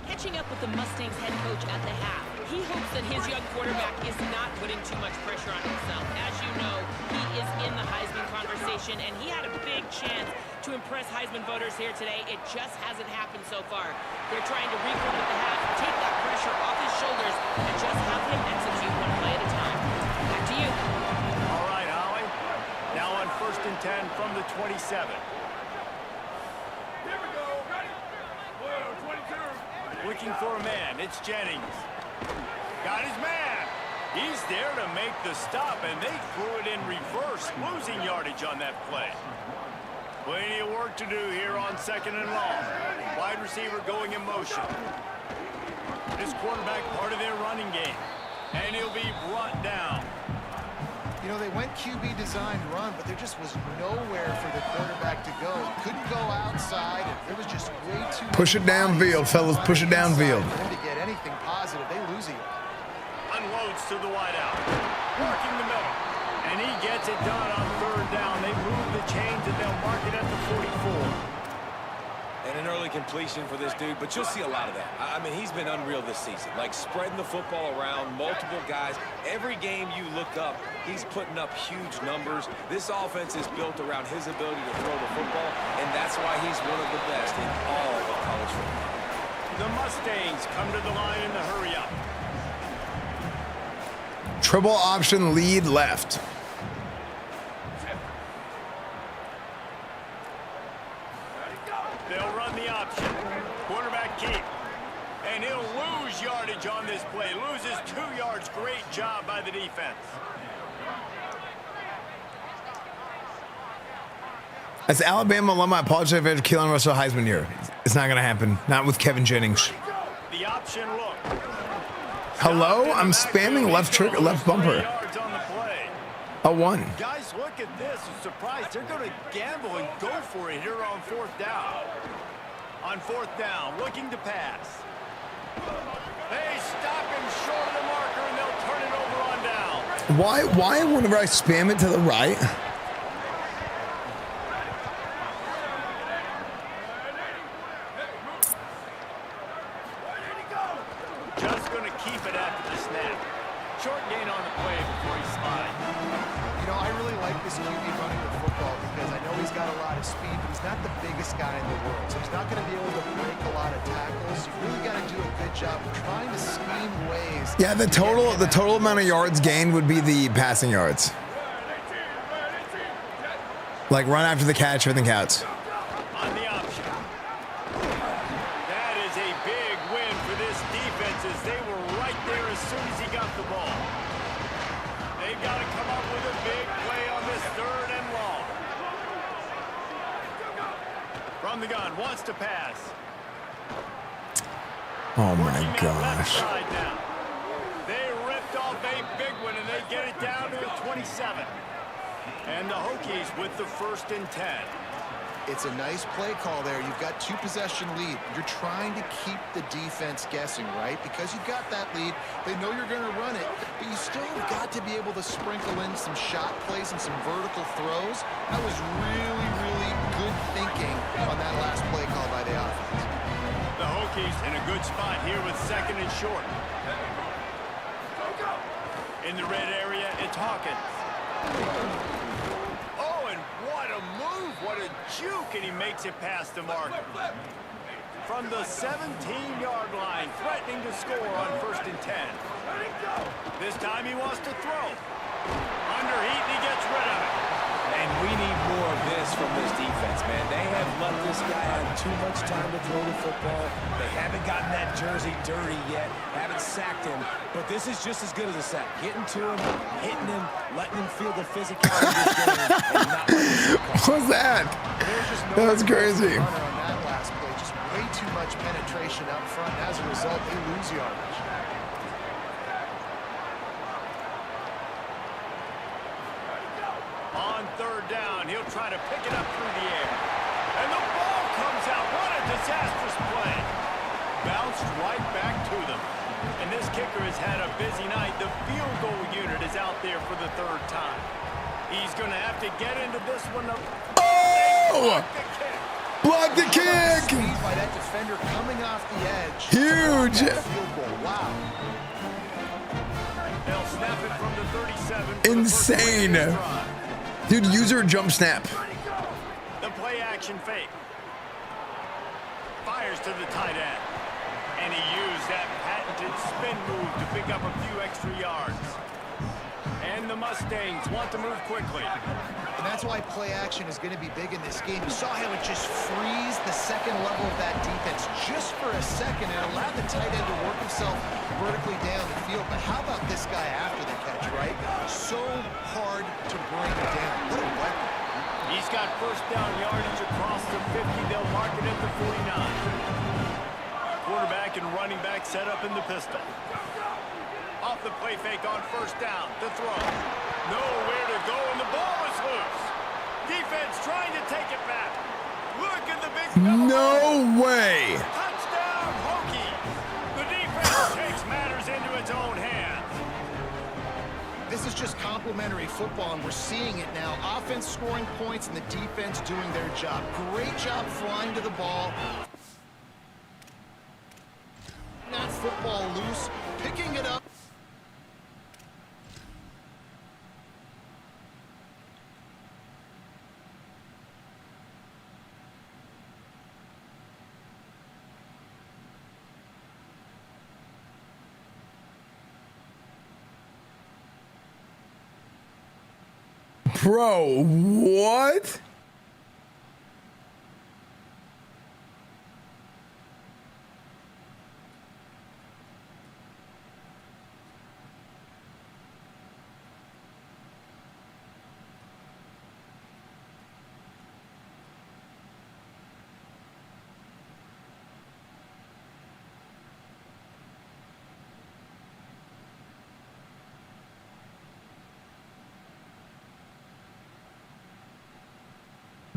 Catching up with the Mustangs head coach at the half, he hopes that his young quarterback is not putting too much pressure on himself. As you know, he is in the Heisman conversation, and he had a big chance to impress Heisman voters here today. It just hasn't happened so far. They're trying to regroup at the half, take that pressure off his shoulders, and just have him execute one play at a time. Back to you. All right, Holly. Now on 1st and 10 from the 27. Looking for a man. It's Jennings. Got his man. He's there to make the stop, and they threw it in reverse, losing yardage on that play. Plenty of work to do here on 2nd and long. Wide receiver going in motion. This quarterback part of their running game, and he'll be brought down. You know, they went QB designed run, but there just was nowhere for the quarterback to go. He couldn't go outside, and there was just way too Push it downfield, fellas. Push it downfield. For them to get anything positive, they lose it. Unloads to the wideout. Working the middle. And he gets it done on 3rd down. They move the chains, and they'll mark it at the 44. And an early completion for this dude, but you'll see a lot of that. I mean, he's been unreal this season. Like, spreading the football around, multiple guys. Every game you look up, he's putting up huge numbers. This offense is built around his ability to throw the football, and that's why he's one of the best in all of college football. The Mustangs come to the line in the hurry-up. Triple option lead left. They'll run the option. Quarterback keep. And he'll lose yardage on this play. Loses 2 yards. Great job by the defense. As Alabama alumni, I apologize for Keelan Russell Heisman here. It's not going to happen. Not with Kevin Jennings. The option look. Hello? I'm spamming left trigger, left bumper. A 1. Guys, look at this. I'm surprised. They're going to gamble and go for it here on 4th down. On 4th down, looking to pass. They stop him short of the marker, and they'll turn it over on down. Why whenever I spam it to the right? Just going to keep it after the snap. Short gain on the play before he slides. You know, I really like this QB running the football because I know he's got a lot of speed, but he's not the biggest guy in the world. So he's not going to be able to break a lot of tackles. You really got to do a good job of trying to scheme ways. Yeah, the total amount of yards gained would be the passing yards. Like run after the catch, everything counts. On the option. That is a big win for this defense as they were right there as soon as he got the ball. They've got to come up with a big play on this 3rd and long. From the gun, wants to pass. Oh my gosh. They ripped off a big one, and they get it down to the 27. And the Hokies with the 1st and 10. It's a nice play call there. You've got 2 possession lead. You're trying to keep the defense guessing, right? Because you've got that lead. They know you're going to run it, but you still got to be able to sprinkle in some shot plays and some vertical throws. That was really, really good thinking on that last play call by the offense. The Hokies in a good spot here with 2nd and short. In the red area, it's Hawkins. Oh, and what a move, what a juke, and he makes it past the marker. From the 17-yard line, threatening to score on 1st and 10. This time he wants to throw. Under heat, and he gets rid of it. And we need this from this defense, man. They have let this guy have too much time to throw the football. They haven't gotten that jersey dirty yet, haven't sacked him, but this is just as good as a sack. Getting to him, hitting him, letting him feel the physicality of this game, and not letting him come. What was that? That was crazy. On that last play, just way too much penetration up front. As a result, they lose yardage. On third down, he'll try to pick it up through the air. And the ball comes out. What a disastrous play. Bounced right back to them. And this kicker has had a busy night. The field goal unit is out there for the third time. He's going to have to get into this one. Oh! Block the kick! By that defender coming off the edge. Huge! Field goal. Wow. They'll snap it from the 37. Insane. Dude, user jump snap. The play action fake. Fires to the tight end. And he used that patented spin move to pick up a few extra yards. And the Mustangs want to move quickly. And that's why play action is going to be big in this game. You saw how it just frees the second level of that defense just for a second and allowed the tight end to work himself vertically down the field. But how about this guy after the catch, right? So hard to bring down. What a weapon. He's got first down yardage across the 50. They'll mark it at the 49. Quarterback and running back set up in the pistol. Off the play fake on first down. The throw. Nowhere to go, and the ball is loose. Defense trying to take it back. Look at the big... No way. Touchdown, Hokies. The defense takes matters into its own hands. This is just complimentary football, and we're seeing it now. Offense scoring points and the defense doing their job. Great job flying to the ball. Not football loose. Picking it up. Bro, what?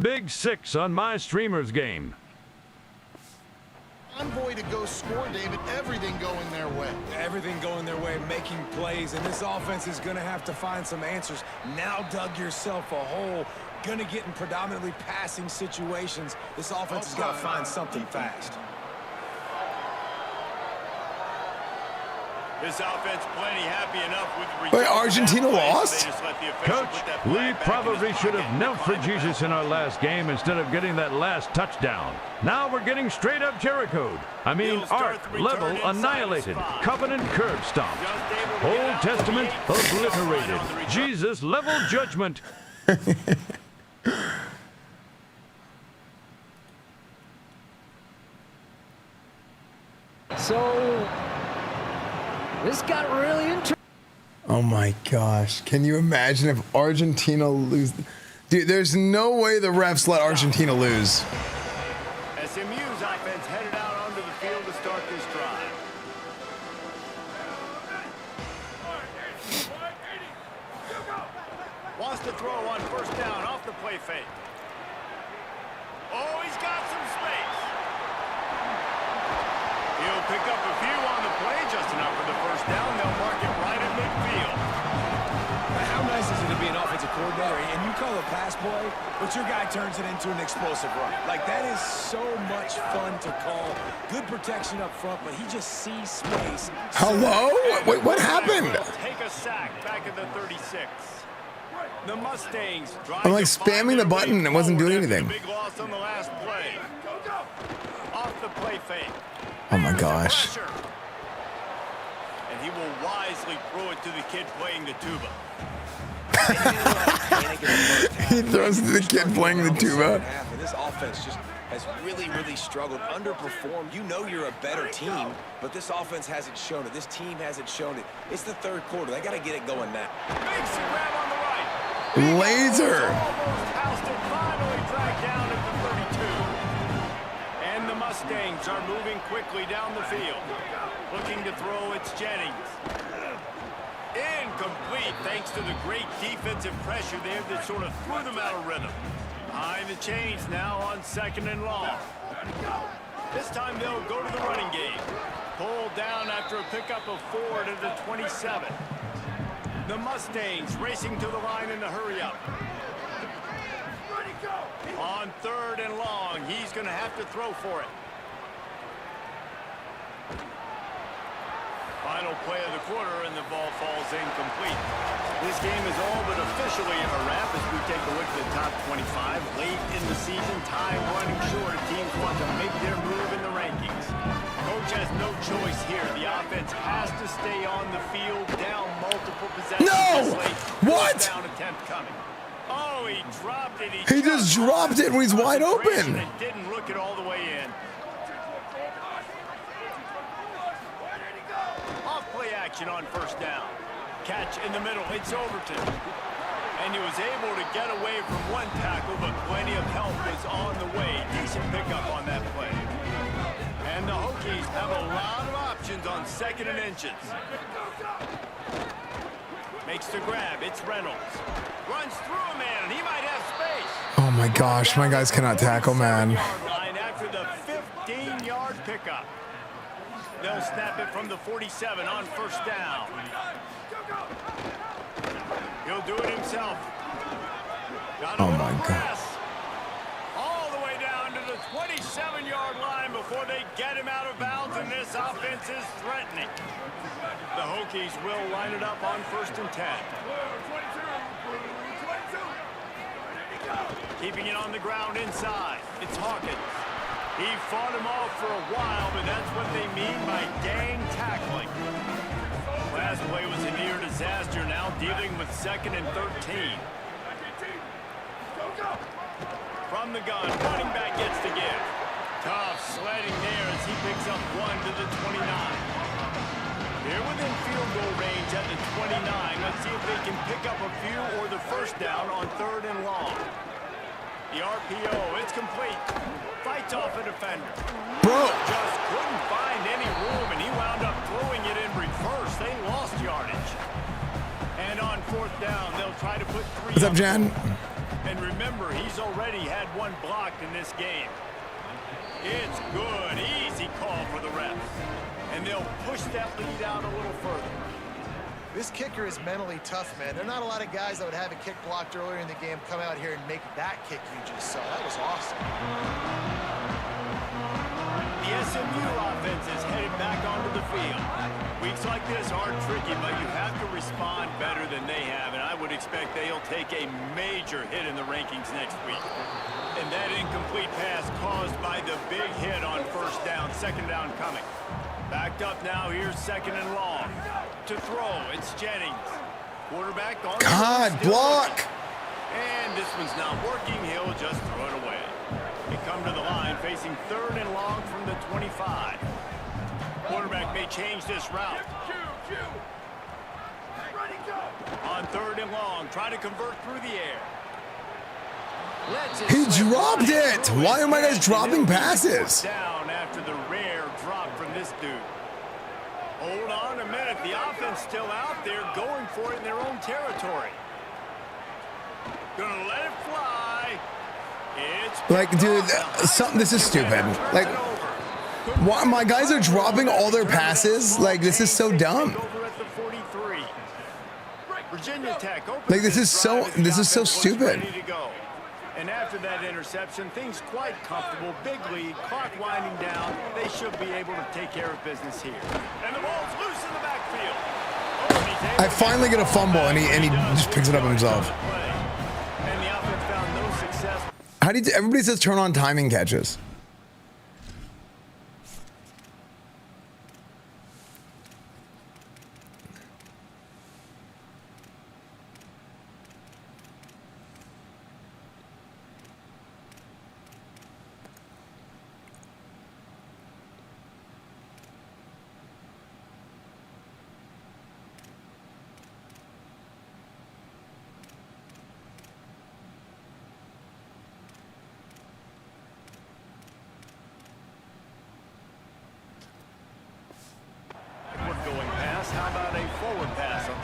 Big 6 on my streamer's game. Envoy to go score, David. Everything going their way. Everything going their way, making plays, and this offense is going to have to find some answers. Now dug yourself a hole. Going to get in predominantly passing situations. This offense has got to find something fast. This offense plenty happy enough with... Wait, Argentina lost? Coach, we probably should have knelt for Jesus in our last game instead of getting that last touchdown. Now we're getting straight up Jericho'd. I mean, Ark level annihilated. Covenant curb stomped. Old Testament obliterated. Jesus level judgment. So... this got really interesting. Oh my gosh. Can you imagine if Argentina lose? Dude, there's no way the refs let Argentina lose. SMU's offense headed out onto the field to start this drive. Wants to throw on first down off the play fake. Oh, he's got some space. He'll pick up a few on the play, just enough for the first down. They'll mark it right at midfield. How nice is it to be an offensive coordinator and you call a pass play, but your guy turns it into an explosive run? Like, that is so much fun to call. Good protection up front, but he just sees space. Hello? Wait, what happened? Take a sack back at the 36. The Mustangs I'm like spamming the button and it wasn't doing anything. big loss on the last play. Off the play fake. Oh my gosh. And he will wisely throw it to the kid playing the tuba. He throws to the kid playing the tuba. And this offense just has really, really struggled, underperformed. You know you're a better team, but this offense hasn't shown it. This team hasn't shown it. It's the third quarter. They got to get it going now. Makes the grab on the right. Laser. Almost housed it, finally dragged down at the 32. And the Mustangs are moving quickly down the field. Looking to throw, it's Jennings. Incomplete, thanks to the great defensive pressure there that sort of threw them out of rhythm. Behind the chains now on 2nd and long. This time they'll go to the running game. Pulled down after a pickup of 4 to the 27. The Mustangs racing to the line in the hurry-up. On 3rd and long, he's going to have to throw for it. Final play of the quarter, and the ball falls incomplete. This game is all but officially a wrap as we take a look at the top 25. Late in the season, time running short. Teams want to make their move in the rankings. Coach has no choice here. The offense has to stay on the field, down multiple possessions. No! What? Down attempt coming. Oh, he dropped it. He just dropped it when he's wide open. It didn't look it all the way in. Off-play action on 1st down. Catch in the middle. It's Overton. And he was able to get away from one tackle, but plenty of help was on the way. Decent pickup on that play. And the Hokies have a lot of options on 2nd and inches. Makes the grab. It's Reynolds. Runs through a man, and he might have space. Oh my gosh, my guys cannot tackle, man. Line after the 15-yard pickup. They'll snap it from the 47 on 1st down. He'll do it himself. Oh my God. All the way down to the 27-yard line before they get him out of bounds, and this offense is threatening. The Hokies will line it up on 1st and 10. Keeping it on the ground inside. It's Hawkins. He fought him off for a while, but that's what they mean by gang tackling. Last play was a near disaster, now dealing with 2nd and 13. From the gun, running back gets the give. Tough sledding there as he picks up 1 to the 29. They're within field goal range at the 29. Let's see if they can pick up a few or the 1st down on 3rd and long. The RPO, it's complete. Fights off a defender. Bro. Just couldn't find any room, and he wound up throwing it in reverse. They lost yardage. And on 4th down, they'll try to put 3 What's up, Jan? And remember, he's already had 1 blocked in this game. It's good. Easy call for the refs. And they'll push that lead out a little further. This kicker is mentally tough, man. There are not a lot of guys that would have a kick blocked earlier in the game come out here and make that kick you just saw. That was awesome. The SMU offense is headed back onto the field. Weeks like this are tricky, but you have to respond better than they have, and I would expect they'll take a major hit in the rankings next week. And that incomplete pass caused by the big hit on 1st down, 2nd down coming. Backed up now, here's 2nd and long. To throw, it's Jennings. Quarterback on God, block! And this one's not working, he'll just throw it away. They come to the line, facing 3rd and long from the 25. Quarterback may change this route. On 3rd and long, trying to convert through the air. He dropped it! Why are my guys dropping passes? Down after the rare drop from this dude. Hold on a minute. The offense still out there going for it in their own territory. Gonna let it fly. It's Like, dude, this is stupid. Like, why my guys are dropping all their passes? Like, this is so dumb. Virginia Tech. Like, this is so stupid. And after that interception, things quite comfortable. Big lead, clock winding down. They should be able to take care of business here. And the ball's loose in the backfield. I finally get a fumble, and he just picks it up himself. And the offense found no success. How do you? Everybody says turn on timing catches.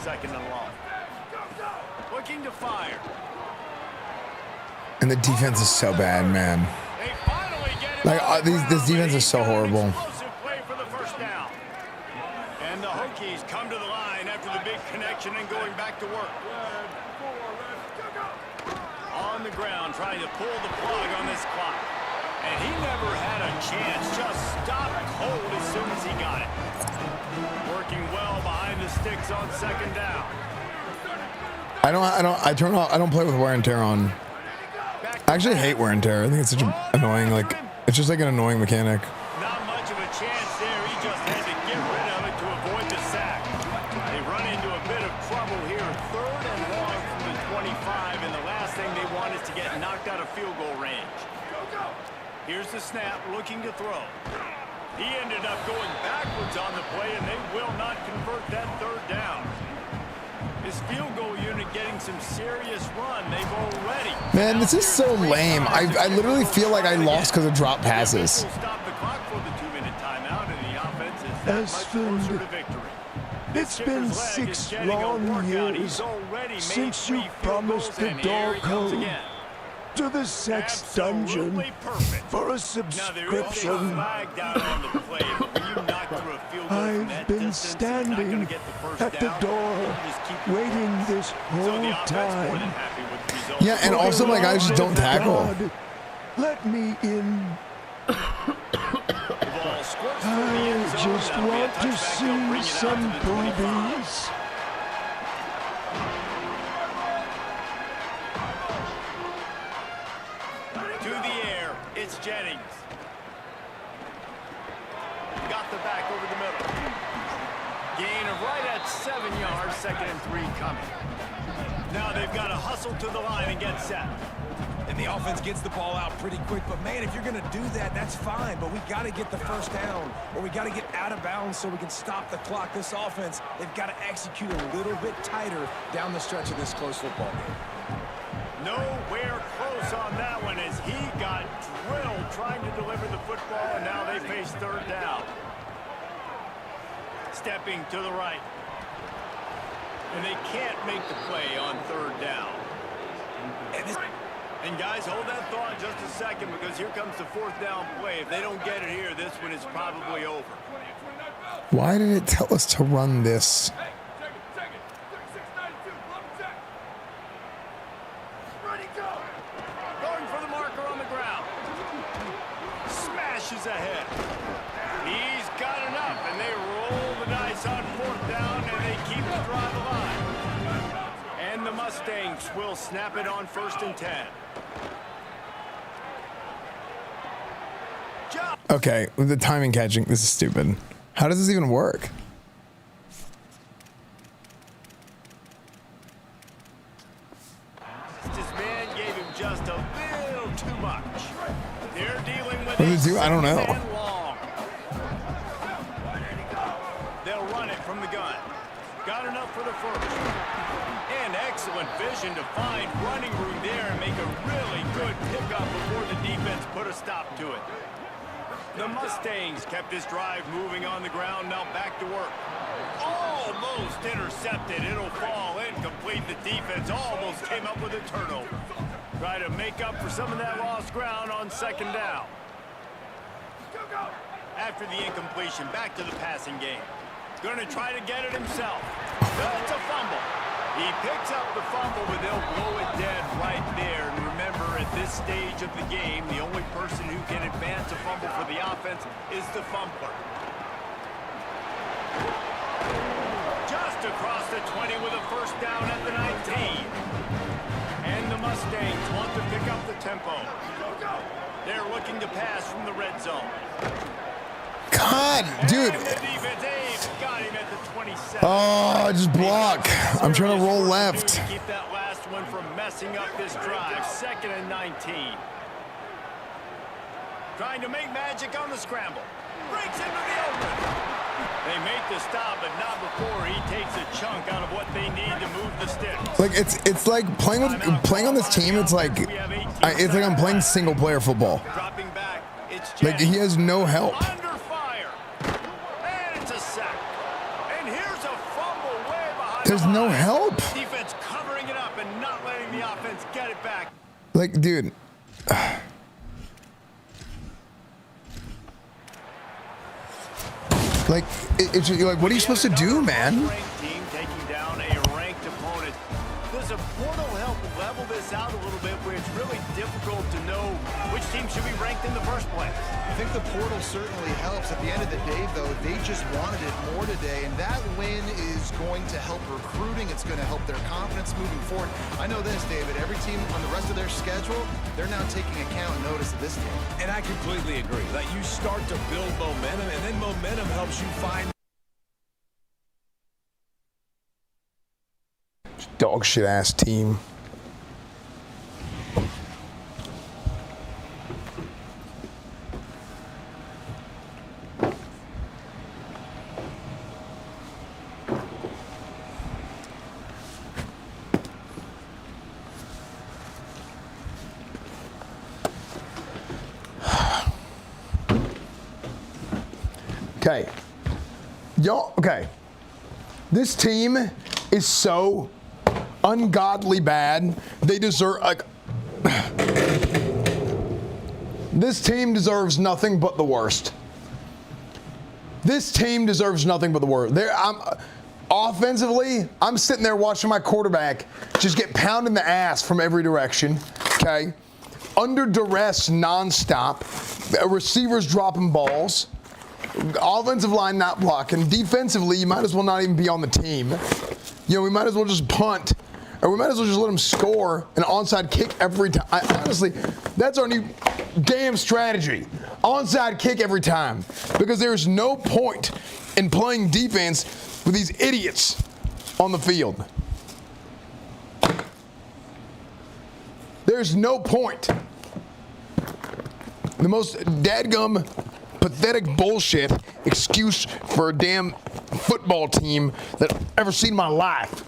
Second and long. Looking to fire. And the defense is so bad, man. Like this defense is so horrible. Play for the first down. And the Hokies come to the line after the big connection and going back to work. On the ground, trying to pull the plug on this clock. And he never had a chance. Just stopped cold as soon as he got it. Working well behind the sticks on second down. I don't play with wear and tear on. I actually hate wear and tear. I think it's such an annoying, like, it's just like an annoying mechanic. Not much of a chance there. He just had to get rid of it to avoid the sack. They run into a bit of trouble here. Third and long from the 25, and the last thing they want is to get knocked out of field goal range. Here's the snap, looking to throw. He ended up going backwards on the play, and they will not convert that third down. His field goal unit getting some serious run. They've already... Man, this is so lame. I literally feel like I lost because of drop passes. Stop the clock for the 2-minute timeout, and the offense is that much closer to victory. It's been 6 long years since you promised the dog home to the sex dungeon for a subscription. I've been standing at the door waiting this whole time. Yeah, and also my guys just don't tackle. God, let me in. I just want to see some boobies. To the air, it's Jennings. Got the back over the middle. Gain of right at 7 yards, 2nd and 3 coming. Now they've got to hustle to the line and get set. And the offense gets the ball out pretty quick. But, man, if you're going to do that, that's fine. But we got to get the first down, or we got to get out of bounds so we can stop the clock. This offense, they've got to execute a little bit tighter down the stretch of this close football game. Nowhere close on that one as he got drilled trying to deliver the football, and now they face third down. Stepping to the right. And they can't make the play on third down. And guys, hold that thought just a second, because here comes the 4th down play. If they don't get it here, this one is probably over. Why did it tell us to run this? Going for the marker on the ground. Smashes ahead. He's got enough, and they roll the dice on 4th down, and they keep the drive alive. And the Mustangs will snap it on 1st and 10. Okay, with the timing catching, this is stupid. How does this even work? This man gave him just a little too much. They're dealing with What does it do? I don't know. They'll run it from the gun. Got enough for the first. And excellent vision to find running room there and make a really good pickup before the defense put a stop to it. The Mustangs kept this drive moving on the ground, now back to work. Almost intercepted. It'll fall incomplete. The defense almost came up with a turnover. Try to make up for some of that lost ground on 2nd down. After the incompletion, back to the passing game. Going to try to get it himself. That's a fumble. He picks up the fumble, but they'll blow it dead right there. And remember, at this stage of the game, the only person who can advance a fumble for the offense is the fumbler. Just across the 20 with a 1st down at the 19. And the Mustangs want to pick up the tempo. They're looking to pass from the red zone. God, dude. Oh, just block. I'm trying to roll left. Keep that last one from messing up this drive. 2nd and 19. Trying to make magic on the scramble. Breaks into the open. They make the stop, but not before he takes a chunk out of what they need to move the sticks. Like it's like playing on this team. It's like I'm playing single player football. Dropping back, it's like he has no help. Under fire. And it's a sack. And here's a fumble way behind There's no help. Defense covering it up and not letting the offense get it back. Like, dude. Like, it's like, what are you supposed to do, man? Team taking down a ranked opponent. Does a portal help level this out a little bit where it's really difficult to know which team should be ranked in the first place? I think the portal certainly helps. At the end of the day, though, they just wanted it more today, and that win is going to help recruiting. It's going to help their confidence moving forward. I know this, David. Every team on the rest of their schedule, they're now taking account and notice of this team. And I completely agree. Like, you start to build momentum, and then momentum helps you find Dog shit ass team. Okay. Y'all, okay. This team is so ungodly bad. They deserve, like, this team deserves nothing but the worst. This team deserves nothing but the worst. Offensively, I'm sitting there watching my quarterback just get pounded in the ass from every direction, okay? Under duress nonstop. Receivers dropping balls. Offensive line not blocking. Defensively, you might as well not even be on the team. You know, we might as well just punt. Or we might as well just let them score an onside kick every time. Honestly, that's our new damn strategy. Onside kick every time. Because there's no point in playing defense with these idiots on the field. There's no point. The most dadgum, pathetic bullshit excuse for a damn football team that I've ever seen in my life.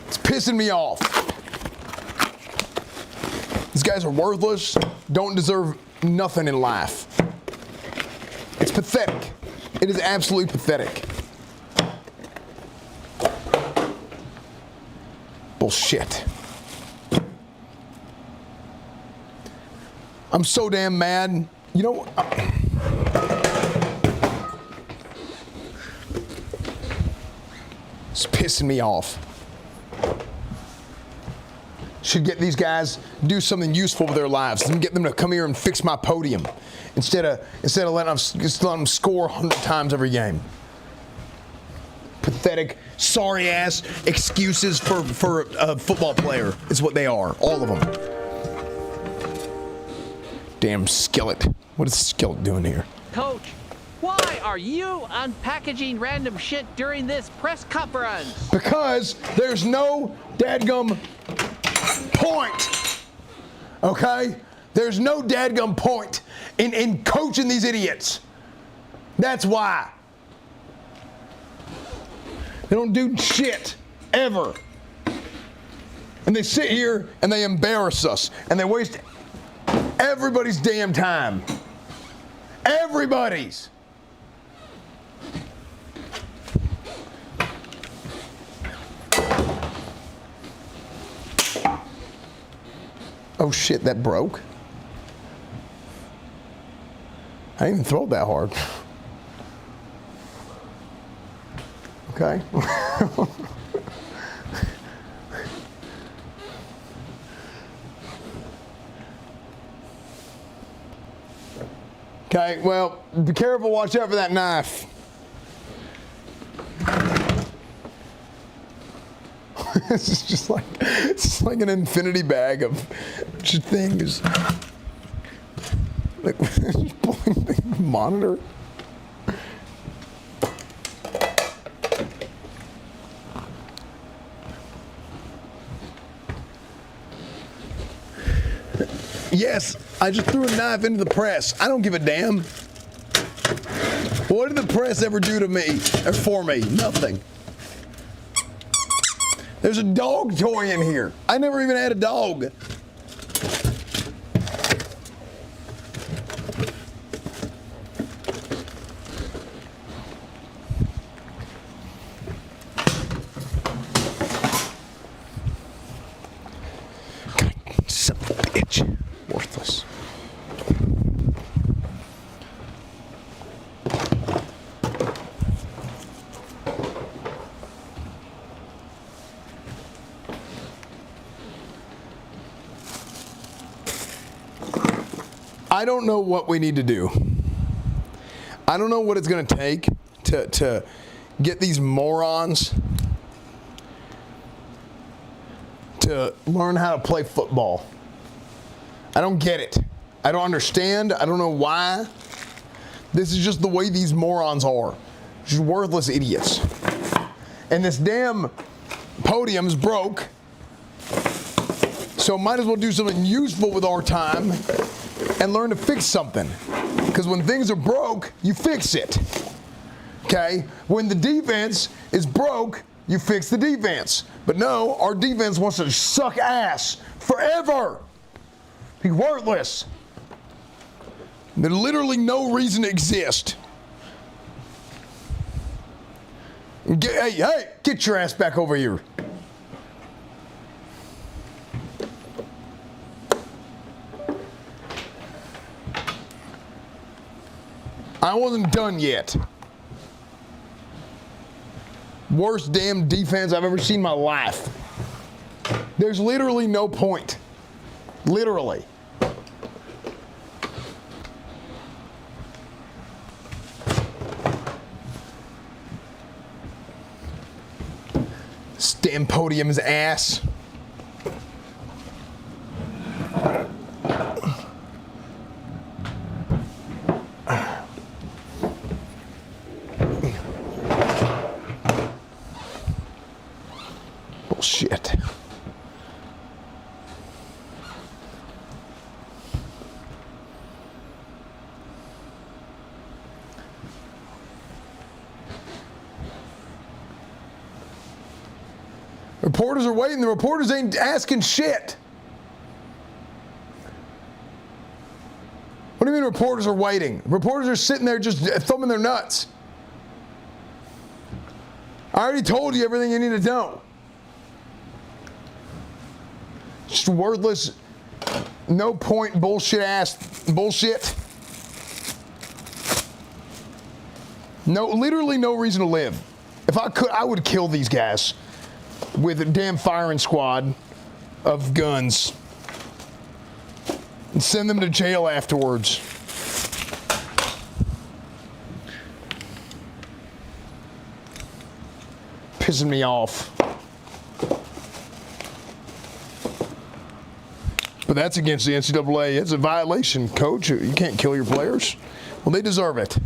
It's pissing me off. These guys are worthless, don't deserve nothing in life. It's pathetic. It is absolutely pathetic. Bullshit. I'm so damn mad. You know, it's pissing me off. Should get these guys do something useful with their lives and get them to come here and fix my podium instead of letting them score 100 times every game. Pathetic, sorry ass excuses for a football player is what they are, all of them. Damn skillet. What is Skillet doing here? Coach, why are you unpackaging random shit during this press conference? Because there's no dadgum point. Okay? There's no dadgum point in coaching these idiots. That's why. They don't do shit ever. And they sit here and they embarrass us and they waste everybody's damn time. Everybody's. Oh shit, that broke? I didn't even throw it that hard. Okay. Okay, well, be careful, watch out for that knife. It's just like an infinity bag of things. Like just pulling the monitor. Yes, I just threw a knife into the press. I don't give a damn. What did the press ever do to me or for me? Nothing. There's a dog toy in here. I never even had a dog. bitch. Worthless. I don't know what we need to do. I don't know what it's going to take to get these morons to learn how to play football. I don't get it. I don't understand. I don't know why. This is just the way these morons are. Just worthless idiots. And this damn podium's broke. So might as well do something useful with our time and learn to fix something. Because when things are broke, you fix it. Okay? When the defense is broke, you fix the defense. But no, our defense wants to suck ass forever. Be worthless. There's literally no reason to exist. Hey, get your ass back over here. I wasn't done yet. Worst damn defense I've ever seen in my life. There's literally no point. Literally. This damn podium's ass. Bullshit. Reporters are waiting. The reporters ain't asking shit. What do you mean reporters are waiting? Reporters are sitting there just thumbing their nuts. I already told you everything you need to know. Just worthless, no point bullshit ass bullshit. No, literally no reason to live. If I could, I would kill these guys with a damn firing squad of guns and send them to jail afterwards. Pissing me off. But that's against the NCAA. It's a violation, coach. You can't kill your players. Well, they deserve it.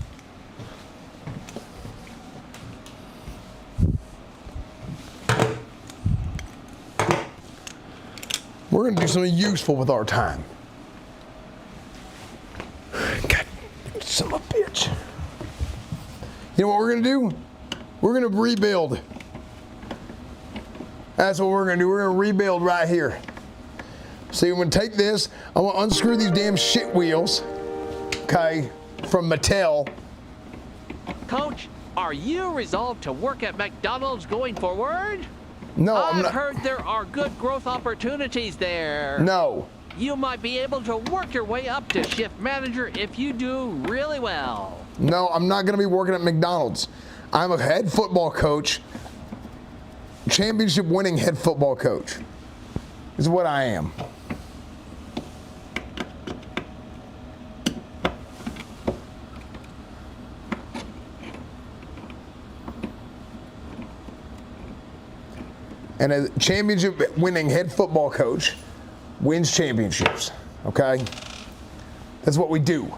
We're going to do something useful with our time. God, son of a bitch. You know what we're going to do? We're going to rebuild. That's what we're going to do. We're going to rebuild right here. See, I'm going to take this. I'm going to unscrew these damn shit wheels, okay, from Mattel. Coach, are you resolved to work at McDonald's going forward? No, I'm not. I've heard there are good growth opportunities there. No. You might be able to work your way up to shift manager if you do really well. No, I'm not going to be working at McDonald's. I'm a head football coach, championship winning head football coach. Is what I am. And a championship winning head football coach wins championships, okay? That's what we do.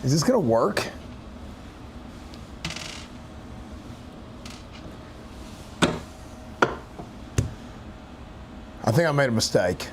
Is this gonna work? I think I made a mistake.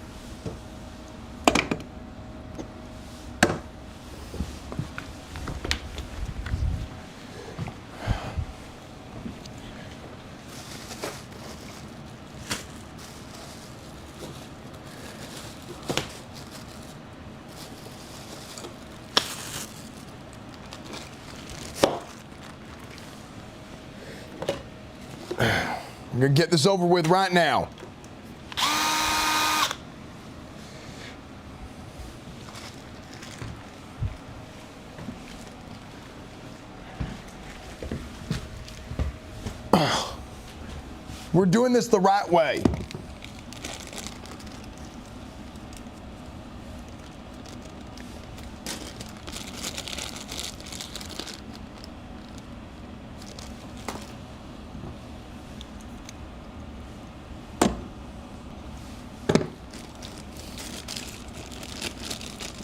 I'm gonna get this over with right now. We're doing this the right way.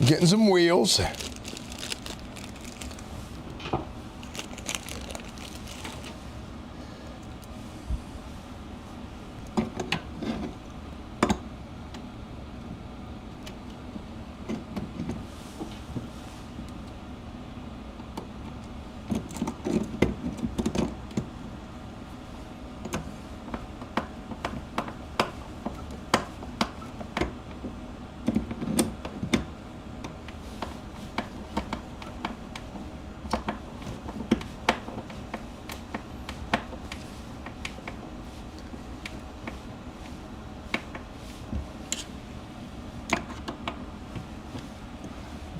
Getting some wheels.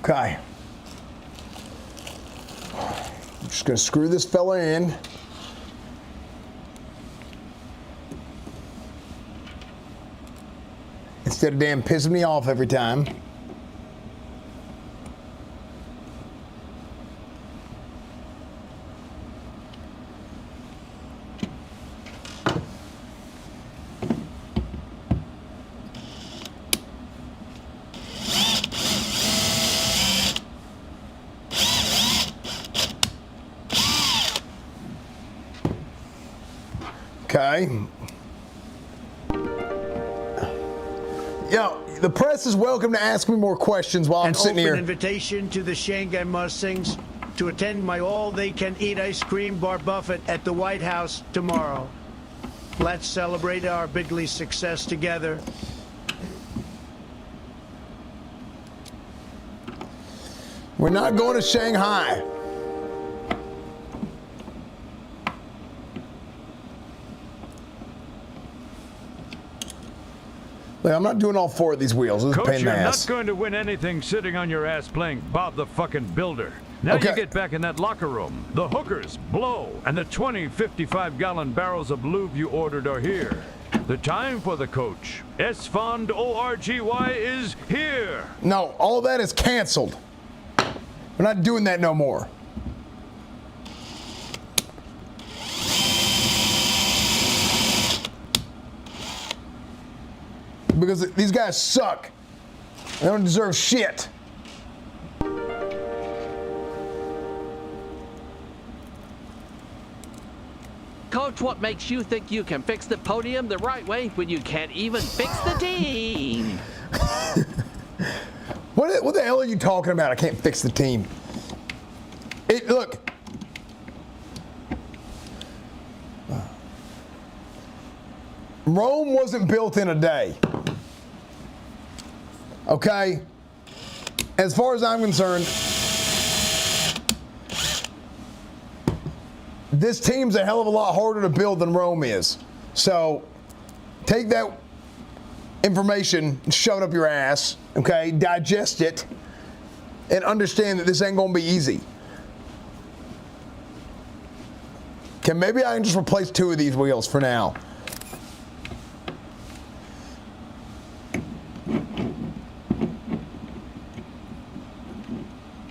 Okay. I'm just gonna screw this fella in. Instead of damn pissing me off every time. Okay. Yo, the press is welcome to ask me more questions while I'm sitting here. An open invitation to the Shanghai Mustangs to attend my all-they-can-eat ice cream bar buffet at the White House tomorrow. Let's celebrate our bigly success together. We're not going to Shanghai. Look, I'm not doing all four of these wheels. This is a pain Coach, in the you're ass. not going to win anything sitting on your ass playing Bob the fucking Builder. Now you get back in that locker room. The hookers, blow, and the 20 55-gallon barrels of lube you ordered are here. The time for the coach, Esfand ORGY, is here. No, all that is canceled. We're not doing that no more. Because these guys suck. They don't deserve shit. Coach, what makes you think you can fix the podium the right way when you can't even fix the team? What the hell are you talking about? I can't fix the team. Look. Rome wasn't built in a day. Okay? As far as I'm concerned, this team's a hell of a lot harder to build than Rome is. So, take that information and shove it up your ass, okay? Digest it and understand that this ain't gonna be easy. Okay, maybe I can just replace 2 of these wheels for now.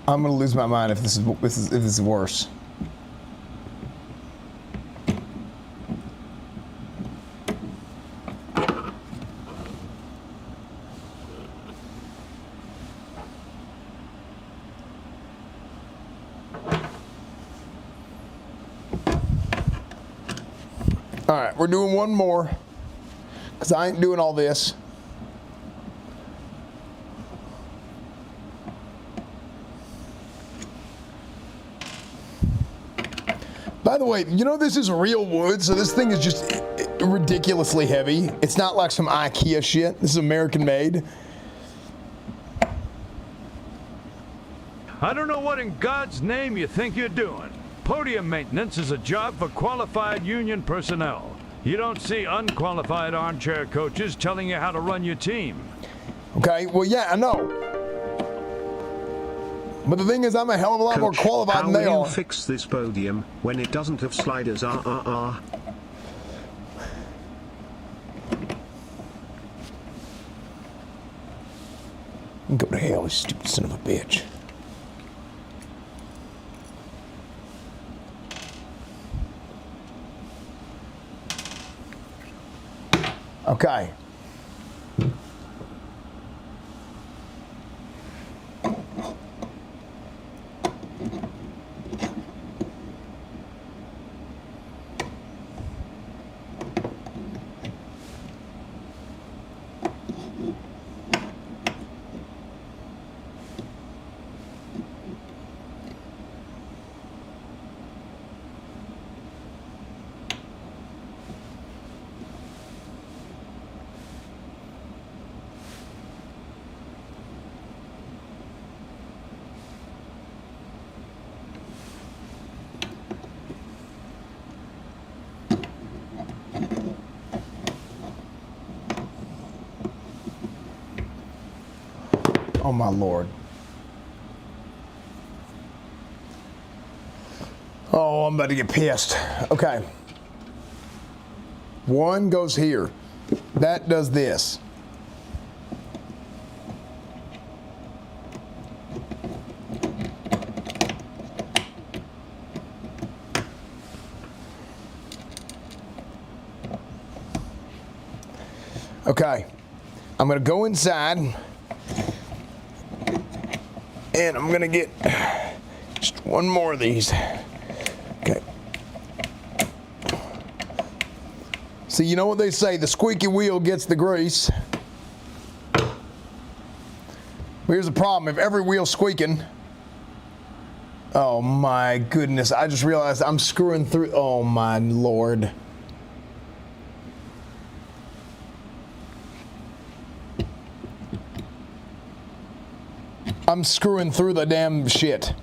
I'm gonna lose my mind if this is worse. All right, we're doing one more because I ain't doing all this. By the way, you know this is real wood, so this thing is just ridiculously heavy. It's not like some IKEA shit. This is American made. I don't know what in God's name you think you're doing. Podium maintenance is a job for qualified union personnel. You don't see unqualified armchair coaches telling you how to run your team. Okay, well, yeah, I know. But the thing is, I'm a hell of a lot more qualified than they How will are. you fix this podium when it doesn't have sliders? Go to hell, you stupid son of a bitch. Okay. Oh my Lord. Oh, I'm about to get pissed. Okay. One goes here. That does this. Okay. I'm going to go inside. And I'm going to get just one more of these. Okay. So you know what they say, the squeaky wheel gets the grease. But here's the problem, if every wheel's squeaking, oh my goodness, I just realized I'm screwing through, oh my Lord. I'm screwing through the damn shit.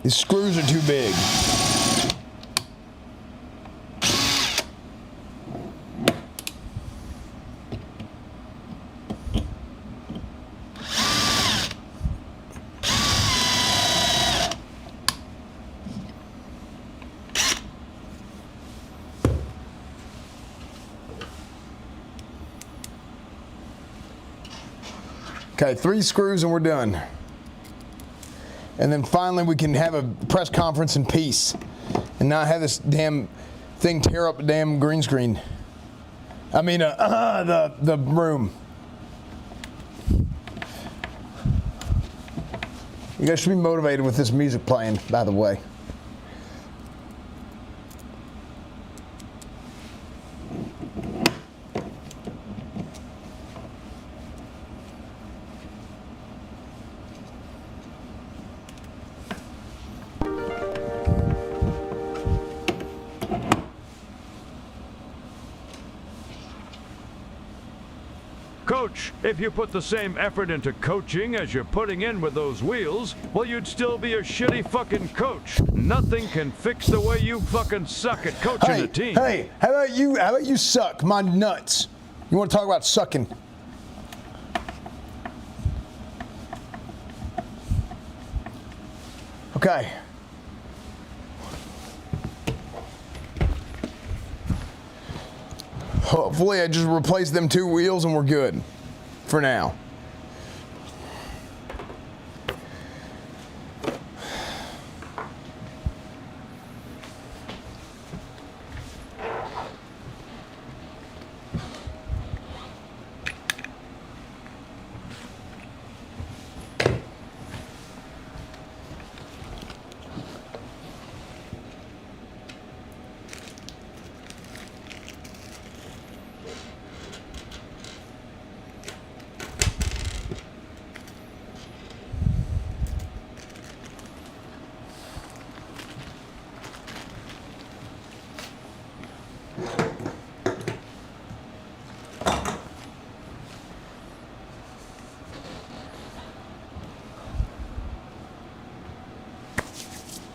These screws are too big. Okay, 3 screws and we're done. And then finally we can have a press conference in peace and not have this damn thing tear up the damn green screen. I mean, the room. You guys should be motivated with this music playing, by the way. Coach, if you put the same effort into coaching as you're putting in with those wheels, well, you'd still be a shitty fucking coach. Nothing can fix the way you fucking suck at coaching a team. Hey, how about you suck my nuts? You want to talk about sucking? Okay. Hopefully I just replace them 2 wheels and we're good for now.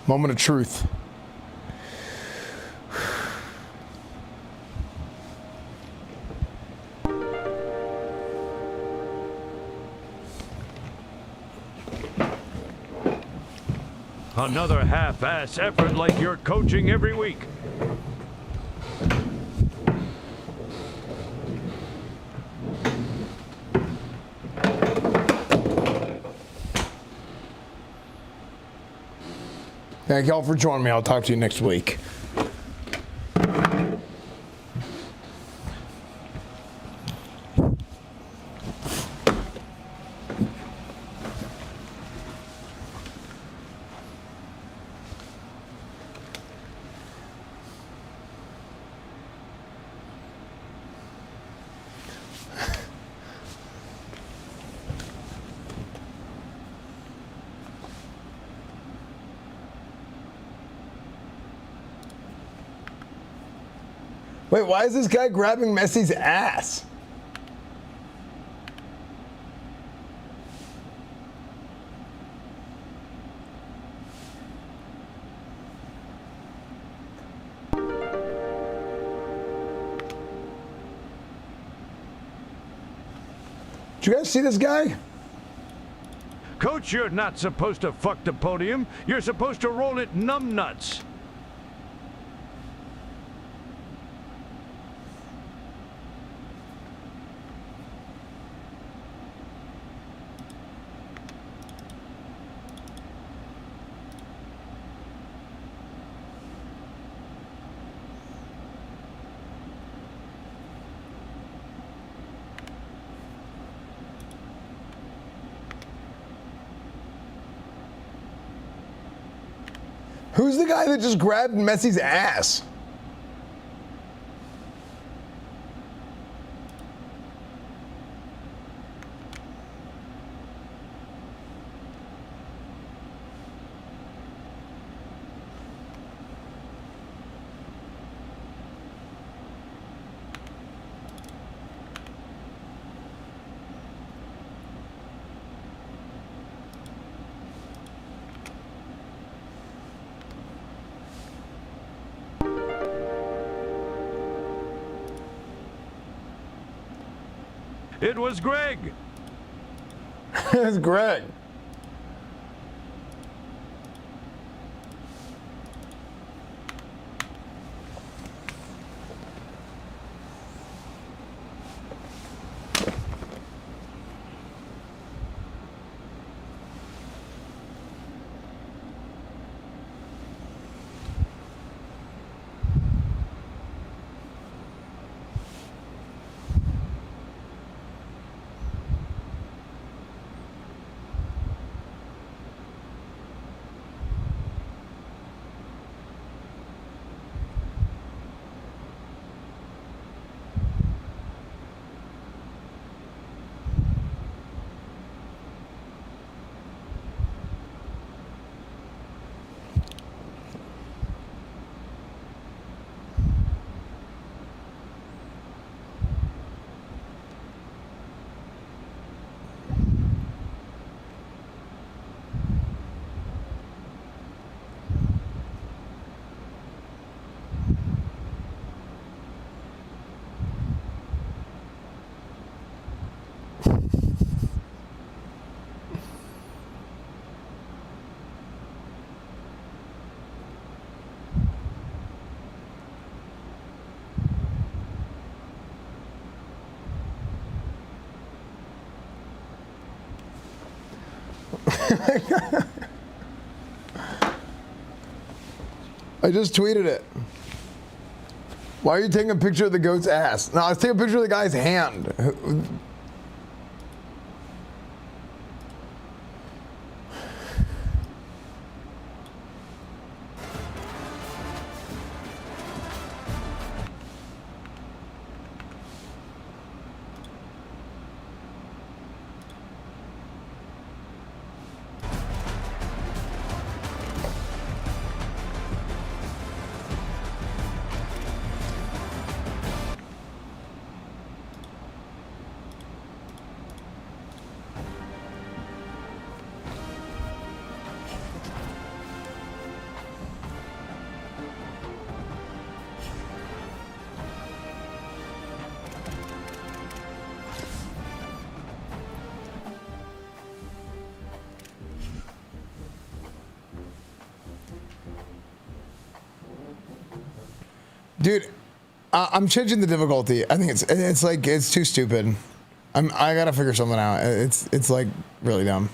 Moment of truth. Another half-ass effort like you're coaching every week. Thank y'all for joining me. I'll talk to you next week. Wait, why is this guy grabbing Messi's ass? Did you guys see this guy? Coach, you're not supposed to fuck the podium. You're supposed to roll it numbnuts. Who's the guy that just grabbed Messi's ass? It was Greg. It's Greg. I just tweeted it. Why are you taking a picture of the goat's ass? No, I was taking a picture of the guy's hand. Dude, I'm changing the difficulty. I think it's like it's too stupid. I gotta figure something out. It's like really dumb.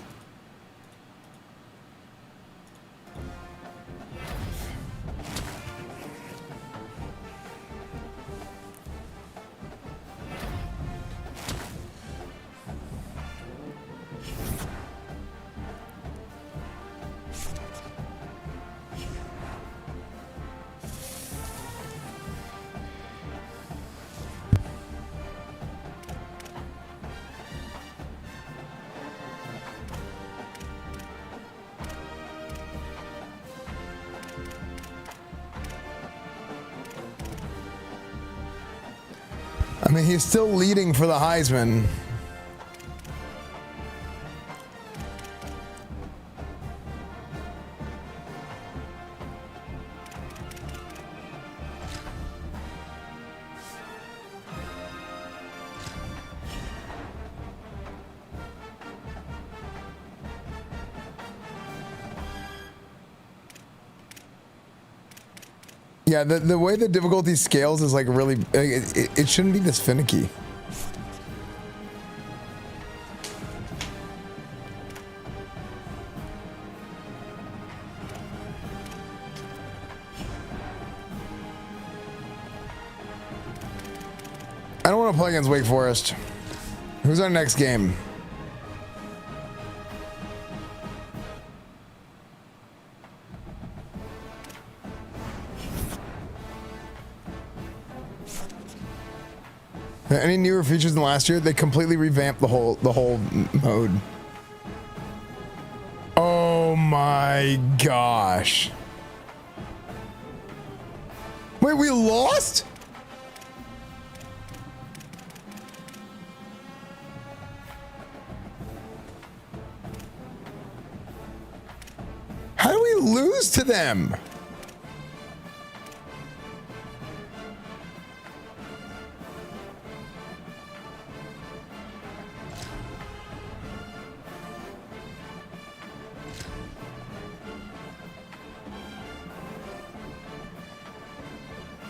I mean, he's still leading for the Heisman. Yeah, the way the difficulty scales is like really, it shouldn't be this finicky. I don't want to play against Wake Forest. Who's our next game? Any newer features than last year? They completely revamped the whole mode. Oh my gosh. Wait, we lost? How do we lose to them?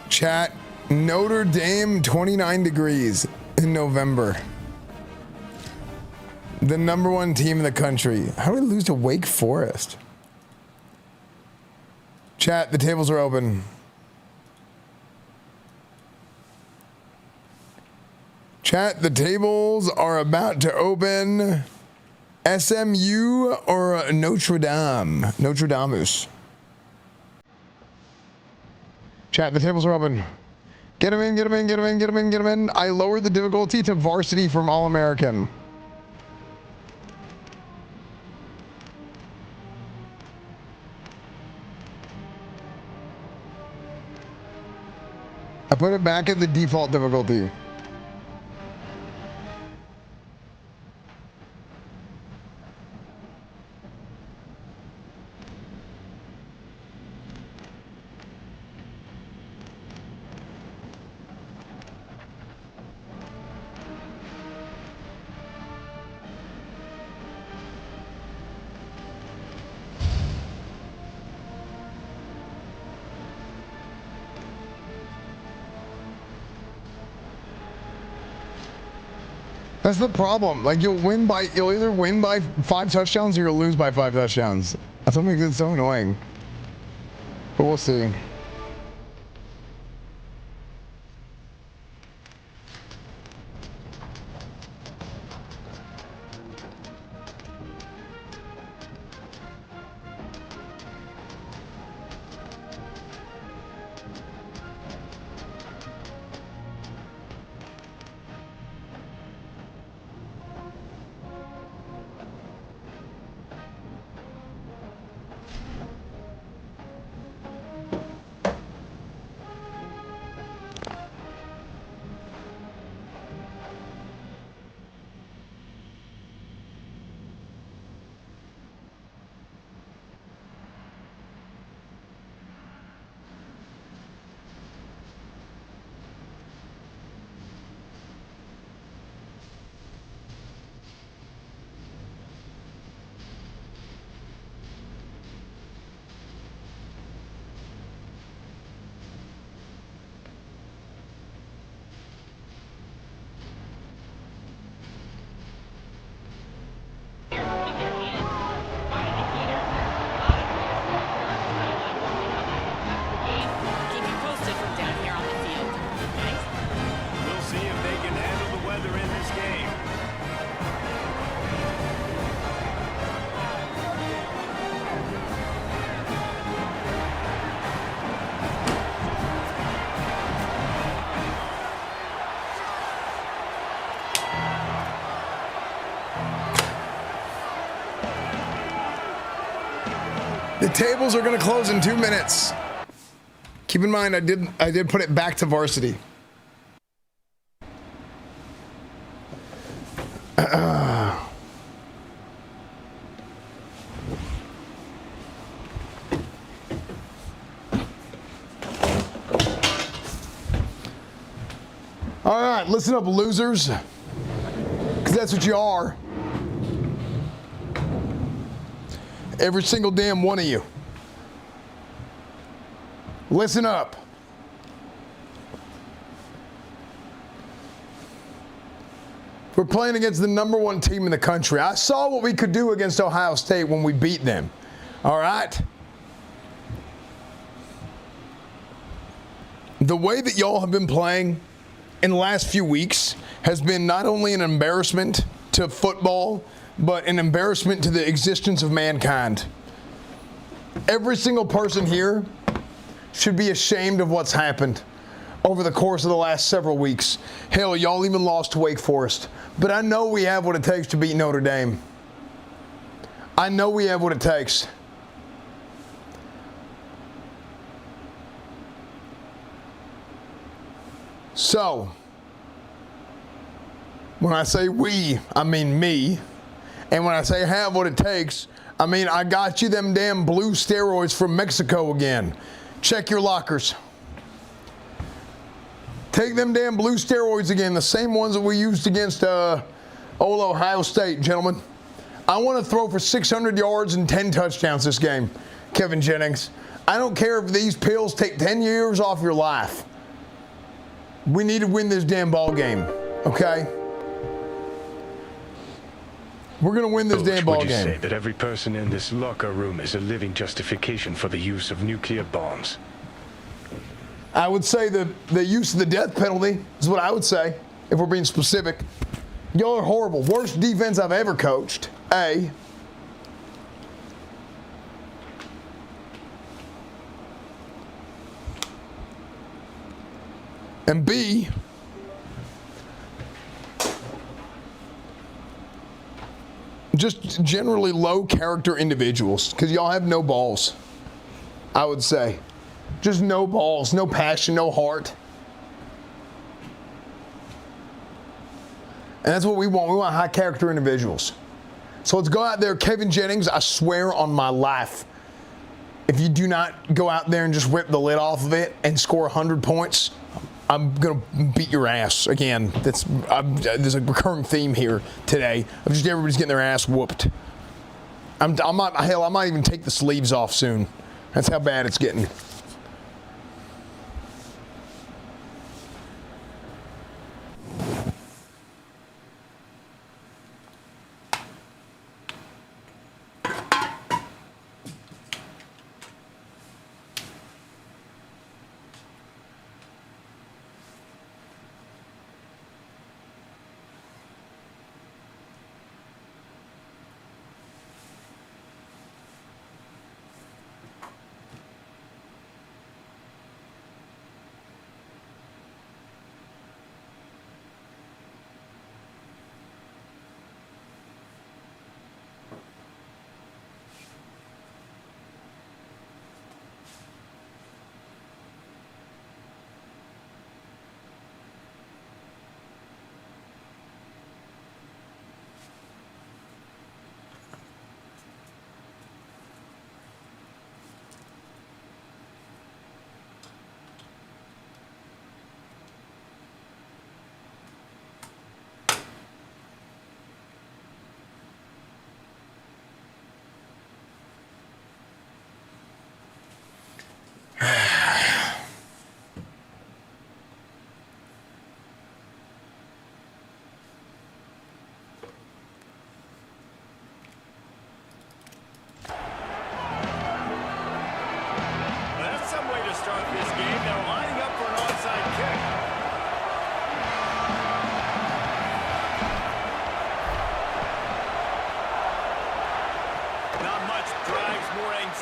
Chat, Notre Dame 29 degrees in November. The #1 team in the country. How do we lose to Wake Forest? Chat, the tables are open. Chat, the tables are about to open. SMU or Notre Dame? Notre Dameus. Chat, the tables are open. Get him in, get him in, get him in, get him in, get him in. I lowered the difficulty to varsity from All-American. I put it back at the default difficulty. That's the problem. Like you'll either win by 5 touchdowns or you'll lose by 5 touchdowns. That's what makes it so annoying. But we'll see. The tables are going to close in 2 minutes. Keep in mind, I did put it back to varsity. All right, listen up, losers, because that's what you are. Every single damn one of you. Listen up. We're playing against the #1 team in the country. I saw what we could do against Ohio State when we beat them. All right? The way that y'all have been playing in the last few weeks has been not only an embarrassment to football, but an embarrassment to the existence of mankind. Every single person here should be ashamed of what's happened over the course of the last several weeks. Hell, y'all even lost to Wake Forest. But I know we have what it takes to beat Notre Dame. I know we have what it takes. So, when I say we, I mean me. And when I say have what it takes, I mean I got you them damn blue steroids from Mexico again. Check your lockers. Take them damn blue steroids again, the same ones that we used against old Ohio State, gentlemen. I want to throw for 600 yards and 10 touchdowns this game, Kevin Jennings. I don't care if these pills take 10 years off your life. We need to win this damn ball game, okay? We're going to win this damn ball would you game. say that every person in this locker room is a living justification for the use of nuclear bombs? I would say the use of the death penalty is what I would say, if we're being specific. Y'all are horrible. Worst defense I've ever coached, A. And B, just generally low character individuals, because y'all have no balls, I would say. Just no balls, no passion, no heart. And that's what we want. We want high character individuals. So let's go out there. Kevin Jennings, I swear on my life, if you do not go out there and just rip the lid off of it and score 100 points, I'm going to beat your ass again. There's a recurring theme here today of just everybody's getting their ass whooped. I might even take the sleeves off soon. That's how bad it's getting.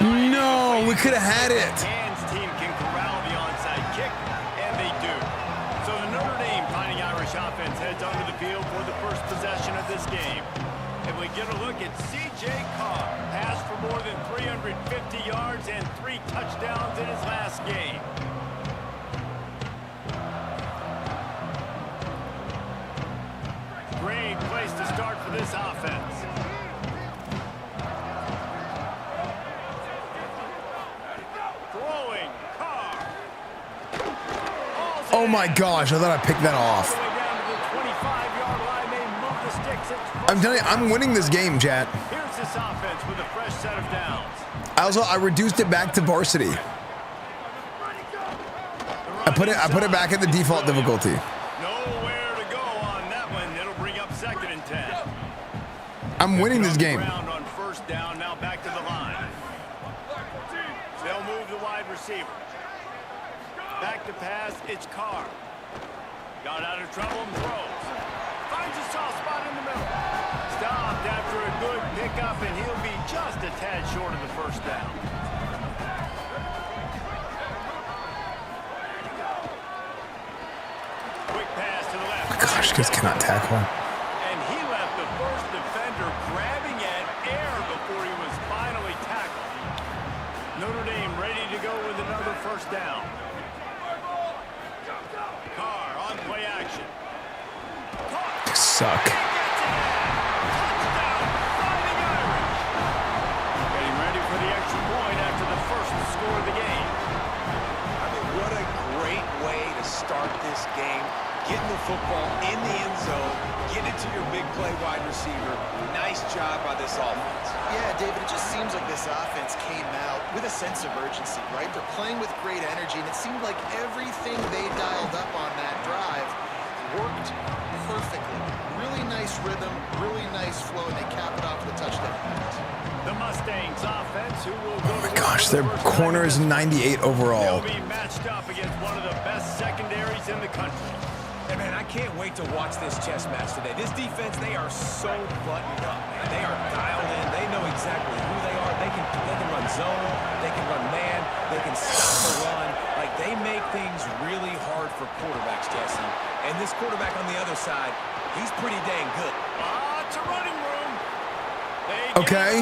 No, we could have had it. Hands team can corral the onside kick, and they do. So the Notre Dame Fighting Irish offense heads onto the field for the first possession of this game. And we get a look at C.J. Carr. Passed for more than 350 yards and 3 touchdowns in his last game. Great place to start for this offense. Throwing, Carr. Oh my gosh, I thought I picked that off. I'm telling you, I'm winning this game, chat. Here's this offense with a fresh set of downs. I reduced it back to varsity. I put it back at the default difficulty. Nowhere to go on that one. It'll bring up 2nd and 10. I'm winning this game. On first down, now back to the line. They'll move the wide receiver. Back to pass, it's Carr. Got out of trouble and throws. Finds a soft spot in the middle. Stopped after a good pickup, and he'll be just a tad short of the first down. Quick pass to the left. Oh my gosh, kids cannot tackle. And he left the first defender grabbing at air before he was finally tackled. Notre Dame ready to go with another first down. Carr on play action. They suck. Getting ready for the extra point after the first score of the game. I mean, what a great way to start this game. Getting the football in the end zone, get it to your big play wide receiver. Nice job by this offense. Yeah, David, it just seems like this offense came out with a sense of urgency, right? They're playing with great energy, and it seemed like everything they dialed up on that drive worked perfectly. Really nice rhythm, really nice flow, and they cap it off with a touchdown. The Mustangs offense, who will go Oh my gosh, their corner is 98 overall. They'll be matched up against one of the best secondaries in the country. Hey, man, I can't wait to watch this chess match today. This defense, they are so buttoned up, man. They are dialed in. They know exactly who they are. They can run zone. They can run man. They can stop the run. Like, they make things really hard for quarterbacks, Jesse. And this quarterback on the other side, he's pretty dang good. Lots of running room. Okay.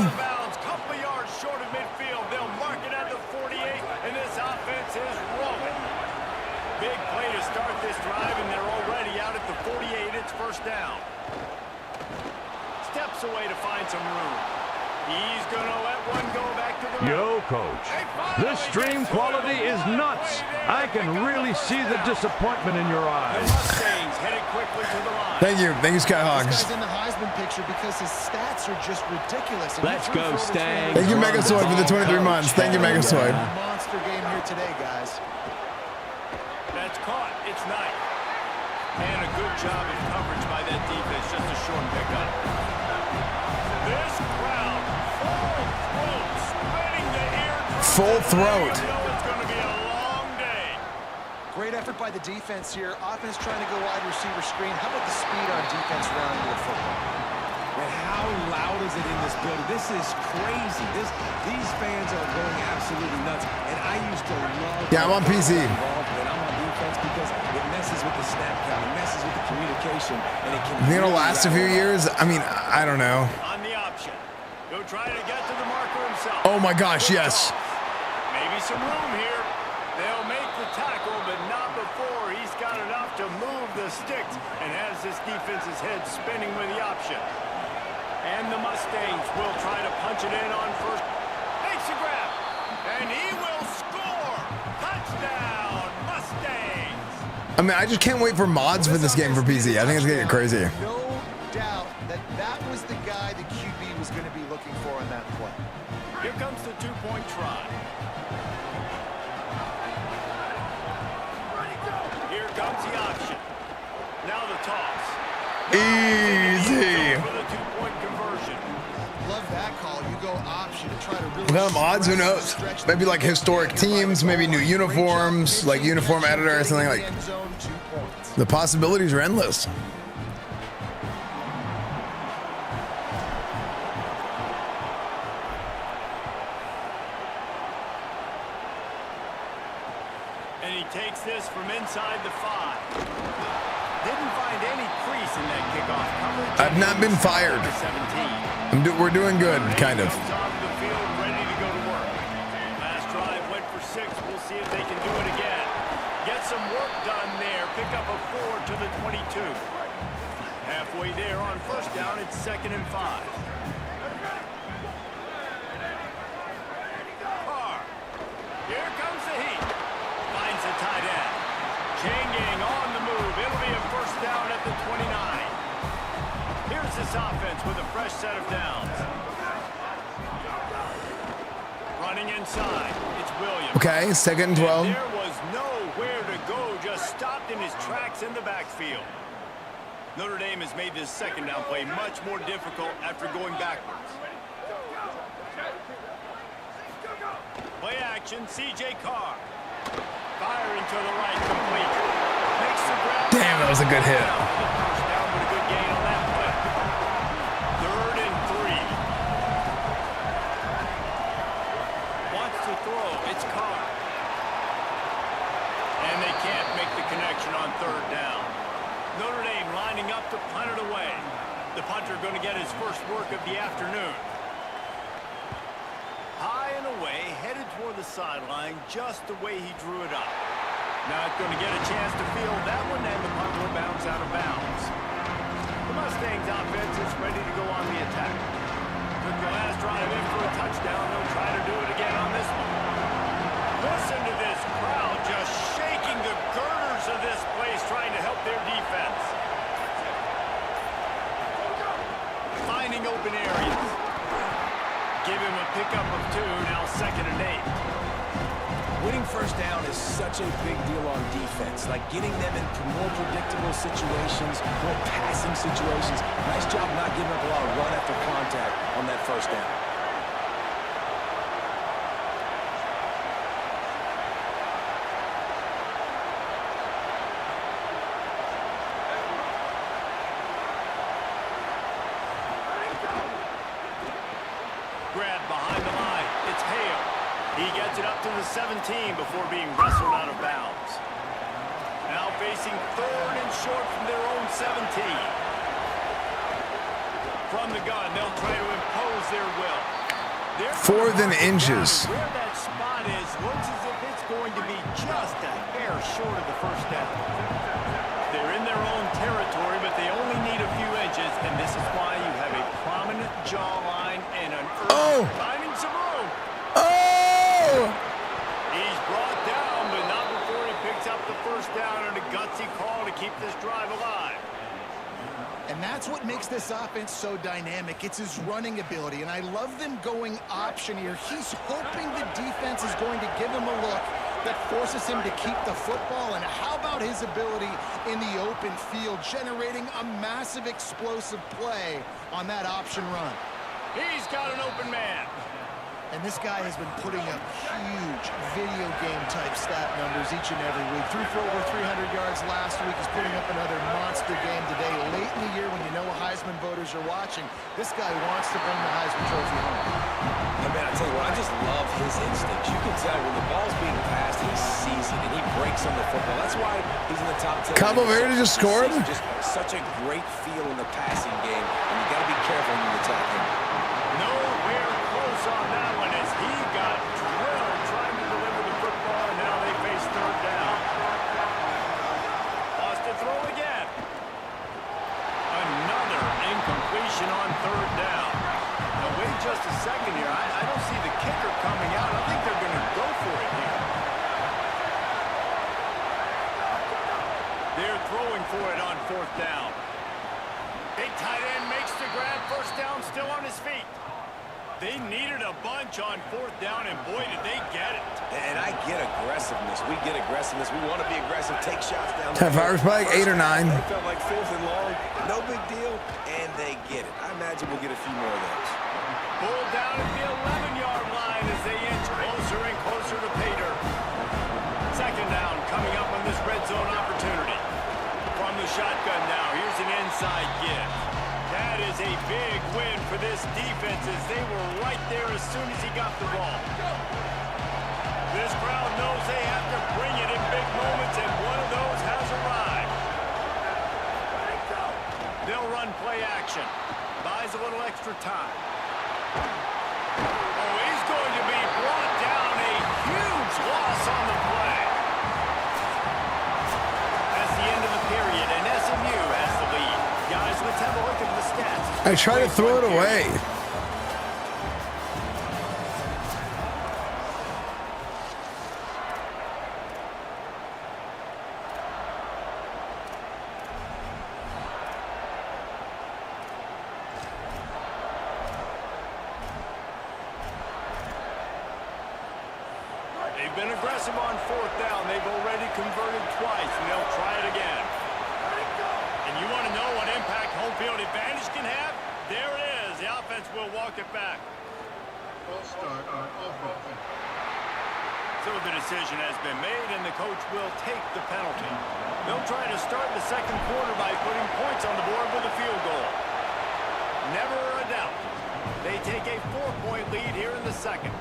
Couple of yards short of midfield. They'll mark it at the 48, and this offense is rolling. Big play to start this drive, and they're already out at the 48. It's first down. Steps away to find some room. He's going to let one go back to the Yo, coach. This stream quality is nuts. I can really see the disappointment in your eyes. Mustangs headed quickly to the line. Thank you, Skyhogs. This guy's in the Heisman picture because his stats are just ridiculous. Let's go, Stangs. Thank you, Megasoid, for the 23 months. Thank you, Megasoid. Monster game here today, guys. That's caught. It's Knight. And a good job in coverage by that defense. Just a short pickup. This crowd, full throat, Full throat. You know it's going to be a long day. Great effort by the defense here. Offense trying to go wide receiver screen. How about the speed on defense running to the football? And how loud is it in this building? This is crazy. These fans are going absolutely nuts. And I used to love... Yeah, I'm on PC. When I'm on defense because it messes with the snap count. It messes with the communication. And it can... You think it'll last a few years? I mean, I don't know. On the option. Go try to get to the marker himself. Oh my gosh, yes. Maybe some room here. They'll make the tackle, but not before he's got enough to move the sticks and has this defense's head spinning with the option. And the Mustangs will try to punch it in on first. Makes a grab. And he will score. Touchdown, Mustangs. I mean, I just can't wait for mods for this game for PC. I think it's gonna get crazy. No doubt that was the guy the QB was going to be looking for on that play. Here comes the two-point try. Here comes the option. Now the toss. Easy. For the two-point conversion. Love that call. You go option to try to really... Without mods, who knows? Maybe like historic teams, maybe new uniforms, like uniform editor or something like. The possibilities are endless. And he takes this from inside the 5. Didn't find any crease in that kickoff coverage. I've not been fired. We're doing good, kind of. Ready to go to work. Last drive went for 6. We'll see if they can do it again. Get some work done there. Pick up a 4 to the 22. Halfway there on first down. It's 2nd and 5. Carr. Here comes the heat. Finds the tight end. Chain gang on the move. It'll be a first down at the 29. Here's this offense with a fresh set of downs. Running inside. It's Williams. Okay, 2nd and 12. There was nowhere to go. Just stopped in his tracks in the backfield. Notre Dame has made this 2nd down play much more difficult after going backwards. Play action. C.J. Carr. Firing to the right, complete. Makes the grab. Damn, that was a good hit. First down with a good gain on that play. 3rd and 3. Wants to throw. It's Carr. And they can't make the connection on 3rd down. Notre Dame lining up to punt it away. The punter going to get his first work of the afternoon. High and away, headed toward the sideline, just the way he drew it up. Not going to get a chance to field that one, and the punt will bounce out of bounds. The Mustangs offense is ready to go on the attack. Took the last drive in for a touchdown. They'll try to do it again on this one. Listen to this crowd just shaking the girders of this place, trying to help their defense. Finding open areas. Give him a pickup of 2, now 2nd and 8. Winning first down is such a big deal on defense, like getting them into more predictable situations, more passing situations. Nice job not giving up a lot of run after contact on that first down. Grab behind the line. It's Hale. He gets it up to the 17 before being wrestled out of bounds. Now facing 3rd and short from their own 17. From the gun, they'll try to impose their will. 4th and inches. Where that spot is looks as if it's going to be just a hair short of the first down. They're in their own territory, but they only need a few inches, and this is why you have a prominent jawline and an finding some room. Oh! He's brought down, but not before he picks up the first down and a gutsy call to keep this drive alive. And that's what makes this offense so dynamic. It's his running ability, and I love them going option here. He's hoping the defense is going to give him a look that forces him to keep the football. And how about his ability in the open field, generating a massive explosive play on that option run? He's got an open man. And this guy has been putting up huge video game type stat numbers each and every week. Threw for over 300 yards last week. He's putting up another monster game today. Late in the year when you know Heisman voters are watching, this guy wants to bring the Heisman Trophy home. And man, I tell you what, I just love his instincts. You can tell when the ball's being passed, he sees it and he breaks on the football. That's why he's in the top 10. Cabo Verde just scored? Just such a great feel in the passing game, and you got to be careful when you attack him. Nowhere close on that one as he got drilled trying to deliver the football, and now they face 3rd down. Lost to throw again. Another incompletion on 3rd down. Now wait just a second here. I don't see the kicker coming out. I think they're going to go for it here. They're throwing for it on 4th down. Big tight end makes the grab. First down, still on his feet. They needed a bunch on 4th down, and boy, did they get it. And I get aggressiveness. We get aggressiveness. We want to be aggressive, take shots down. Have ours by like 8 or 9. They felt like 4th and long. No big deal, and they get it. I imagine we'll get a few more of those. Pulled down at the 11-yard line as they inch closer and closer to pay dirt. 2nd down coming up on this red zone opportunity. From the shotgun now, here's an inside give. That is a big win for this defense as they were right there as soon as he got the ball. This crowd knows they have to bring it in big moments, and one of those has arrived. They'll run play action. Buys a little extra time. Oh, he's going to be brought down. A huge loss on the play. That's the end of the period, and SMU has the lead. Guys, let's have a look at the stats. I try to throw it away. They've been aggressive on fourth down. They've already converted twice, and they'll try it again. And you want to know what impact home field advantage can have? There it is. The offense will walk it back. So the decision has been made, and the coach will take the penalty. They'll try to start the second quarter by putting points on the board with a field goal. Never a doubt. They take a 4-point lead here in the second.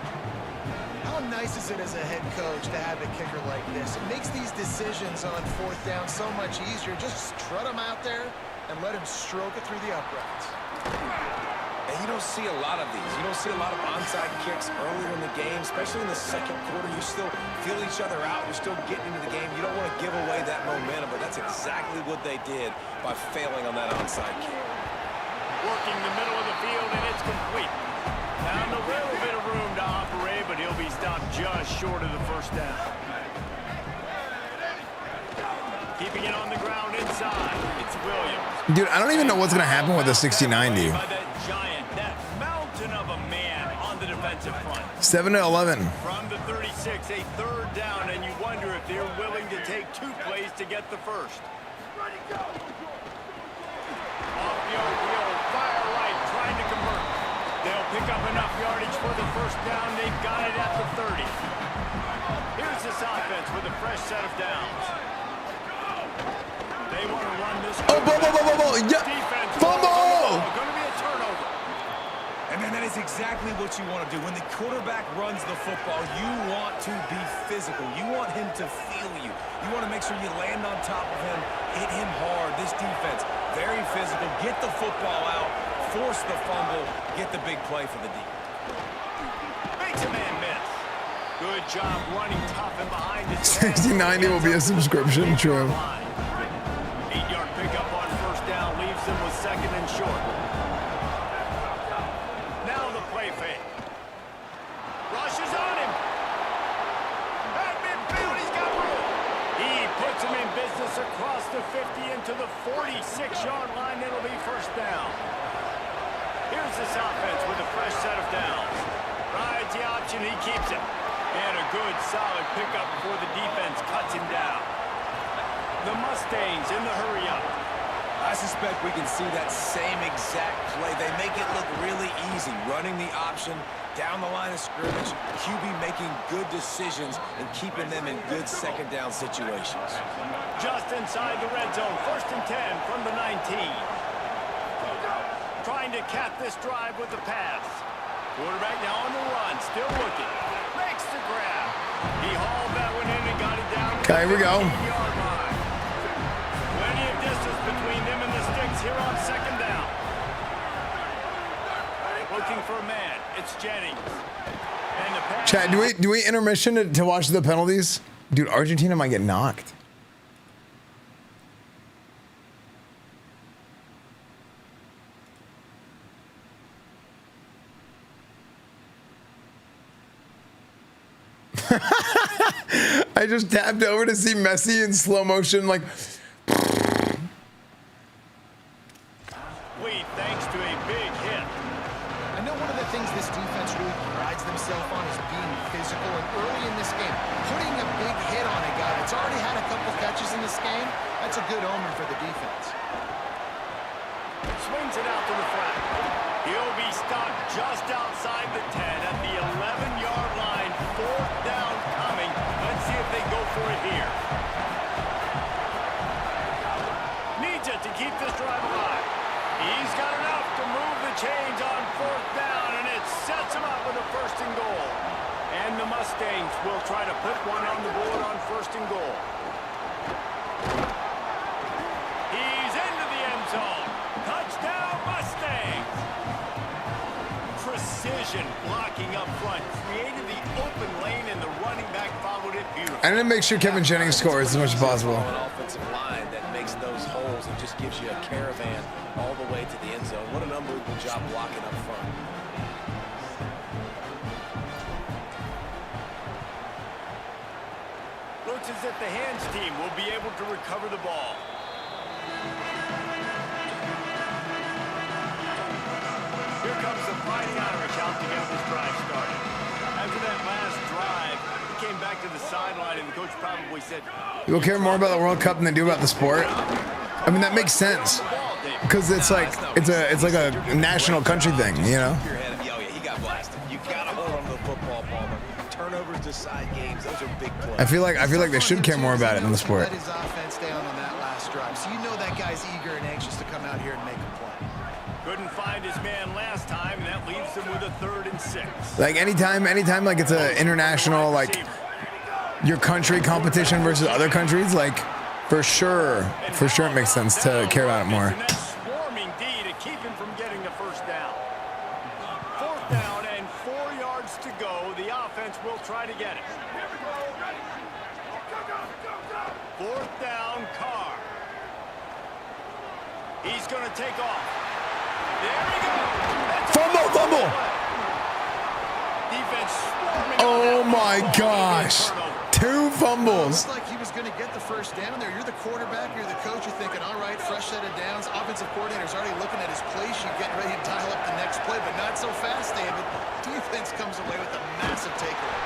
How nice is it as a head coach to have a kicker like this? It makes these decisions on fourth down so much easier. Just strut him out there and let him stroke it through the uprights. And you don't see a lot of these. You don't see a lot of onside kicks earlier in the game, especially in the second quarter. You still feel each other out. You're still getting into the game. You don't want to give away that momentum, but that's exactly what they did by failing on that onside kick. Working the middle of the field, and it's complete. Found a little bit of room to operate, but he'll be stopped just short of the first down. Keeping it on the ground inside. It's Williams. Dude, I don't even know what's going to happen with the 60-90. By that giant, that mountain of a man on the defensive front. 7-11. From the 36, a third down, and you wonder if they're willing to take 2 plays to get the first. Off the old fire right, trying to convert. They'll pick up enough yardage for the first down. They've got it at the 30. Here's this offense with a fresh set of downs. They want to run this. Oh, yeah. Fumble! Going to be a turnover. And then that is exactly what you want to do. When the quarterback runs the football, you want to be physical. You want him to feel you. You want to make sure you land on top of him, hit him hard. This defense, very physical. Get the football out, force the fumble, get the big play for the D. Makes a man miss. Good job running tough and behind his 60-90 will be a subscription, true. 8-yard pickup on first down leaves them with second and short. Now the play fake. Rushes on him. At midfield, he's got room. He puts him in business across the 50 into the 46-yard line. It'll be first down. Here's this offense with a fresh set of downs. Rides the option, he keeps it. And a good, solid pickup before the defense cuts him down. The Mustangs in the hurry-up. I suspect we can see that same exact play. They make it look really easy, running the option down the line of scrimmage. QB making good decisions and keeping them in good second down situations. Just inside the red zone, 1st and 10 from the 19. Trying to cap this drive with the pass. Quarterback now on the run, still looking. Makes the grab. He hauled that one in and got it down. Okay, here we go. Plenty of distance between them and the sticks here on second down. Looking for a man. It's Jennings. And the pass. Chat, do we intermission to watch the penalties? Dude, Argentina might get knocked. I just tapped over to see Messi in slow motion, like. Lead thanks to a big hit. I know one of the things this defense really prides themselves on is being physical, and early in this game, putting a big hit on a guy that's already had a couple catches in this game, that's a good omen for the defense. Swings it out to the flat. He'll be stopped just outside the 10 at the 11-yard line. 4th down coming. Let's see if they go for it here. Needs it to keep this drive alive. He's got enough to move the chains on 4th down, and it sets him up with a 1st and goal. And the Mustangs will try to put one on the board on 1st and goal. He's into the end zone. possession, blocking up front, created the open lane, and the running back followed it beautifully. I'm gonna make sure Kevin Jennings scores as much as possible. An offensive line that makes those holes and just gives you a caravan all the way to the end zone. What an unbelievable job blocking up front. Looks as if the hands team will be able to recover the ball. Here comes the Fighting Irish out to get this drive started. After that last drive, he came back to the sideline and the coach probably said, People care more about the World Cup than they do about the sport. I mean, that makes sense because it's like it's like a national country thing, you know. Yeah, he got blasted. You got to hold on to the football, Palmer. Turnovers decide games. Those are big plays. I feel like they should care more about it than the sport. Let his offense down on that last drive, so you know that guy's eager and anxious to come out here and make a play. couldn't find his man last time, and that leaves him with a 3rd and 6. Like anytime like it's an international, like your country competition versus other countries, like for sure it makes sense to care about it more. Swarming D to keep him from getting the first down. 4th down and 4 yards to go. The offense will try to get it. 4th down, Carr. He's going to take off. There we go. Fumble. Defense swarming. Oh my gosh. 2 fumbles. Looks like he was going to get the first down there. You're the quarterback, you're the coach, you're thinking, all right, fresh set of downs. Offensive coordinator's already looking at his play sheet, getting ready to dial up the next play, but not so fast, David. Defense comes away with a massive takeaway.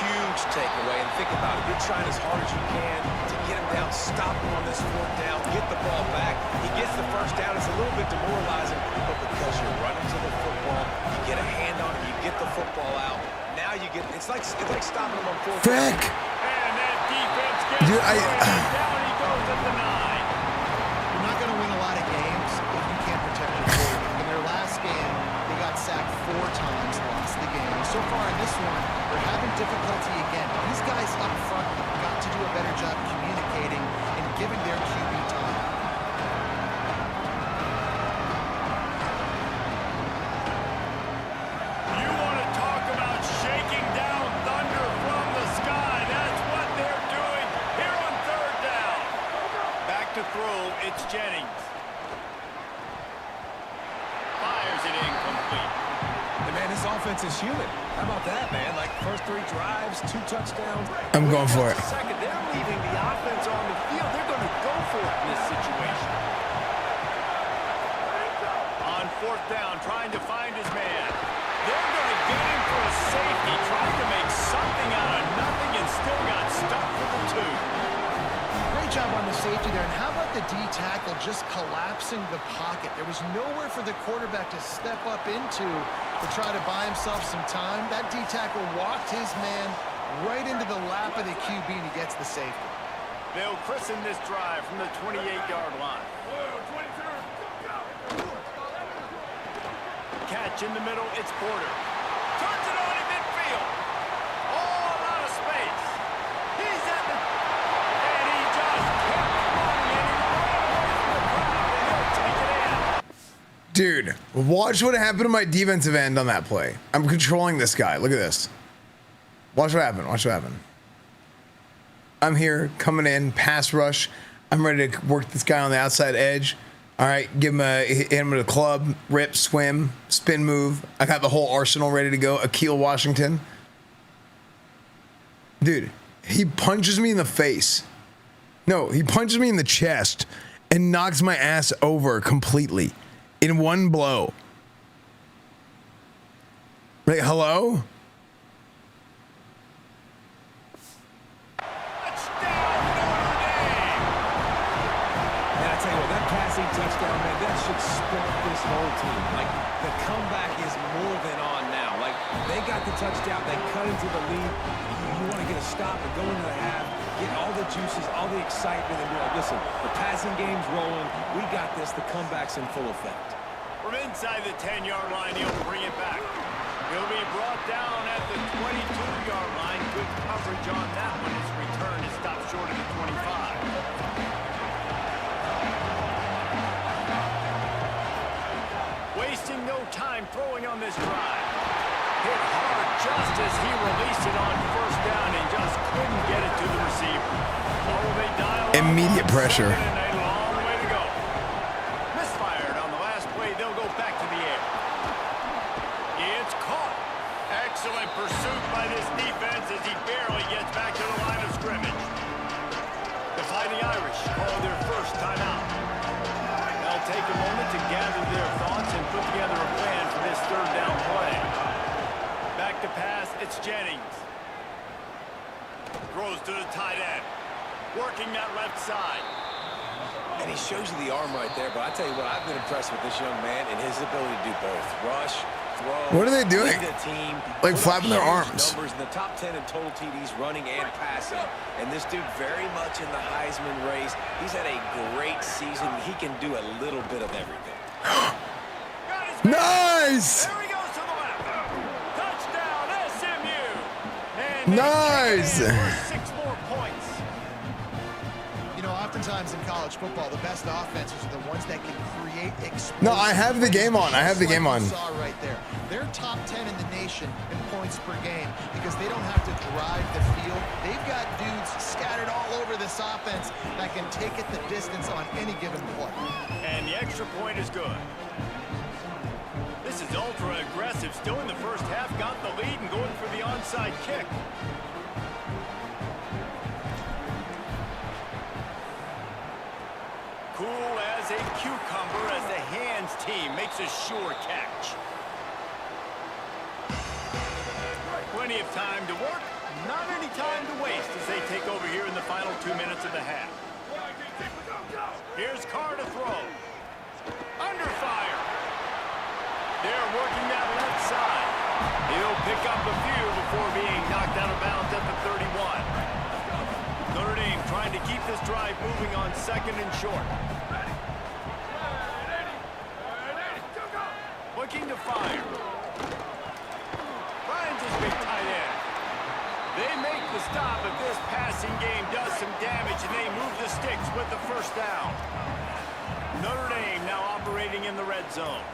Huge takeaway, and think about it. You're trying as hard as you can to get him down, stop him on this 4th down, get the ball back. He gets the first down. It's a little bit demoralizing, but because you're running to the football, you get a hand on it, you get the football out. Now you get, it's like stopping him on 4th down. And that defense gets Dude, down. He goes at the 9. You're not going to win a lot of games if you can't protect your quarterback. In their last game, they got sacked 4 times, lost the game. So far in this one, they're having difficulty again. These guys up front have got to do a better job communicating and giving their QB time. You want to talk about shaking down thunder from the sky. That's what they're doing here on 3rd down. Back to throw, it's Jennings. Fires it incomplete. And man, this offense is human. How about that, man? Like first 3 drives, 2 touchdowns. I'm going for it. Second, they're leaving the offense on the field. They're going to go for it in this situation. On 4th down, trying to find his man. They're going to get him for a safety, trying to make something out of nothing, and still got stuck for the 2. Great job on the safety there. And how about the D tackle just collapsing the pocket? There was nowhere for the quarterback to step up into to try to buy himself some time. That D tackle walked his man right into the lap of the QB, and he gets the safety. They'll christen this drive from the 28-yard line. Catch in the middle, it's Porter. Turns it on in midfield. All out of space. He's at the... And he just kept running, and he ran away from the crowd, and he'll take it in. Dude, watch what happened to my defensive end on that play. I'm controlling this guy. Look at this. Watch what happened. Watch what happened. I'm here, coming in, pass rush. I'm ready to work this guy on the outside edge. All right, hit him with a club, rip, swim, spin move. I got the whole arsenal ready to go. Akeel Washington. Dude, he punches me in the face. No, he punches me in the chest and knocks my ass over completely in one blow. Like, hello? Touchdown, man, that should spark this whole team. Like, the comeback is more than on now. Like, they got the touchdown, they cut into the lead. You want to get a stop and go into the half, get all the juices, all the excitement, and be like, listen, the passing game's rolling. We got this. The comeback's in full effect. From inside the 10-yard line, he'll bring it back. He'll be brought down at the 22-yard line. Good coverage on that one. His return is stopped short of the 25. Wasting no time throwing on this drive. Hit hard just as he released it on first down and just couldn't get it to the receiver. Oh, they dial Immediate pressure. and a long way to go. Misfired on the last play. They'll go back to the air. It's caught. Excellent pursuit by this defense as he barely gets back to the line of scrimmage. The Fighting Irish call their first timeout. They'll take a moment to gather their thoughts and put together a plan for this third down play. Back to pass, it's Jennings. Throws to the tight end. Working that left side. And he shows you the arm right there, but I tell you what, I've been impressed with this young man and his ability to do both. Rush, throw. What are they doing? Lead a team, Like put up flapping their huge arms. Numbers in the top 10 in total TDs running and passing. And this dude very much in the Heisman race. He's had a great season. He can do a little bit of everything. Nice! There he goes to the left. Touchdown, SMU. And Nice! 6 more points. You know, oftentimes in college football, the best offenses are the ones that can create explosive. No, I have the game on. I have the game on. You saw right there. They're top 10 in the nation in points per game because they don't have to drive the field. They've got dudes scattered all over this offense that can take it the distance on any given play. And the extra point is good. This is ultra aggressive. Still in the first half, got the lead and going for the onside kick. Cool as a cucumber as the hands team makes a sure catch. Plenty of time to work, not any time to waste as they take over here in the final 2 minutes of the half. Here's Carr to throw. Under fire. They're working that left side. He'll pick up a few before being knocked out of bounds at the 31. Notre Dame trying to keep this drive moving on 2nd and short. Looking to fire. Ryan's his big tight end. They make the stop, but this passing game does some damage, and they move the sticks with the first down. Notre Dame now operating in the red zone.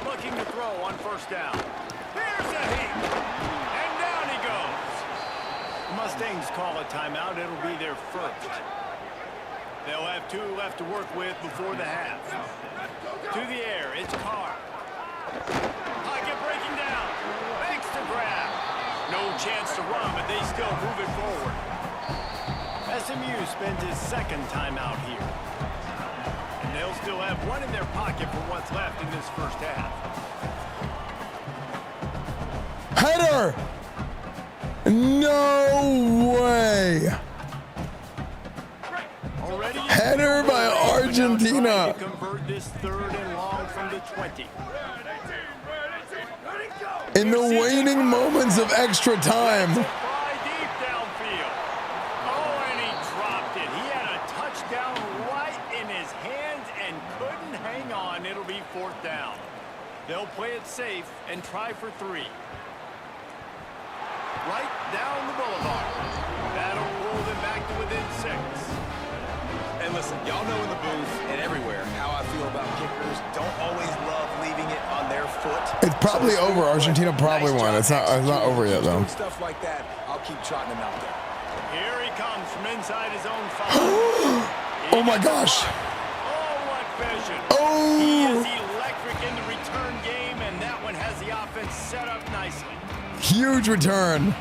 Looking to throw on first down. Here's a heat. And down he goes. The Mustangs call a timeout. It'll be their first. They'll have 2 left to work with before the half. To the air, it's Carr. Pocket breaking down. Makes the grab. No chance to run, but they still move it forward. SMU spends his 2nd timeout here. And they'll still have 1 in their pocket for what's left in this first half. Header! No way! Header by Argentina. Convert this 3rd and long from the 20. In the waning moments of extra time. Fly deep downfield. Oh, and he dropped it. He had a touchdown right in his hands and couldn't hang on. It'll be 4th down. They'll play it safe and try for 3. Right down the boulevard. That'll pull them back to within 6. And listen, y'all know in the booth and everywhere how I feel about kickers. Don't always love leaving it on their foot. It's probably over. Argentina probably won. It's not over yet though. Stuff like that, I'll keep trotting him out there. Here he comes from inside his own 5. Oh my gosh. Oh, what vision. Oh. He is electric in the return game, and that one has the offense set up nicely. Huge return.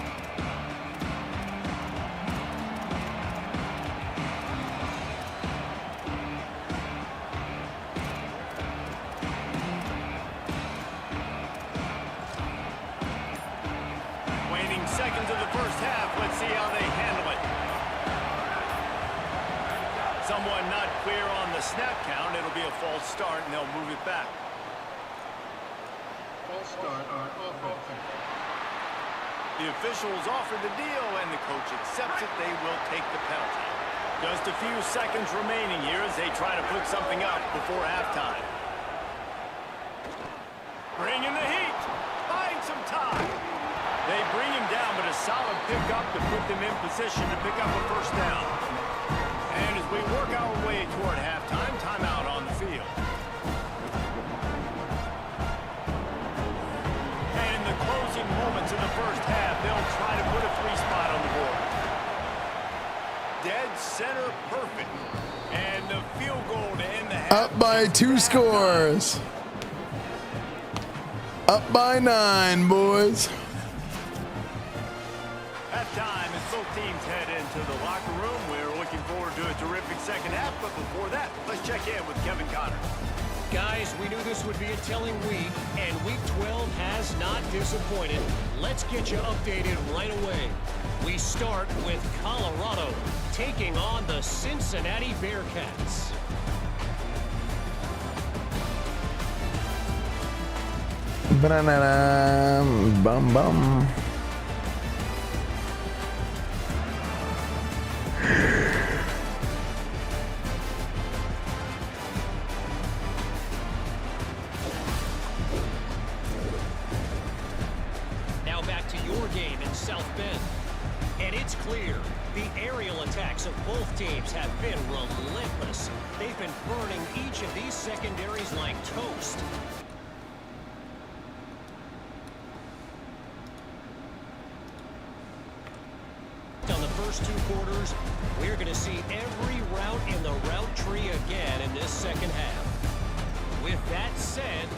Waning seconds of the first half. Let's see how they handle it. Someone not clear on the snap count. It'll be a false start, and they'll move it back. False start on offense. The officials offer the deal, and the coach accepts it. They will take the penalty. Just a few seconds remaining here as they try to put something up before halftime. Bring in the heat. Find some time. They bring him down, but a solid pickup to put them in position to pick up a first down. And as we work our way toward halftime, timeout on the field. Up by 2 scores. Up by 9, boys. Halftime as both teams head into the locker room. We're looking forward to a terrific second half, but before that, let's check in with Kevin Connor. Guys, we knew this would be a telling week, and week 12 has not disappointed. Let's get you updated right away. We start with Colorado taking on the Cincinnati Bearcats. Bum bum. Now back to your game in South Bend. And it's clear, the aerial attacks of both teams have been relentless. They've been burning each of these secondaries like toast. On the first 2 quarters, we're going to see every route in the route tree again in this second half. With that said,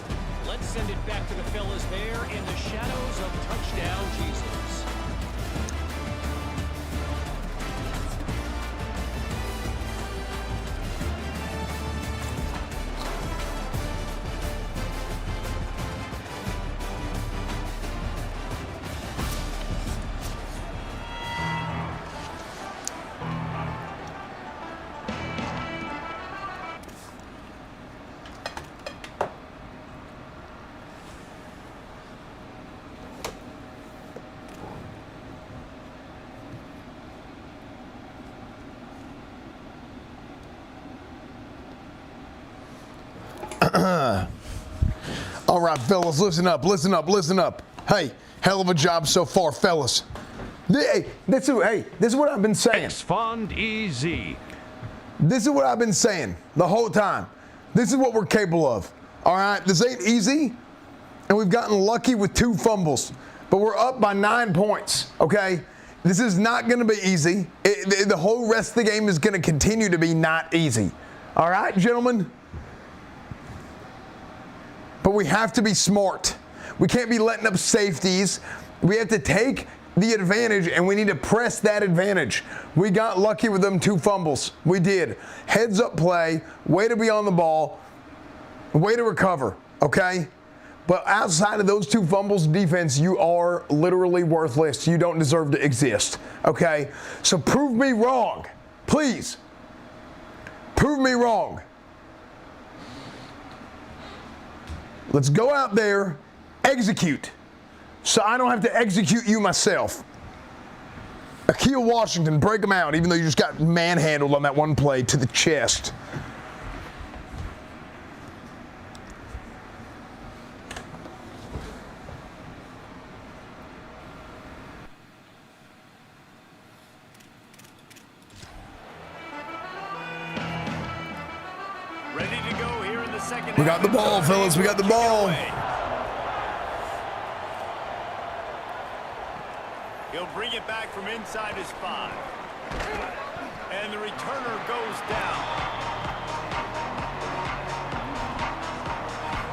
let's send it back to the fellas there in the shadows of Touchdown Jesus. All right, fellas, listen up, listen up, listen up. Hey, hell of a job so far, fellas. Hey, this is what I've been saying. Esfand easy. This is what I've been saying the whole time. This is what we're capable of. All right, this ain't easy, and we've gotten lucky with 2 fumbles, but we're up by 9 points, okay? This is not going to be easy. The whole rest of the game is going to continue to be not easy. All right, gentlemen? But we have to be smart. We can't be letting up safeties. We have to take the advantage, and we need to press that advantage. We got lucky with them 2 fumbles. We did. Heads up play, way to be on the ball, way to recover, okay? But outside of those 2 fumbles, defense, you are literally worthless. You don't deserve to exist, okay? So prove me wrong, please. Prove me wrong. Let's go out there, execute, so I don't have to execute you myself. Akeel Washington, break him out, even though you just got manhandled on that one play to the chest. Ready to go here in the second We got the ball, fellas. We got the ball. He'll bring it back from inside his 5. And the returner goes down.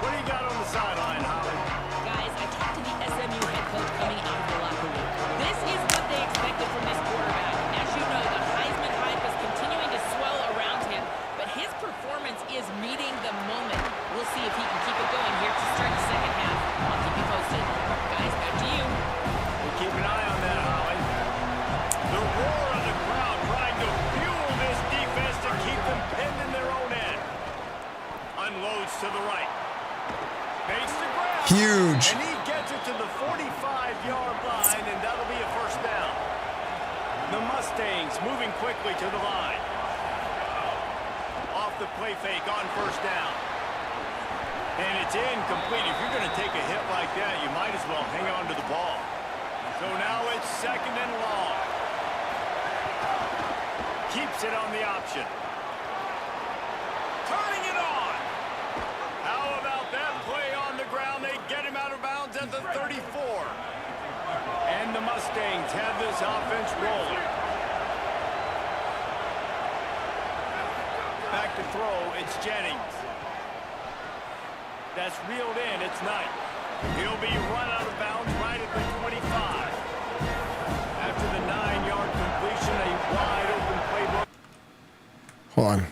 What do you got on the sideline, Holly? Guys, I talked to the SMU head coach coming out of the locker room. This is what they expected from this quarterback. As you know, the Heisman hype is continuing to swell around him, but his performance is meeting the moment. We'll see if he can keep it going here to start the second half. I'll keep you posted. Guys, back to you. We'll keep an eye on that, Holly. The roar of the crowd trying to fuel this defense to keep them pinned in their own end. Unloads to the right. Makes the ground. Huge. And he gets it to the 45-yard line, and that'll be a first down. The Mustangs moving quickly to the line. Off the play fake on first down. And it's incomplete. If you're going to take a hit like that, you might as well hang on to the ball. So now it's 2nd and long. Keeps it on the option. Turning it on. How about that play on the ground? They get him out of bounds at the 34. And the Mustangs have this offense rolling. Back to throw, it's Jennings. That's reeled in, it's Knight. He'll be run out of bounds right at the 25. After the 9-yard completion, a wide open playbook. Hold on.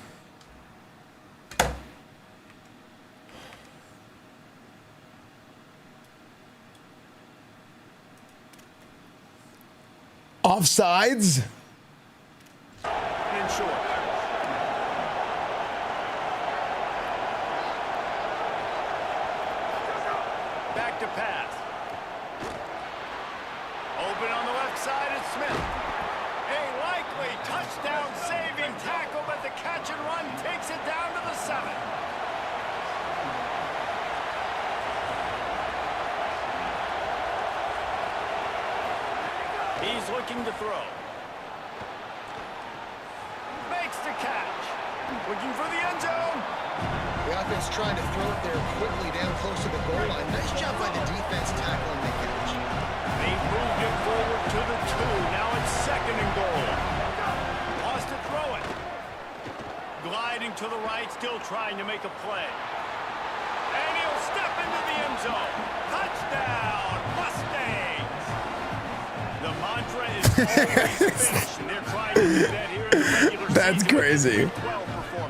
Offsides? In short. Back to pass. Open on the left side, it's Smith. A likely touchdown-saving tackle, but the catch and run takes it down to the 7. He's looking to throw. Makes the catch. Looking for the end zone. The offense trying to throw it there quickly down close to the goal line. Nice job by the defense tackling the catch. They moved it forward to the 2. Now it's 2nd and goal. Wants to throw it. Gliding to the right, still trying to make a play. And he'll step into the end zone. Touchdown, Mustangs! The mantra is always finish, and they're trying to do that here in the regular That's season. crazy.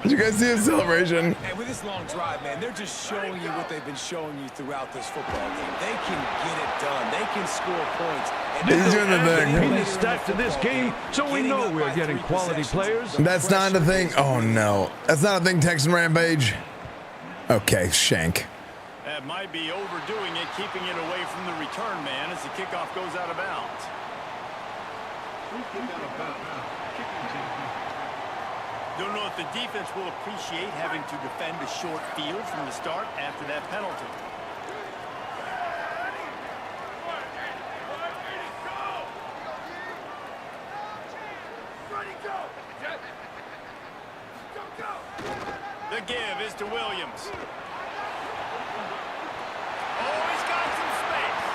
Did you guys see his celebration? And with this long drive, man, they're just showing you what they've been showing you throughout this football game. They can get it done. They can score points. And He's doing the thing. He's stacked to this game, so we know we're getting quality players. That's not a thing. Oh no, that's not a thing. Texan Rampage. Okay, Shank. That might be overdoing it, keeping it away from the return man as the kickoff goes out of bounds. Don't know if the defense will appreciate having to defend a short field from the start after that penalty. The give is to Williams. Oh, he's got some space.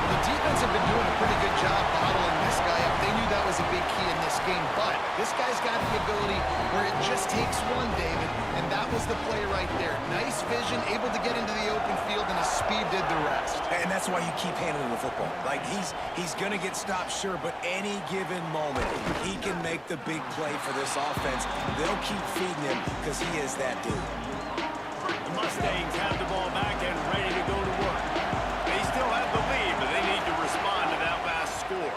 The defense have been doing a pretty good job bottling this guy up. They knew that was a big key in this game, but this guy's got the ability where it just takes one, David, and that was the play right there. Nice vision, able to get into the open field, and his speed did the rest. And that's why you keep handling the football. Like, he's going to get stopped, sure, but any given moment, he can make the big play for this offense. They'll keep feeding him because he is that dude. The Mustangs have the ball back and ready to go to work. They still have the lead, but they need to respond to that last score.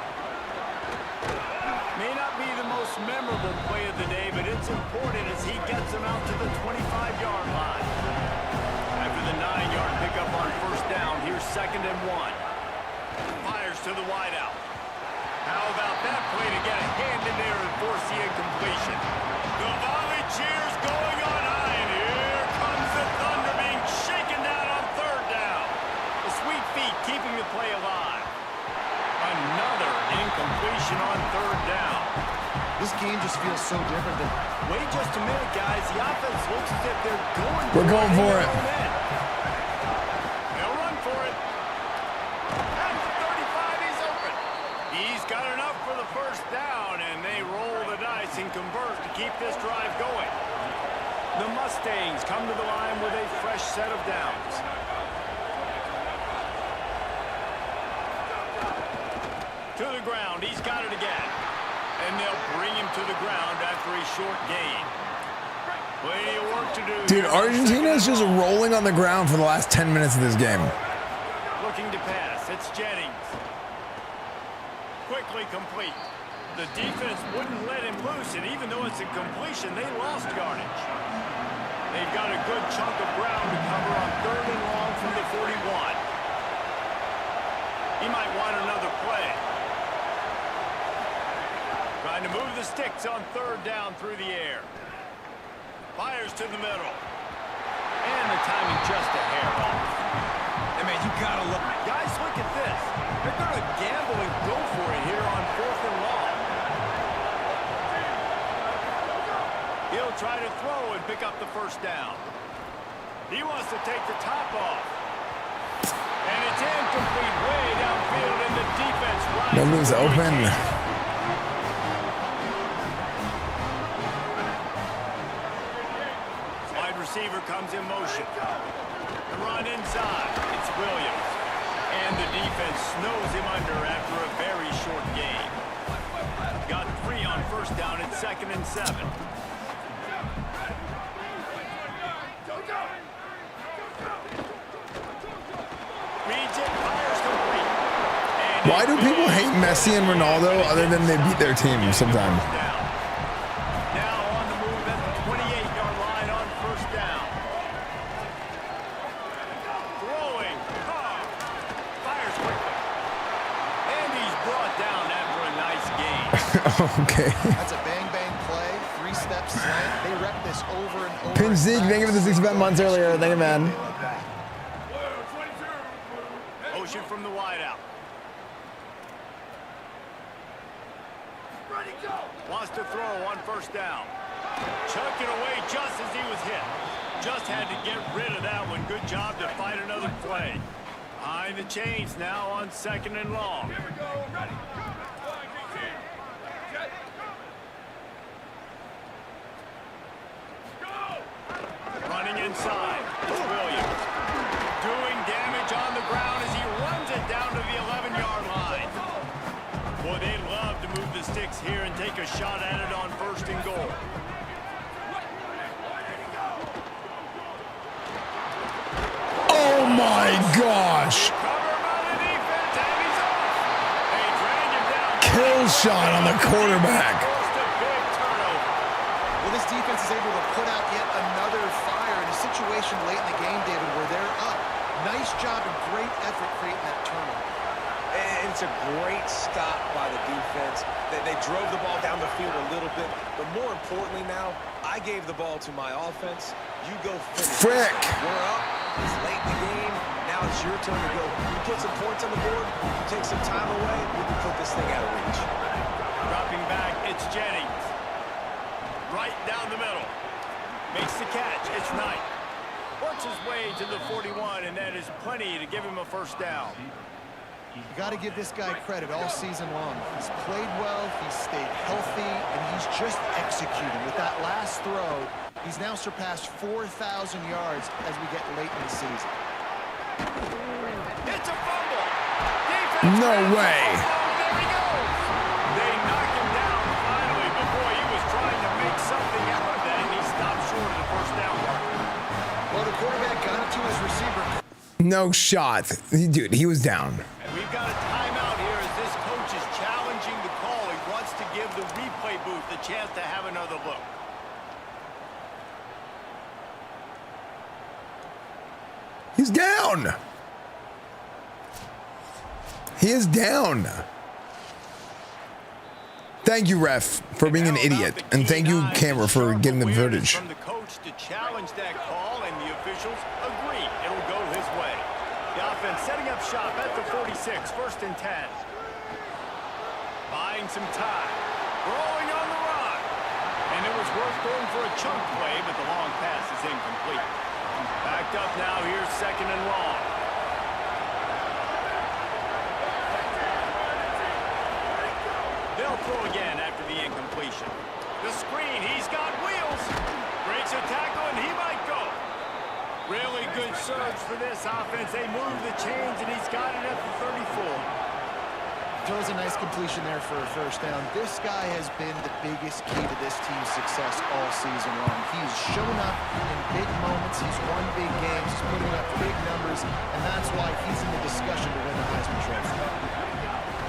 May not be the most memorable play of the day, but it's important as he gets them out to the 25-yard line. After the 9-yard pickup on first down, here's 2nd and 1. Fires to the wideout. How about that play to get a hand in there and force the incompletion? The volley cheers going on high, and here comes the Thunder being shaken down on 3rd down. The sweet feet keeping the play alive. Another incompletion on 3rd down. This game just feels so different than... Wait just a minute, guys. The offense looks as if they're going for it. We're going for it. They'll run for it. At the 35, he's open. He's got enough for the first down, and they roll the dice and convert to keep this drive going. The Mustangs come to the line with a fresh set of downs. To the ground, he's got it again. And they'll bring him to the ground after a short gain. Plenty of work to do. Dude, Argentina is just rolling on the ground for the last 10 minutes of this game. Looking to pass, it's Jennings. Quickly complete. The defense wouldn't let him loose, and even though it's a completion, they lost yardage. They've got a good chunk of ground to cover on 3rd and long from the 41. He might want another play. Trying to move the sticks on 3rd down through the air. Fires to the middle. And the timing just a hair off. Hey, man, you got to look. Guys, look at this. They're going to gamble and go for it here on 4th and long. He'll try to throw and pick up the first down. He wants to take the top off. No moves open. Wide receiver comes in motion. The run inside. It's Williams. And the defense snows him under after a very short game. Got 3 on first down at 2nd and 7. Why do people hate Messi and Ronaldo other than they beat their team sometimes? Now on the move at the 28-yard line on first down. Throwing. Fires quickly. And he's brought down after a nice game. Okay. That's a bang-bang play. 3-step slant. They rep this over and over. Pin Zeke, thank you for the 65 months earlier. Thank you, man. Motion from the wideout. Wants to throw on first down. Chuck it away just as he was hit. Just had to get rid of that one. Good job to fight another play. Behind the chains now on 2nd and long. Here we go. Ready. Running inside. It's Williams. Doing damage on the ground as he runs it down to the 11-yard line. Boy, they'd love to move the sticks here and take a shot at it on 1st and goal. Oh my gosh! Kill shot on the quarterback. Well, this defense is able to put out yet another fire in a situation late in the game, David, where they're up. Nice job and great effort creating that turnover. And it's a great stop by the defense. They drove the ball down the field a little bit, but more importantly now, I gave the ball to my offense. You go finish. Frick. We're up. It's late in the game. Now it's your turn to go. You put some points on the board, you take some time away, we can put this thing out of reach. Dropping back, it's Jennings. Right down the middle. Makes the catch. It's Knight. Works his way to the 41, and that is plenty to give him a first down. You got to give this guy credit all season long. He's played well, he's stayed healthy, and he's just executing. With that last throw, he's now surpassed 4,000 yards as we get late in the season. It's a fumble. No way. There he goes. They knock him down finally, but boy, he was trying to make something out of that, and he stopped short of the first down mark. Well, the quarterback got it to his receiver. No shot. Dude, he was down. And we've got a timeout here as this coach is challenging the call. He wants to give the replay booth a chance to have another look. He's down. He is down. Thank you, ref, for being an idiot. And thank you, camera, for getting the footage. From the coach to challenge that call, and the officials agree it'll go his way. The offense setting up shop at the 46, 1st and 10. Buying some time. Rolling on the run. And it was worth going for a chunk play, but the long pass is incomplete. Backed up now, here's 2nd and long. They'll throw again after the incompletion. The screen, he's got wheels. Breaks a tackle, and he might go. Really good surge for this offense. They move the chains, and he's got it at the 34. Throws a nice completion there for a first down. This guy has been the biggest key to this team's success all season long. He's shown up in big moments. He's won big games. He's putting up big numbers, and that's why he's in the discussion to win the Heisman Trophy.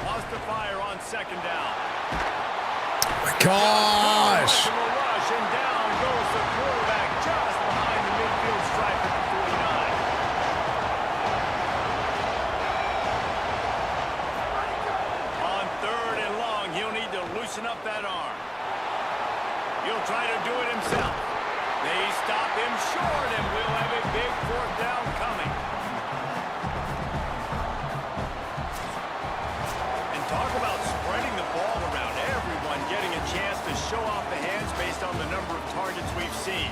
Wants to fire on 2nd down. Oh my gosh. Rush, and down goes the quarterback just behind the midfield stripe at the 49. On 3rd and long, he'll need to loosen up that arm. He'll try to do it himself. They stop him short, and we'll have a big 4th down coming. And talk about spreading the ball around, everyone getting a chance to show off the hands based on the number of targets we've seen.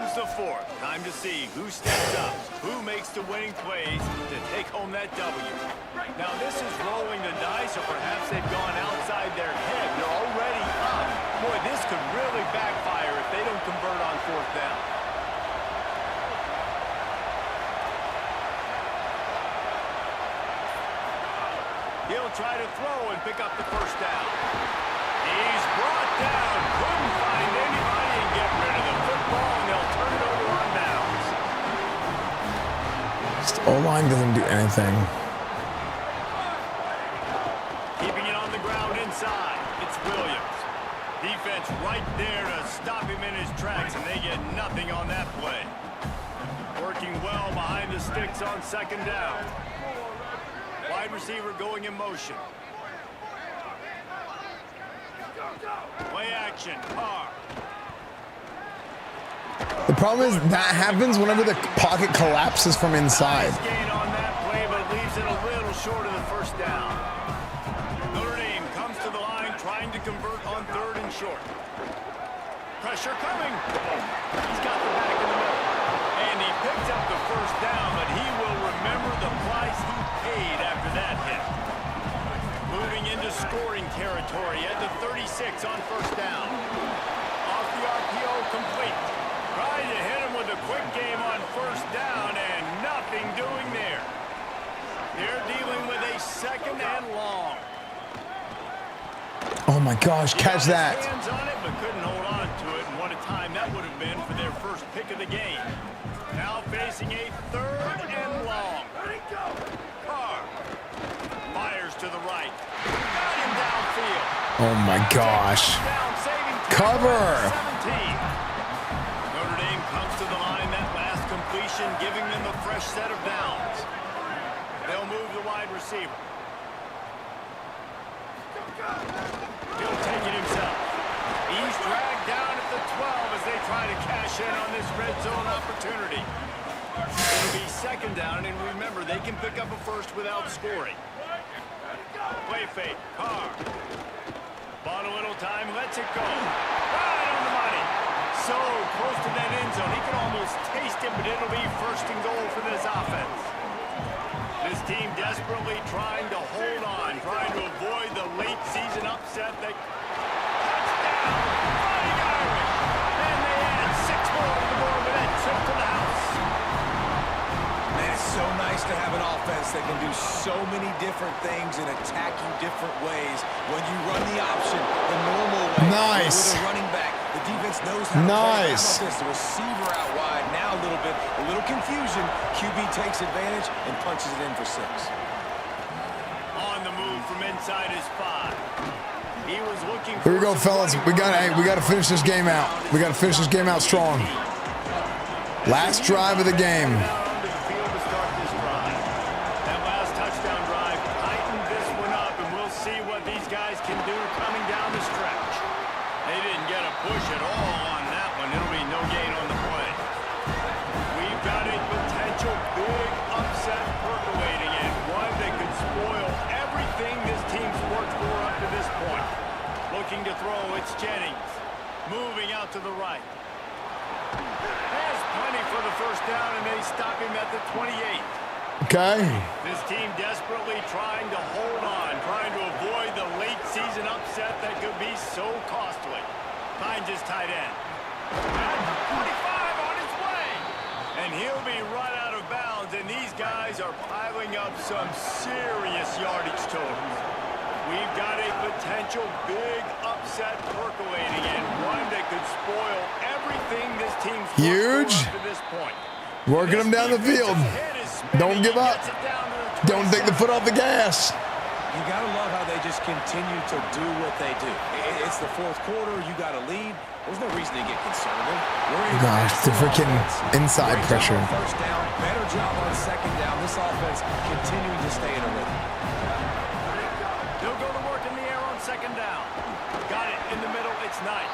comes the fourth. Time to see who steps up, who makes the winning plays to take home that W. Now this is rolling the dice, or perhaps they've gone outside their head. They're already up. Boy, this could really backfire if they don't convert on fourth down. He'll try to throw and pick up the first down. He's brought down. Couldn't find anybody and get rid of the football, and they'll turn it over on downs. Just O-line doesn't do anything. Keeping it on the ground inside. It's Williams. Defense right there to stop him in his tracks, and they get nothing on that play. Working well behind the sticks on second down. Wide receiver going in motion. Play action, Carr. The problem is that happens whenever the pocket collapses from inside. Nice gain on that play, but leaves it a little short of the first down. Notre Dame comes to the line trying to convert on third and short. Pressure coming. He's got the back in the middle. And he picks up the first down, but he will remember the price he paid after that hit. Moving into scoring territory at the 36 on first down. Off the RPO, complete. Trying to hit him with a quick game on first down, and nothing doing there. They're dealing with a second and long. Oh my gosh, catch that. Hands on it, but couldn't hold on to it, and what a time that would have been for their first pick of the game. Now facing a third and long. Carr fires to the right. Got him downfield. Oh my gosh. Cover. 17. Notre Dame comes to the line, that last completion, giving them a fresh set of downs. They'll move the wide receiver. He'll take it himself. He's dragged down at the 12 as they try to cash in on this red zone opportunity. It'll be second down, and remember, they can pick up a first without scoring. Play fake, Carr. Bought a little time, lets it go. Right on the money. So close to that end zone. He can almost taste it, but it'll be first and goal for this offense. This team desperately trying to hold on, trying to avoid the late season upset that touchdown, Fighting Irish. And they add 6 more to the board with that trip to the house. Man, it's so nice to have an offense that can do so many different things and attack you different ways. When you run the option the normal way, nice. With a running back, the defense knows how to play. How about this? The receiver out wide, now a little confusion. QB takes advantage and punches it in for 6. On the move from inside his 5. He was looking. Here we go, fellas. We gotta finish this game out. We gotta finish this game out strong. Last drive of the game. That last touchdown drive tightened this one up, and we'll see what these guys can do coming down the stretch. They didn't get a push at all on that one. It'll be no gain on the play. We've got a potential big upset percolating, and one that could spoil everything this team's worked for up to this point. Looking to throw, it's Jennings. Moving out to the right. Has plenty for the first down, and they stop him at the 28. Okay. This team desperately trying to hold on, trying to avoid the late season upset that could be so costly. Finds his tight end. At the 45 on his way. And he'll be run out of bounds, and these guys are piling up some serious yardage totals. We've got a potential big upset percolating, and one that could spoil everything this team's huge up to this point. Working them down the field. Don't give up. Don't take the foot off the gas. You got to love how they just continue to do what they do. It's the fourth quarter. You got to lead. There's no reason to get concerned. Gosh, the freaking inside pressure. First down, better job on second down. This offense continuing to stay in a rhythm. They'll go to work in the air on second down. Got it in the middle. It's Knight.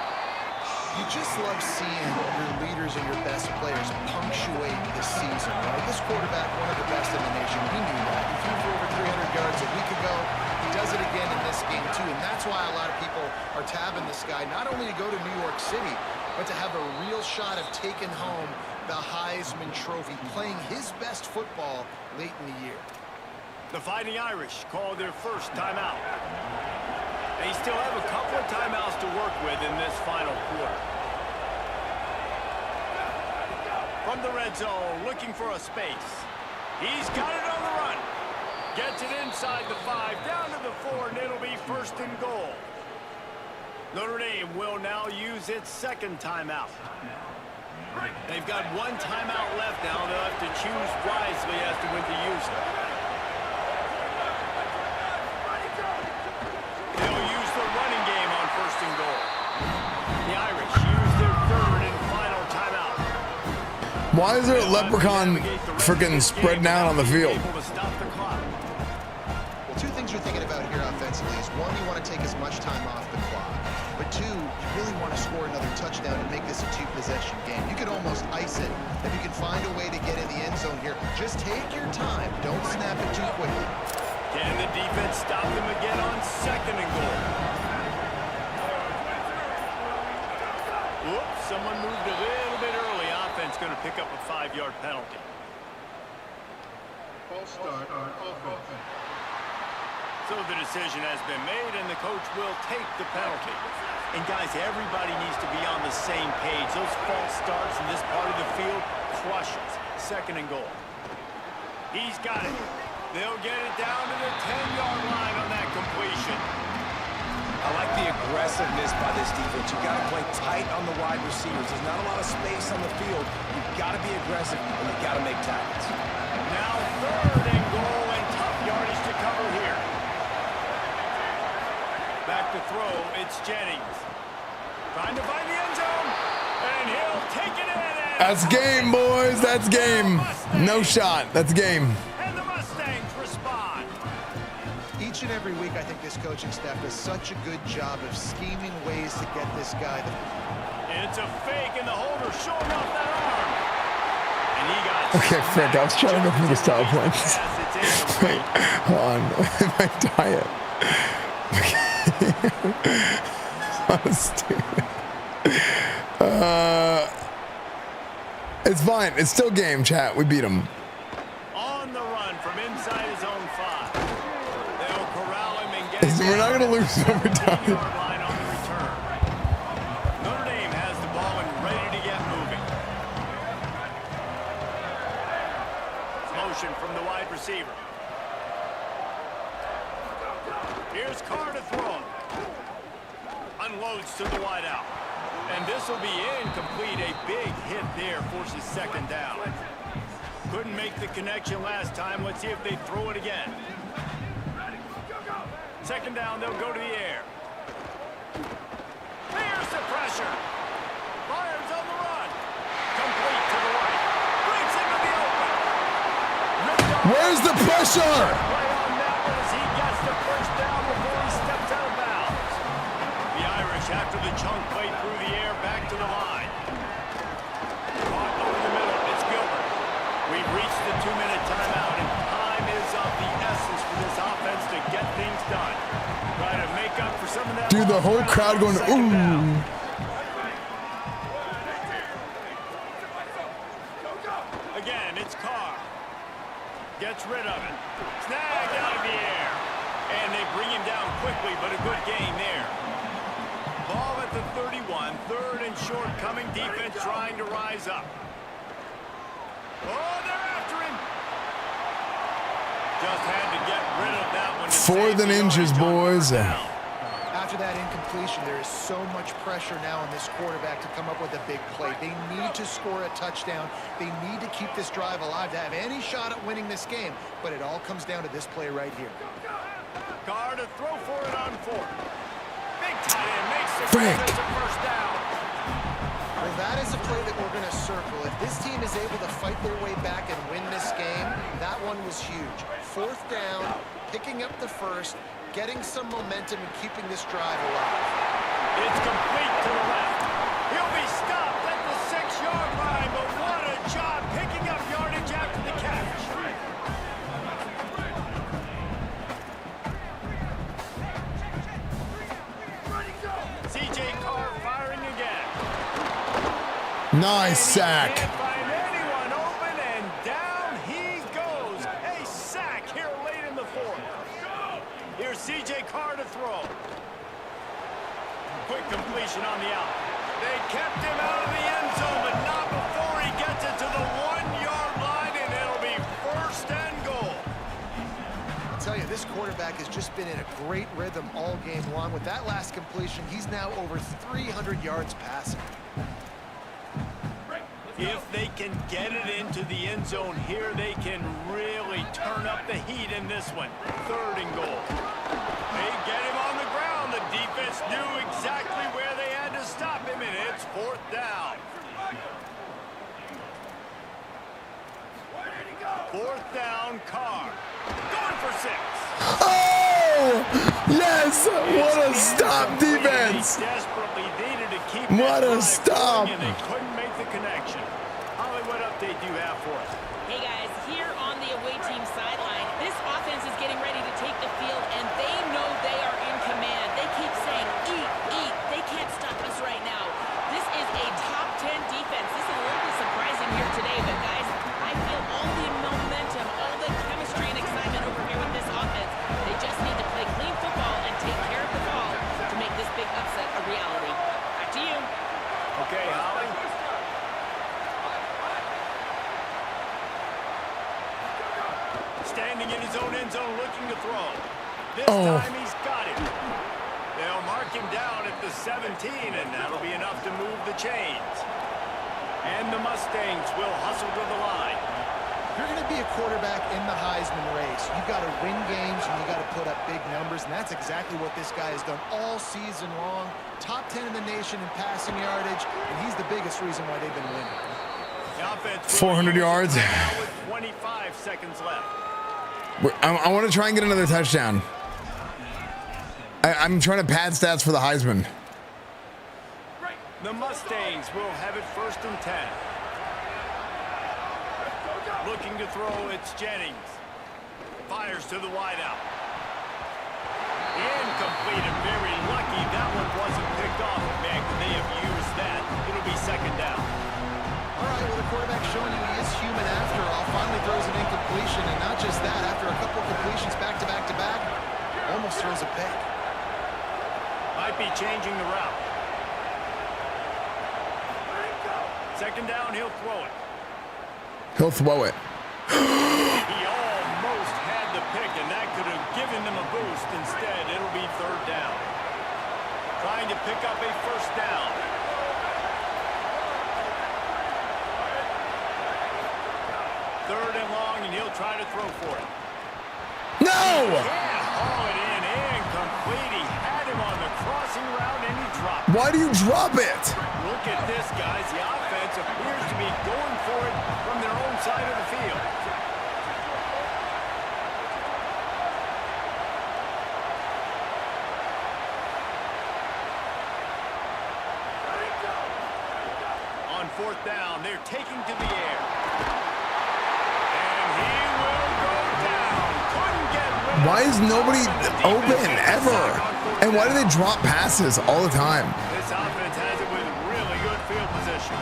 You just love seeing your leaders and your best players punctuate this season, right? This quarterback, one of the best in the nation. We knew that. He threw for over 300 yards a week ago. He does it again in this game, too. And that's why a lot of people are tabbing this guy, not only to go to New York City, but to have a real shot of taking home the Heisman Trophy, playing his best football late in the year. The Fighting Irish call their first timeout. They still have a couple of timeouts to work with in this final quarter. From the red zone, looking for a space. He's got it on the run. Gets it inside the 5, down to the 4, and it'll be first and goal. Notre Dame will now use its second timeout. They've got one timeout left now. They'll have to choose wisely as to when to use it. They'll use the running game on first and goal. The Irish use their third and final timeout. Why is there a leprechaun freaking spread out on the field? Well, two things you're thinking about here offensively is, one, you want to take as much time off the clock. But two, you really want to score another touchdown to make this a two-possession game. You could almost ice it if you can find a way to get in the end zone here. Just take your time. Don't snap it too quickly. Can the defense stop them again on second and goal? Whoops, someone moved a little bit early. Offense going to pick up a 5-yard penalty. False start on offense. So the decision has been made, and the coach will take the penalty. And guys, everybody needs to be on the same page. Those false starts in this part of the field crushes. Second and goal. He's got it. They'll get it down to the 10-yard line on that completion. I like the aggressiveness by this defense. You've got to play tight on the wide receivers. There's not a lot of space on the field. You've got to be aggressive, and you've got to make tackles. Now third and goal, and tough yardage to cover here. Back to throw, it's Jennings. Trying to find the end zone, and he'll take it in. That's game, boys. That's game. No shot. That's game. And the Mustangs respond. Each and every week, I think this coaching staff does such a good job of scheming ways to get this guy. It's a fake, and the holder showing off that arm. And he got Okay, Frick, I was trying to go through the style points. Wait, hold on. My diet. It's fine. It's still game, chat. We beat him. On the run from inside his own 5. They'll corral him and get We're not going to lose overtime. line on the return. Notre Dame has the ball and ready to get moving. Motion from the wide receiver. Here's Carr to throw. Unloads to the wideout. And this will be incomplete. A big hit there forces second down. Couldn't make the connection last time. Let's see if they throw it again. Second down, they'll go to the air. There's the pressure. Myers on the run. Complete to the right. Breaks into the open. Where's the pressure? Play on that one as he gets the first down before he steps out of bounds. The Irish, after the chunk play through the air, back to the line. Caught over the middle. It's Gilbert. We've reached the 2-minute timeout, and time is of the essence for this offense to get things done. Try to make up for some of that. Dude, the whole crowd going, ooh. Again, it's Carr. Gets rid of it. Snagged out of the air. And they bring him down quickly, but a good gain there. Ball at the 31. Third and short coming. Defense trying to rise up. Oh, they're after him. Just had to get rid of that one. Fourth and inches, boys. After that incompletion, there is so much pressure now on this quarterback to come up with a big play. They need to score a touchdown. They need to keep this drive alive to have any shot at winning this game. But it all comes down to this play right here. Carr to throw for it on 4th. Big tight end makes the Frank. grab as a first down. Well, that is a play that we're going to circle. If this team is able to fight their way back and win this game, that one was huge. 4th down, picking up the first, getting some momentum and keeping this drive alive. It's complete to the left. He'll be stopped at the 6-yard line, but what a job picking up yardage after the catch. Nice sack. Can't find anyone open, and down he goes. A sack here late in the fourth. Here's C.J. Carr to throw. Quick completion on the out. They kept him out of the end zone, but not before he gets it to the 1-yard line, and it'll be first and goal. I'll tell you, this quarterback has just been in a great rhythm all game long. With that last completion, he's now over 300 yards passing. If they can get it into the end zone here, they can really turn up the heat in this one. Third and goal. They get him on the ground. The defense knew exactly where they had to stop him, and it's fourth down. Fourth down, Carr. Going for 6. Oh! Yes! What a stop defense! Desperately needed to keep what a stop! And they couldn't make the connection. Holly, what update do you have for us? Hey guys, here on the away team sideline, this offense is getting ready to take the field, and they know they are in command. They keep saying, eat, eat. They can't stop us right now. This is a top 10 defense. This is a little bit surprising here today, but guys, I feel all the momentum, all the chemistry and excitement over here with this offense. They just need to play clean football and take care of the ball to make this big upset a reality. Back to you. Okay, Holly. Standing in his own end zone looking to throw. This time he's got it. They'll mark him down at the 17, and that'll be enough to move the chains. And the Mustangs will hustle to the line. If you're going to be a quarterback in the Heisman race, you've got to win games and you've got to put up big numbers, and that's exactly what this guy has done all season long. Top 10 in the nation in passing yardage, and he's the biggest reason why they've been winning. 400 yards. With 25 seconds left. I want to try and get another touchdown. I'm trying to pad stats for the Heisman. The Mustangs will have it first and 10. Looking to throw, it's Jennings. Fires to the wideout. Incomplete and very lucky that one wasn't picked off. Man, could they have used that? It'll be second down. All right, well, the quarterback's showing you he is human after all. Finally throws an incompletion, and not just that, after a couple completions back to back to back, almost throws a pick. Might be changing the route. Second down, he'll throw it. He'll throw it. He almost had the pick, and that could have given them a boost. Instead, it'll be third down. Trying to pick up a first down. Third and long, and he'll try to throw for it. No! Can't haul it in. Incomplete. He had him on the crossing route, and he dropped it. Why do you drop it? Look at this, guys. The offense appears to be going for it from their own side of the field. On fourth down, they're taking to the air. And he will go down. Couldn't get rid of Why is nobody open ever? And why do they drop passes all the time? This offense has it with really good field position.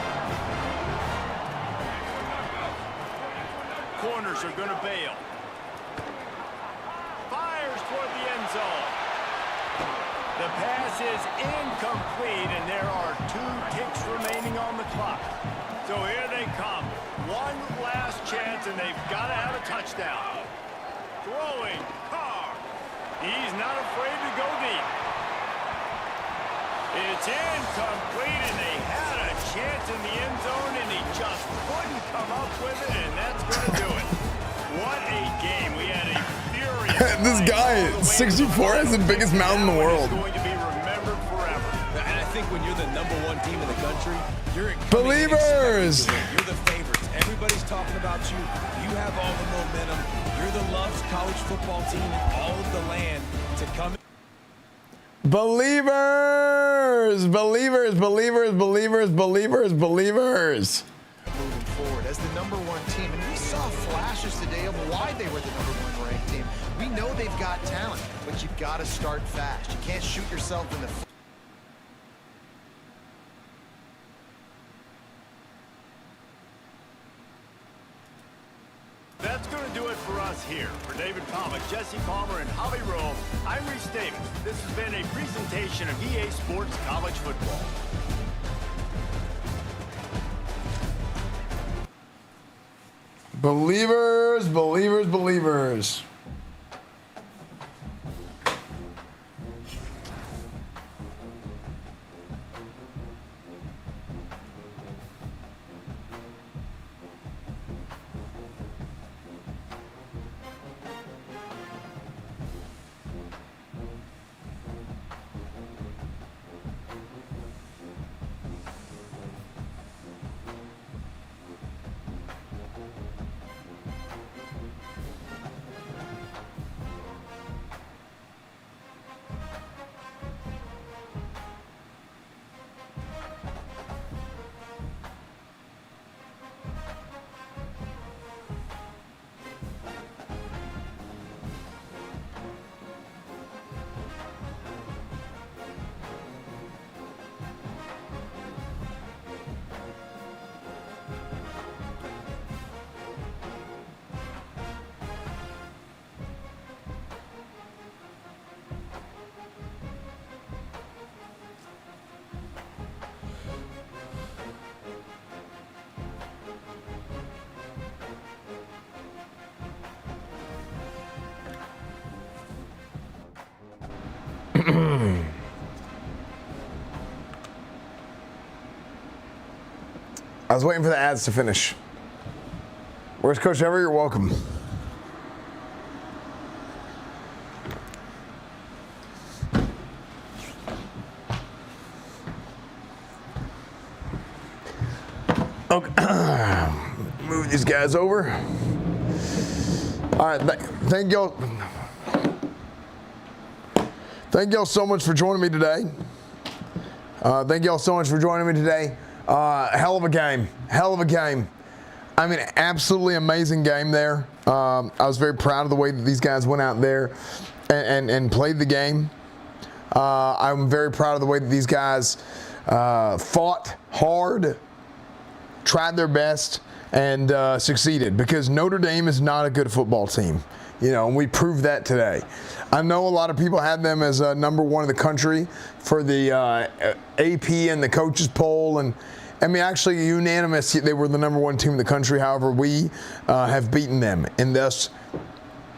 Corners are going to bail. Fires toward the end zone. The pass is incomplete, and there are 2 ticks remaining on the clock. So here they come. One last chance, and they've got to have a touchdown. Throwing, Carr. He's not afraid to go deep. It's incomplete, and they had a chance in the end zone, and he just couldn't come up with it, and that's going to do it. What a game. We had a furious This guy, 64, has the biggest mouth in the world. going to be remembered forever. And I think when you're the #1 team in the country, you're Believers! You're the favorites. Everybody's talking about you. You have all the momentum. You're the loved college football team in all of the land to come. Believers! Believers, believers, believers, believers, believers. Moving forward as the #1 team, and we saw flashes today of why they were the #1 ranked team. We know they've got talent, but you've got to start fast. You can't shoot yourself in the That's going to do it for us here. For David Pollack, Jesse Palmer, and Holly Rowe, I'm Reese Davis. This has been a presentation of EA Sports College Football. Believers, believers, believers. I was waiting for the ads to finish. Where's Coach Ever? You're welcome. Okay. Move these guys over. All right. Thank y'all. Thank y'all so much for joining me today. Thank y'all so much for joining me today. Hell of a game. Hell of a game. I mean, absolutely amazing game there. I was very proud of the way that these guys went out there and played the game. I'm very proud of the way that these guys fought hard, tried their best, and succeeded, because Notre Dame is not a good football team. You know, and we proved that today. I know a lot of people had them as number one in the country for the AP and the coaches poll, and I mean, actually unanimous, they were the number one team in the country. However, we have beaten them, and thus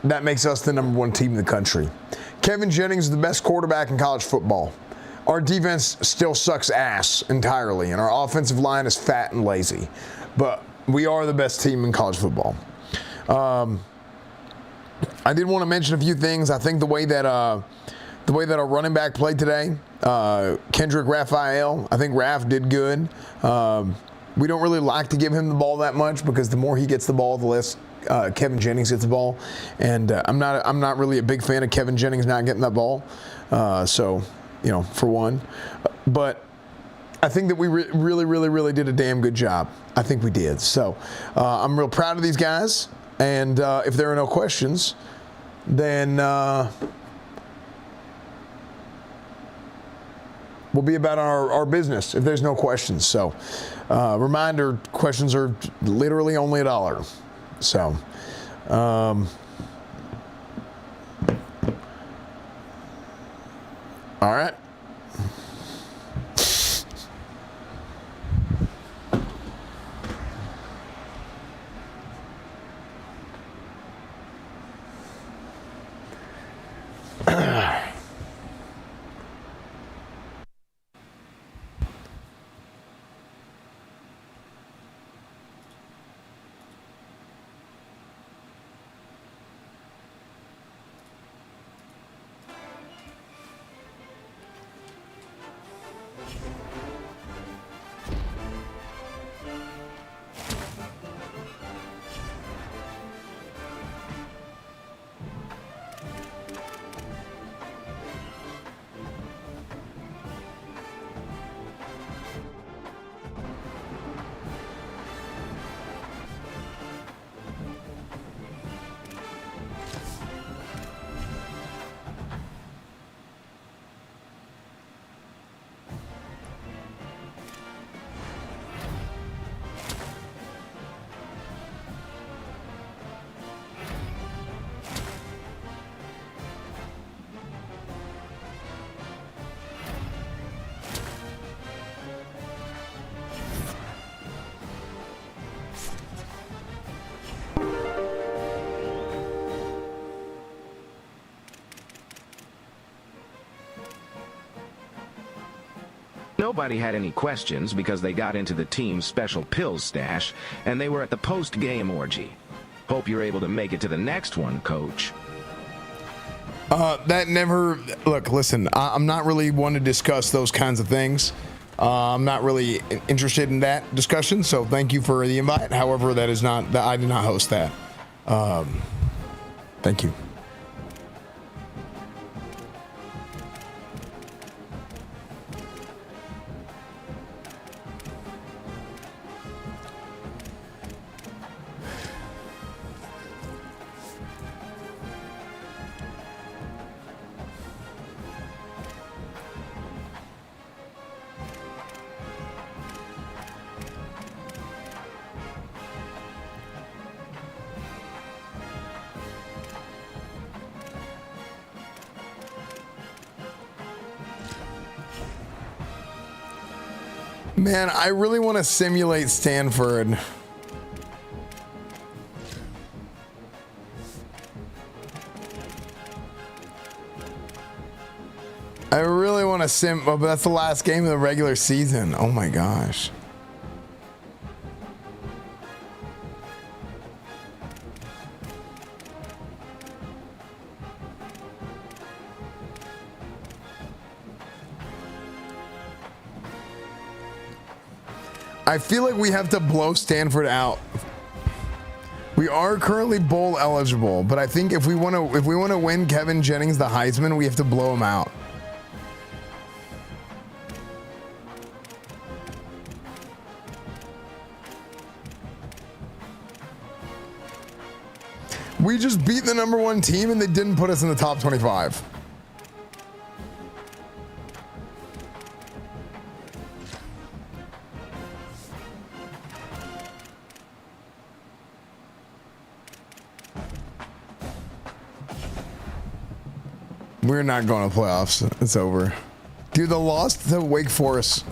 that makes us the number one team in the country. Kevin Jennings is the best quarterback in college football. Our defense still sucks ass entirely, and our offensive line is fat and lazy, but we are the best team in college football. I did want to mention a few things. I think the way that our running back played today, Kendrick Raphael, I think Raph did good. We don't really like to give him the ball that much, because the more he gets the ball, the less Kevin Jennings gets the ball. And I'm not really a big fan of Kevin Jennings not getting that ball. So, you know, for one. But I think that we really did a damn good job. I think we did. So I'm real proud of these guys. And if there are no questions, then we'll be about our business if there's no questions. So reminder, questions are literally only $1. So all right. Nobody had any questions because they got into the team's special pills stash, and they were at the post-game orgy. Hope you're able to make it to the next one, Coach. That never... Look, listen, I'm not really one to discuss those kinds of things. I'm not really interested in that discussion, so thank you for the invite. However, that is not... I did not host that. Thank you. Man, I really want to simulate Stanford. I really want to but that's the last game of the regular season. Oh my gosh. I feel like we have to blow Stanford out. We are currently bowl eligible, but I think if we want to win Kevin Jennings the Heisman, we have to blow him out. We just beat the #1 team and they didn't put us in the top 25. We're not going to playoffs. It's over. Dude, the loss to Wake Forest.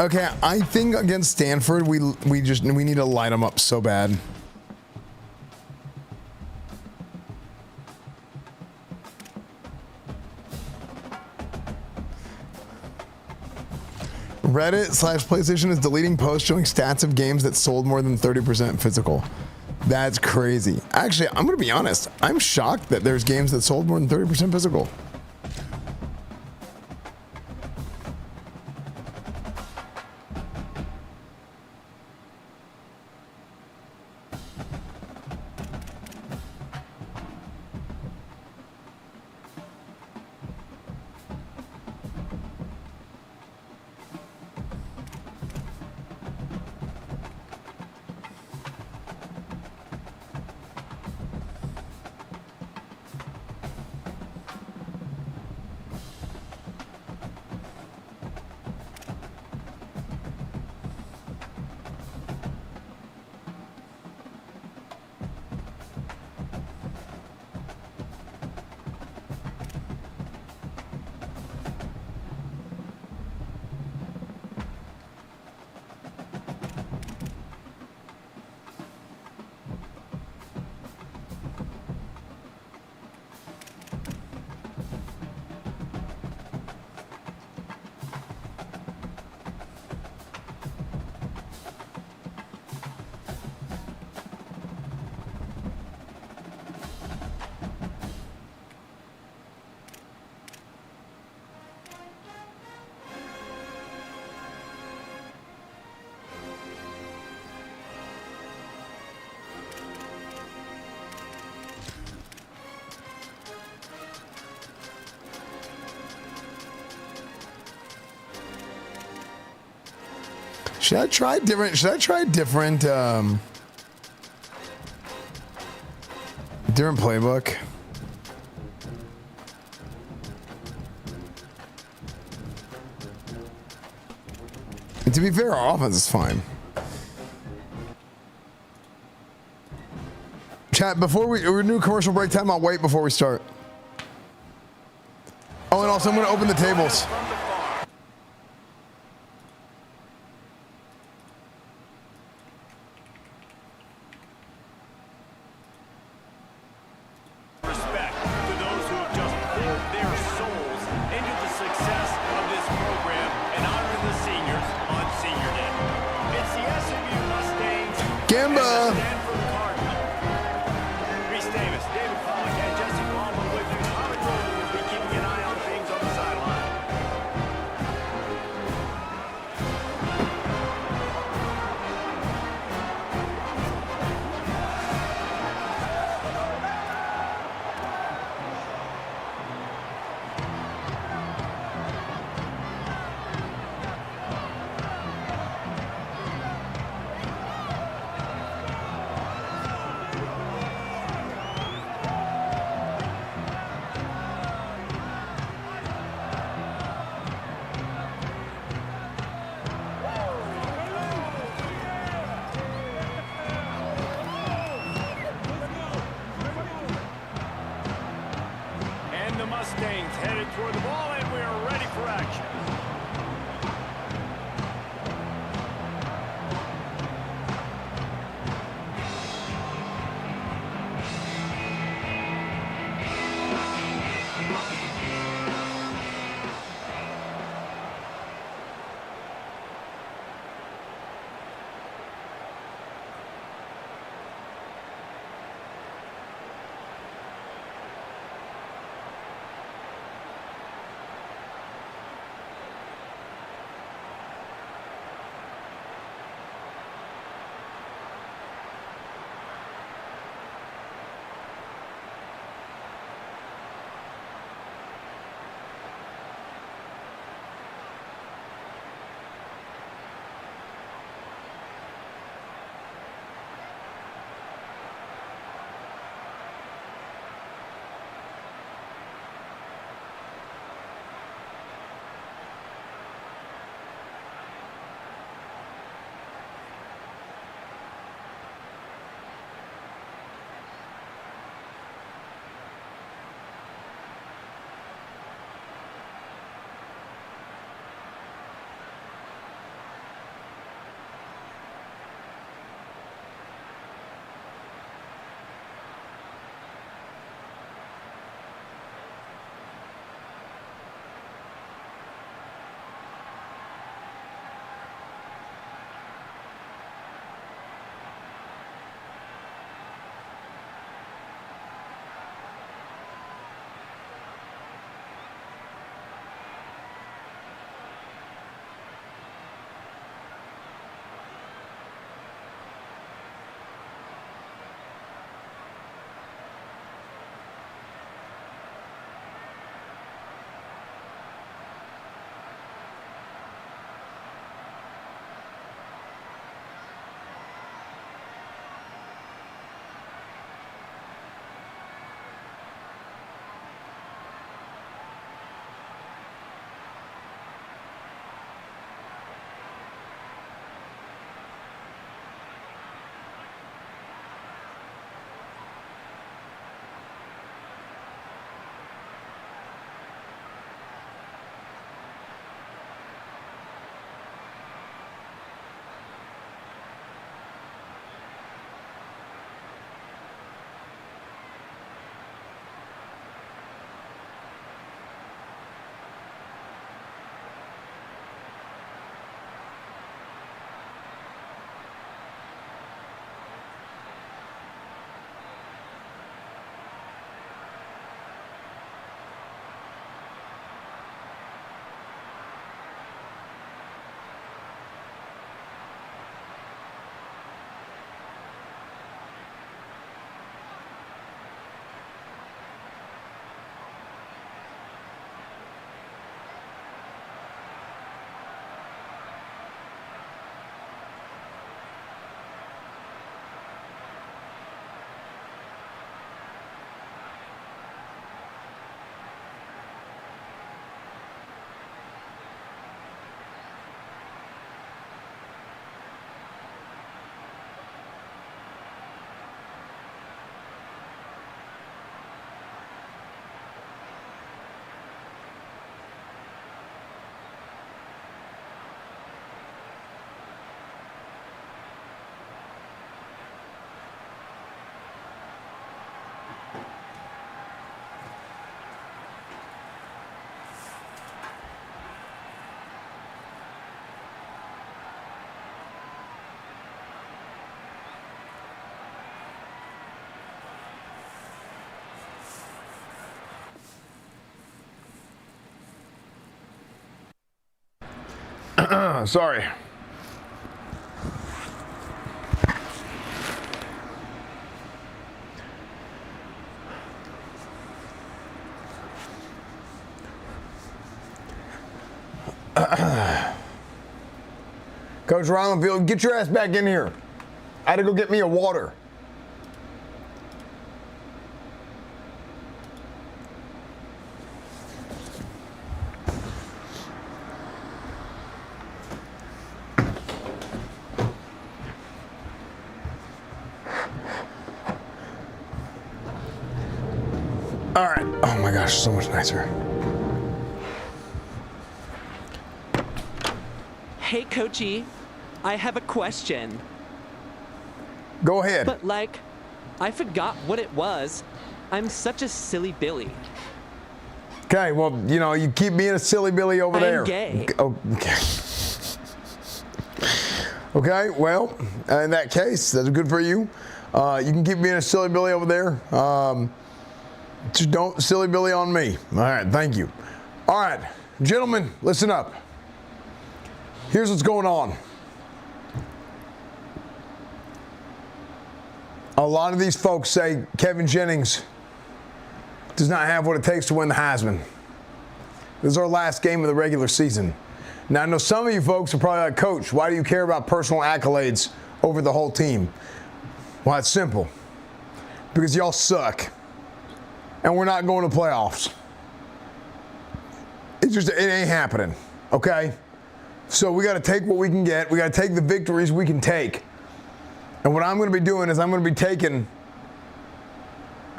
Okay, I think against Stanford, we need to light them up so bad. Reddit/PlayStation is deleting posts showing stats of games that sold more than 30% physical. That's crazy. Actually, I'm gonna be honest. I'm shocked that there's games that sold more than 30% physical. Should I try different? Different playbook? And to be fair, our offense is fine. Chat, before we do commercial break time, I'll wait before we start. Oh, and also I'm going to open the tables. Respect to those who have just poured their souls into the success of this program and honoring the seniors on Senior Day. It's the SMU Mustangs. Gamba. Reese Davis, David Pollock, and Jesse Baldwin with you. Tommy Roll will be keeping an eye on things on the sideline. And the Mustangs headed toward the ball, and we are ready for action. Sorry. Coach Rylandfield, get your ass back in here. I had to go get me a water. All right. Oh my gosh, so much nicer. Hey, Coachy, I have a question. Go ahead. But, like, I forgot what it was. I'm such a silly Billy. Okay, well, you know, you keep being a silly Billy over there. I'm gay. Okay. Okay, well, in that case, that's good for you. You can keep being a silly Billy over there. Just don't silly Billy on me. All right, thank you. All right, gentlemen, listen up. Here's what's going on. A lot of these folks say Kevin Jennings does not have what it takes to win the Heisman. This is our last game of the regular season. Now, I know some of you folks are probably like, Coach, why do you care about personal accolades over the whole team? Well, it's simple. Because y'all suck. And we're not going to playoffs. It ain't happening, okay? So we got to take what we can get. We got to take the victories we can take. And what I'm going to be doing is I'm going to be taking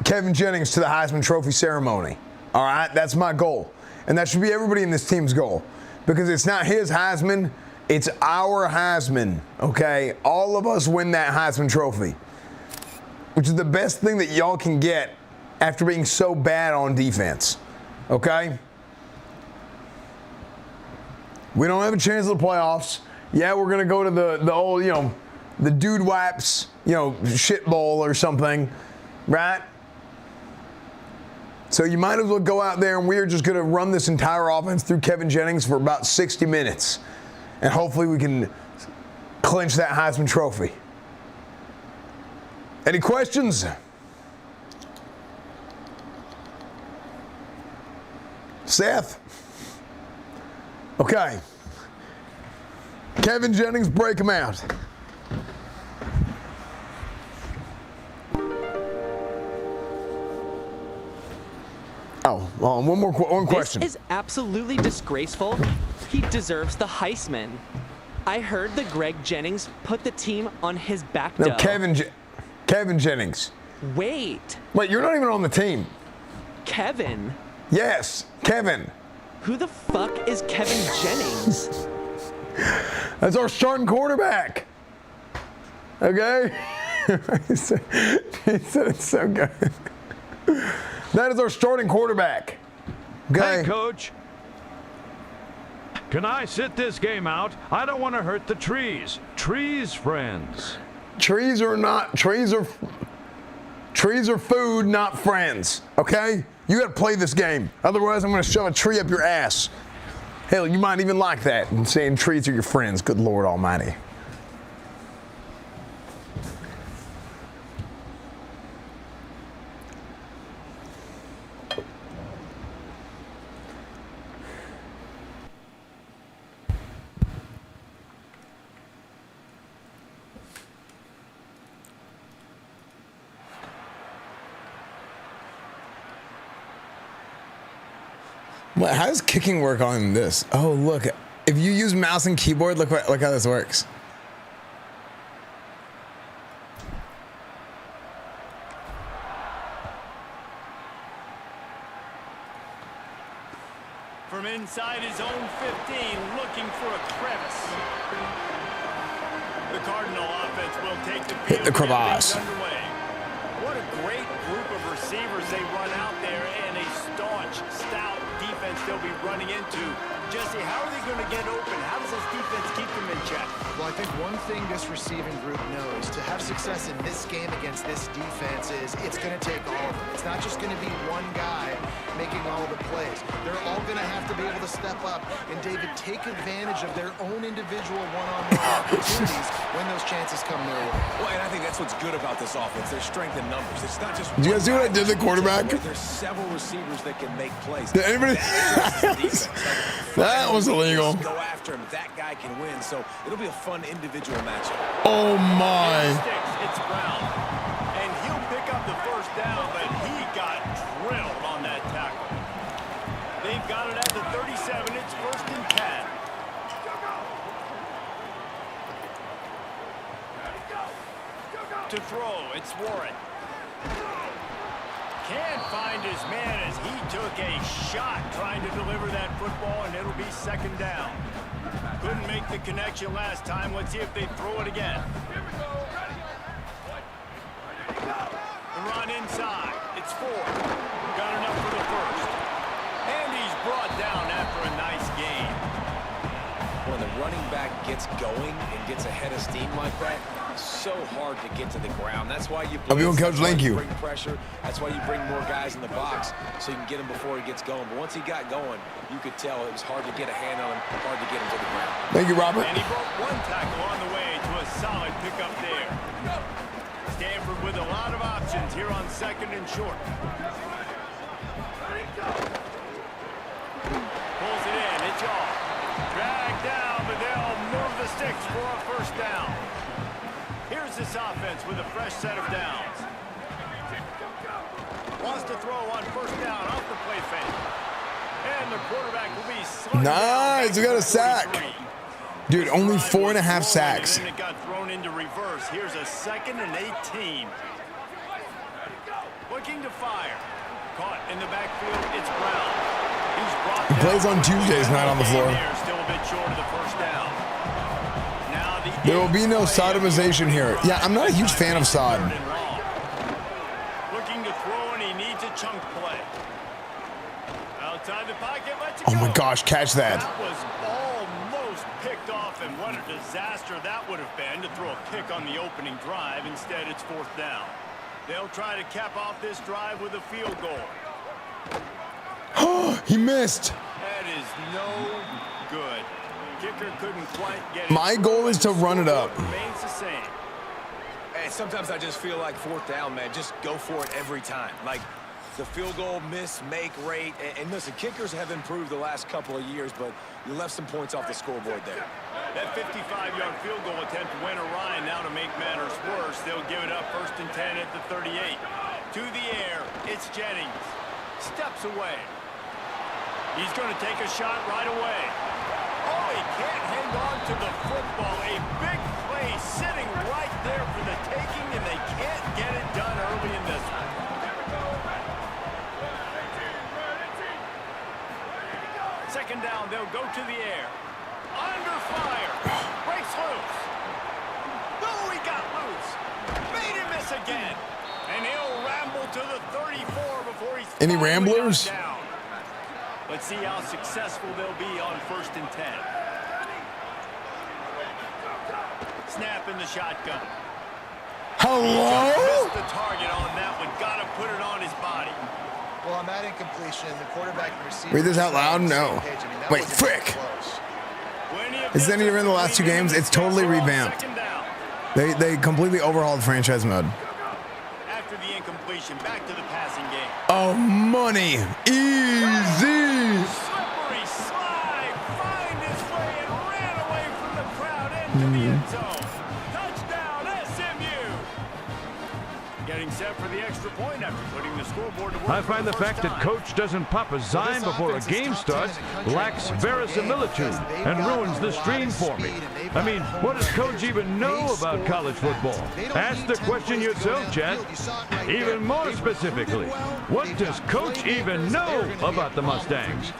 Kevin Jennings to the Heisman Trophy ceremony. All right? That's my goal. And that should be everybody in this team's goal. Because it's not his Heisman, it's our Heisman, okay? All of us win that Heisman Trophy, which is the best thing that y'all can get after being so bad on defense, okay? We don't have a chance at the playoffs. Yeah, we're going to go to the old, you know, the Dude Wipes, you know, shit bowl or something, right? So you might as well go out there and we're just going to run this entire offense through Kevin Jennings for about 60 minutes. And hopefully we can clinch that Heisman Trophy. Any questions? Seth? Okay. Kevin Jennings, break him out. Oh, one question. This is absolutely disgraceful. He deserves the Heisman. I heard that Greg Jennings put the team on his back. No, Kevin Jennings. Wait, you're not even on the team. Kevin. Yes, Kevin. Who the fuck is Kevin Jennings? That's our starting quarterback. Okay? He said it's so good. That is our starting quarterback. Okay? Hey, Coach. Can I sit this game out? I don't want to hurt the trees. Trees, friends. Trees are food, not friends. Okay? You got to play this game. Otherwise, I'm going to shove a tree up your ass. Hell, you might even like that. And saying trees are your friends. Good Lord Almighty. How does kicking work on this? Oh, look. If you use mouse and keyboard, look how this works. From inside his own 15, looking for a crevice. The Cardinal offense will take the field. Hit the crevasse. What a great group of receivers they run out there, and a staunch, stout defense they'll be running into. Jesse, how are they going to get open? How does this defense keep them in check? Well, I think one thing this receiving group knows to have success in this game against this defense is it's going to take all of them. It's not just going to be one guy making all the plays. They're all going to have to be able to step up and, David, take advantage of their own individual one-on-one opportunities when those chances come their way. Well, and I think that's what's good about this offense. Their strength in numbers. It's not just. Did you guys see what I did to the quarterback? There's several receivers that can make plays. Did anybody? That was illegal. Go after him. That guy can win. So it'll be a fun individual matchup. Oh my! It's Brown, and he'll pick up the first down, but he got drilled on that tackle. They've got it at the 37. It's 1st and 10. To throw, it's Warren. Can't find his man as he took a shot trying to deliver that football, and it'll be 2nd down. Couldn't make the connection last time. Let's see if they throw it again. The run inside. It's 4. Got enough for the first. And he's brought down after a nice gain. When the running back gets going and gets ahead of steam like that, so hard to get to the ground. That's why you Coach, thank you. Bring pressure. That's why you bring more guys in the box so you can get him before he gets going. But once he got going, you could tell it was hard to get a hand on him, hard to get him to the ground. Thank you, Robert. And he broke one tackle on the way to a solid pickup there. Stanford with a lot of options here on 2nd and short. Pulls it in. It's off. Dragged down, but they'll move the sticks for a 1st down. Here's this offense with a fresh set of downs. Wants to throw on 1st down off the play fake. And the quarterback will be slowed Nice, we got a sack. Dude, only 4.5 sacks. And then it got thrown into reverse. Here's a 2nd and 18. Looking to fire. Caught in the backfield, it's Brown. He's brought He plays on Tuesdays, not on the floor. Still a bit short of the 1st down. Now the There will be no sodomization here. Yeah, I'm not a huge fan of sod. looking to throw, and he needs a chunk play. Outside the pocket, lets it Oh go. my gosh, catch that. That was almost picked off, and what a disaster that would have been to throw a pick on the opening drive. Instead, it's 4th down. They'll try to cap off this drive with a field goal. He missed. That is no good. Kicker couldn't quite get it. My goal is to run it up. Remains the same. And sometimes I just feel like 4th down, man, just go for it every time. Like the field goal miss, make rate. And listen, kickers have improved the last couple of years, but you left some points off the scoreboard there. That 55-yard field goal attempt went awry. Now to make matters worse, they'll give it up 1st and 10 at the 38. To the air, it's Jennings. Steps away. He's going to take a shot right away. Oh, he can't hang on to the football. A big play sitting right there for the taking, and they can't get it done early in this one. Second down, they'll go to the air. Under fire. Breaks loose. Oh, he got loose. Made him miss again. And he'll ramble to the 34 before he's Any ramblers? down. Let's see how successful they'll be on 1st and 10. Snap in the shotgun. Hello? Missed the target on that one. Got to put it on his body. Well, on that incompletion, the quarterback and receiver... Read this out loud? No. Wait, frick. Is this any different in the last 2 games? It's totally revamped. They completely overhauled franchise mode. After the incompletion, back to the passing game. Oh, money. Easy. Slippery slide, find his way and ran away from the crowd into the end zone. Touchdown, SMU. Getting set for the extra point after putting the scoreboard to work. I find the fact that Coach doesn't pop a zime before a game starts lacks verisimilitude and ruins the stream for me. I mean, what does Coach even know about college football? Ask the question yourself, Chad. Even more specifically, what does Coach even know about the Mustangs?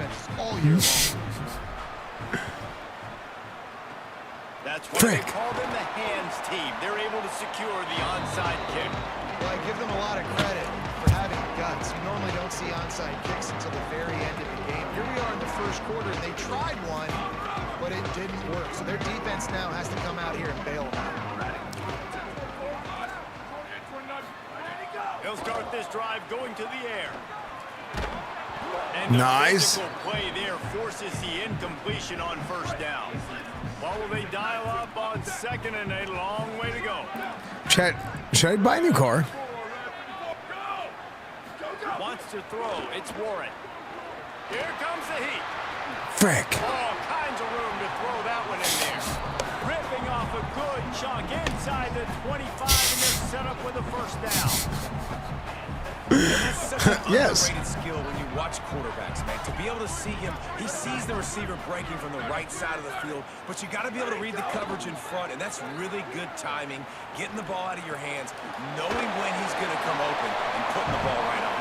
That's why they call them the hands team. They're able to secure the onside kick. Well, I give them a lot of credit for having guts. You normally don't see onside kicks until the very end of the game. Here we are in the 1st quarter, and they tried one, but it didn't work. So their defense now has to come out here and bail them out. They'll start this drive going to the air. And Nice. Play there forces the incompletion on first down. What will they dial up on second and a long way to go? Chet, should I buy a new car? Wants to throw. It's Warren. Here comes the heat. Frick. All kinds of room to throw that one in there. Ripping off a good chunk inside the 25, and they're set up with a first down. That's such an Yes. underrated skill when you watch quarterbacks, man. To be able to see him, he sees the receiver breaking from the right side of the field, but you got to be able to read the coverage in front, and that's really good timing, getting the ball out of your hands, knowing when he's going to come open, and putting the ball right on.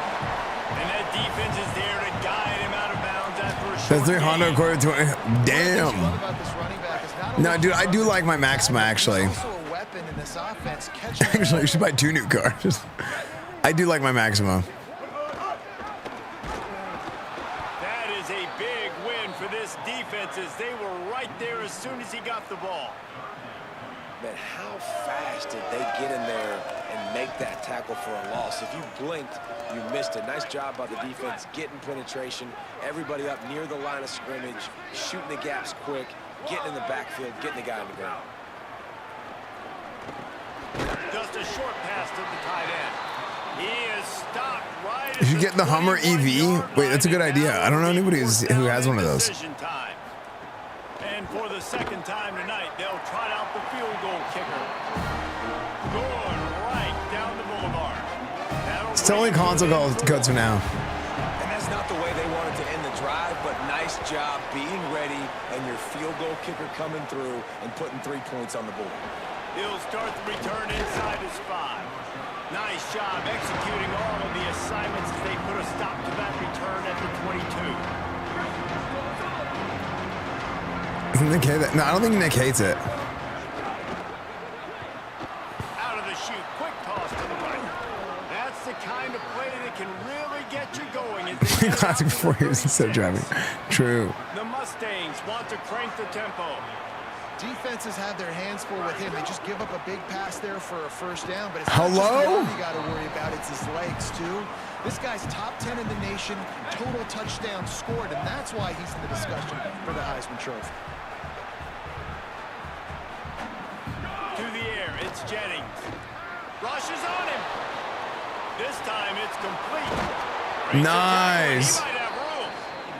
And that defense is there to guide him out of bounds after a short That's 3 Honda Accord 20. Damn. No, dude, I do like my Maxima, actually. Actually, you should buy 2 new cars. I do like my Maxima. That is a big win for this defense as they were right there as soon as he got the ball. Man, how fast did they get in there and make that tackle for a loss? If you blinked, you missed it. Nice job by the defense getting penetration, everybody up near the line of scrimmage, shooting the gaps quick, getting in the backfield, getting the guy on the ground. Just a short pass to the tight end. He is stopped right You should get the Hummer EV. Wait, that's a good idea. I don't know anybody who has one of those. And for the second time tonight, they'll trot out the field goal kicker. Going right down the boulevard. It's totally console codes for now. And that's not the way they wanted to end the drive, but nice job being ready and your field goal kicker coming through and putting 3 points on the board. He'll start the return inside his 5. Nice job executing all of the assignments as they put a stop to that return at the 22. Isn't Nick hate that? No, I don't think Nick hates it. Out of the chute, quick toss to the right. That's the kind of play that can really get you going. As they Classic 4 years instead of driving. True. The Mustangs want to crank the tempo. Defenses have their hands full with him. They just give up a big pass there for a first down, but it's not just the arm you got to worry about, it's his legs too. This guy's top 10 in the nation, total touchdowns scored, and that's why he's in the discussion for the Heisman Trophy. To the air, it's Jennings. Rushes on him. This time it's complete. Nice. He might have room,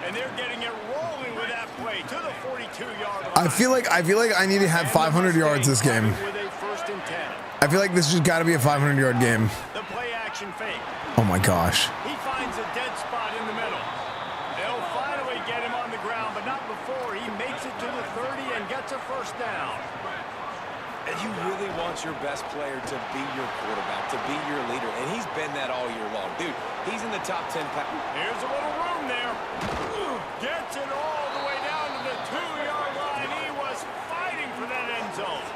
and they're getting it rolling with that play to the 42-yard line. I feel like I need to have 500 yards this game. With a 1st and 10. I feel like this has got to be a 500-yard game. The play action fake. Oh my gosh. He finds a dead spot in the middle. They'll finally get him on the ground, but not before he makes it to the 30 and gets a first down. And you really want your best player to be your quarterback, to be your leader, and he's been that all year long. Dude, he's in the top 10 pack. Here's a little room there. Gets it all the way down to the 2-yard line. He was fighting for that end zone.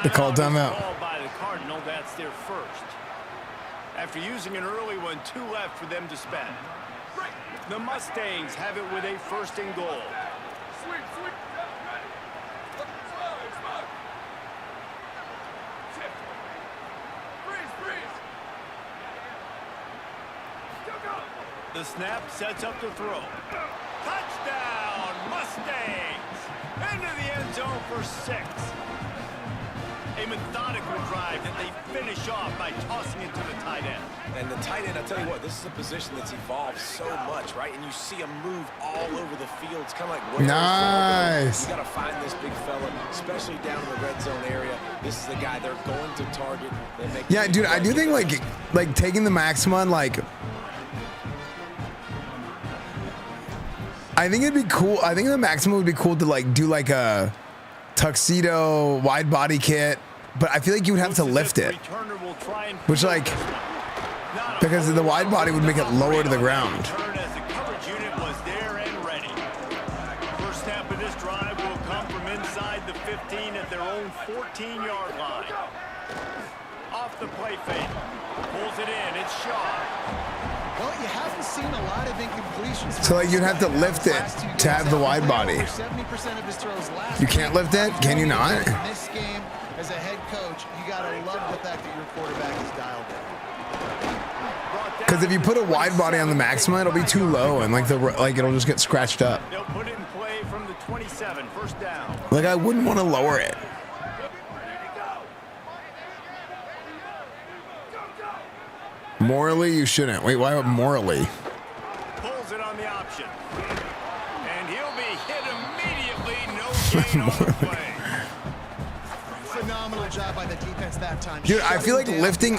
They called timeout. Called by the Cardinal. That's their first. After using an early one, 2 left for them to spend. The Mustangs have it with a 1st and goal. The snap sets up the throw. Touchdown, Mustangs! Into the end zone for 6. A methodical drive that they finish off by tossing it to the tight end. And the tight end, I'll tell you what, this is a position that's evolved so much, right? And you see him move all over the field. It's kind of like where nice. You got to find this big fella, especially down in the red zone area. This is the guy they're going to target. Yeah, dude, I do think like taking the Maxima and like. I think it'd be cool. I think the Maxima would be cool to like do like a tuxedo wide body kit, but I feel like you would have to lift it, which like because the wide body would make it lower to the ground. As the coverage unit was there and ready. First snap of this drive will come from inside the 15 at their own 14-yard line. Off the play fake, pulls it in. It's Shaw. Well, you haven't seen a lot of incompletions. So like you'd have to lift it to have the wide body. 70% of his throws last. You can't lift it? Can you not? In this game, as a head coach, you gotta love the fact that your quarterback is dialed in. Brought Because if you put a wide body on the Maxima, it'll be too low and like it'll just get scratched up. They'll put it in play from the 27, first down. Like I wouldn't want to lower it. Morally, you shouldn't. Wait, why morally? Pulls it on the option. And he'll be hit immediately. No gain on the play. Phenomenal job by the defense that time. Dude, I feel like lifting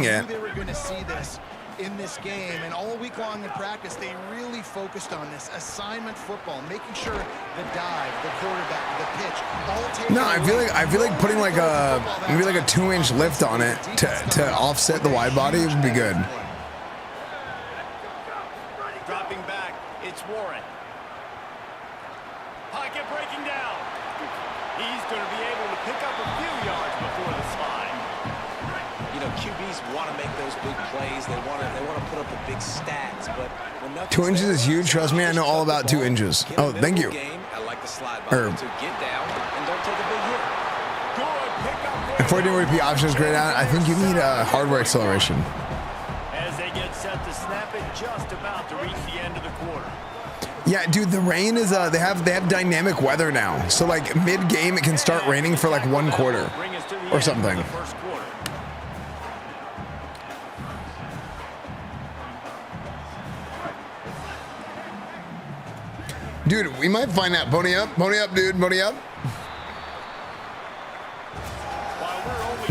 it. They were going to see this in this game, and all week long in practice, they really focused on this assignment football, making sure the dive, the quarterback, the pitch, all taken. No, I feel like putting like maybe like a 2-inch lift on it to offset the wide body would be good. Dropping back, it's Warren. Pocket breaking down. He's going to be able to pick up a few yards before the slide. You know, QBs want to make those big plays. They want to put up the big stats, but when nothing's 2 inches is huge. Trust me, I know all about 2 inches. Oh, thank you. I like the slide by to get down and don't take a big hit. And 14 repeat option is great out. I think you need hardware acceleration. As they get set to snap it, just about to reach the end of the quarter. Yeah, dude, the rain is they have dynamic weather now. So like mid game it can start raining for like 1 quarter or something. Dude, we might find that. Pony up, dude, pony up.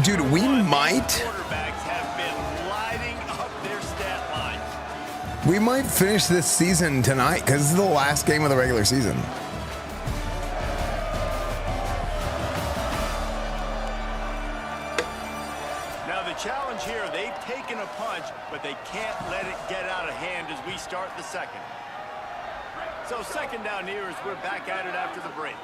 Dude, we might. We might finish this season tonight because this is the last game of the regular season. Now the challenge here, they've taken a punch, but they can't let it get out of hand as we start the second. So second down here as we're back at it after the break.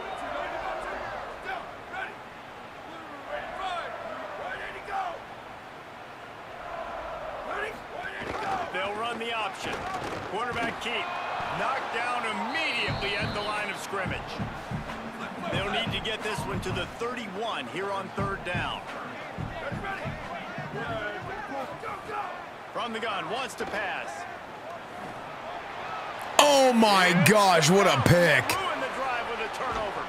They'll run the option. Quarterback keep. Knocked down immediately at the line of scrimmage. They'll need to get this one to the 31 here on third down. From the gun, wants to pass. Oh my gosh, what a pick. Ruin the drive with a turnover.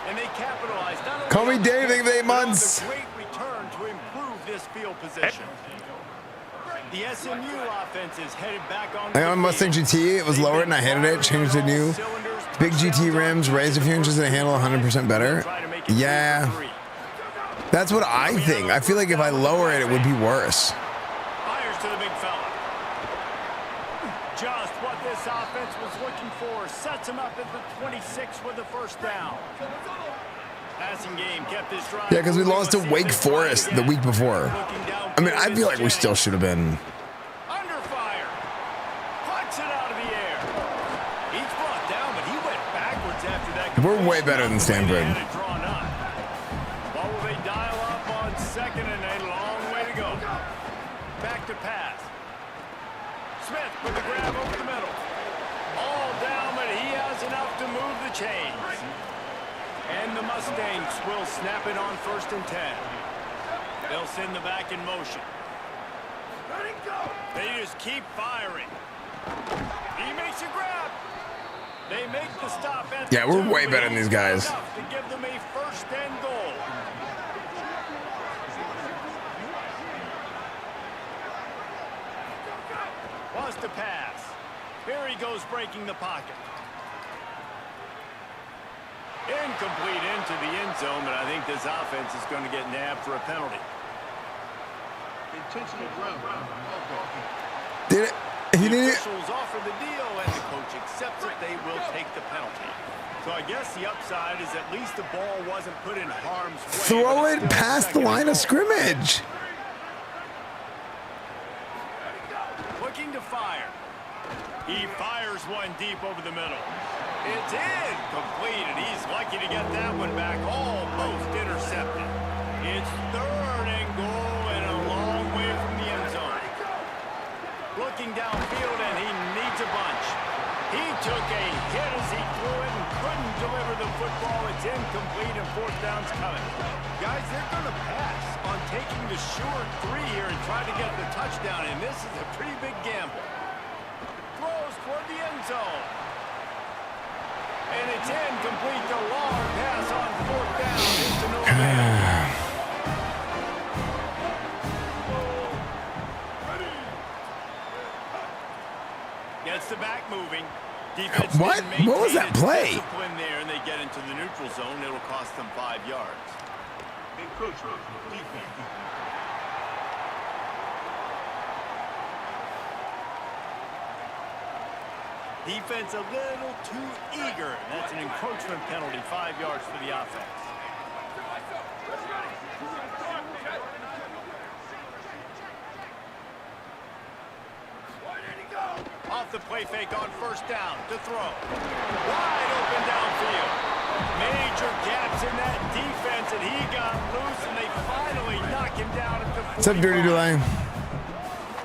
And they capitalized. Call me Dave, think of 8 months. Great return to improve this field position. The SMU offense is headed back on. I got a Mustang GT. It was lowered and I hated it. Changed to new big GT rims, raised a few inches and handle 100% better. Yeah, that's what I think. I feel like if I lower it, it would be worse. Fires to the big fella. Just what this offense was looking for. Sets him up at the 26 with the first down. Passing game kept this drive. Yeah, because we lost to Wake Forest the week before. I mean, I feel like we still should have been. Under fire. Plucks it out of the air. He's brought down, but he went backwards after that. We're way better than Stanford. What will they dial up on second and a long way to go? Back to pass. Smith with the grab over the middle. All down, but he has enough to move the chains. And the Mustangs will snap it on 1st and 10. They'll send the back in motion. They just keep firing. He makes a grab. They make the stop at Yeah, we're way better than these guys. to give them a 1st and goal. Wants to pass. Here he goes breaking the pocket. Incomplete into the end zone, but I think this offense is going to get nabbed for a penalty. Intentional ground. Did it? He The did it. officials offer the deal, and the coach accepts it. They will take the penalty. So I guess the upside is at least the ball wasn't put in harm's way. Throw it past the line of scrimmage. Looking to fire. He fires one deep over the middle. It's incomplete, and he's lucky to get that one back. Almost intercepted. It's 3rd and goal and a long way from the end zone. Looking downfield, and he needs a bunch. He took a hit as he threw it and couldn't deliver the football. It's incomplete and fourth down's coming. Guys, they're going to pass on taking the short three here and try to get the touchdown, and this is a pretty big gamble. Throws toward the end zone. And it's incomplete. The long pass on fourth down into no man. Gets the back moving. Defense what was that play? Discipline there, and they get into the neutral zone. It'll cost them 5 yards. Encroachment. Defense. Defense a little too eager. That's an encroachment penalty, 5 yards for the offense. Off the play fake on first down to throw. Wide open downfield. Major gaps in that defense, and he got loose, and they finally knock him down at the 45. What's up, Dirty Delay?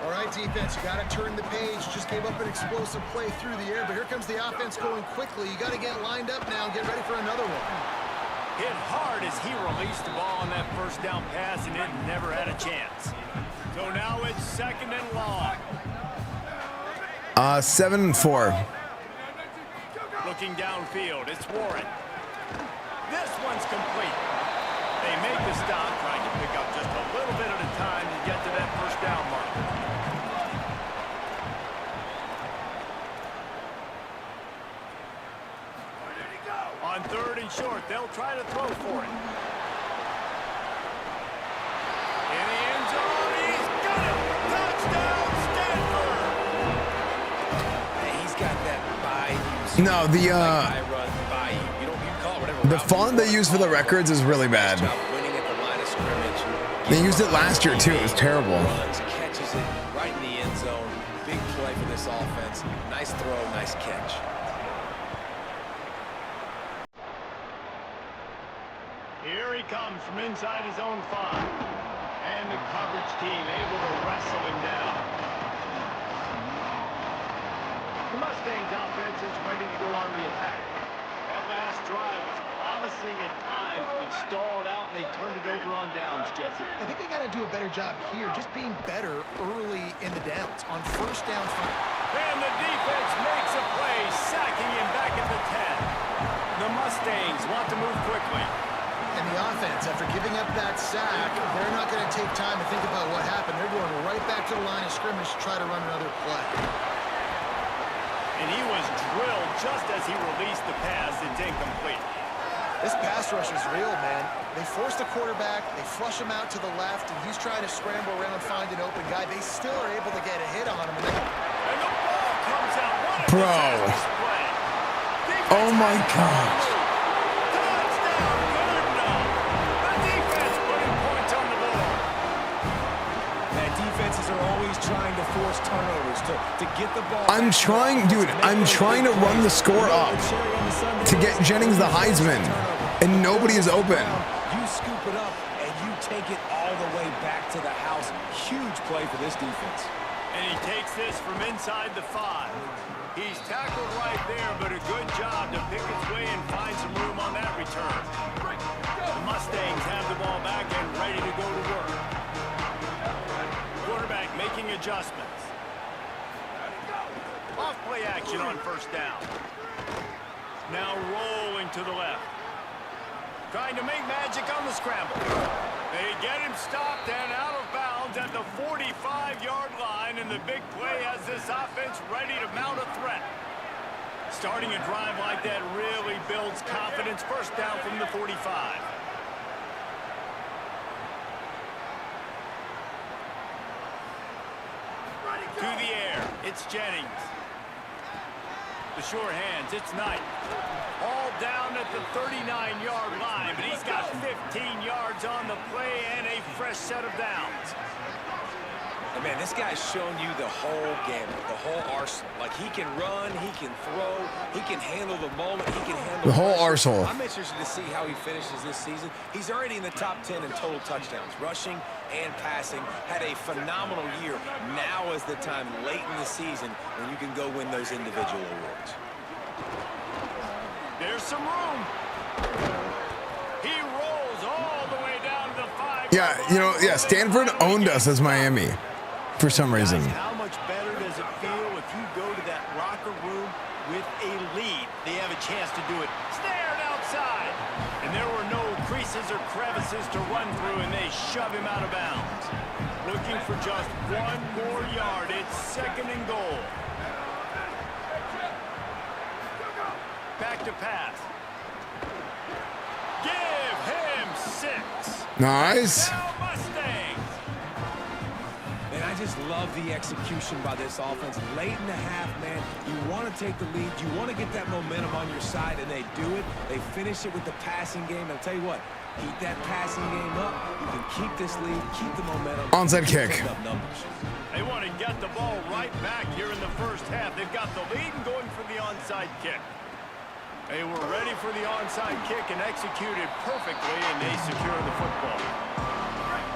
All right, defense, you got to turn the page. Just gave up an explosive play through the air, but here comes the offense going quickly. You got to get lined up now and get ready for another one. Hit hard as he released the ball on that first down pass, and it never had a chance. So now it's second and long. 7-4. Looking downfield, it's Warren. This one's complete. They make the stop, trying to pick up just a little bit at a time to get to that first down mark. On third and short, they'll try to throw for it. In the end zone, he's got it! Touchdown, Stanford! He's got that No, the font they use for the records is really bad. They used it last year too. It was terrible. Catches it right in the end zone. Big play for this offense. Nice throw, nice catch. Here he comes from inside his own 5. And the coverage team able to wrestle him down. The Mustangs offense is ready to go on the attack. That last drive was promising at times, but stalled out, and they turned it over on downs, Jesse. I think they got to do a better job here, just being better early in the downs. On first down. And the defense makes a play, sacking him back at the 10. The Mustangs want to move quickly. And the offense, after giving up that sack, they're not going to take time to think about what happened. They're going right back to the line of scrimmage to try to run another play. And he was drilled just as he released the pass. It's incomplete. This pass rush is real, man. They force the quarterback, they flush him out to the left, and he's trying to scramble around, find an open guy. They still are able to get a hit on him. And the ball comes out. What a Bro. Oh my gosh. Trying to force turnovers to get the ball. I'm trying to run the score up to get Jennings the Heisman, and nobody is open. You scoop it up and you take it all the way back to the house. Huge play for this defense. And he takes this from inside the 5. He's tackled right there, but a good job to pick its way and find some room on that return. The Mustangs have the ball back and ready to go to work. Quarterback making adjustments. Off play action on first down. Now rolling to the left. Trying to make magic on the scramble. They get him stopped and out of bounds at the 45-yard line, and the big play has this offense ready to mount a threat. Starting a drive like that really builds confidence. First down from the 45. To the air, it's Jennings. The sure hands, it's Knight. All down at the 39-yard line, but he's got 15 yards on the play and a fresh set of downs. And man, this guy's shown you the whole gamut, the whole arsenal. Like, he can run, he can throw, he can handle the moment, he can handle the whole pressure. arsenal. I'm interested to see how he finishes this season. He's already in the top 10 in total touchdowns, rushing and passing. Had a phenomenal year. Now is the time late in the season when you can go win those individual awards. There's some room. He rolls all the way down to the 5. Yeah, you know, yeah, Stanford owned us as Miami for some reason. How much better does it feel if you go to that locker room with a lead? They have a chance to do it. Snared outside. And there were no creases or crevices to run through, and they shove him out of bounds. Looking for just one more yard. It's 2nd and goal. Back to pass. Give him 6. Nice. Now Mustangs. And I just love the execution by this offense. Late in the half, man, you want to take the lead. You want to get that momentum on your side, and they do it. They finish it with the passing game. I'll tell you what, keep that passing game up. You can keep this lead, keep the momentum. Onside kick. They want to get the ball right back here in the first half. They've got the lead and going for the onside kick. They were ready for the onside kick and executed perfectly, and they secure the football.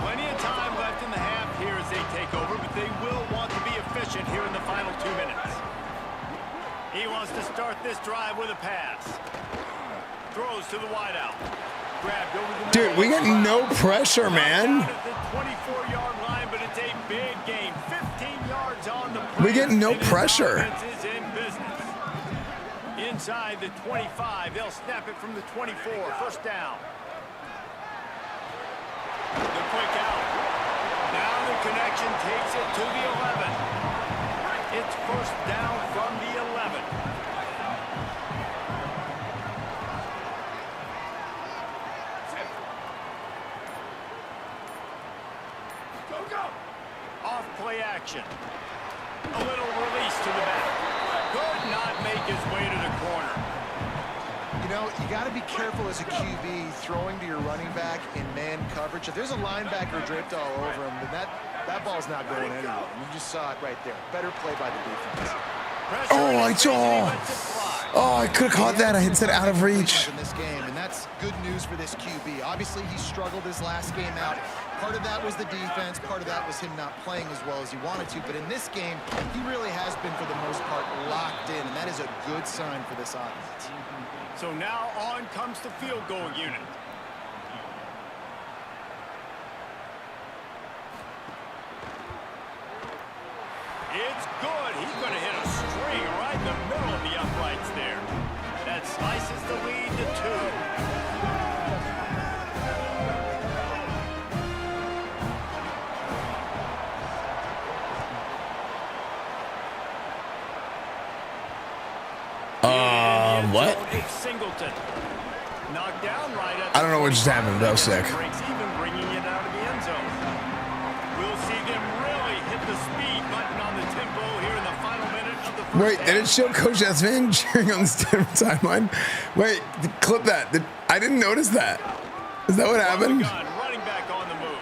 Plenty of time left in the half here as they take over, but they will want to be efficient here in the final 2 minutes. He wants to start this drive with a pass. Throws to the wideout. Grabbed over the Dude, we got no pressure, man. At the 24-yard line, but it's a big game. 15 yards on the play. We get no and his pressure. offense is in business. Inside the 25, they'll snap it from the 24. First down. The quick out. Now the connection takes it to the 11. It's first down from the 11. Off play action. A little release to the back. Could not make his way to the corner. You know, you got to be careful as a QB throwing to your running back in man coverage. If there's a linebacker draped all over him, then that ball's not going anywhere. You just saw it right there. Better play by the defense. Oh, I saw. Oh, I could have caught that. I had said out of reach. In this game, and that's good news for this QB. Obviously, he struggled his last game out. Part of that was the defense. Part of that was him not playing as well as he wanted to. But in this game, he really has been, for the most part, locked in, and that is a good sign for this offense. So now on comes the field goal unit. It's good. He's going to hit a string right in the middle of the uprights there. That slices the lead to 2. What? Singleton. Knocked down right at I don't know what just happened. That was sick. breaks even, bringing it out of the end zone. We'll see them really hit the speed button on the tempo here in the final minute of the first Wait, half. did it show Coach Esfand cheering on the Stanford sideline? Wait, clip that. I didn't notice that. Is that what happened? Running back on the move.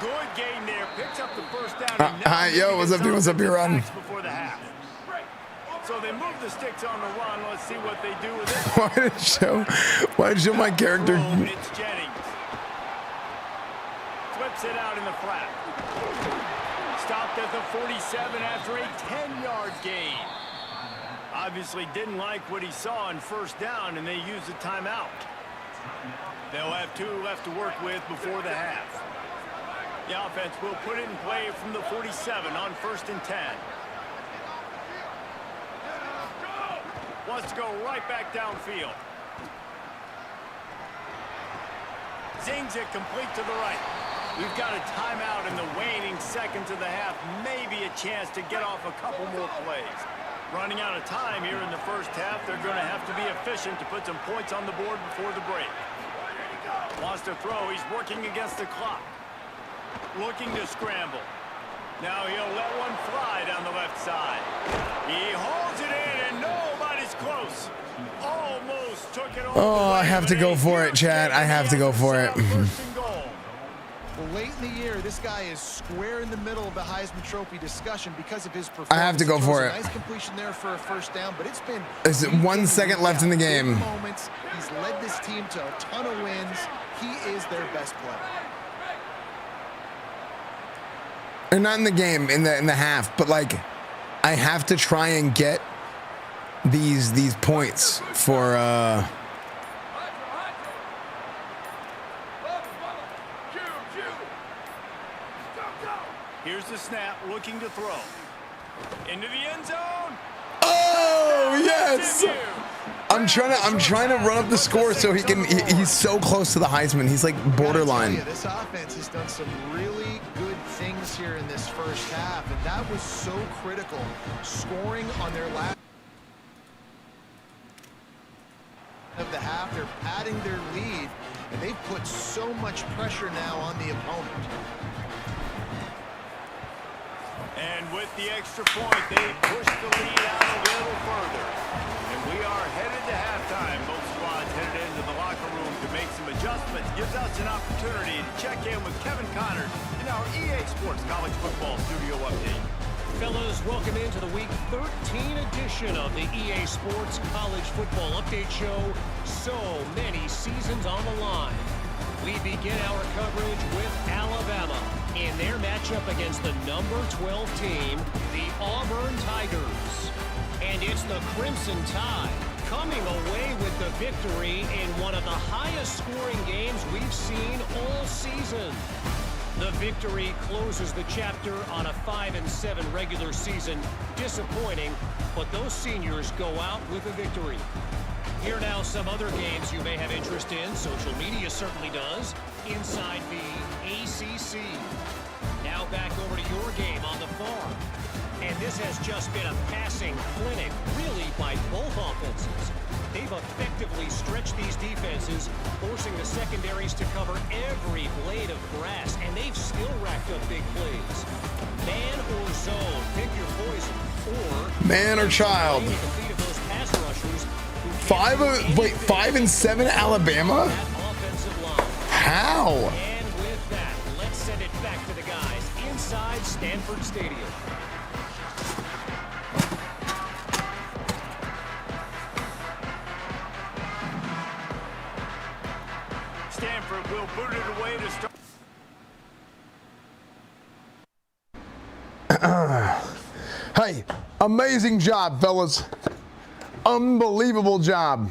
Good gain there. Picks up the first down. Hi, yo, what's up, dude? What's up, your run? Before the half. So they move the sticks on the run. Let's see what they do with it. Why did it show? Why did it show my character? It's Jennings. Flips it out in the flat. Stopped at the 47 after a 10-yard gain. Obviously didn't like what he saw on first down, and they used a timeout. They'll have 2 left to work with before the half. The offense will put it in play from the 47 on 1st and 10. Wants to go right back downfield. Zings it complete to the right. We've got a timeout in the waning seconds of the half. Maybe a chance to get off a couple more plays. Running out of time here in the first half. They're going to have to be efficient to put some points on the board before the break. Wants to throw. He's working against the clock. Looking to scramble. Now he'll let one fly down the left side. He hauls it in, and nobody's close. Almost took it over. Oh, I have to go for it, Chad. I have to go for it. Well, late in the year, this guy is square in the middle of the Heisman Trophy discussion because of his performance. I have to go for it. Nice completion there for a first down, but it's been... There's 1 second left in the game. Moments. He's led this team to a ton of wins. He is their best player. And not in the game, in the half, but like, I have to try and get these points for Here's the snap, looking to throw. Into the end zone. Oh, yes. I'm trying to run up the score so he's so close to the Heisman. He's like borderline. This offense has done some really good things here in this first half, and that was so critical. Scoring on their last of the half, they're padding their lead, and they've put so much pressure now on the opponent. And with the extra point, they push the lead out a little further. And we are headed to halftime. Both squads headed into the locker room to make some adjustments. Gives us an opportunity to check in with Kevin Connors in our EA Sports College Football Studio Update. Fellas, welcome into the Week 13 edition of the EA Sports College Football Update Show. So many seasons on the line. We begin our coverage with Alabama in their matchup against the number 12 team, the Auburn Tigers. And it's the Crimson Tide coming away with the victory in one of the highest scoring games we've seen all season. The victory closes the chapter on a 5-7 regular season. Disappointing, but those seniors go out with a victory. Here now some other games you may have interest in. Social media certainly does. Inside the ACC. Now back over to your game on the farm. And this has just been a passing clinic, really, by both offenses. They've effectively stretched these defenses, forcing the secondaries to cover every blade of grass, and they've still racked up big plays. Man or zone, pick your poison. Or man or child. 5-7 Alabama? How? And with that, let's send it back to the guys inside Stanford Stadium. Stanford will boot it away to start. Hey, amazing job, fellas. Unbelievable job.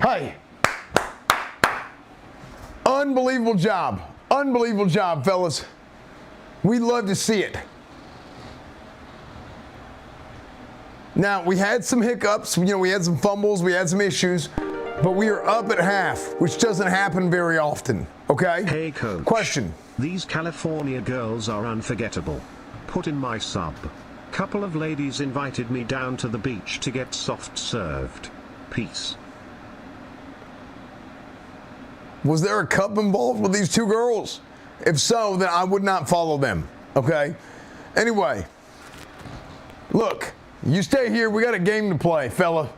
Hey. Unbelievable job. Unbelievable job, fellas. We love to see it. Now, we had some hiccups. We had some fumbles. We had some issues. But we are up at half, which doesn't happen very often. Okay? Hey, Coach. Question. These California girls are unforgettable. Put in my sub. Couple of ladies invited me down to the beach to get soft served. Peace. Was there a cup involved with these two girls? If so, then I would not follow them. Okay? Anyway. Look, you stay here. We got a game to play, fella.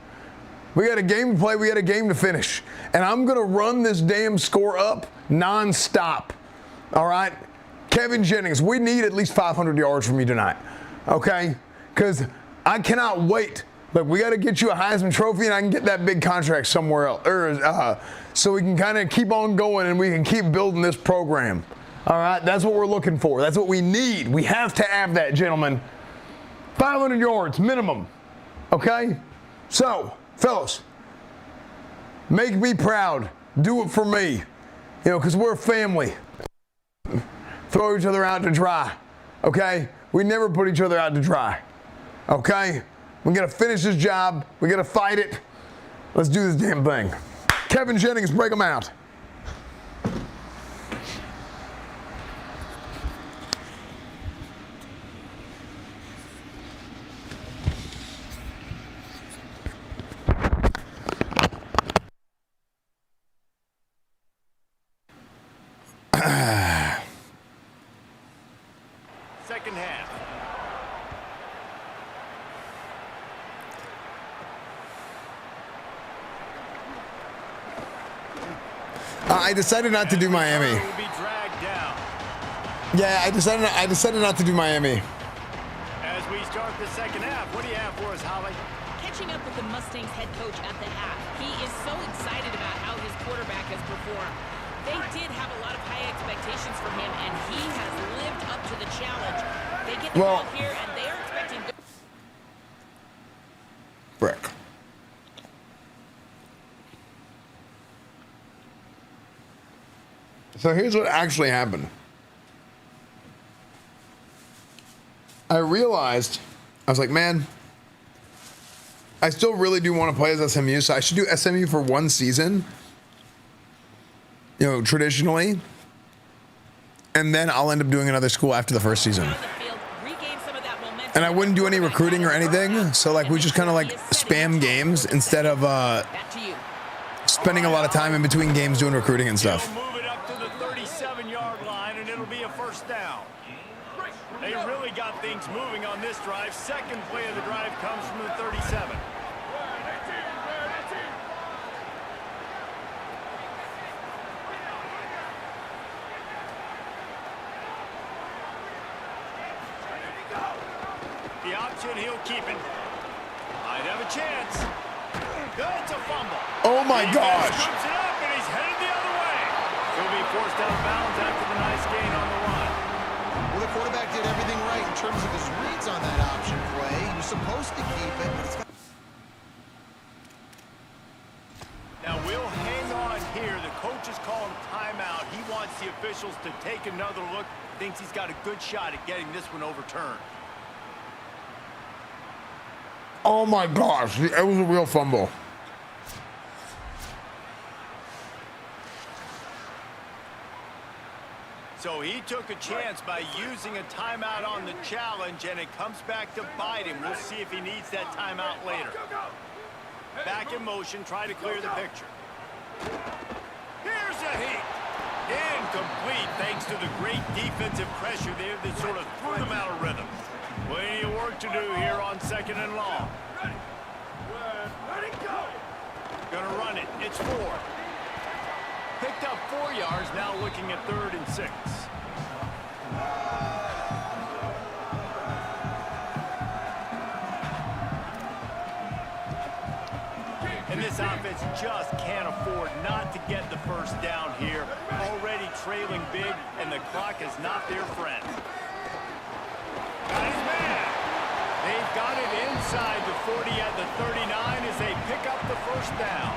We got a game to play. We got a game to finish. And I'm going to run this damn score up nonstop. All right? Kevin Jennings, we need at least 500 yards from you tonight. Okay? Because I cannot wait. Look, we got to get you a Heisman Trophy, and I can get that big contract somewhere else. So we can kind of keep on going, and we can keep building this program. All right? That's what we're looking for. That's what we need. We have to have that, gentlemen. 500 yards minimum. Okay? So, fellas, make me proud. Do it for me. Because we're a family. Throw each other out to dry. Okay? We never put each other out to dry. Okay? We got to finish this job. We got to fight it. Let's do this damn thing. Kevin Jennings, break them out. Second half. I decided not to do Miami. Yeah, I decided not to do Miami. As we start the second half, what do you have for us, Holly? Catching up with the Mustangs head coach at the half. He is so excited about how his quarterback has performed. They did have a lot of high expectations for him, and he has lived up to the challenge. They get the ball here, and they are expecting... Frick. So here's what actually happened. I realized, I was like, man, I still really do want to play as SMU, so I should do SMU for one season, you know, traditionally, and then I'll end up doing another school after the first season. And I wouldn't do any recruiting or anything, so like we just kind of like spam games instead of spending a lot of time in between games doing recruiting and stuff. Move it up to the 37-yard line, and it'll be a first down. They really got things moving on this drive. Second play of the drive comes from the 37. The option, he'll keep it. Might have a chance. It's a fumble. Oh my gosh. Scoops it up, and he's headed the other way. He'll be forced out of bounds after the nice gain on the run. Well, the quarterback did everything right in terms of his reads on that option play. He was supposed to keep it, but it's got... Now we'll hang on here. The coach is calling timeout. He wants the officials to take another look. Thinks he's got a good shot at getting this one overturned. Oh my gosh, it was a real fumble. So he took a chance by using a timeout on the challenge, and it comes back to bite him. We'll see if he needs that timeout later. Back in motion, try to clear the picture. Here's a hit. Incomplete, thanks to the great defensive pressure there that sort of threw them out of rhythm. Plenty of work to do here on second and long. Gonna run it. It's 4. Picked up 4 yards, now looking at 3rd and 6. And this offense just can't afford not to get the first down here. Already trailing big, and the clock is not their friend. Got his man. They've got it inside the 40 at the 39 as they pick up the first down.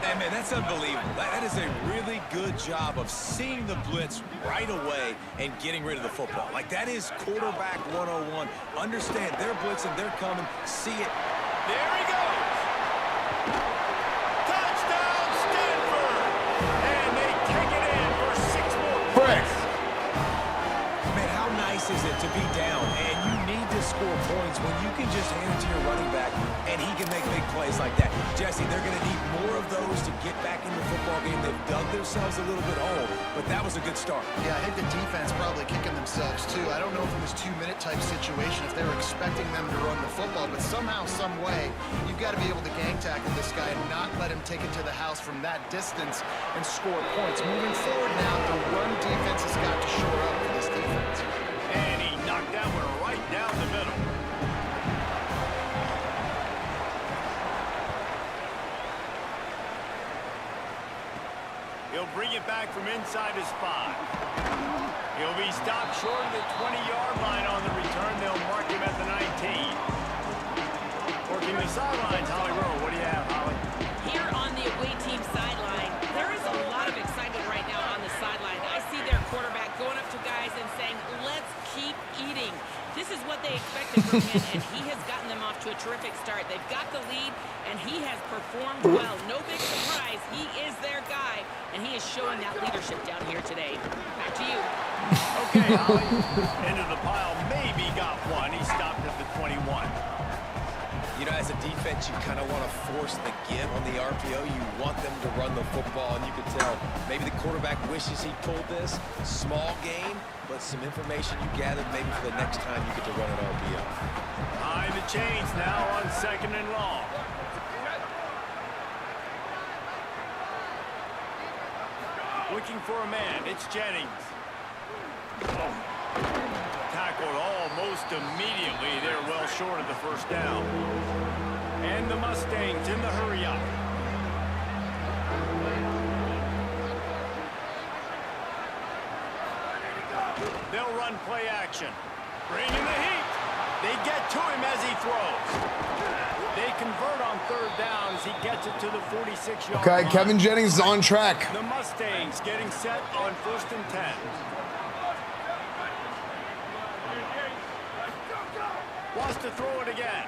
Hey, man, that's unbelievable. That is a really good job of seeing the blitz right away and getting rid of the football. Like, that is quarterback 101. Understand, they're blitzing, they're coming, see it. There he goes. Touchdown, Stanford. And they take it in for 6 more points. Man, how nice is it to be down and you need to score points when you can just hand it to your running back and he can make big plays like that. Jesse, they're going to need more of those to get back in the football game. They've dug themselves a little bit hole, but that was a good start. Yeah, I think the defense probably kicking themselves too. I don't know if it was 2-minute type situation, if they were expecting them to run the football, but somehow, some way, you've got to be able to gang tackle this guy and not let him take it to the house from that distance and score points. Moving forward now, the run defense has got to shore up for this defense. And he knocked that one right down the middle. He'll bring it back from inside his 5. He'll be stopped short of the 20-yard line on the return. They'll mark him at the 19. Working the sidelines, Holly Rowe. What do you have, Holly? Here on the away team sideline, there is a lot of excitement right now on the sideline. I see their quarterback going up to guys and saying, let's keep eating. This is what they expected from him, and he has gotten them off to a terrific start. They've got the lead, and he has performed well. No big surprise. He is their guy, and he is showing that leadership down here today. Back to you. Okay, Holly. Into the pile. Maybe got one. He stopped at the 21. You know, as a defense, you kind of want to force the give on the RPO. You want them to run the football, and you can tell maybe the quarterback wishes he pulled this. Small game, but some information you gathered maybe for the next time you get to run an RPO. Behind the chains now on second and long. Looking for a man. It's Jennings. Tackled almost immediately. They're well short of the first down. And the Mustangs in the hurry-up. They'll run play action. Bring in the heat. They get to him as he throws. They convert on third down as he gets it to the 46-yard line. Okay, Kevin Jennings is on track. The Mustangs getting set on 1st and 10. Wants to throw it again.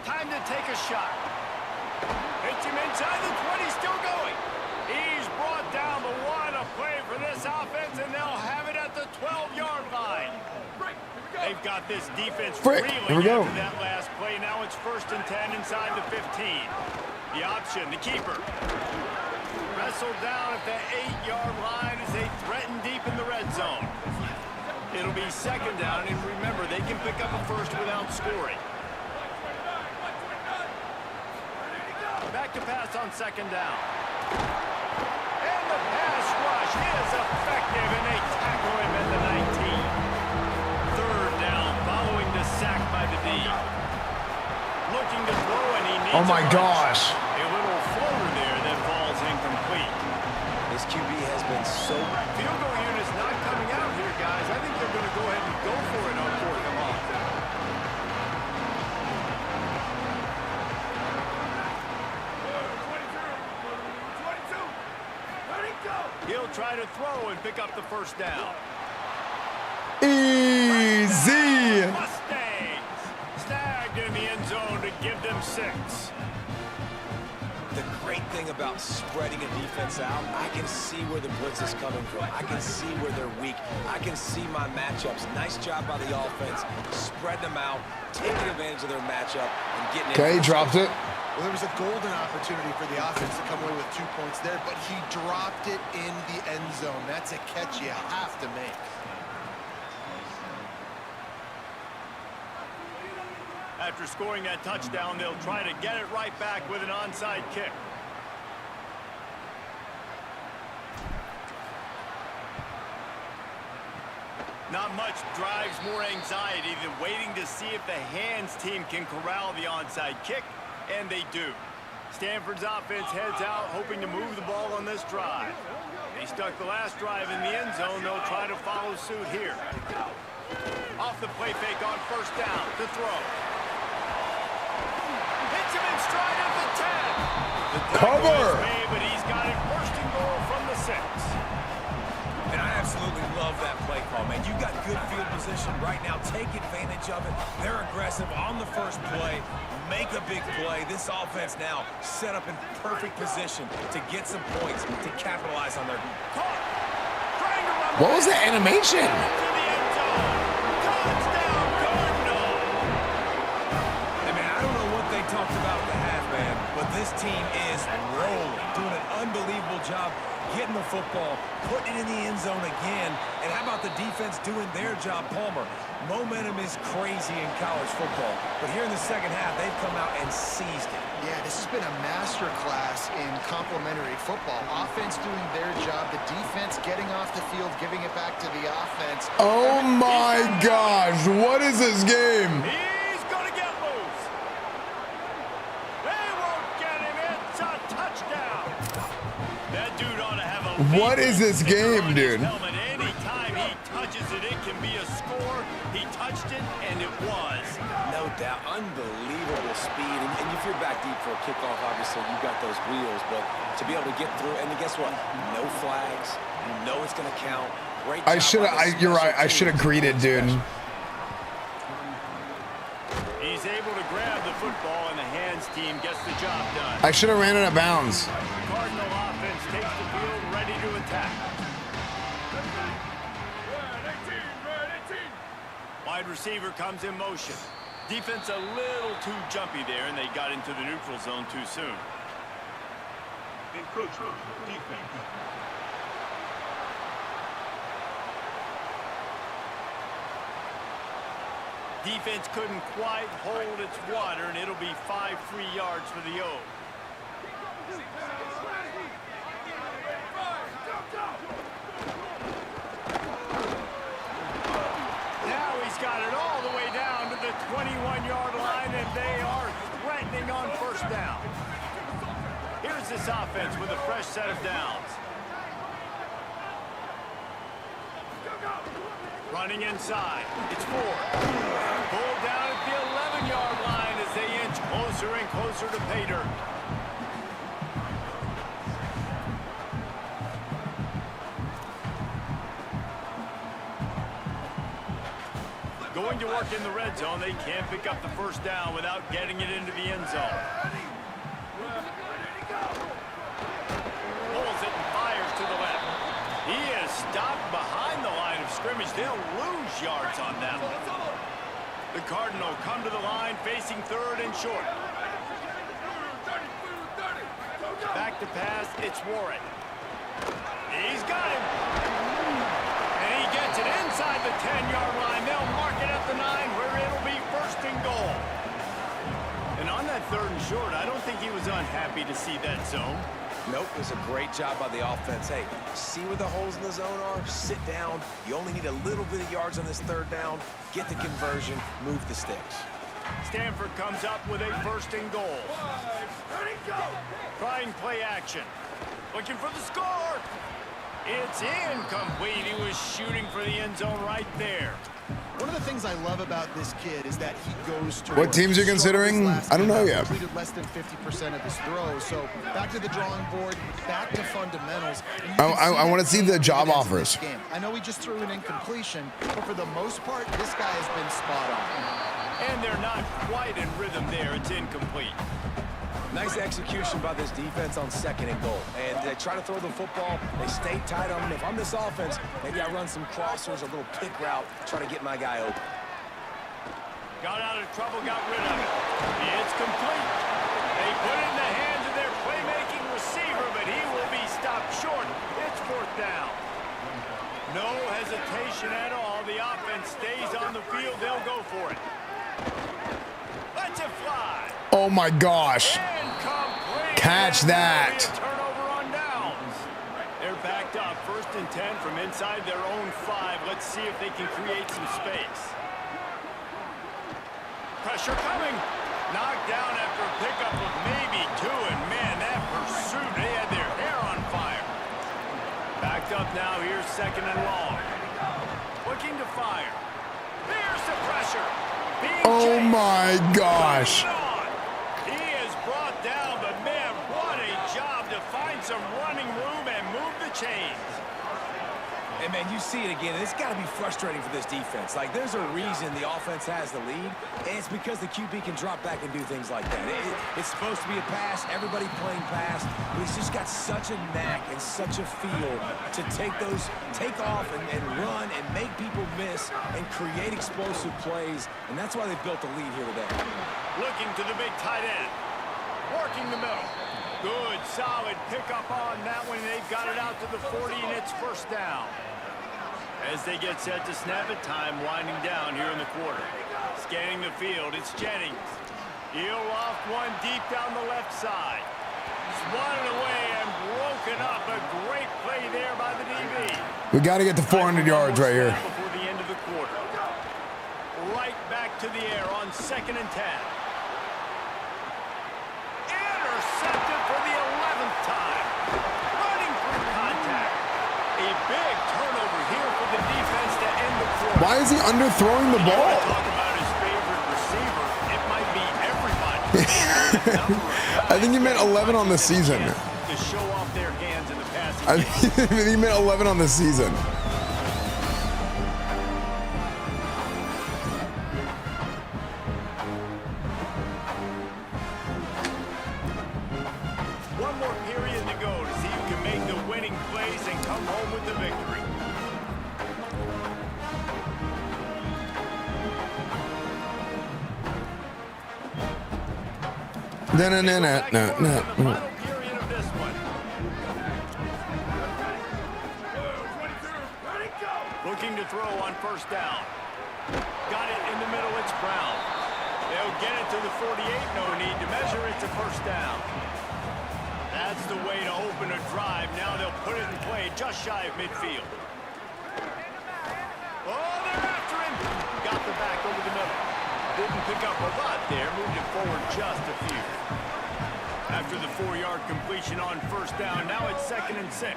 Time to take a shot. Hits him inside the 20, still going. He's brought down the one. A play for this offense, and they'll have it at the 12-yard line. They've got this defense reeling after that last play. Now it's 1st and 10 inside the 15. The option, the keeper. Wrestled down at the 8-yard line as they threaten deep in the red zone. It'll be 2nd down, and remember, they can pick up a first without scoring. Back to pass on 2nd down. And the pass rush is effective, and they tackle him at the 19. 3rd down, following the sack by the D. Looking to throw, and he needs Oh my gosh. A little floater there that falls incomplete. This QB has been so... Field goal unit's not coming out here, guys. I think they're going to go ahead and go for it on 4th and long. He'll try to throw and pick up the 1st down. Easy. Mustangs snagged in the end zone to give them 6. The great thing about spreading a defense out, I can see where the blitz is coming from. I can see where they're weak. I can see my matchups. Nice job by the offense. Spread them out, taking advantage of their matchup, and getting it. Okay, he dropped it. Well, there was a golden opportunity for the offense to come away with 2 points there, but he dropped it in the end zone. That's a catch you have to make. After scoring that touchdown, they'll try to get it right back with an onside kick. Not much drives more anxiety than waiting to see if the hands team can corral the onside kick, and they do. Stanford's offense heads out, hoping to move the ball on this drive. They stuck the last drive in the end zone. They'll try to follow suit here. Off the play fake on 1st down to throw. Hits him in stride at the 10. The Cover. made, but he's got it 1st and goal from the 6. And I absolutely love that play call, man. You got good field position right now. Take advantage of it. They're aggressive on the 1st play. Make a big play. This offense now set up in perfect position to get some points, to capitalize on their... What was the animation? Talked about the half, man, but this team is rolling, doing an unbelievable job getting the football, putting it in the end zone again, and how about the defense doing their job, Palmer? Momentum is crazy in college football, but here in the 2nd half, they've come out and seized it. Yeah, this has been a masterclass in complementary football. Offense doing their job, the defense getting off the field, giving it back to the offense. Oh my gosh, what is this game? He's going to get loose. They won't get him. It's a touchdown. That dude ought to have a... What is this game, dude? Anytime he touches it, it can be a score. He touched it, and it was. No doubt. Unbelievable speed. And if you're back deep for a kickoff, obviously, you've got those wheels. But to be able to get through, and guess what? No flags. You know it's going to count. Great job. You're right. I should have greeted, dude. He's able to grab the football, and the hands team gets the job done. I should have ran it out of bounds. Cardinal offense takes the field, ready to attack. Wide receiver comes in motion. Defense a little too jumpy there, and they got into the neutral zone too soon. Encroachment, defense. Defense couldn't quite hold its water, and it'll be 5 free yards for the O. Now he's got it all the way down to the 21-yard line, and they are threatening on 1st down. Here's this offense with a fresh set of downs. Running inside. It's Ford. Pulled down at the 11-yard line as they inch closer and closer to pay dirt. Going to work in the red zone. They can't pick up the first down without getting it into the end zone. Pulls it and fires to the left. He is stopped behind the line of scrimmage. They'll lose yards on that one. The Cardinal come to the line facing third and short. Back to pass. It's Warren. He's got him. And he gets it inside the 10-yard line. They'll mark it at the 9 where it'll be first and goal. And on that third and short, I don't think he was unhappy to see that zone. Nope, it was a great job by the offense. Hey, see where the holes in the zone are? Sit down. You only need a little bit of yards on this third down. Get the conversion. Move the sticks. Stanford comes up with a first and goal. Trying play action. Looking for the score. It's incomplete. He was shooting for the end zone right there. One of the things I love about this kid is that he goes to What teams are you considering? I don't know yet. Completed less than 50% of his throws. So back to the drawing board, back to fundamentals. I want to see the job offers. I know he just threw an incompletion, but for the most part, this guy has been spot on. And they're not quite in rhythm there. It's incomplete. Nice execution by this defense on second and goal. And they try to throw the football. They stay tight on them. If I'm this offense, maybe I run some crossers, a little pick route, try to get my guy open. Got out of trouble, got rid of it. It's complete. They put it in the hands of their playmaking receiver, but he will be stopped short. It's fourth down. No hesitation at all. The offense stays on the field. They'll go for it. Let's it fly. Oh my gosh. Catch that. Turnover on downs. They're backed up. First and 10 from inside their own 5. Let's see if they can create some space. Pressure coming. Knocked down after a pickup of maybe 2. And man, that pursuit, they had their hair on fire. Backed up now. Here's second and long. Looking to fire. There's the pressure. Oh my gosh. He is brought down, but man, what a job to find some running room and move the chains. And man, you see it again. It's got to be frustrating for this defense. Like, there's a reason the offense has the lead, and it's because the QB can drop back and do things like that. It's supposed to be a pass, everybody playing pass, but he's just got such a knack and such a feel to take off and run and make people miss and create explosive plays, and that's why they've built the lead here today. Looking to the big tight end. Working the middle. Good, solid pickup on that one. They've got it out to the 40, and it's first down. As they get set to snap it, time winding down here in the quarter. Scanning the field, it's Jennings. He'll loft one deep down the left side. Swatted away and broken up. A great play there by the DB. We got to get to 400 yards right here. Before the end of the quarter. Right back to the air on second and 10. Intercepted for the 11th time. Running through contact. A big turnover here for the defense to end the quarter. Why is he underthrowing the ball? Talk about his favorite receiver. It might be everybody. I think he meant 11 on the season. To show off their hands in the passing I think he meant 11 on the season. One more period to go to see who can make the winning plays and come home with the victory. No. Looking to throw on first down. Got it in the middle, it's Brown. They'll get it to the 48, no need to measure, it's a first down. That's the way to open a drive. Now they'll put it in play just shy of midfield. Oh, they're after him. Got the back over the middle. Didn't pick up a lot there, moved it forward just a few. After the 4-yard completion on first down, now it's second and 6.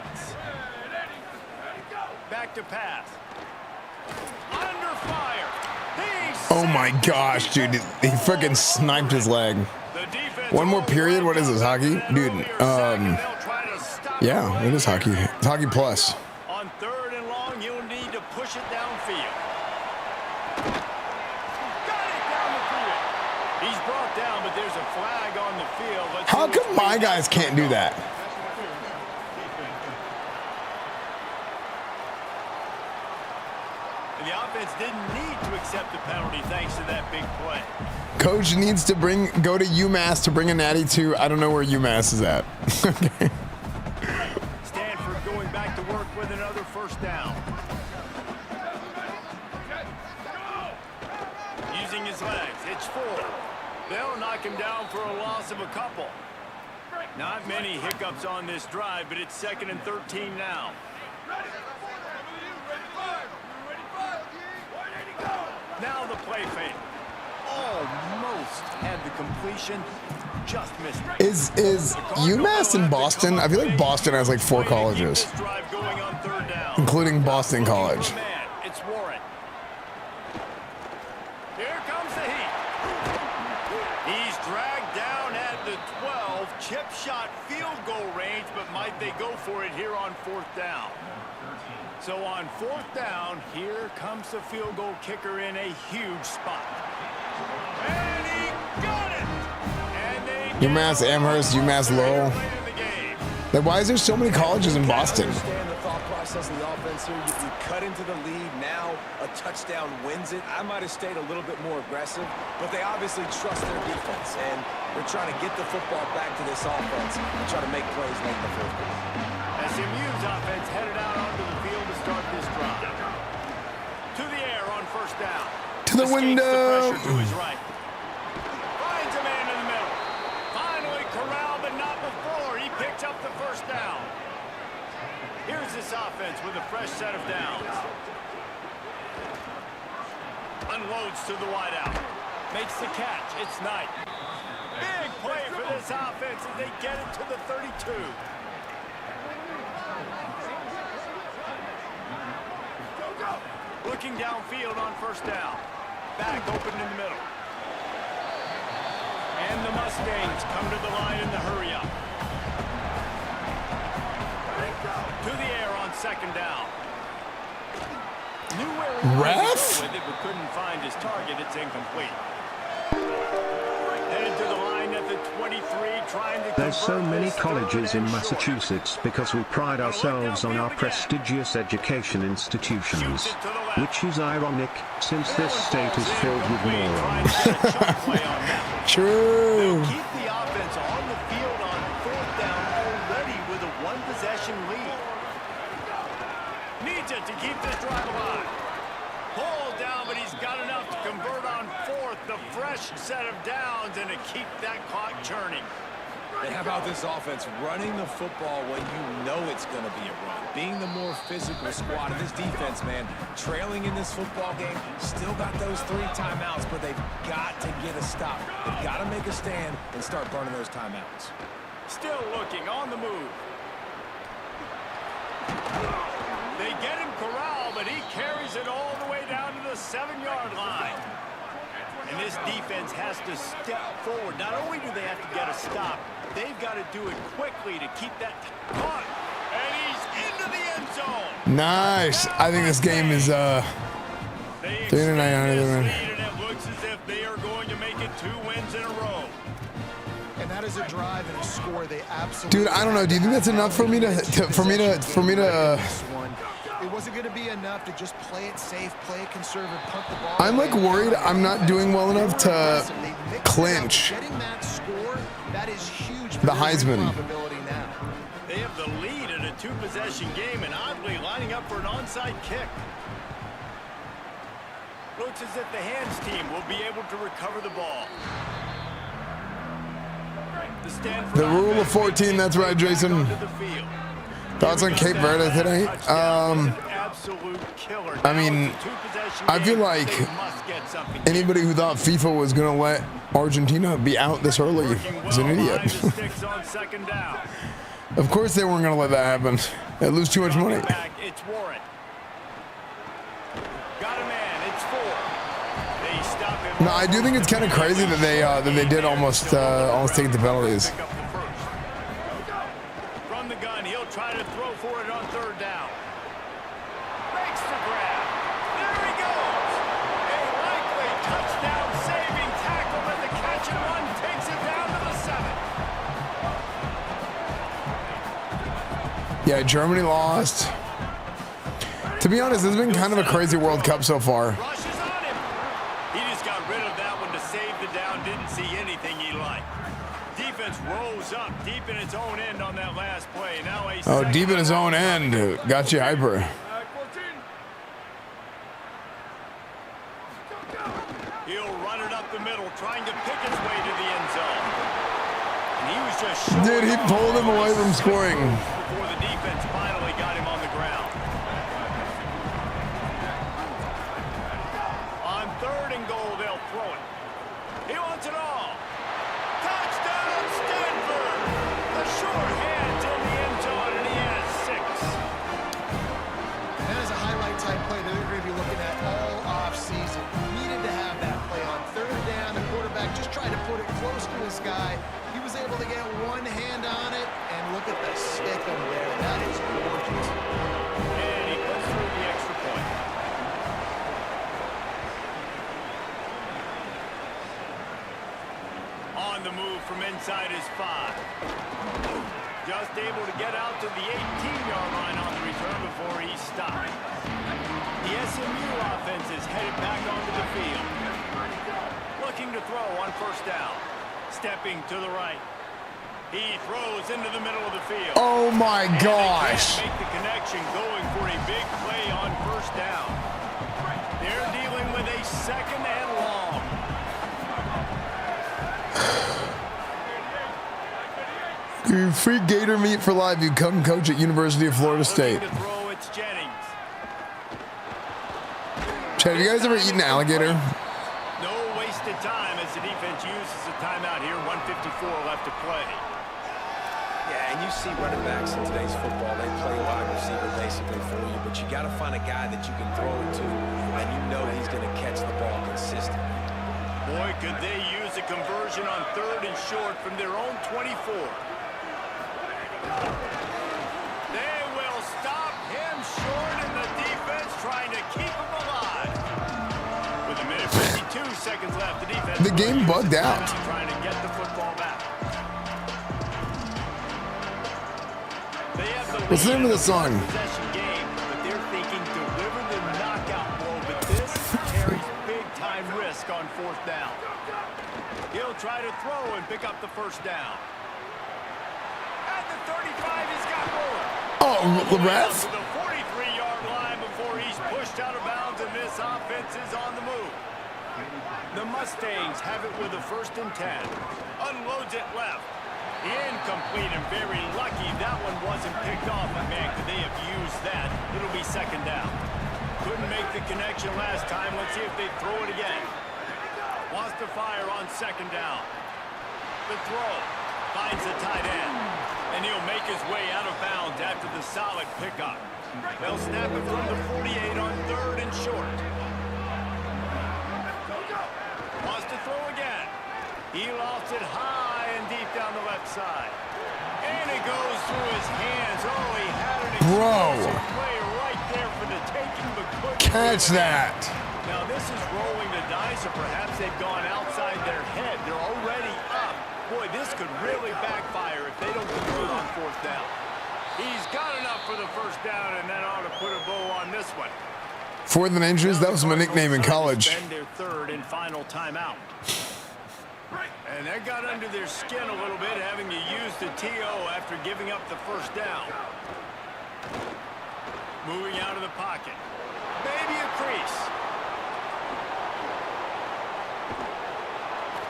Back to pass. Oh my gosh, dude. He freaking sniped his leg. One more period? What is this, hockey? Dude, yeah, it is hockey. It's hockey plus. On 3rd and long, you'll need to push it downfield. Got it down the field. He's brought down, but there's a flag on the field. How come my guys can't do that? And the offense didn't need to accept the penalty thanks to that big play. Coach needs to go to UMass to bring a natty to, I don't know where UMass is at. Okay. Stanford going back to work with another first down. Using his legs, it's 4. They'll knock him down for a loss of a couple. Not many hiccups on this drive, but it's 2nd and 13 now. Now the play fake. Almost had the completion, just missed it. Is UMass in Boston? I feel like Boston has like 4 colleges, including Boston College. It's Warren. Here comes the heat. He's dragged down at the 12. Chip shot field goal range, but might they go for it here on 4th down? So on 4th down, here comes the field goal kicker in a huge spot. And he got it! And they UMass Amherst, UMass Lowell. Like, why is there so many colleges in Boston? Understand the thought process of the offense here. You cut into the lead. Now a touchdown wins it. I might have stayed a little bit more aggressive, but they obviously trust their defense, and they're trying to get the football back to this offense and try to make plays late in the 4th quarter. SMU's offense headed out onto the field to start this drive. To the air on 1st down. To the window. The pressure to his right. Finds a man in the middle. Finally corralled, but not before. He picks up the 1st down. Here's this offense with a fresh set of downs. Unloads to the wideout. Makes the catch. It's Knight. Big play for this offense as they get it to the 32. Looking downfield on 1st down. Back open in the middle. And the Mustangs come to the line in the hurry-up. To the air on 2nd down. Knew where he wanted to go with it, but couldn't find his target. It's incomplete. Headed to the line at the 23, trying to. There's so many colleges in Massachusetts because we pride ourselves on our prestigious education institutions. Which is ironic, since this state is filled with morons. True. Keep the offense on the field on 4th down already with a 1-possession lead. Needs it to keep this drive alive. Pulled down, but he's got enough to convert on 4th. The fresh set of downs and to keep that clock churning. And how about this offense running the football when you know it's going to be a run? Being the more physical squad of this defense, man, trailing in this football game, still got those 3 timeouts, but they've got to get a stop. They've got to make a stand and start burning those timeouts. Still looking on the move. They get him corralled, but he carries it all the way down to the 7-yard line. And this defense has to step forward. Not only do they have to get a stop, they've got to do it quickly to keep that caught. And he's into the end zone. Nice. I think this game is 3-9. And it looks as if they are going to make it 2 wins in a row. And that is a drive and a score they absolutely. Dude, I don't know. Do you think that's enough for me to It wasn't going to be enough to just play it safe, play it conservative, punt the ball. I'm like worried I'm not doing well enough to clinch Getting that score, that is huge. the Heisman. They have the lead in a 2-possession game and oddly lining up for an onside kick. Looks as if the hands team will be able to recover the ball. The rule of 14, that's right, Jason. Thoughts on Cape Verde today? I mean, I feel like anybody who thought FIFA was going to let Argentina be out this early is an idiot. Of course they weren't going to let that happen. They lose too much money. No, I do think it's kind of crazy that they did almost take the penalties. From the gun, he'll try to throw for it on third down. Makes the grab. There he goes. A likely touchdown-saving tackle, but the catch and run takes it down to the 7. Yeah, Germany lost. To be honest, this has been kind of a crazy World Cup so far. Rushes on him. He just got rid of that one to save the down. Didn't see anything he liked. Defense rose up deep in its own end on that last play. Now a Deep in his own end. Got you hyper. He'll run it up the middle, trying to pick his way to the end zone. And he was just Dude, he pulled him away from scoring. before the defense finally got him on the ground. On third and goal, they'll throw it. He wants it all. Touchdown, Stanford! The short hands in the end zone, and he has 6. That is a highlight type play that they're going to be looking at all offseason. Needed to have that play on third down. The quarterback just tried to put it close to this guy. He was able to get one hand on it, and look at the stick him there. That is gorgeous. And he puts through the extra point. On the move from inside his 5. Just able to get out to the 18-yard line on the return before he stopped. The SMU offense is headed back onto the field. Looking to throw on first down. Stepping to the right. He throws into the middle of the field. Oh my gosh. Make the connection, going for a big play on first down. They're dealing with a second and long. Free gator meat for life. You come coach at University of Florida State. To throw, it's Jennings. Chad, have you guys ever eaten alligator? No wasted time as the defense uses a timeout here. 1:54 left to play. Yeah, and you see running backs in today's football, they play wide receiver basically for you, but you got to find a guy that you can throw it to, and you know he's going to catch the ball consistently. Boy, could they use a conversion on third and short from their own 24. They will stop him short, and the defense trying to keep him alive. With a minute 52 seconds left, the defense... The game bugged out. Trying to get the football back. They have the What's the name of the song? possession game, but they're thinking deliver the knockout blow, but this carries big-time risk on fourth down. He'll try to throw and pick up the first down. At the 35, he's got more. Oh, the ref? To the 43-yard line before he's pushed out of bounds, and this offense is on the move. The Mustangs have it with a 1st and 10. Unloads it left. Incomplete, and very lucky that one wasn't picked off. But man, could they have used that? It'll be 2nd down. Couldn't make the connection last time. Let's see if they throw it again. Wants to fire on 2nd down. The throw finds the tight end, and he'll make his way out of bounds after the solid pickup. They'll snap it from the 48 on 3rd and short. Wants to throw again. He lost it high and deep down the left side. And it goes through his hands. Oh, he had an explosive play right there for the taking, but couldn't Catch that. Now this is rolling the dice, or perhaps they've gone outside their head. They're already up. Boy, this could really backfire if they don't convert on 4th down. He's got enough for the 1st down, and that ought to put a bow on this one. 4th and inches. That was my nickname in college. Spend their 3rd and final timeout. And that got under their skin a little bit, having to use the TO after giving up the 1st down. Moving out of the pocket. Maybe a crease.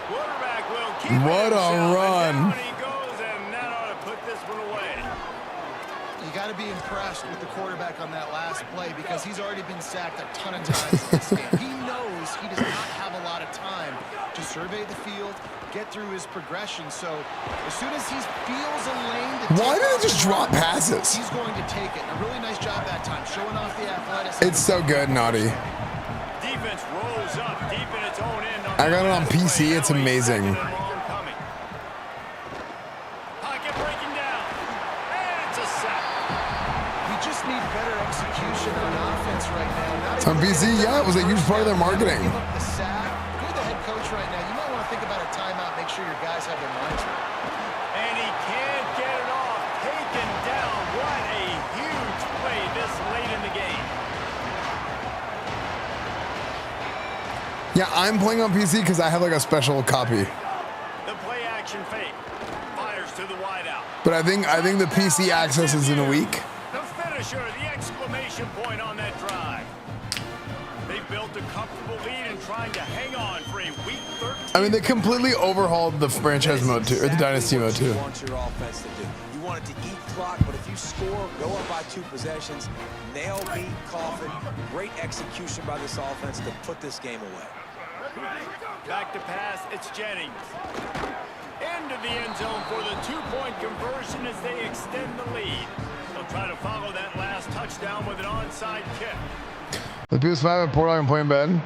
Quarterback will keep What a run. He goes, and that ought to put this one away. You got to be impressed with the quarterback on that last play because he's already been sacked a ton of times in this game. He knows he does not have a lot of time to survey the field, get through his progression. So as soon as he feels a lane to Why did it just drop passes? he's going to take it. A really nice job that time, showing off the athleticism. It's so good, Naughty. defense rose up deep in its own end. I got it on PC. It's amazing. Pocket breaking down. And it's a sack. We just need better execution on offense right now. It's on PC. Yeah, it was a huge part of their marketing. Give up the sack. If you're the head coach right now, you might want to think about a timeout. Make sure your guys have their minds right. And he can't get it off. Taken down. What a huge play this late in the game. Yeah, I'm playing on PC because I have like a special copy. The play action fake. Fires to the wideout. But I think the PC access is in a week. The finisher, the exclamation point on that drive. They built a comfortable lead and trying to hang on for a week 13. I mean, they completely overhauled the franchise mode too, or the dynasty mode too. You want your offense to do. You want it to eat clock, but if you score, go up by 2 possessions, nail beat, coffin, great execution by this offense to put this game away. Back to pass, it's Jennings. Into the end zone for the 2-point conversion as they extend the lead. They'll try to follow that last touchdown with an onside kick. The PS5 and Portal I'm playing bad.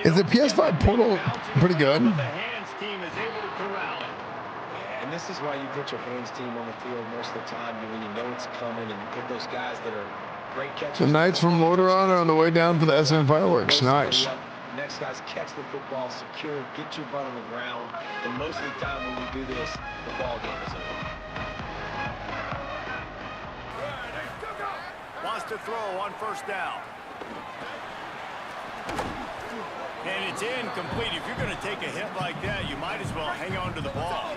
Is the PS5 Portal pretty good? The hands team is able to corral it. And this is why you put your hands team on the field most of the time when you know it's coming and put those guys that are great catchers. The Knights from Loderon are on the way down for the SM fireworks. Nice. Next guys catch the football, secure, get your butt on the ground. And most of the time when we do this, the ball game is over. Wants to throw on first down. And it's incomplete. If you're going to take a hit like that, you might as well hang on to the ball.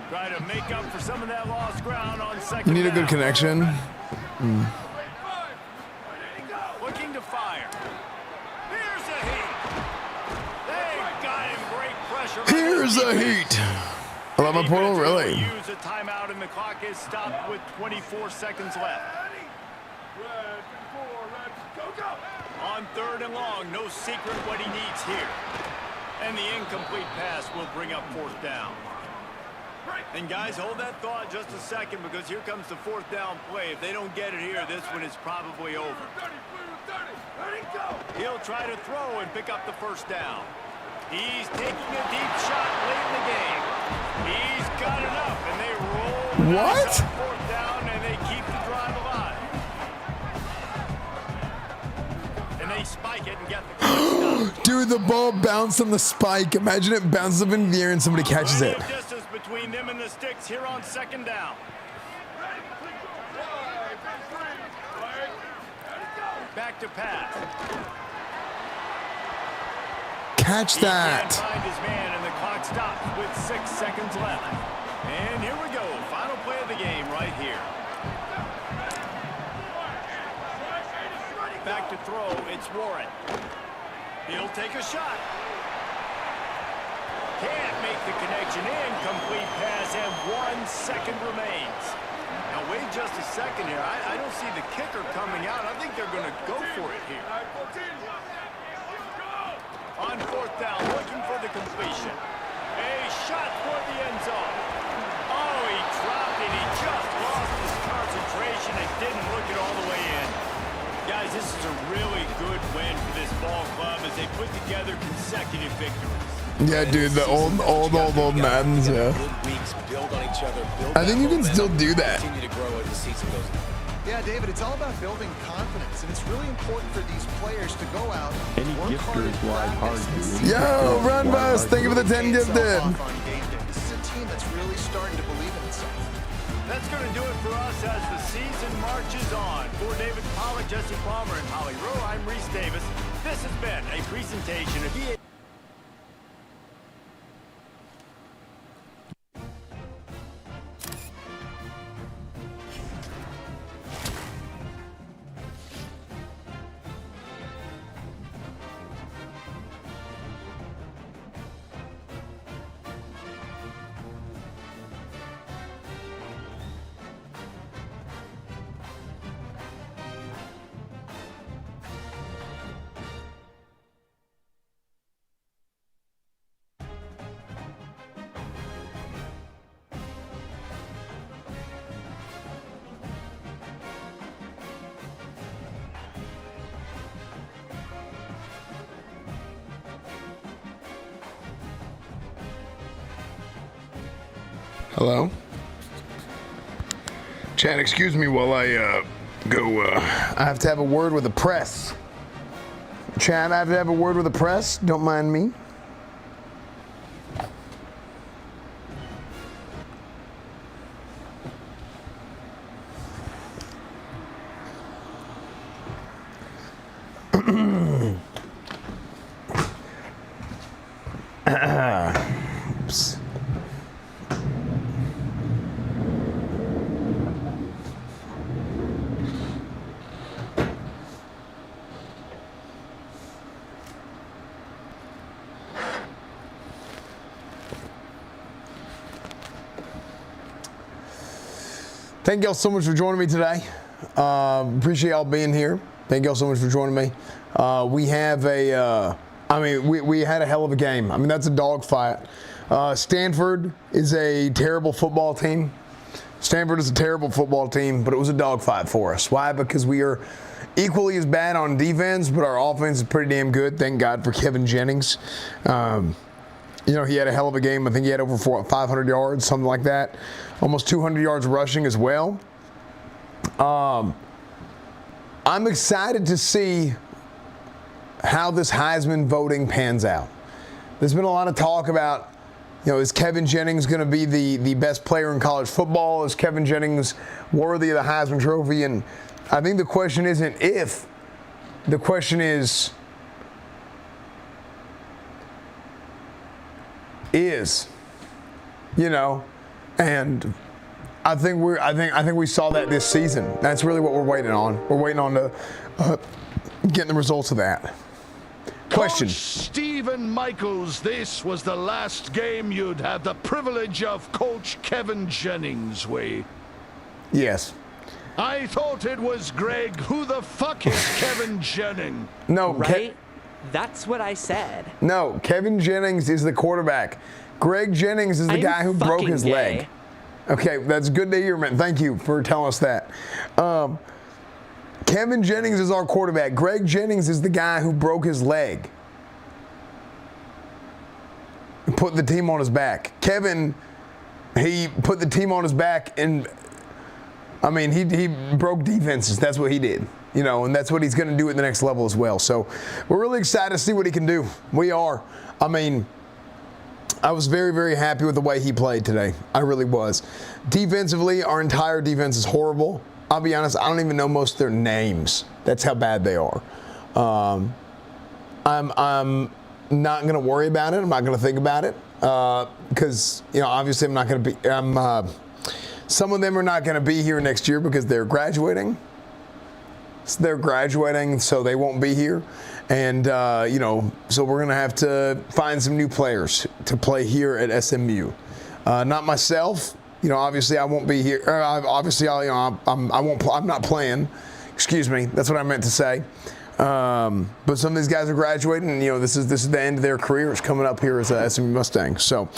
Try to make up for some of that lost ground on second You need a down. good connection. Looking to fire. Here's a heat. They got him. Great pressure. Here's a heat. I love my Portal, really. Use a timeout and the clock is stopped with 24 seconds left. On 3rd and long, no secret what he needs here. And the incomplete pass will bring up 4th down. And guys, hold that thought just a second because here comes the 4th down play. If they don't get it here, this one is probably over. He'll try to throw and pick up the first down. He's taking a deep shot late in the game. He's got enough, and they roll. What? 4th down, and they keep the drive alive. And they spike it and get the touchdown. Dude, the ball bounced on the spike. Imagine it bounces up in the air and somebody catches it. Distance between them and the sticks here on 2nd down. Back to pass. Catch that. He can't find his man, and the clock stops with 6 seconds left. And here we go. Final play of the game right here. Back to throw. It's Warren. He'll take a shot. Can't make the connection. Incomplete pass, and 1 second remains. Now wait just a second here. I don't see the kicker coming out. I think they're going to go for it here. On 4th down, looking for the completion. A shot for the end zone. Oh, he dropped it. He just lost his concentration and didn't look it all the way in. Guys, this is a really good win for this ball club as they put together consecutive victories. Yeah, dude, the old Maddens, yeah. I think you can still do that. Yeah, David, it's all about building confidence, and it's really important for these players to go out and Any work hard gifters in wide hard, practice. dude. Yo, Run Bus, thank you for the 10 gifted. This is a team that's really starting to believe in itself. That's going to do it for us as the season marches on. For David Pollack, Jesse Palmer, and Holly Rowe, I'm Reese Davis. This has been a presentation of EA. Hello? Chad, excuse me while I go. I have to have a word with the press. Chad, I have to have a word with the press. Don't mind me. Oops. Thank y'all so much for joining me today. Appreciate y'all being here. Thank y'all so much for joining me. We have we had a hell of a game. I mean, that's a dogfight. Stanford is a terrible football team. Stanford is a terrible football team, but it was a dogfight for us. Why? Because we are equally as bad on defense, but our offense is pretty damn good. Thank God for Kevin Jennings. He had a hell of a game. I think he had over 500 yards, something like that. Almost 200 yards rushing as well. I'm excited to see how this Heisman voting pans out. There's been a lot of talk about, is Kevin Jennings going to be the best player in college football? Is Kevin Jennings worthy of the Heisman Trophy? And I think the question isn't if. The question is and I think we saw that this season. That's really what we're waiting on. We're waiting on to getting the results of that. Question. Coach Stephen Michaels, this was the last game you'd have the privilege of Coach Kevin Jennings with. Yes. I thought it was Greg. Who the fuck is Kevin Jennings? No, right? That's what I said. No, Kevin Jennings is the quarterback. Greg Jennings is the guy who broke his leg. Okay, that's good to hear, man. Thank you for telling us that. Kevin Jennings is our quarterback. Greg Jennings is the guy who broke his leg. Put the team on his back. Kevin, he put the team on his back and, he broke defenses. That's what he did. And that's what he's going to do at the next level as well. So we're really excited to see what he can do. We are. I was very, very happy with the way he played today. I really was. Defensively, our entire defense is horrible. I'll be honest, I don't even know most of their names. That's how bad they are. I'm not going to worry about it. I'm not going to think about it because, obviously I'm not going to be some of them are not going to be here next year because they're graduating. So they're graduating, so they won't be here. And, so we're going to have to find some new players to play here at SMU. Not myself. Obviously I won't be here. I'm not playing. Excuse me. That's what I meant to say. But some of these guys are graduating, and this is the end of their careers coming up here as a SMU Mustangs. So,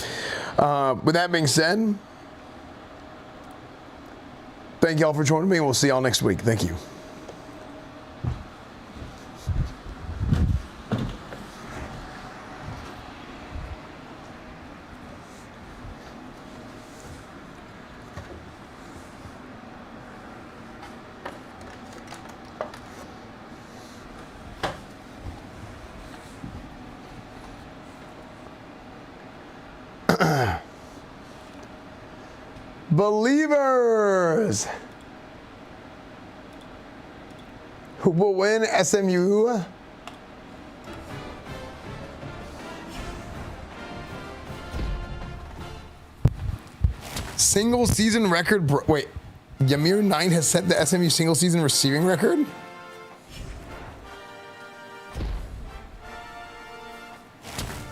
with that being said, thank y'all for joining me, and we'll see y'all next week. Thank you. Believers who will win SMU. Single season record. Wait, Yamir Knight has set the SMU single season receiving record?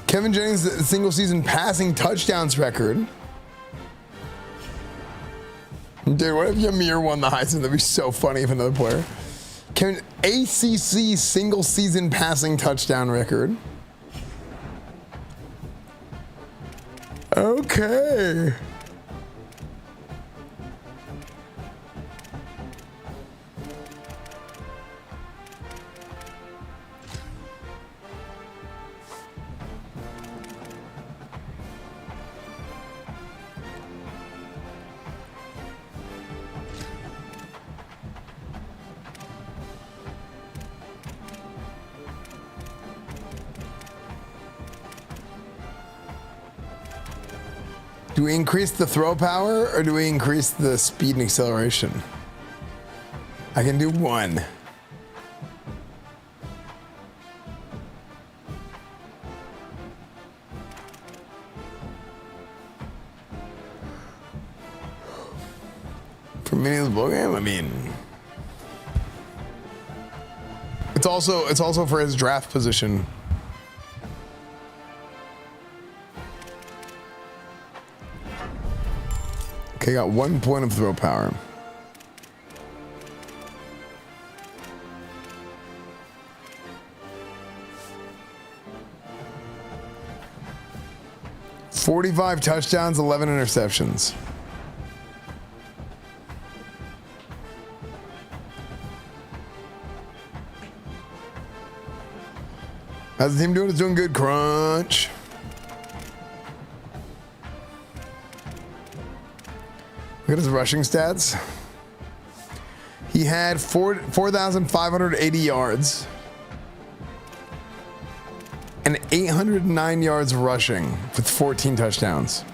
Kevin Jennings, the single season passing touchdowns record. Dude, what if Yamir won the Heisman? That'd be so funny if another player. Kevin, ACC single season passing touchdown record. Okay. Do we increase the throw power or do we increase the speed and acceleration? I can do one. For mini the ball game, I mean, it's also for his draft position. Okay, got 1 point of throw power. $45 touchdowns, 11 interceptions. How's the team doing? It's doing good. Crunch. Look at his rushing stats. He had 4,580 yards and 809 yards rushing with 14 touchdowns.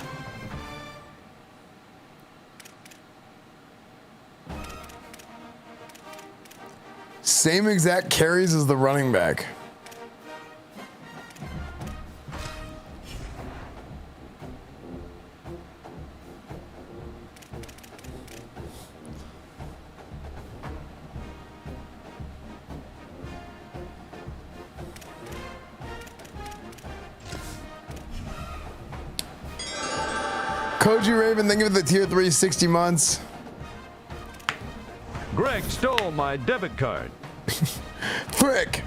Same exact carries as the running back. Koji Raven, thank you for the tier 3 60 months. Greg stole my debit card. Frick.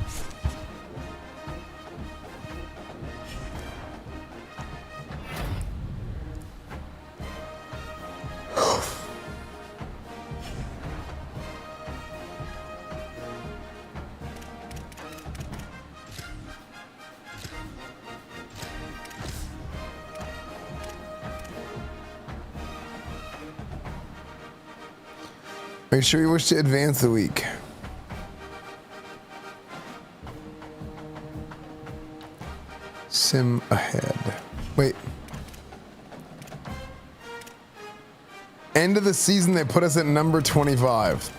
Are you sure you wish to advance the week? Sim ahead. Wait. End of the season, they put us at number 25.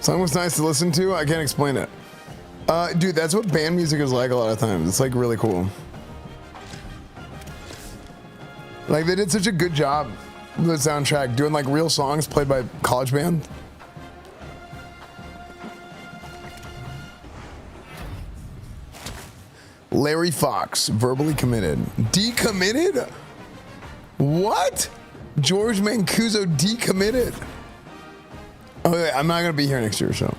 Song was nice to listen to. I can't explain it. Dude, that's what band music is like a lot of times. It's like really cool. Like they did such a good job with the soundtrack, doing like real songs played by college band. Larry Fox, verbally committed. Decommitted? What? George Mancuso decommitted. Oh, wait, I'm not going to be here next year, so.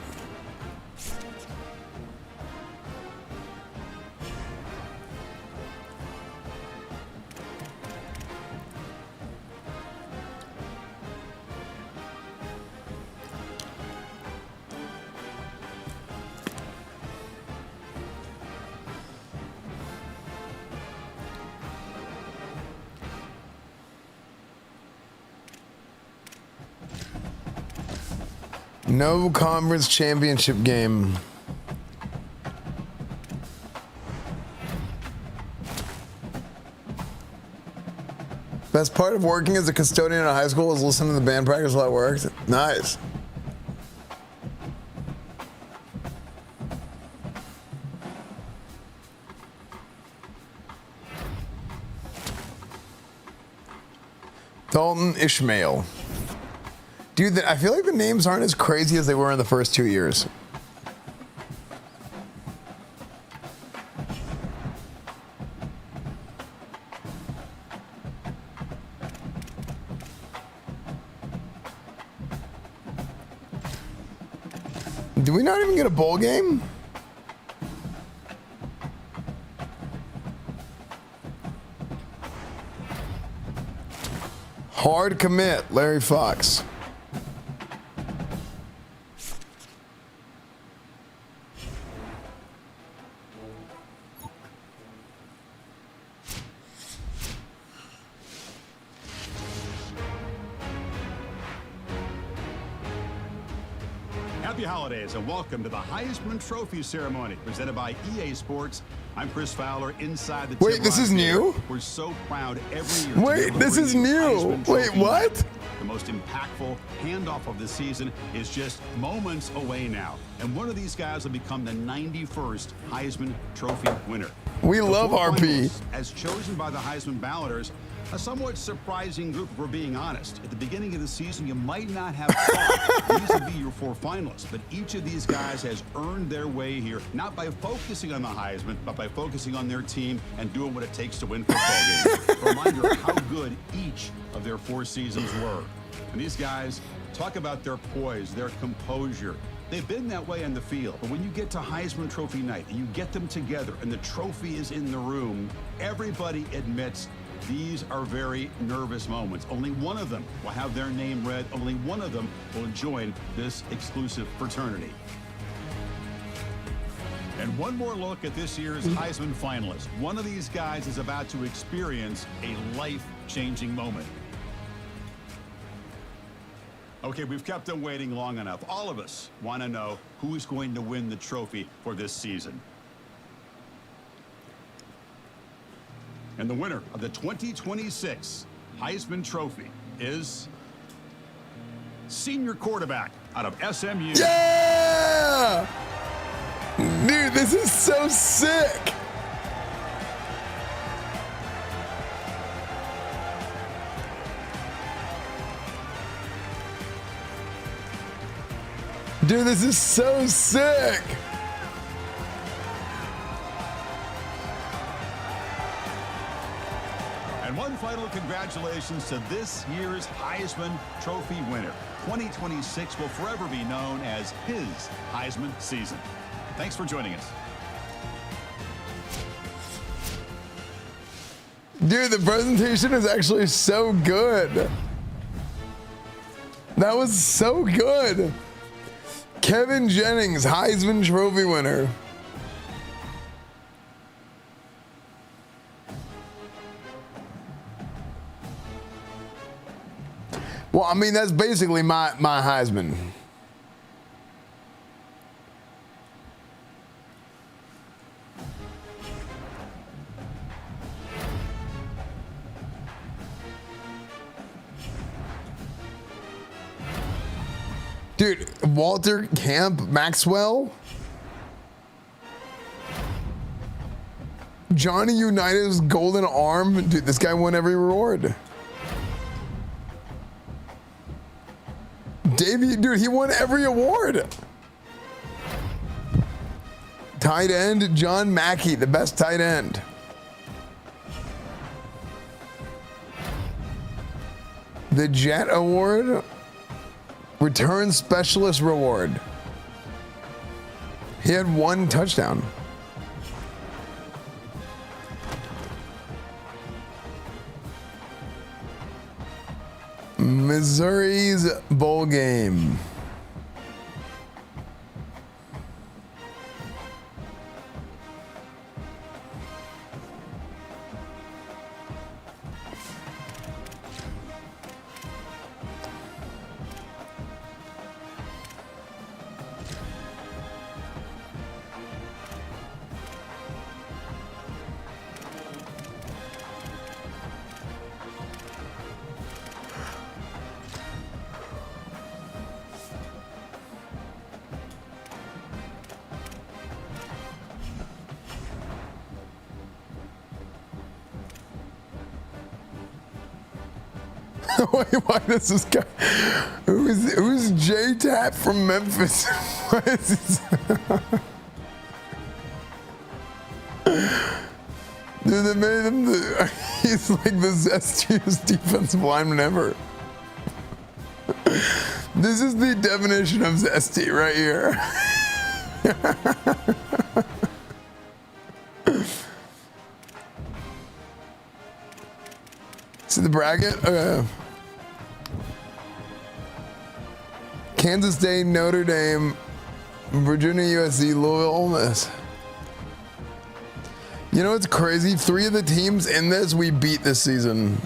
No conference championship game. Best part of working as a custodian at a high school is listening to the band practice while I worked. Nice. Dalton Ishmael. Dude, I feel like the names aren't as crazy as they were in the first 2 years. Do we not even get a bowl game? Hard commit, Larry Fox. Happy holidays and welcome to the Heisman Trophy ceremony presented by EA Sports. I'm Chris Fowler inside the Wait, this is new? We're so proud every year. Wait, this is new. Wait, what? The most impactful handoff of the season is just moments away now. And one of these guys will become the 91st Heisman Trophy winner. We love RP. As chosen by the Heisman balloters, a somewhat surprising group, if we're being honest. At the beginning of the season, you might not have thought these would be your 4 finalists, but each of these guys has earned their way here, not by focusing on the Heisman, but by focusing on their team and doing what it takes to win football games. A reminder of how good each of their 4 seasons were. And these guys, talk about their poise, their composure. They've been that way on the field, but when you get to Heisman Trophy night and you get them together and the trophy is in the room, everybody admits these are very nervous moments. Only one of them will have their name read. Only one of them will join this exclusive fraternity. And one more look at this year's Heisman finalists. One of these guys is about to experience a life-changing moment. Okay, we've kept them waiting long enough. All of us want to know who is going to win the trophy for this season. And the winner of the 2026 Heisman Trophy is senior quarterback out of SMU. Yeah! Dude, this is so sick. Dude, this is so sick. And one final congratulations to this year's Heisman Trophy winner. 2026 will forever be known as his Heisman season. Thanks for joining us. Dude, the presentation is actually so good. That was so good. Kevin Jennings, Heisman Trophy winner. Well, I mean, that's basically my Heisman. Dude, Walter Camp Maxwell? Johnny Unitas Golden Arm? Dude, this guy won every reward. Davey, dude, he won every award. Tight end, John Mackey, the best tight end. The Jet Award, Return Specialist Reward. He had 1 touchdown. Missouri's bowl game. Wait, why does this guy? Who's J Tap from Memphis? Why is this? Dude, they made him he's like the zestiest defensive lineman ever. This is the definition of zesty right here. See the bracket? Kansas State, Notre Dame, Virginia, USC, Louisville, Ole Miss. You know what's crazy? 3 of the teams in this we beat this season.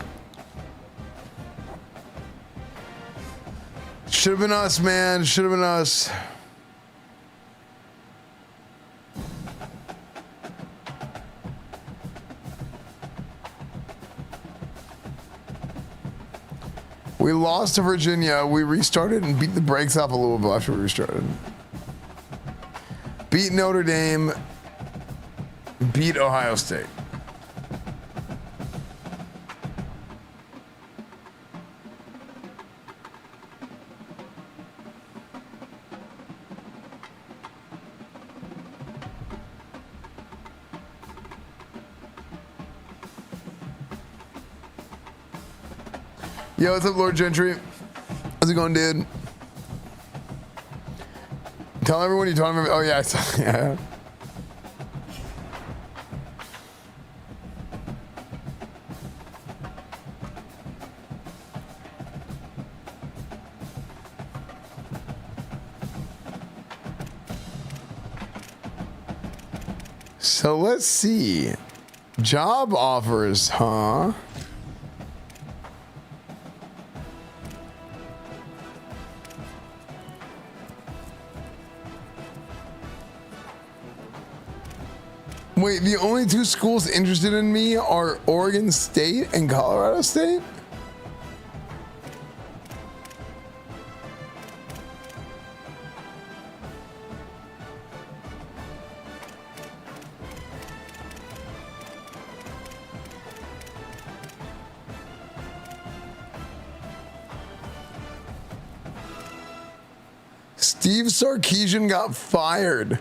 Should have been us, man. Should have been us. We lost to Virginia. We restarted and beat the brakes off of Louisville after we restarted. Beat Notre Dame. Beat Ohio State. Yo, what's up, Lord Gentry? How's it going, dude? Tell everyone you told me. Oh, yeah, I saw. Yeah. So let's see. Job offers, huh? Wait, the only 2 schools interested in me are Oregon State and Colorado State? Steve Sarkisian got fired.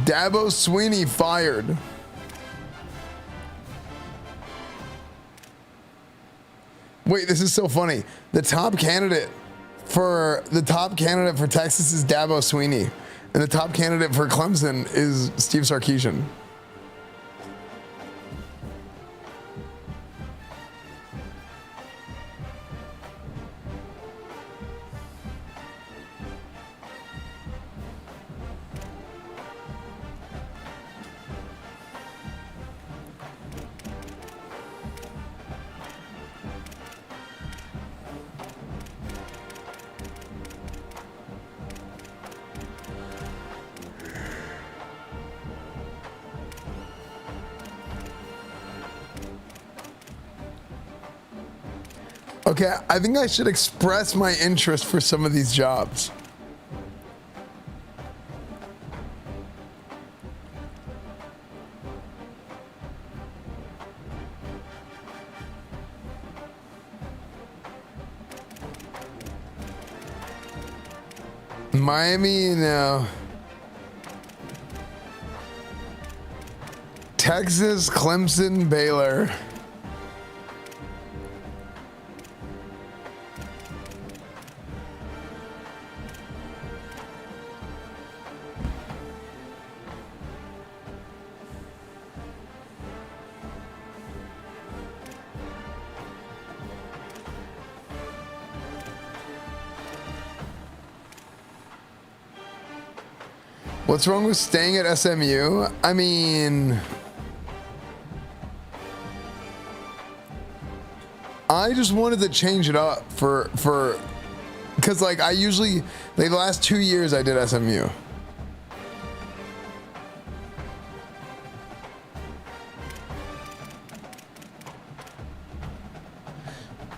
Dabo Sweeney fired. Wait, this is so funny. The top candidate for Texas is Dabo Sweeney, and the top candidate for Clemson is Steve Sarkisian. Okay, I think I should express my interest for some of these jobs. Miami, no. Texas, Clemson, Baylor. What's wrong with staying at SMU? I mean, I just wanted to change it up because like I usually, like the last 2 years I did SMU.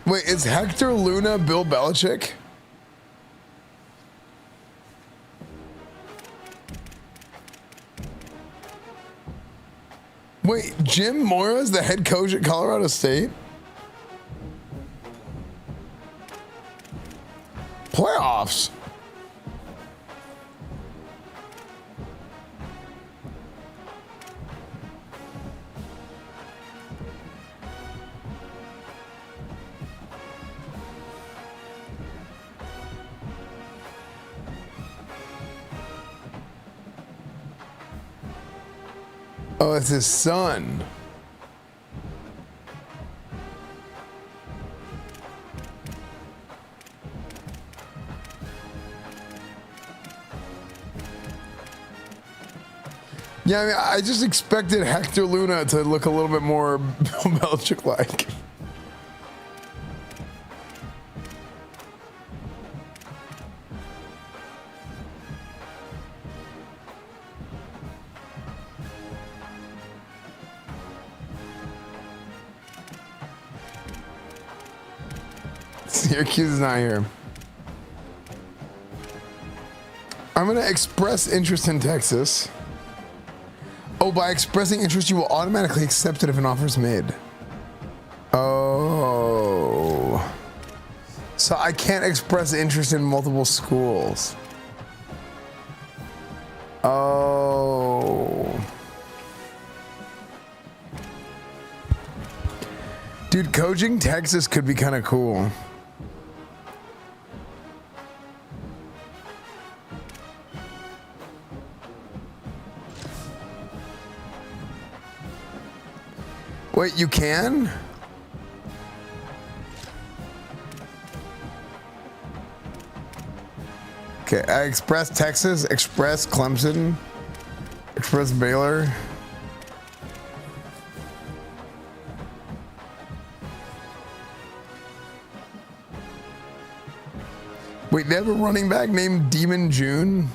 Wait, is Hector Luna Bill Belichick? Wait, Jim Mora is the head coach at Colorado State? Playoffs. Oh, it's his son. Yeah, I mean, I just expected Hector Luna to look a little bit more Bill Belichick-like. Syracuse is not here. I'm going to express interest in Texas. Oh, by expressing interest, you will automatically accept it if an offer is made. Oh. So I can't express interest in multiple schools. Oh. Dude, coaching Texas could be kind of cool. Wait, you can? Okay, I express Texas, express Clemson, express Baylor. Wait, they have a running back named Demon June?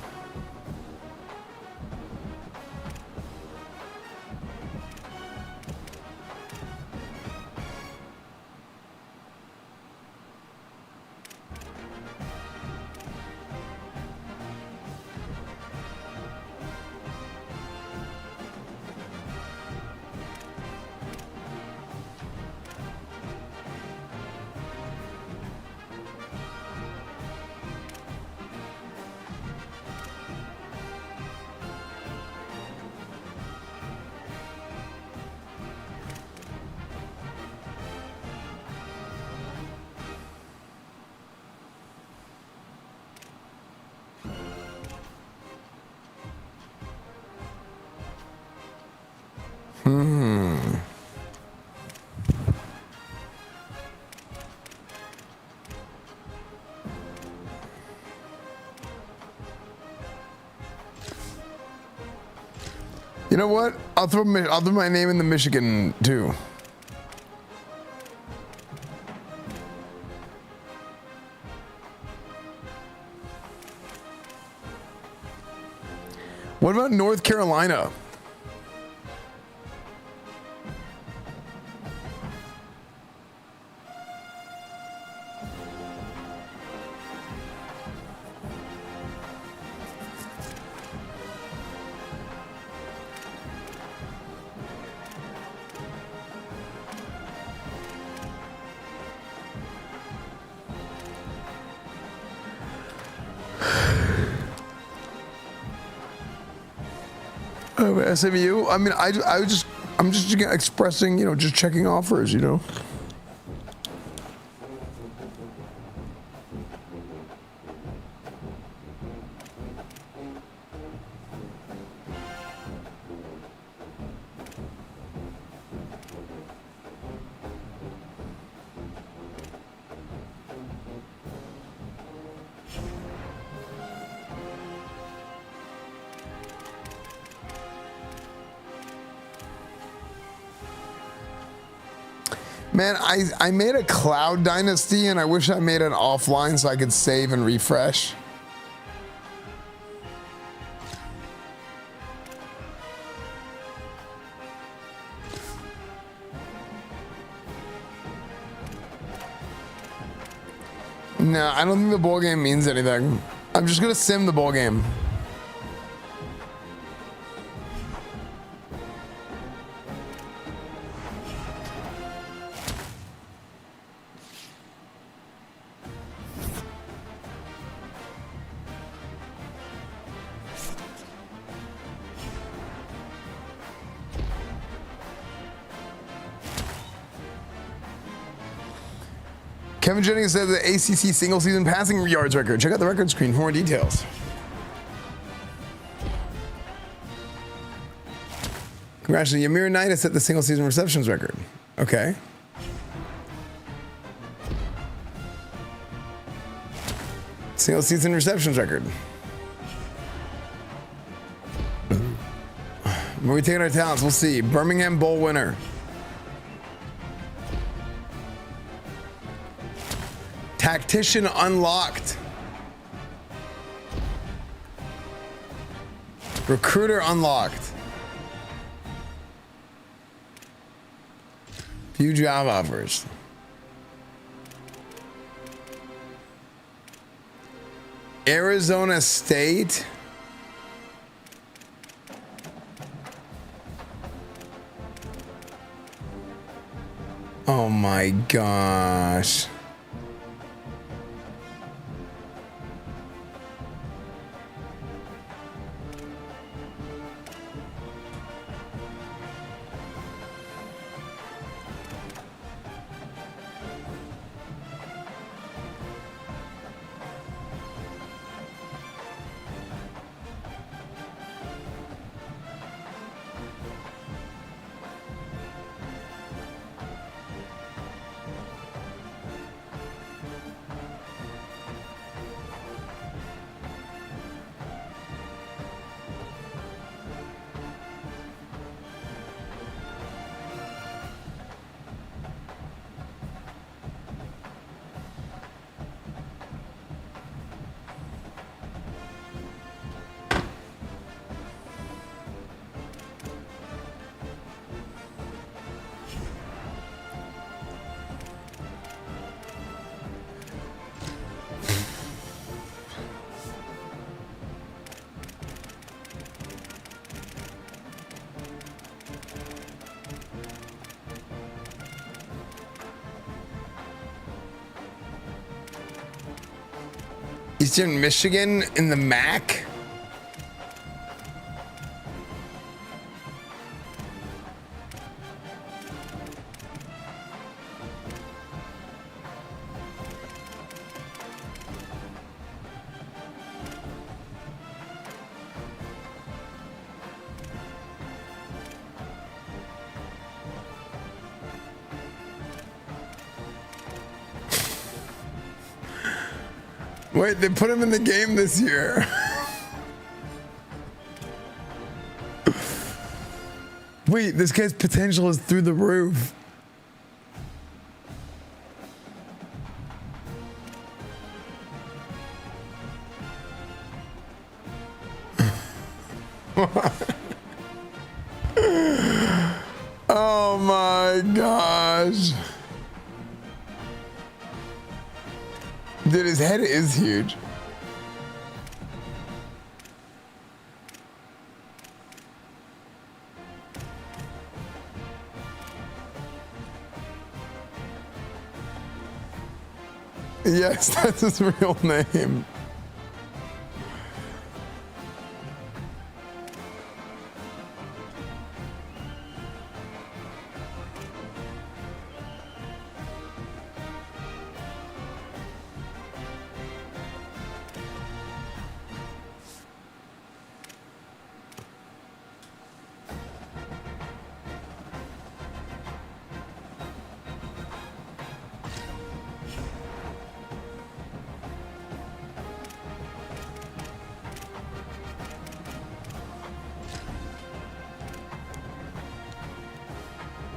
You know what? I'll throw my name in the Michigan too. What about North Carolina? SMU. I mean, I'm just expressing, you know, just checking offers, you know. Man, I made a Cloud Dynasty and I wish I made it offline so I could save and refresh. No, I don't think the bowl game means anything. I'm just gonna sim the bowl game. Kevin Jennings said the ACC single season passing yards record. Check out the record screen for more details. Congratulations, Yamir Knight has set the single season receptions record. Okay. Single season receptions record. Where are we taking our talents? We'll see. Birmingham Bowl winner. Tactician unlocked. Recruiter unlocked. Few job offers. Arizona State. Oh my gosh. Eastern Michigan in the MAC? Wait, they put him in the game this year. Wait, this guy's potential is through the roof. Oh my gosh. Dude, his head is huge. Yes, that's his real name.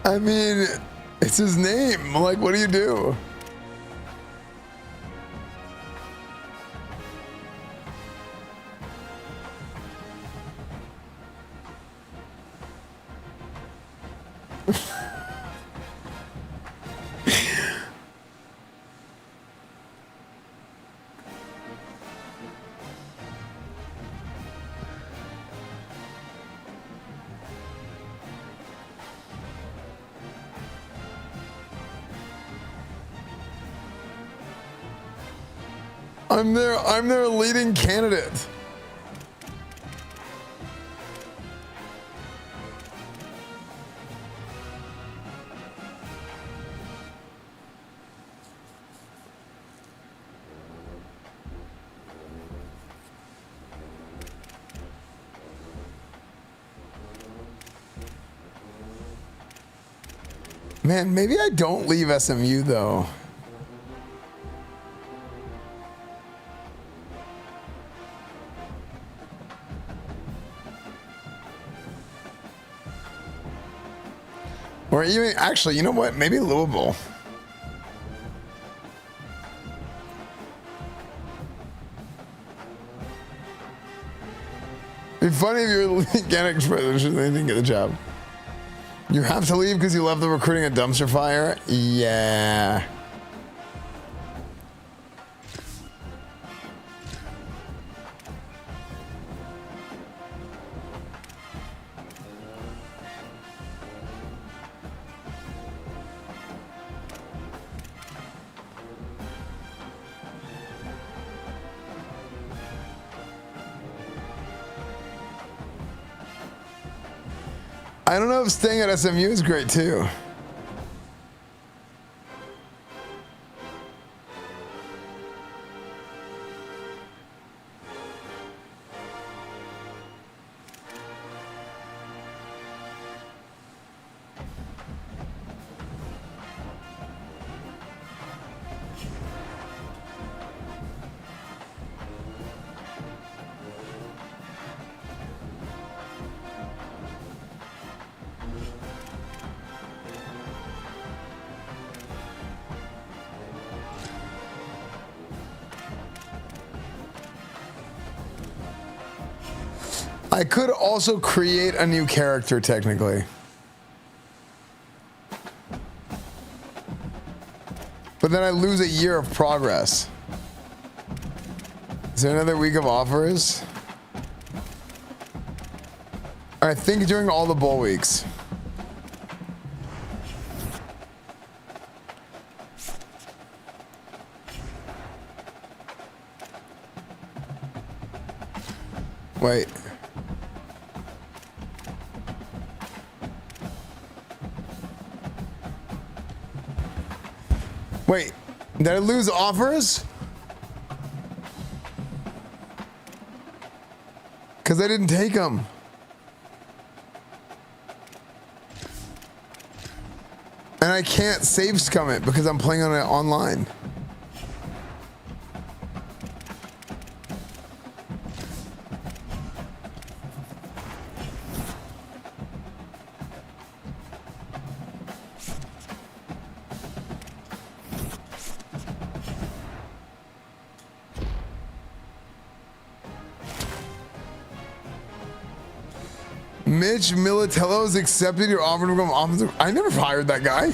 I mean, it's his name. Like, what do you do? I'm their leading candidate. Man, maybe I don't leave SMU though. Or even, actually, you know what? Maybe Louisville. It'd be funny if you were the Gannick's president and they didn't get the job. You have to leave because you left the recruiting a dumpster fire? Yeah. I don't know if staying at SMU is great too. I could also create a new character technically. But then I lose a year of progress. Is there another week of offers? I think during all the bowl weeks. Wait. Wait, did I lose offers? Because I didn't take them. And I can't save scum it because I'm playing on it online. Mitch Militello's accepted your offer to become offensive. I never hired that guy.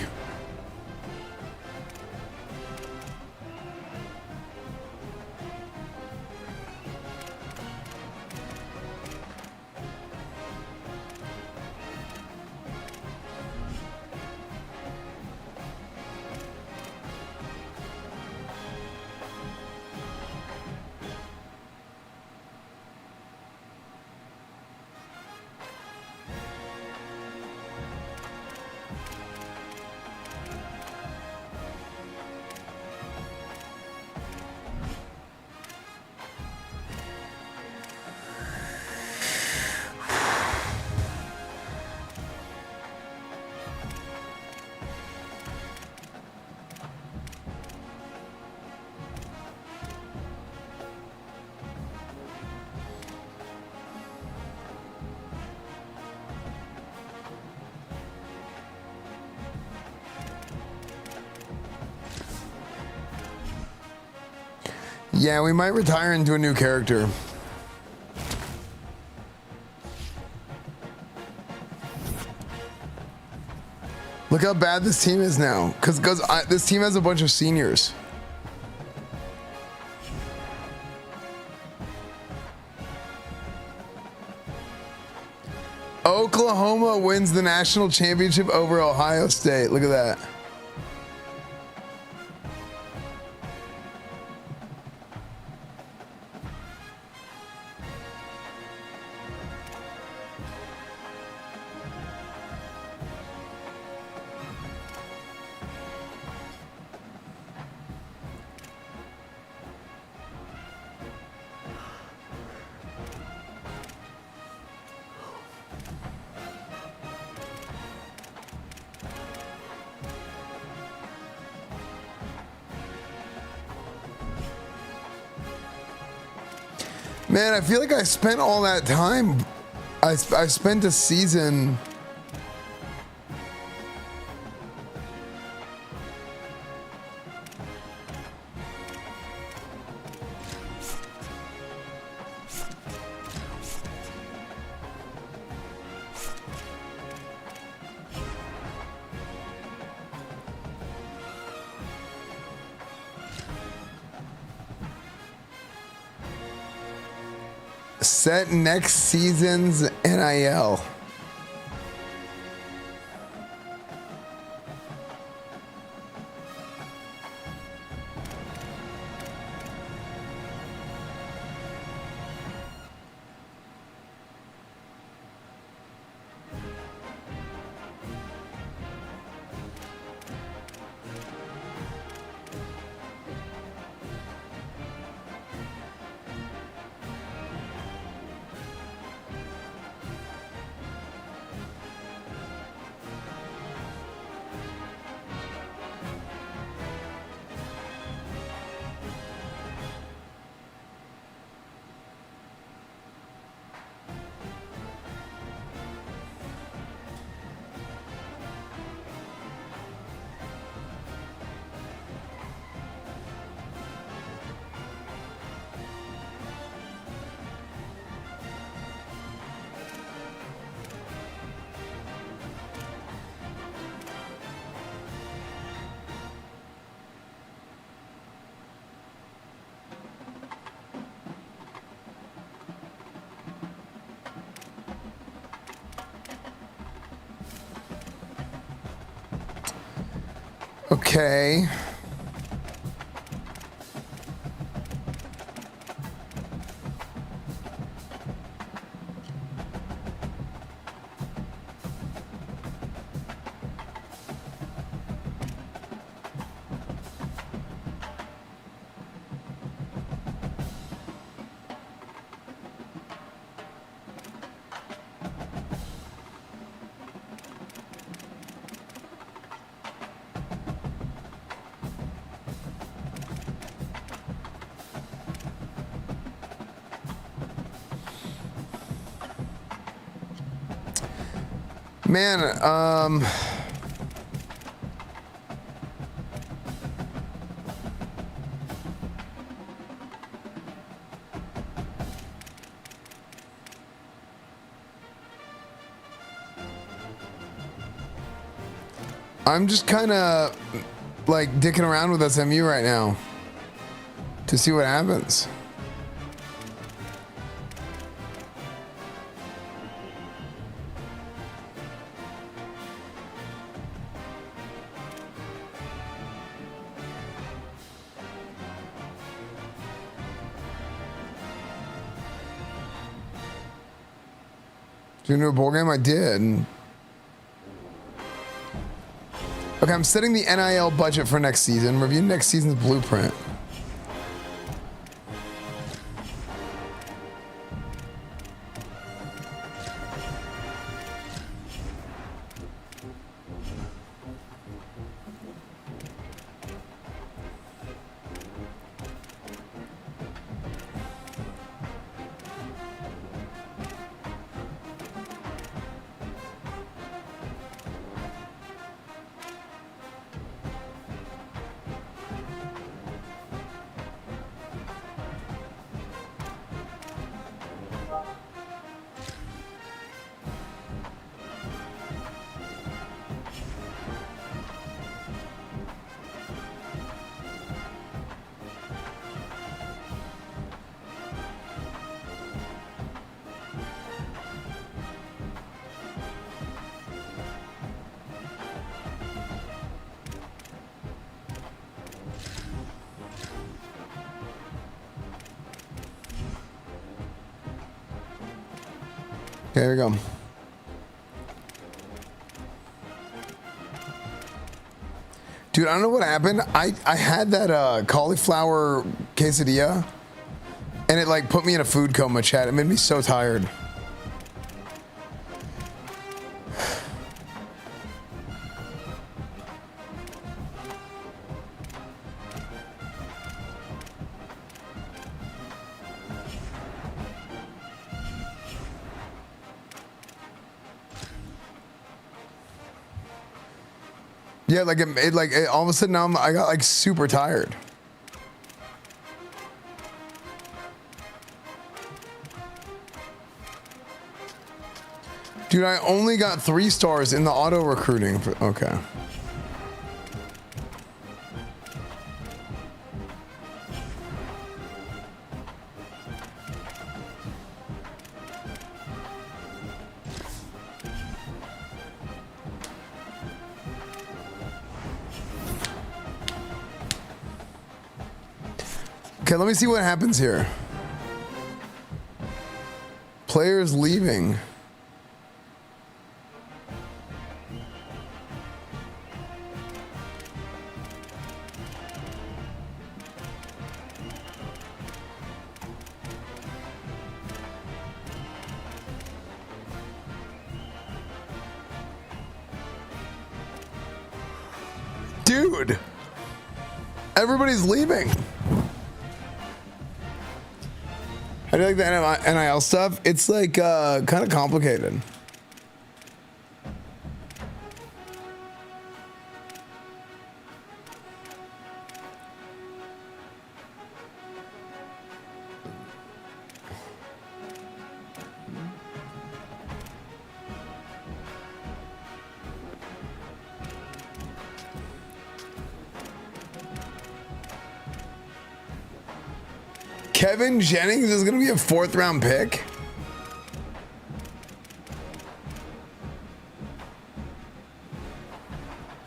Yeah, we might retire into a new character. Look how bad this team is now. Because this team has a bunch of seniors. Oklahoma wins the national championship over Ohio State. Look at that. Man, I feel like I spent all that time. I spent a season. Set next season's NIL. Okay. Man, I'm just kind of like dicking around with SMU right now to see what happens. Do you know a bowl game? I did. Okay, I'm setting the NIL budget for next season. Review next season's blueprint. Okay, here we go. Dude, I don't know what happened. I had that cauliflower quesadilla, and it like put me in a food coma, chat. It made me so tired. Yeah, like all of a sudden now I got like super tired. Dude, I only got 3 stars in the auto recruiting. Okay. Okay, let me see what happens here. Players leaving. Dude, everybody's leaving. I do like the NIL stuff. It's like kind of complicated. Kevin Jennings is going to be a 4th round pick.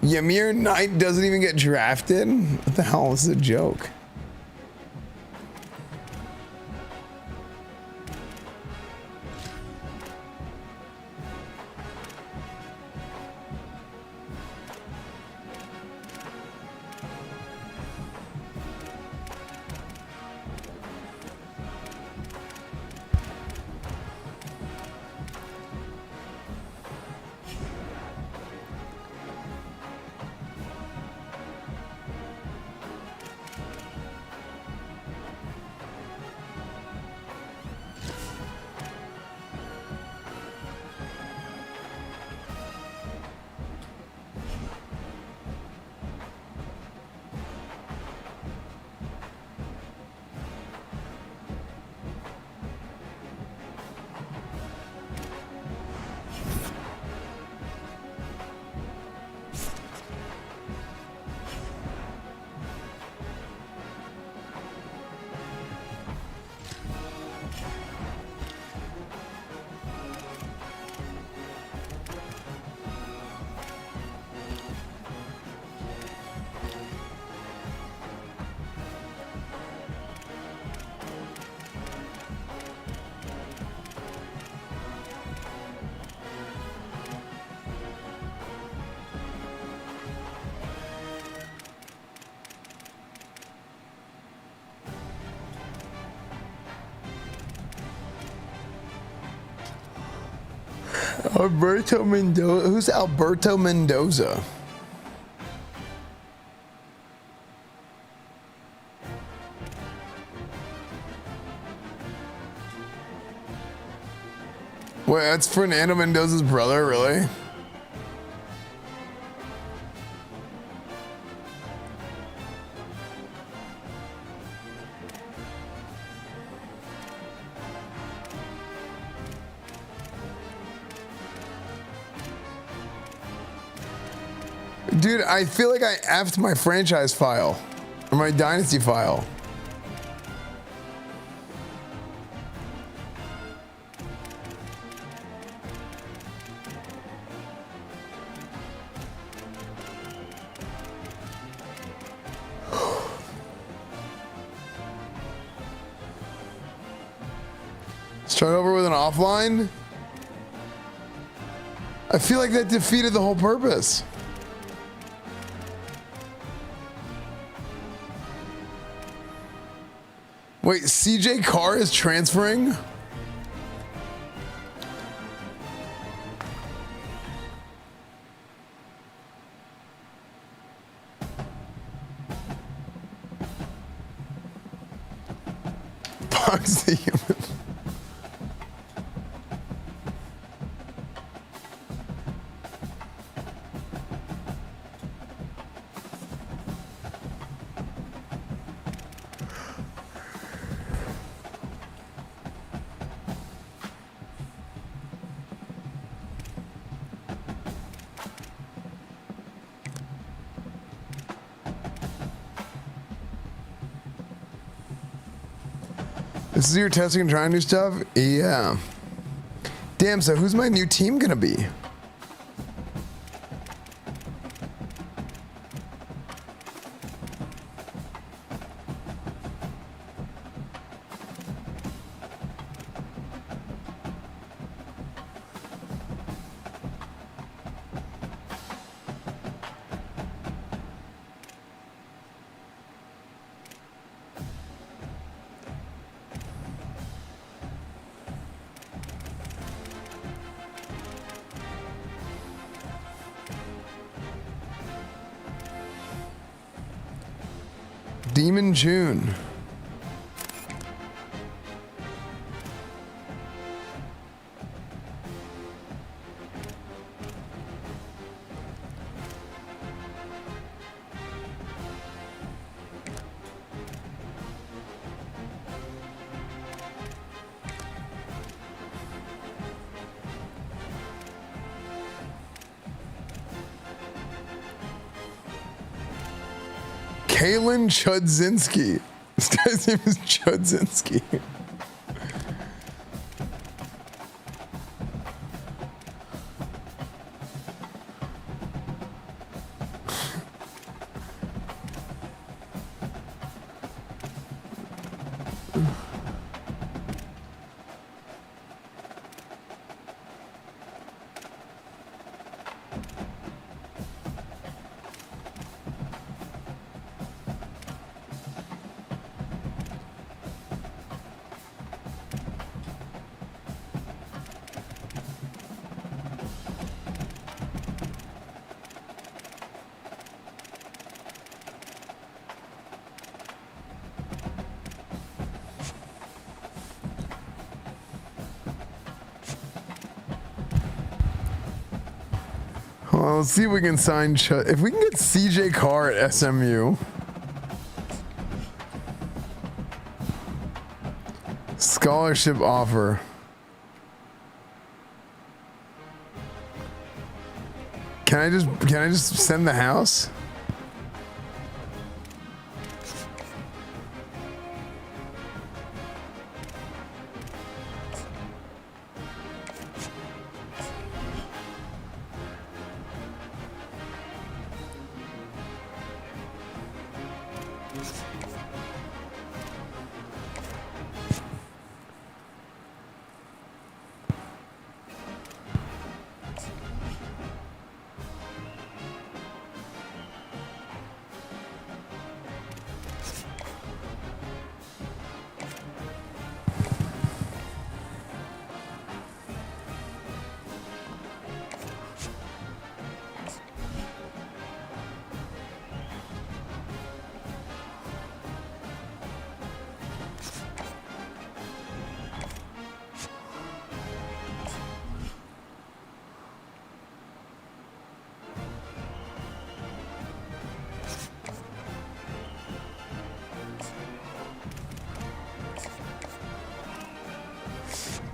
Yamir Knight doesn't even get drafted. What the hell? This is a joke. Alberto Mendoza. Who's Alberto Mendoza? Wait, that's Fernando Mendoza's brother, really? Dude, I feel like I effed my franchise file or my dynasty file. Start over with an offline? I feel like that defeated the whole purpose. Wait, CJ Carr is transferring? Bugs the human. This is your testing and trying new stuff? Yeah. Damn, so who's my new team gonna be? Demon June. Kalen Chudzinski. This guy's name is Chudzinski. Well, let's see if we can sign if we can get CJ Carr at SMU. Scholarship offer. Can I just send the house?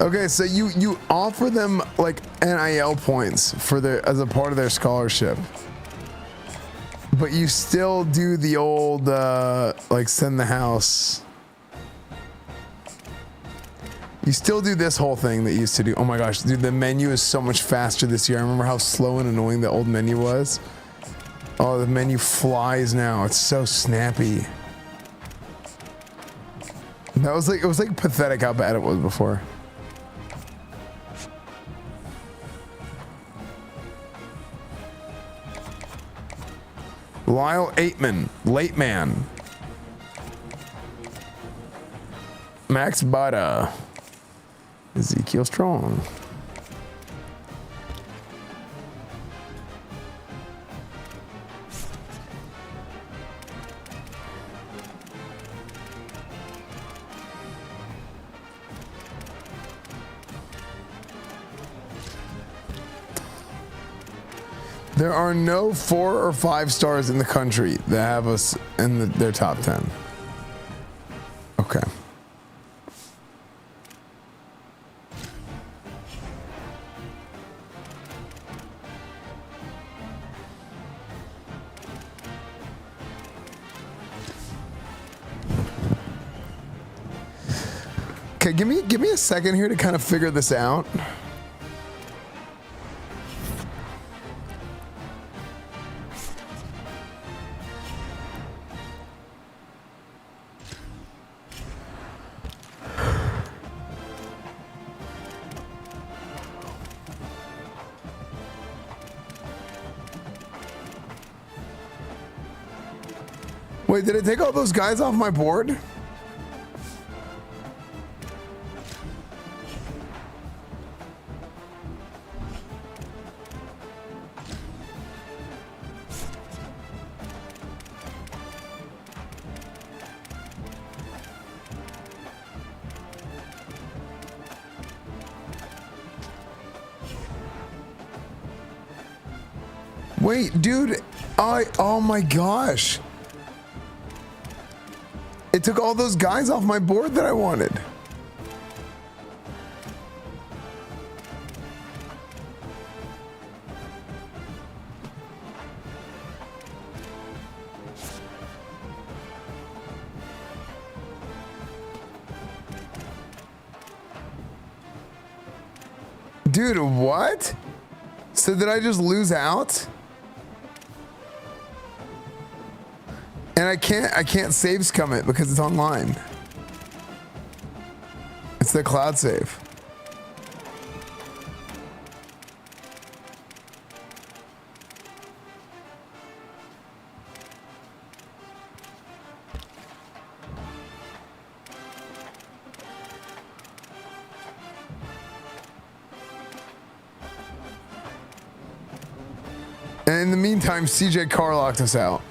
Okay, so you offer them like NIL points for their as a part of their scholarship, but you still do the old like send the house. You still do this whole thing that you used to do. Oh my gosh, dude, the menu is so much faster this year. I remember how slow and annoying the old menu was. Oh, the menu flies now. It's so snappy. That was like, it was like pathetic how bad it was before. Lyle Aitman, late man. Max Bada. Ezekiel Strong. There are no 4 or 5 stars in the country that have us in their top 10. Okay. Okay, give me a second here to kind of figure this out. Wait, did it take all those guys off my board? Wait, dude, oh my gosh. It took all those guys off my board that I wanted. Dude, what? So did I just lose out? And I can't save scum it because it's online. It's the cloud save. And in the meantime, CJ Carr locked us out.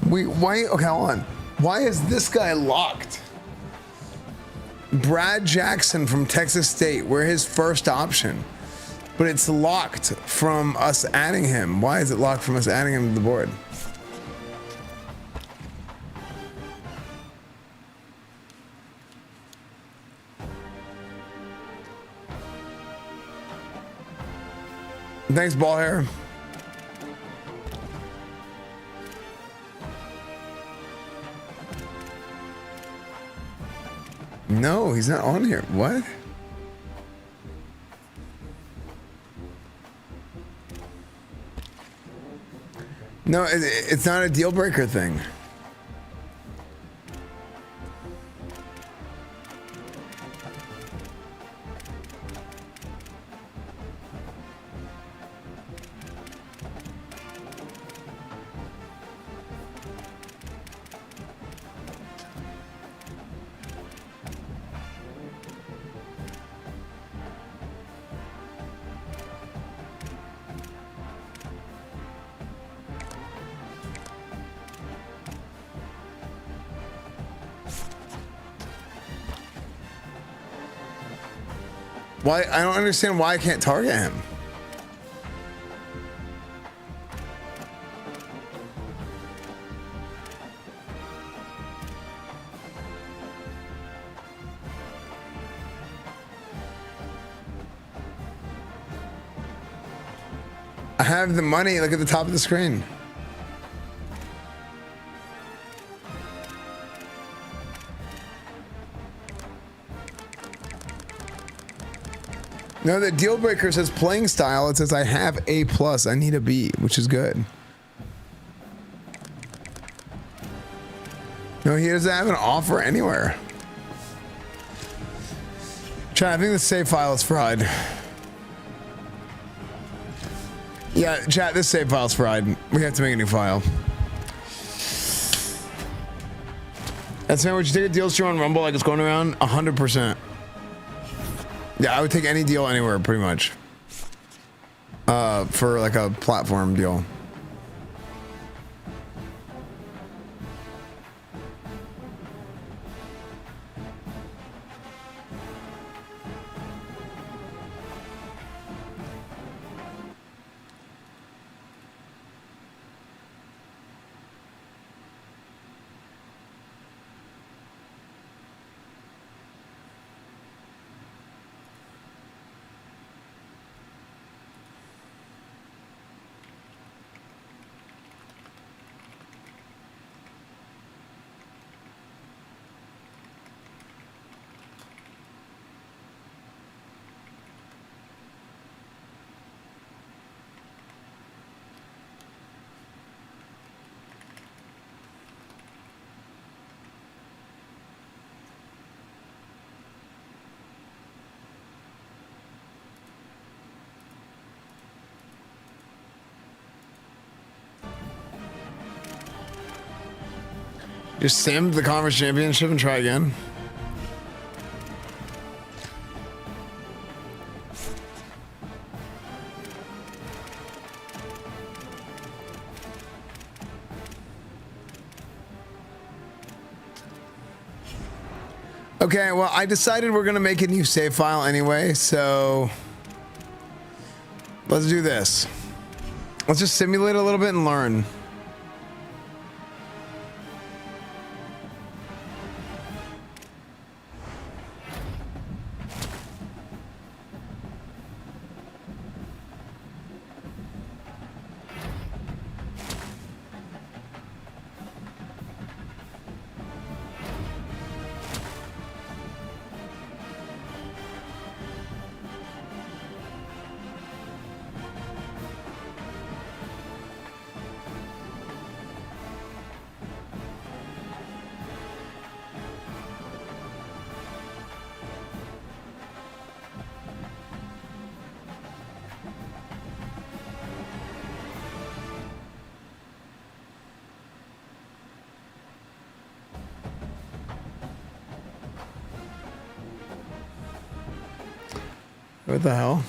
Wait, why? Okay, hold on. Why is this guy locked? Brad Jackson from Texas State. We're his first option, but it's locked from us adding him. Why is it locked from us adding him to the board? Thanks, ball hair. No, he's not on here. What? No, it's not a deal breaker thing. Why? I don't understand why I can't target him. I have the money. Look at the top of the screen. No, the deal breaker says playing style. It says I have A+. I need a B, which is good. No, he doesn't have an offer anywhere. Chat, I think the save file is fried. Yeah, chat, this save file is fried. We have to make a new file. That's man, would you take a deal stream on Rumble like it's going around? 100%. Yeah, I would take any deal anywhere, pretty much. For like a platform deal. Just sim the conference championship and try again. Okay, well, I decided we're gonna make a new save file anyway, so let's do this. Let's just simulate a little bit and learn. What the hell?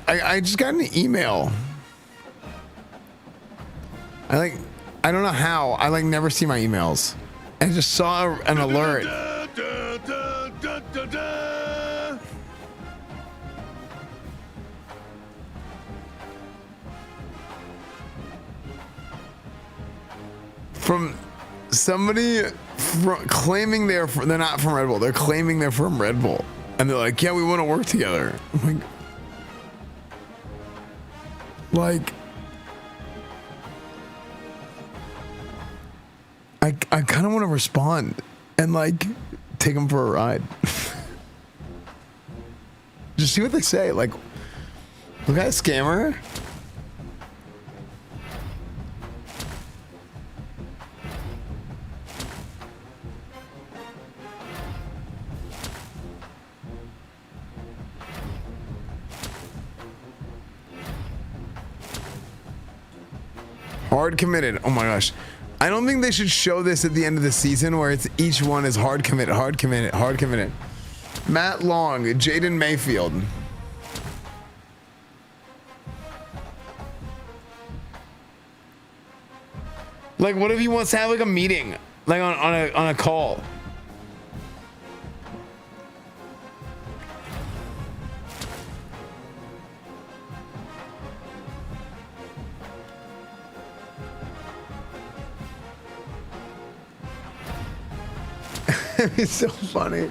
I just got an email. I don't know how. I never see my emails. I just saw an alert. From somebody claiming they're not from Red Bull. They're claiming they're from Red Bull. And they're like, yeah, we want to work together. I'm like, I kind of want to respond and take them for a ride. Just see what they say. Like, look at a scammer. Hard committed. Oh my gosh. I don't think they should show this at the end of the season where it's each one is hard committed, hard committed, hard committed. Matt Long, Jaden Mayfield. What if he wants to have a meeting? On a call. It's so funny.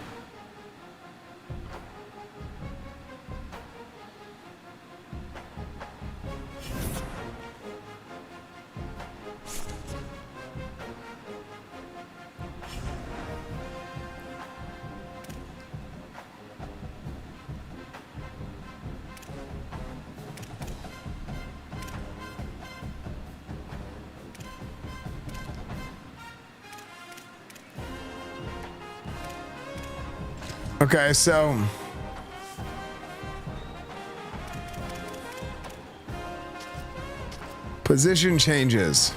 Okay, so position changes.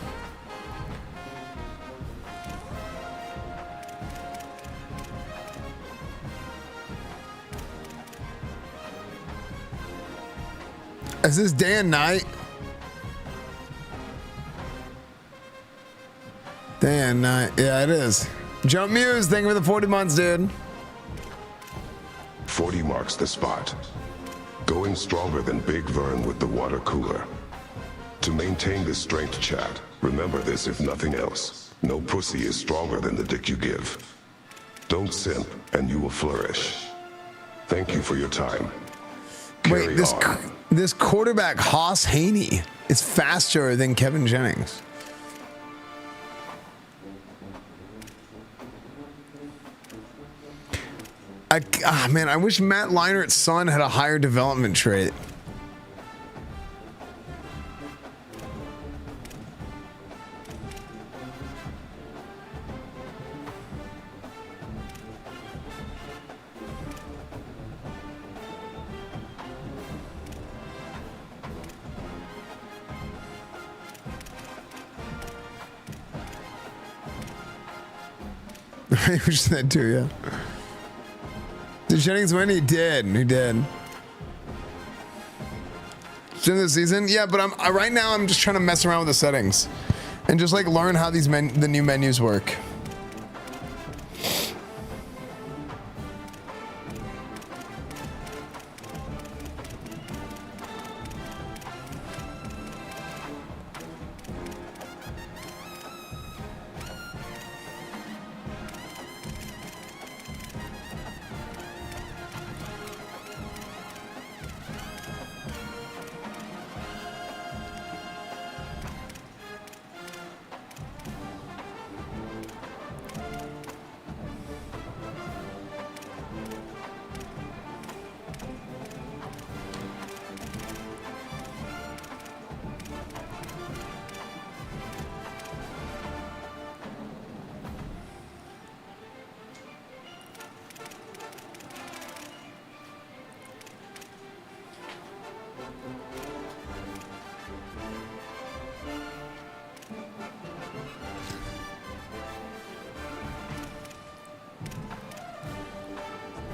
Is this day and night? Day and night. Yeah, it is. Jump Muse, thank you for the 40 months, dude. 40 marks the spot. Going stronger than Big Vern with the water cooler. To maintain this strength, chat, remember this if nothing else. No pussy is stronger than the dick you give. Don't simp, and you will flourish. Thank you for your time. Wait, this quarterback, Haas Haney, is faster than Kevin Jennings. Man, I wish Matt Leinert's son had a higher development trait. I wish that too, yeah. Did Jennings win? He did. He did. During the season? Yeah, but right now I'm just trying to mess around with the settings and just like learn how these the new menus work.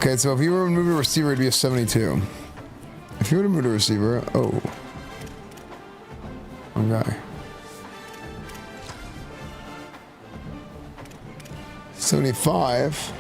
Okay, so if you were to move a receiver, it'd be a 72. If you were to move a receiver, oh. One guy. 75.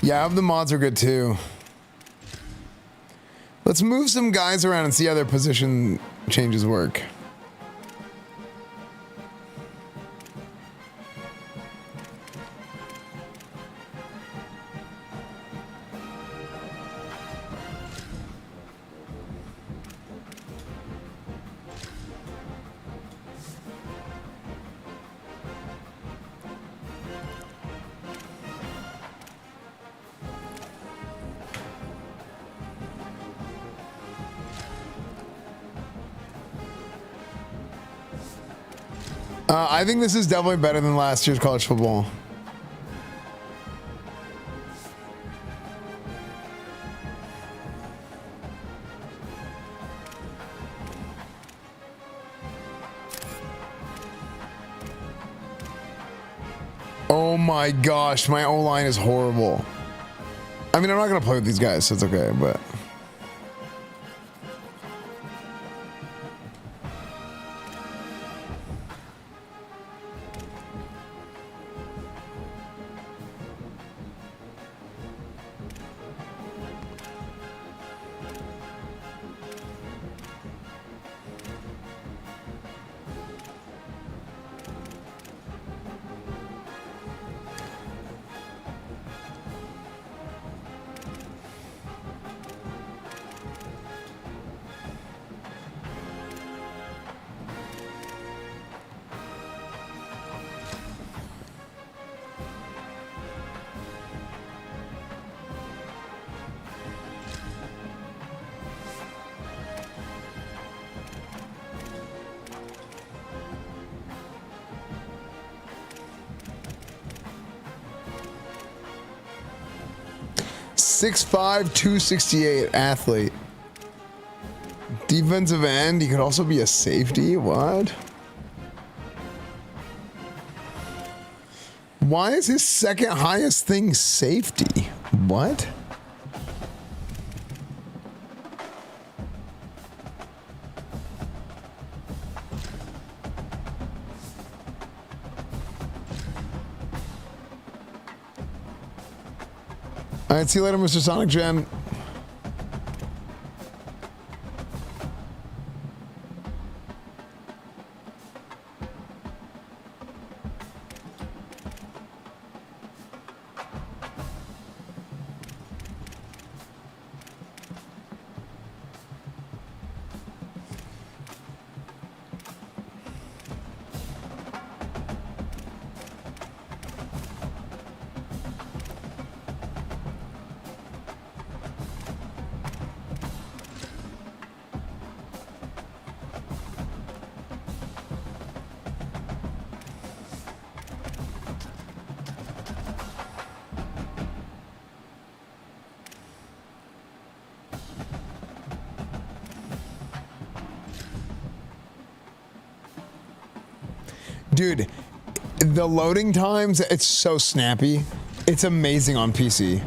Yeah, the mods are good too. Let's move some guys around and see how their position changes work. I think this is definitely better than last year's college football. Oh my gosh, my O-line is horrible. I mean, I'm not going to play with these guys, so it's okay, but... 6'5", 268 athlete. Defensive end. He could also be a safety. What? Why is his second highest thing safety? What? All right, see you later, Mr. Sonic Gen. Dude, the loading times, it's so snappy. It's amazing on PC.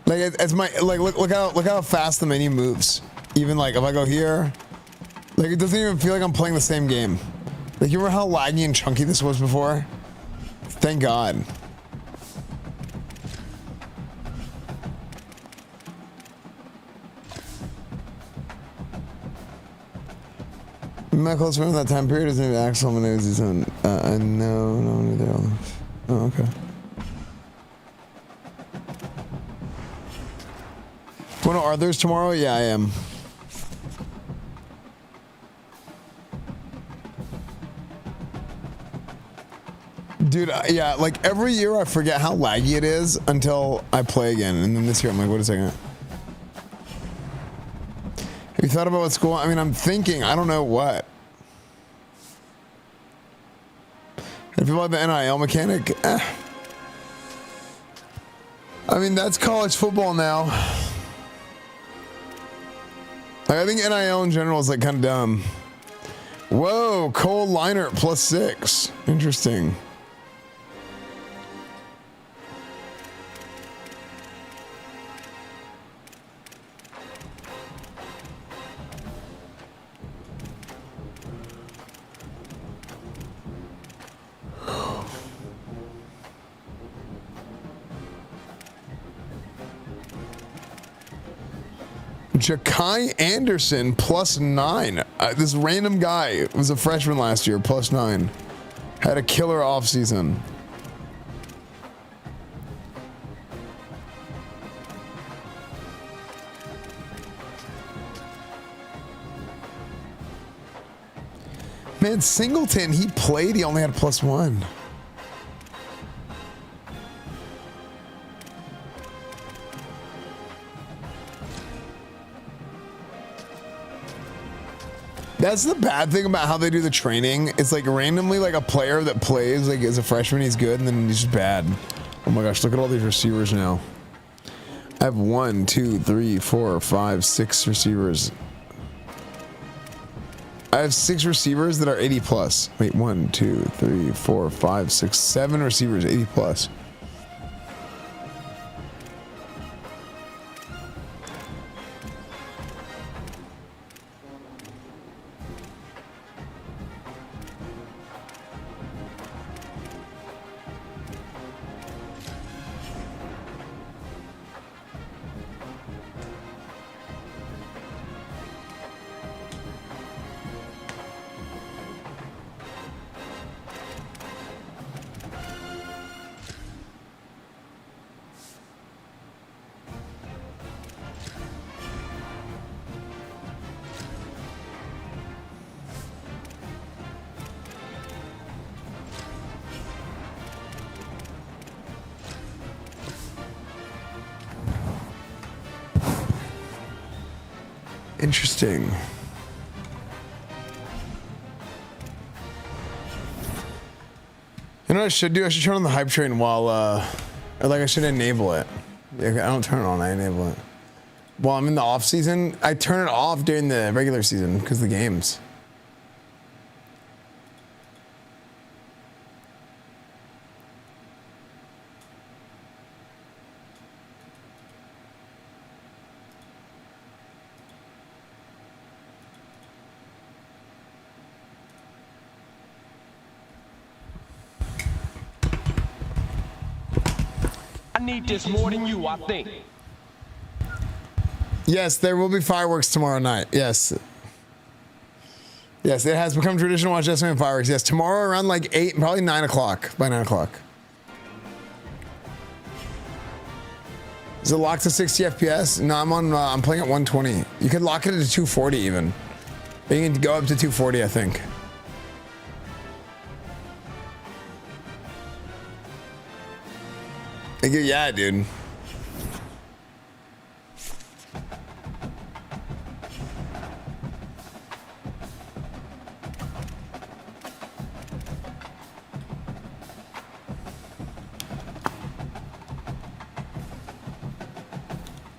Like it's my look how fast the menu moves. Even like if I go here, like it doesn't even feel like I'm playing the same game. Like you remember how laggy and chunky this was before? Thank God. My close friend in that time period is named Axel Menezes, and I know neither. Oh, okay. Going to Arthur's tomorrow? Yeah, I am. Dude, yeah, like every year I forget how laggy it is until I play again, and then this year I'm like, wait a second. Have you thought about what school? I mean, I'm thinking, I don't know what. If you like the NIL mechanic, I mean, that's college football now. I think NIL in general is like kind of dumb. Whoa, Cole Leinert +6. Interesting. Ja'Kai Anderson +9. This random guy was a freshman last year, +9. Had a killer offseason. Man, Singleton, he played, he only had +1. That's the bad thing about how they do the training. It's like randomly like a player that plays like as a freshman, he's good, and then he's just bad. Oh my gosh, look at all these receivers now. I have 1, 2, 3, 4, 5, 6 receivers. I have 6 receivers that are 80+. Wait, 1, 2, 3, 4, 5, 6, 7 receivers 80+. Interesting. You know what I should do? I should turn on the hype train while, or like I should enable it Yeah, I don't turn it on. I enable it. Well, I'm in the off season. I turn it off during the regular season because of the games. I need this more than you, I think. Yes, there will be fireworks tomorrow night. Yes. Yes, it has become traditional to watch SMU fireworks. Yes, tomorrow around like 8, probably 9 o'clock. By 9 o'clock. Is it locked to 60 FPS? No, I'm playing at 120. You can lock it to 240 even. You can go up to 240, I think. Yeah, dude.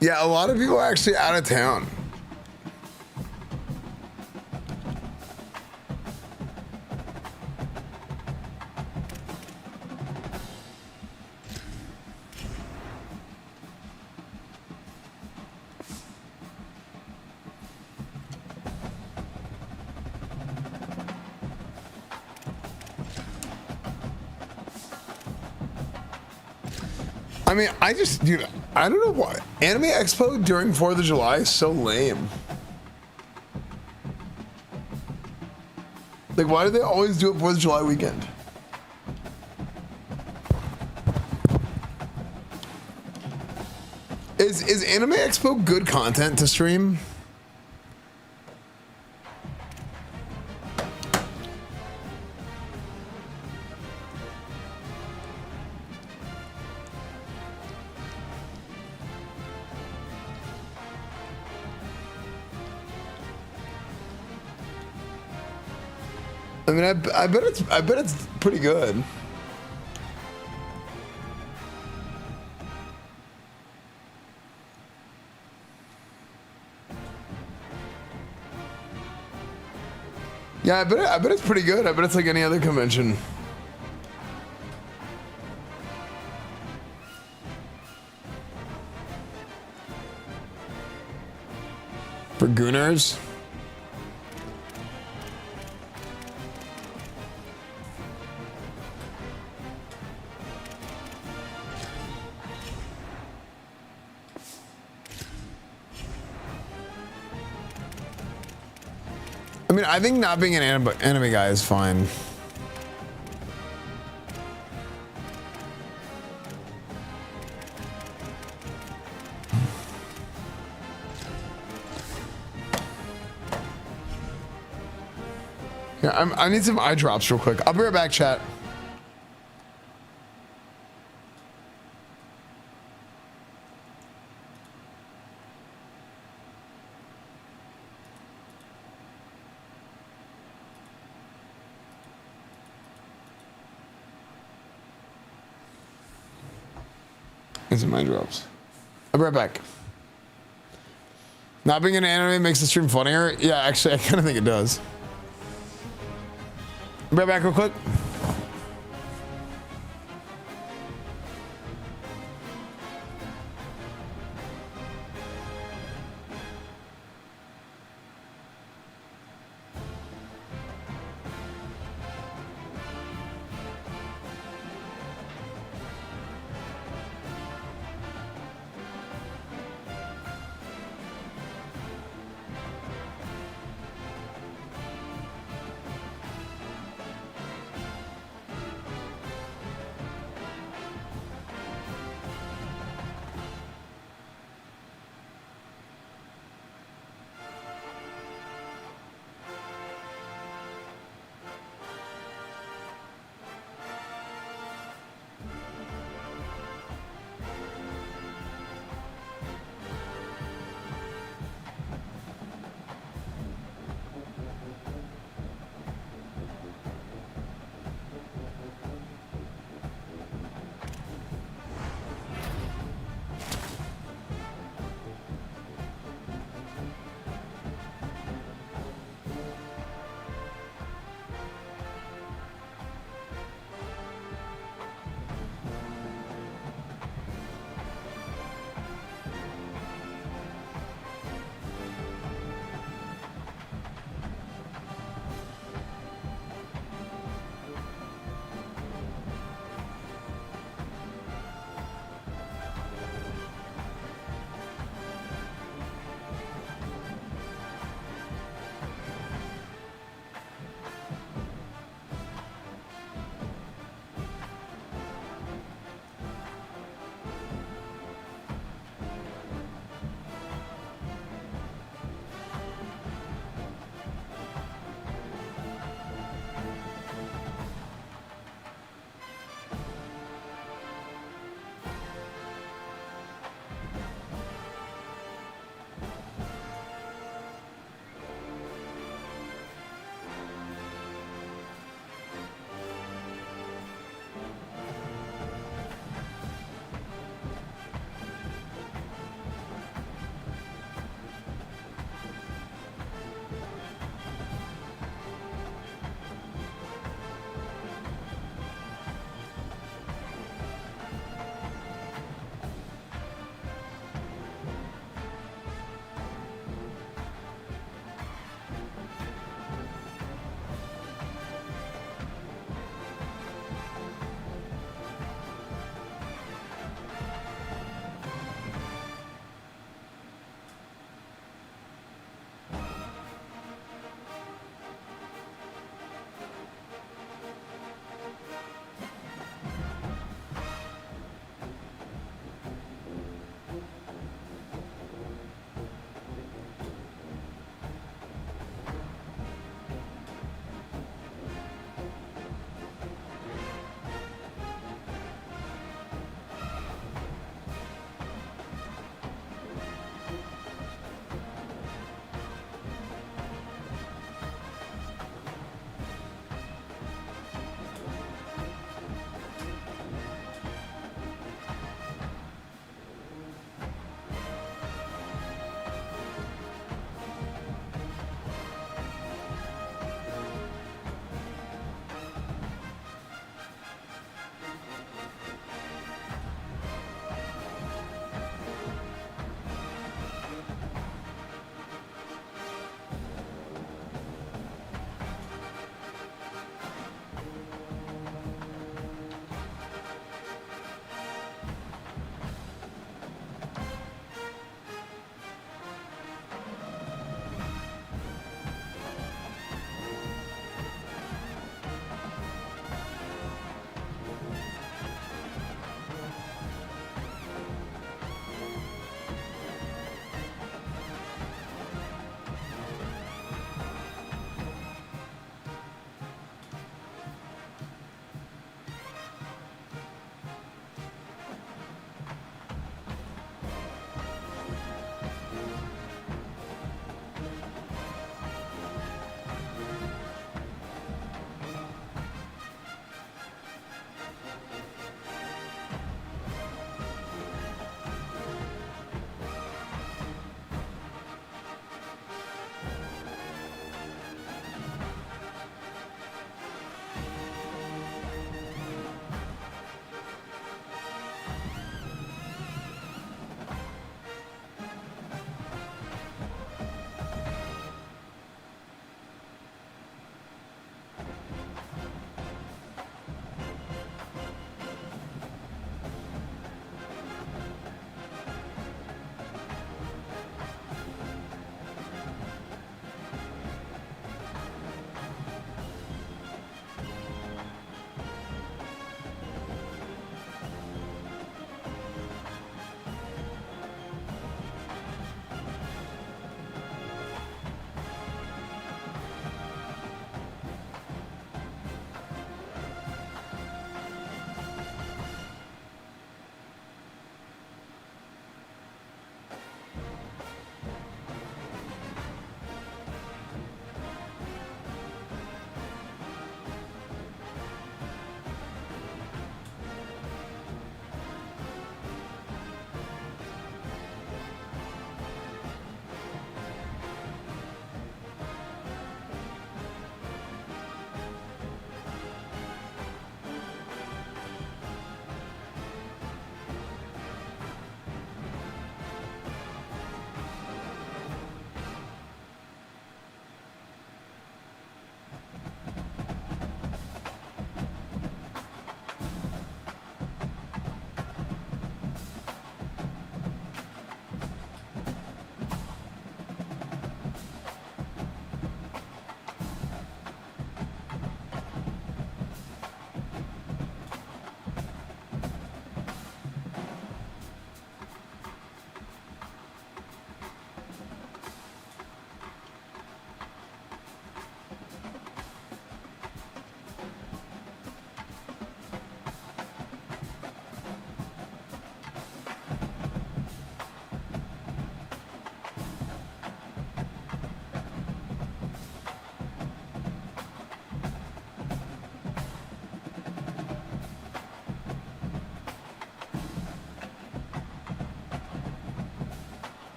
Yeah, a lot of people are actually out of town. I mean, dude, I don't know why. Anime Expo during 4th of July is so lame. Like, why do they always do it 4th of July weekend? Is Anime Expo good content to stream? I mean, I bet it's pretty good. Yeah, I bet it's pretty good. I bet it's like any other convention. For Gooners. I mean, I think not being an anime guy is fine. Yeah, I need some eye drops real quick. I'll be right back, chat. Need some eye drops. I'll be right back. Not being an anime makes the stream funnier? Yeah, actually, I kind of think it does. I'll be right back real quick.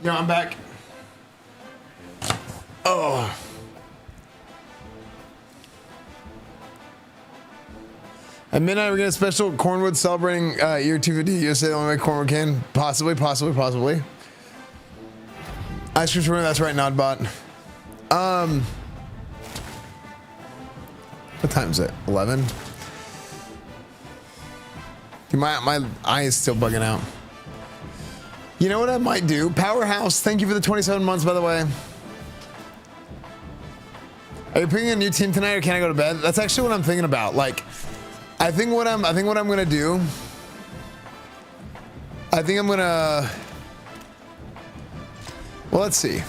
Yo, I'm back. Oh. At midnight, we're getting a special Cornwood celebrating year 250 USA, the only way Cornwood can. Possibly. Ice cream runner, that's right, Nodbot. What time is it? 11? Dude, my eye is still bugging out. You know what I might do? Powerhouse, thank you for the 27 months, by the way. Are you picking a new team tonight, or can I go to bed? That's actually what I'm thinking about. Like, I think what I'm gonna do. I think I'm gonna. Well, let's see.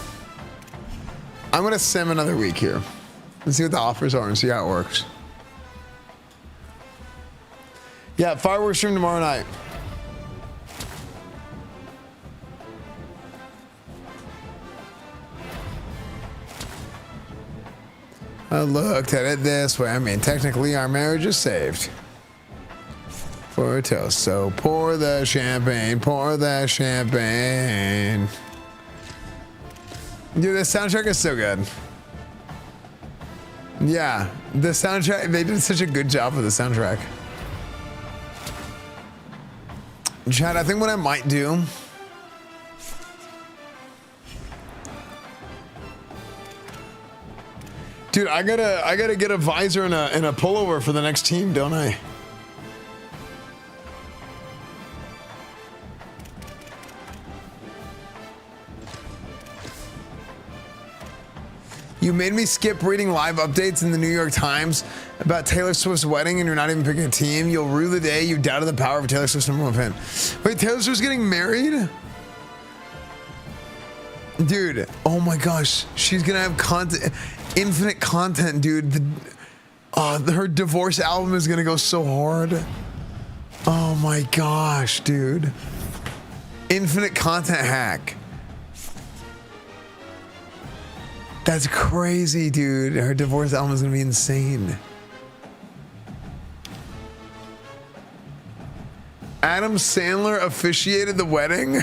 I'm gonna sim another week here and see what the offers are and see how it works. Yeah, fireworks stream tomorrow night. I looked at it this way. I mean, technically, our marriage is saved. For a toast. So pour the champagne. Pour the champagne. Dude, the soundtrack is so good. Yeah, the soundtrack, they did such a good job with the soundtrack. Chad, I think what I might do. Dude, I gotta get a visor and a pullover for the next team, don't I? You made me skip reading live updates in the New York Times about Taylor Swift's wedding and you're not even picking a team. You'll rue the day you doubted the power of Taylor Swift's #1 fan. Wait, Taylor Swift's getting married? Dude, oh my gosh. She's gonna have content, infinite content, dude. Her divorce album is gonna go so hard. Oh my gosh, dude. Infinite content hack. That's crazy, dude. Her divorce album is gonna be insane. Adam Sandler officiated the wedding.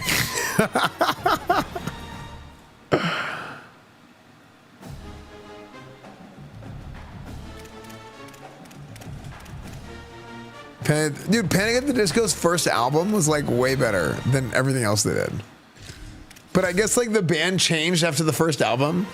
Dude, Panic at the Disco's first album was like way better than everything else they did. But I guess like the band changed after the first album.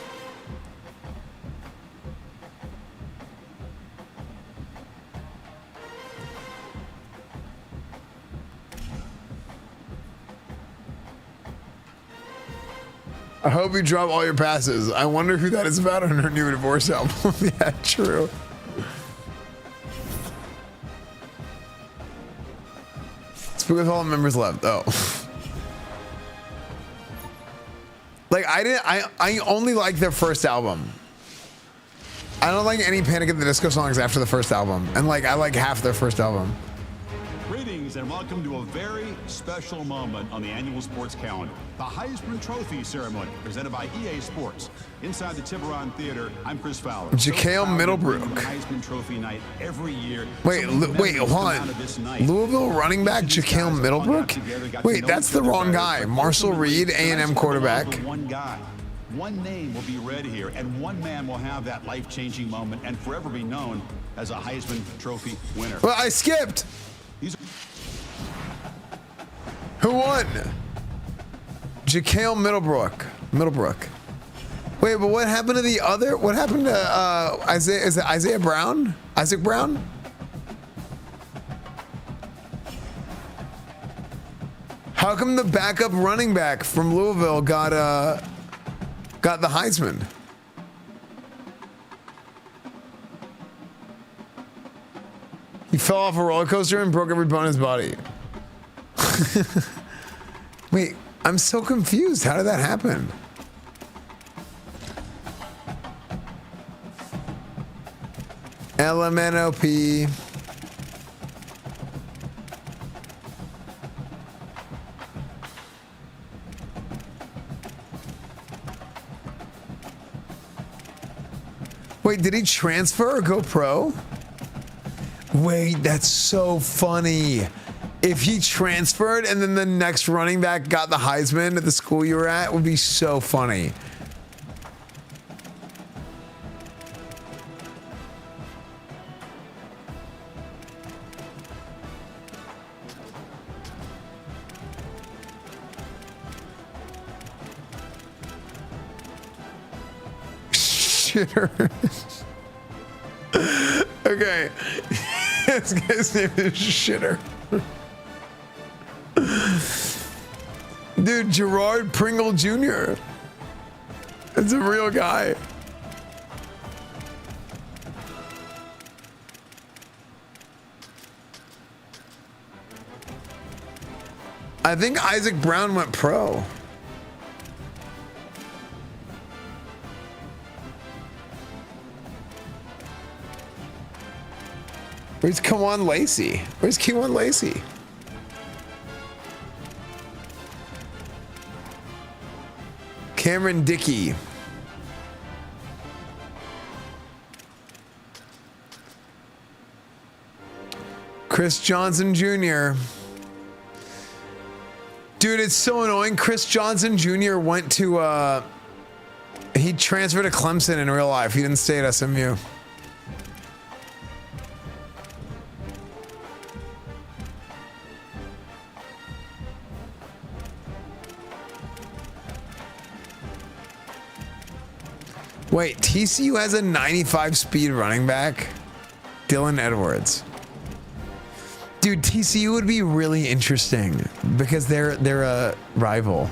I hope you drop all your passes. I wonder who that is about on her new divorce album. Yeah, true. Speak with all the members left. Oh. Like I only like their first album. I don't like any Panic at the Disco songs after the first album. And like I like half their first album. Greetings and welcome to a very special moment on the annual sports calendar. The Heisman Trophy ceremony presented by EA Sports. Inside the Tiburon Theater, I'm Chris Fowler. Jakail Middlebrook. Heisman Trophy night every year. Wait, hold on. Louisville running back Jakail Middlebrook? Wait, that's the wrong guy. Marshall Reed, A&M quarterback. One guy. One name will be read here, and one man will have that life-changing moment and forever be known as a Heisman Trophy winner. Well, I skipped. Who won? Jakail Middlebrook. Wait, but what happened to the other? What happened to Isaiah? Is it Isaiah Brown? Isaac Brown? How come the backup running back from Louisville got the Heisman? He fell off a roller coaster and broke every bone in his body. Wait, I'm so confused. How did that happen? LMNOP. Wait, did he transfer or go pro? Wait, that's so funny. if he transferred and then the next running back got the Heisman at the school you were at, would be so funny. Shitter. Okay. This guy's name is Shitter. Dude, Gerard Pringle Jr. It's a real guy. I think Isaac Brown went pro. Where's Kawan Lacey? Where's Kawan Lacey? Cameron Dickey. Chris Johnson Jr. Dude, it's so annoying. Chris Johnson Jr. went to, he transferred to Clemson in real life. He didn't stay at SMU. Wait, TCU has a 95 speed running back? Dylan Edwards. Dude, TCU would be really interesting because they're a rival.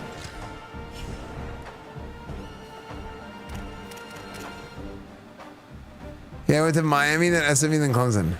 Yeah, I went to Miami, then SMU, then Clemson.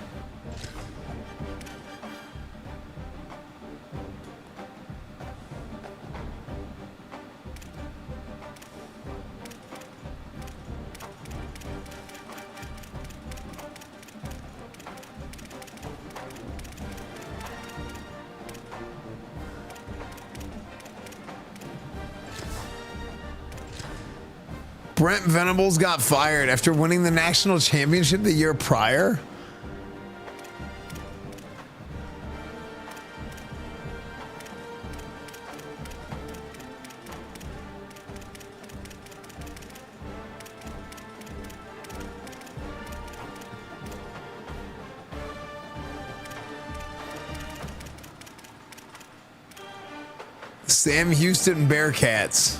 Brent Venables got fired after winning the national championship the year prior. Sam Houston Bearcats.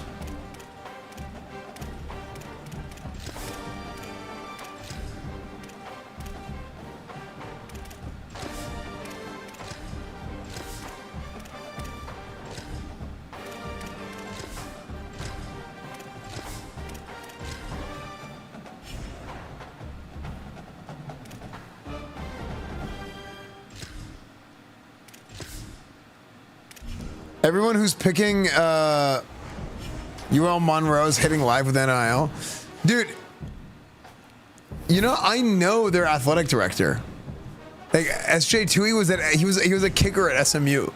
Everyone who's picking UL Monroe's hitting live with NIL. Dude, you know, I know their athletic director. Like SJ Tui was he was a kicker at SMU.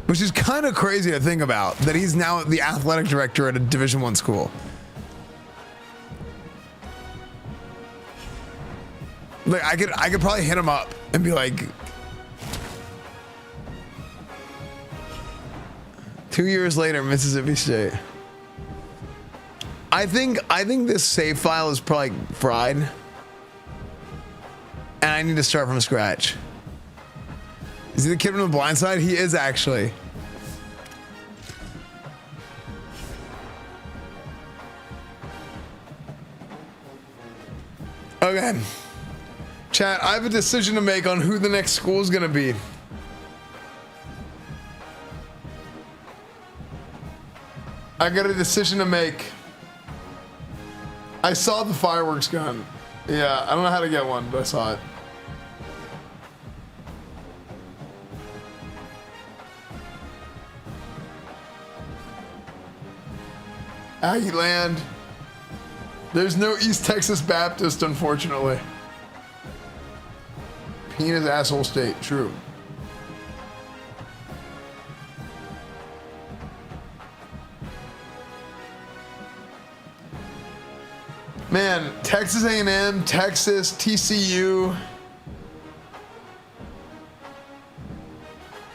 Which is kind of crazy to think about, that he's now the athletic director at a Division I school. Like I could probably hit him up and be like, 2 years later, Mississippi State. I think this save file is probably fried. And I need to start from scratch. Is he the kid from the Blind Side? He is actually. Okay. Chat, I have a decision to make on who the next school is going to be. I got a decision to make. I saw the fireworks gun. Yeah, I don't know how to get one, but I saw it. Aggie Land. There's no East Texas Baptist, unfortunately. Penis asshole state, true. Man, Texas A&M, Texas, TCU.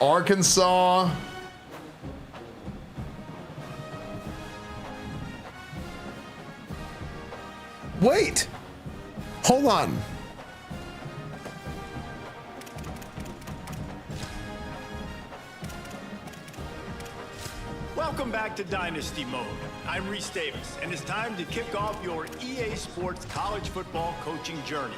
Arkansas. Wait. Hold on. Welcome back to Dynasty Mode. I'm Reese Davis, and it's time to kick off your EA Sports college football coaching journey.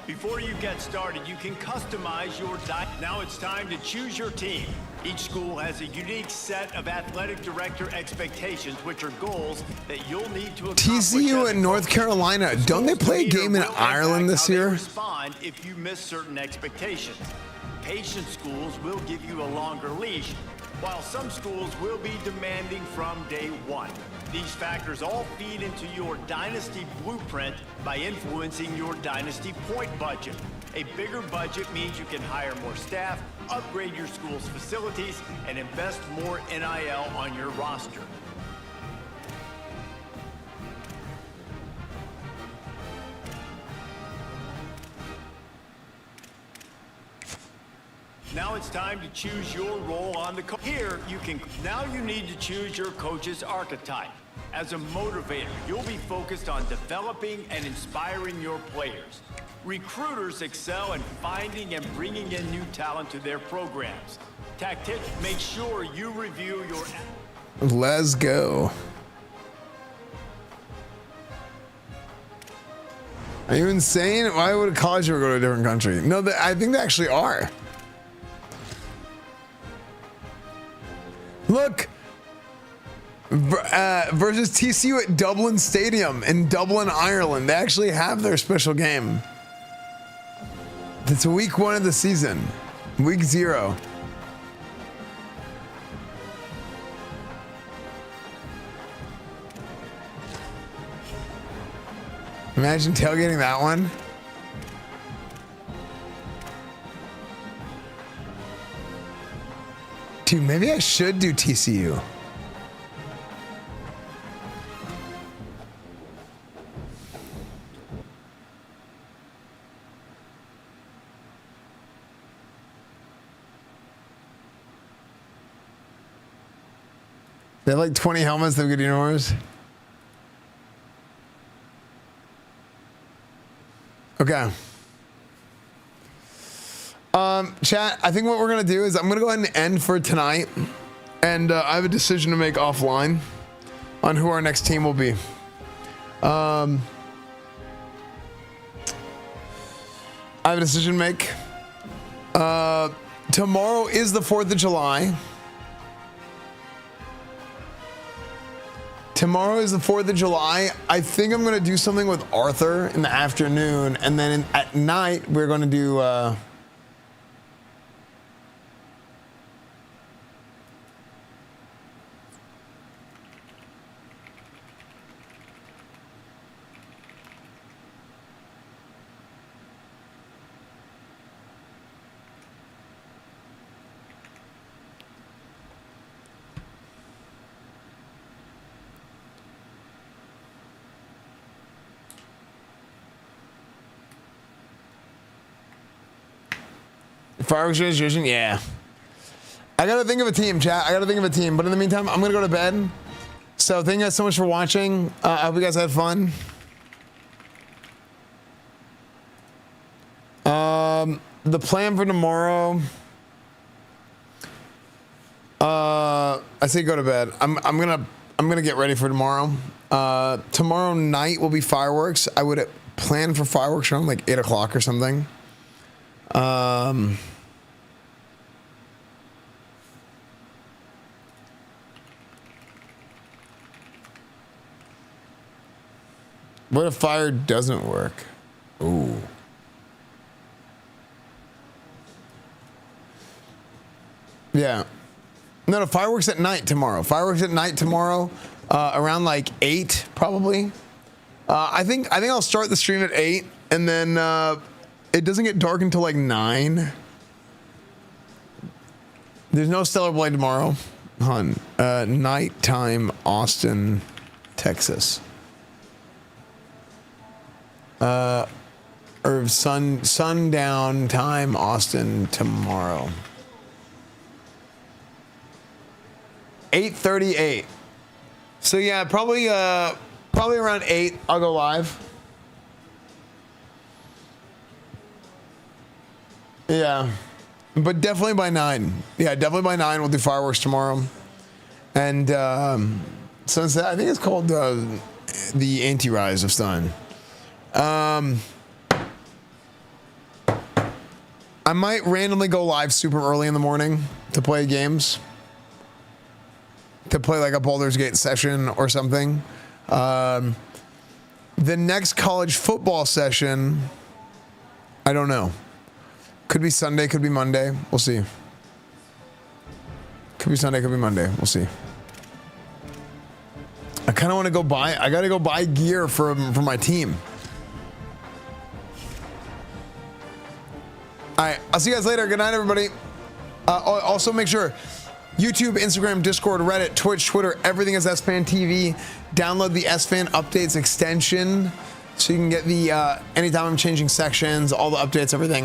Before you get started, you can customize your Now it's time to choose your team. Each school has a unique set of athletic director expectations, which are goals that you'll need to accomplish. TCU and North Carolina, don't they play a game in Ireland this year? Respond if you miss certain expectations. Patient schools will give you a longer leash, while some schools will be demanding from day one. These factors all feed into your dynasty blueprint by influencing your dynasty point budget. A bigger budget means you can hire more staff, upgrade your school's facilities, and invest more NIL on your roster. Now it's time to choose your role on the Now you need to choose your coach's archetype. As a motivator, you'll be focused on developing and inspiring your players. Recruiters excel in finding and bringing in new talent to their programs. Tactics, make sure you review your... Let's go. Are you insane? Why would a college ever go to a different country? No, I think they actually are. Look, versus TCU at Dublin Stadium in Dublin, Ireland. They actually have their special game. It's week 1 of the season, week 0. Imagine tailgating that one. Dude, maybe I should do TCU. They have like 20 helmets that have good uniforms. Okay. Chat, I think what we're going to do is I'm going to go ahead and end for tonight. And I have a decision to make offline on who our next team will be. I have a decision to make. Tomorrow is the 4th of July. Tomorrow is the 4th of July. I think I'm going to do something with Arthur in the afternoon. And then at night, we're going to do... Fireworks registration, yeah. I gotta think of a team, chat. I gotta think of a team. But in the meantime, I'm gonna go to bed. So thank you guys so much for watching. I hope you guys had fun. The plan for tomorrow. I say go to bed. I'm gonna get ready for tomorrow. Tomorrow night will be fireworks. I would plan for fireworks around like 8 o'clock or something. What if fire doesn't work? Ooh. Yeah. No, fireworks at night tomorrow. Fireworks at night tomorrow, around like 8 probably. I think I'll start the stream at 8, and then it doesn't get dark until like 9. There's no Stellar Blade tomorrow. Nighttime, Austin, Texas. Or sundown time, Austin tomorrow. 8:38. So yeah, probably around 8 I'll go live. Yeah. But definitely by 9. Yeah, definitely by 9 we'll do fireworks tomorrow. And sunset, I think it's called the Anti-Rise of Stein. I might randomly go live super early in the morning to play games. To play like a Baldur's Gate session or something. The next college football session, I don't know. Could be Sunday, could be Monday. We'll see. Could be Sunday, could be Monday. We'll see. I kind of want to go buy. I got to go buy gear for my team. All right, I'll see you guys later. Good night, everybody. Also, make sure YouTube, Instagram, Discord, Reddit, Twitch, Twitter, everything is EsfandTV. Download the Esfand Updates extension so you can get the anytime I'm changing sections, all the updates, everything.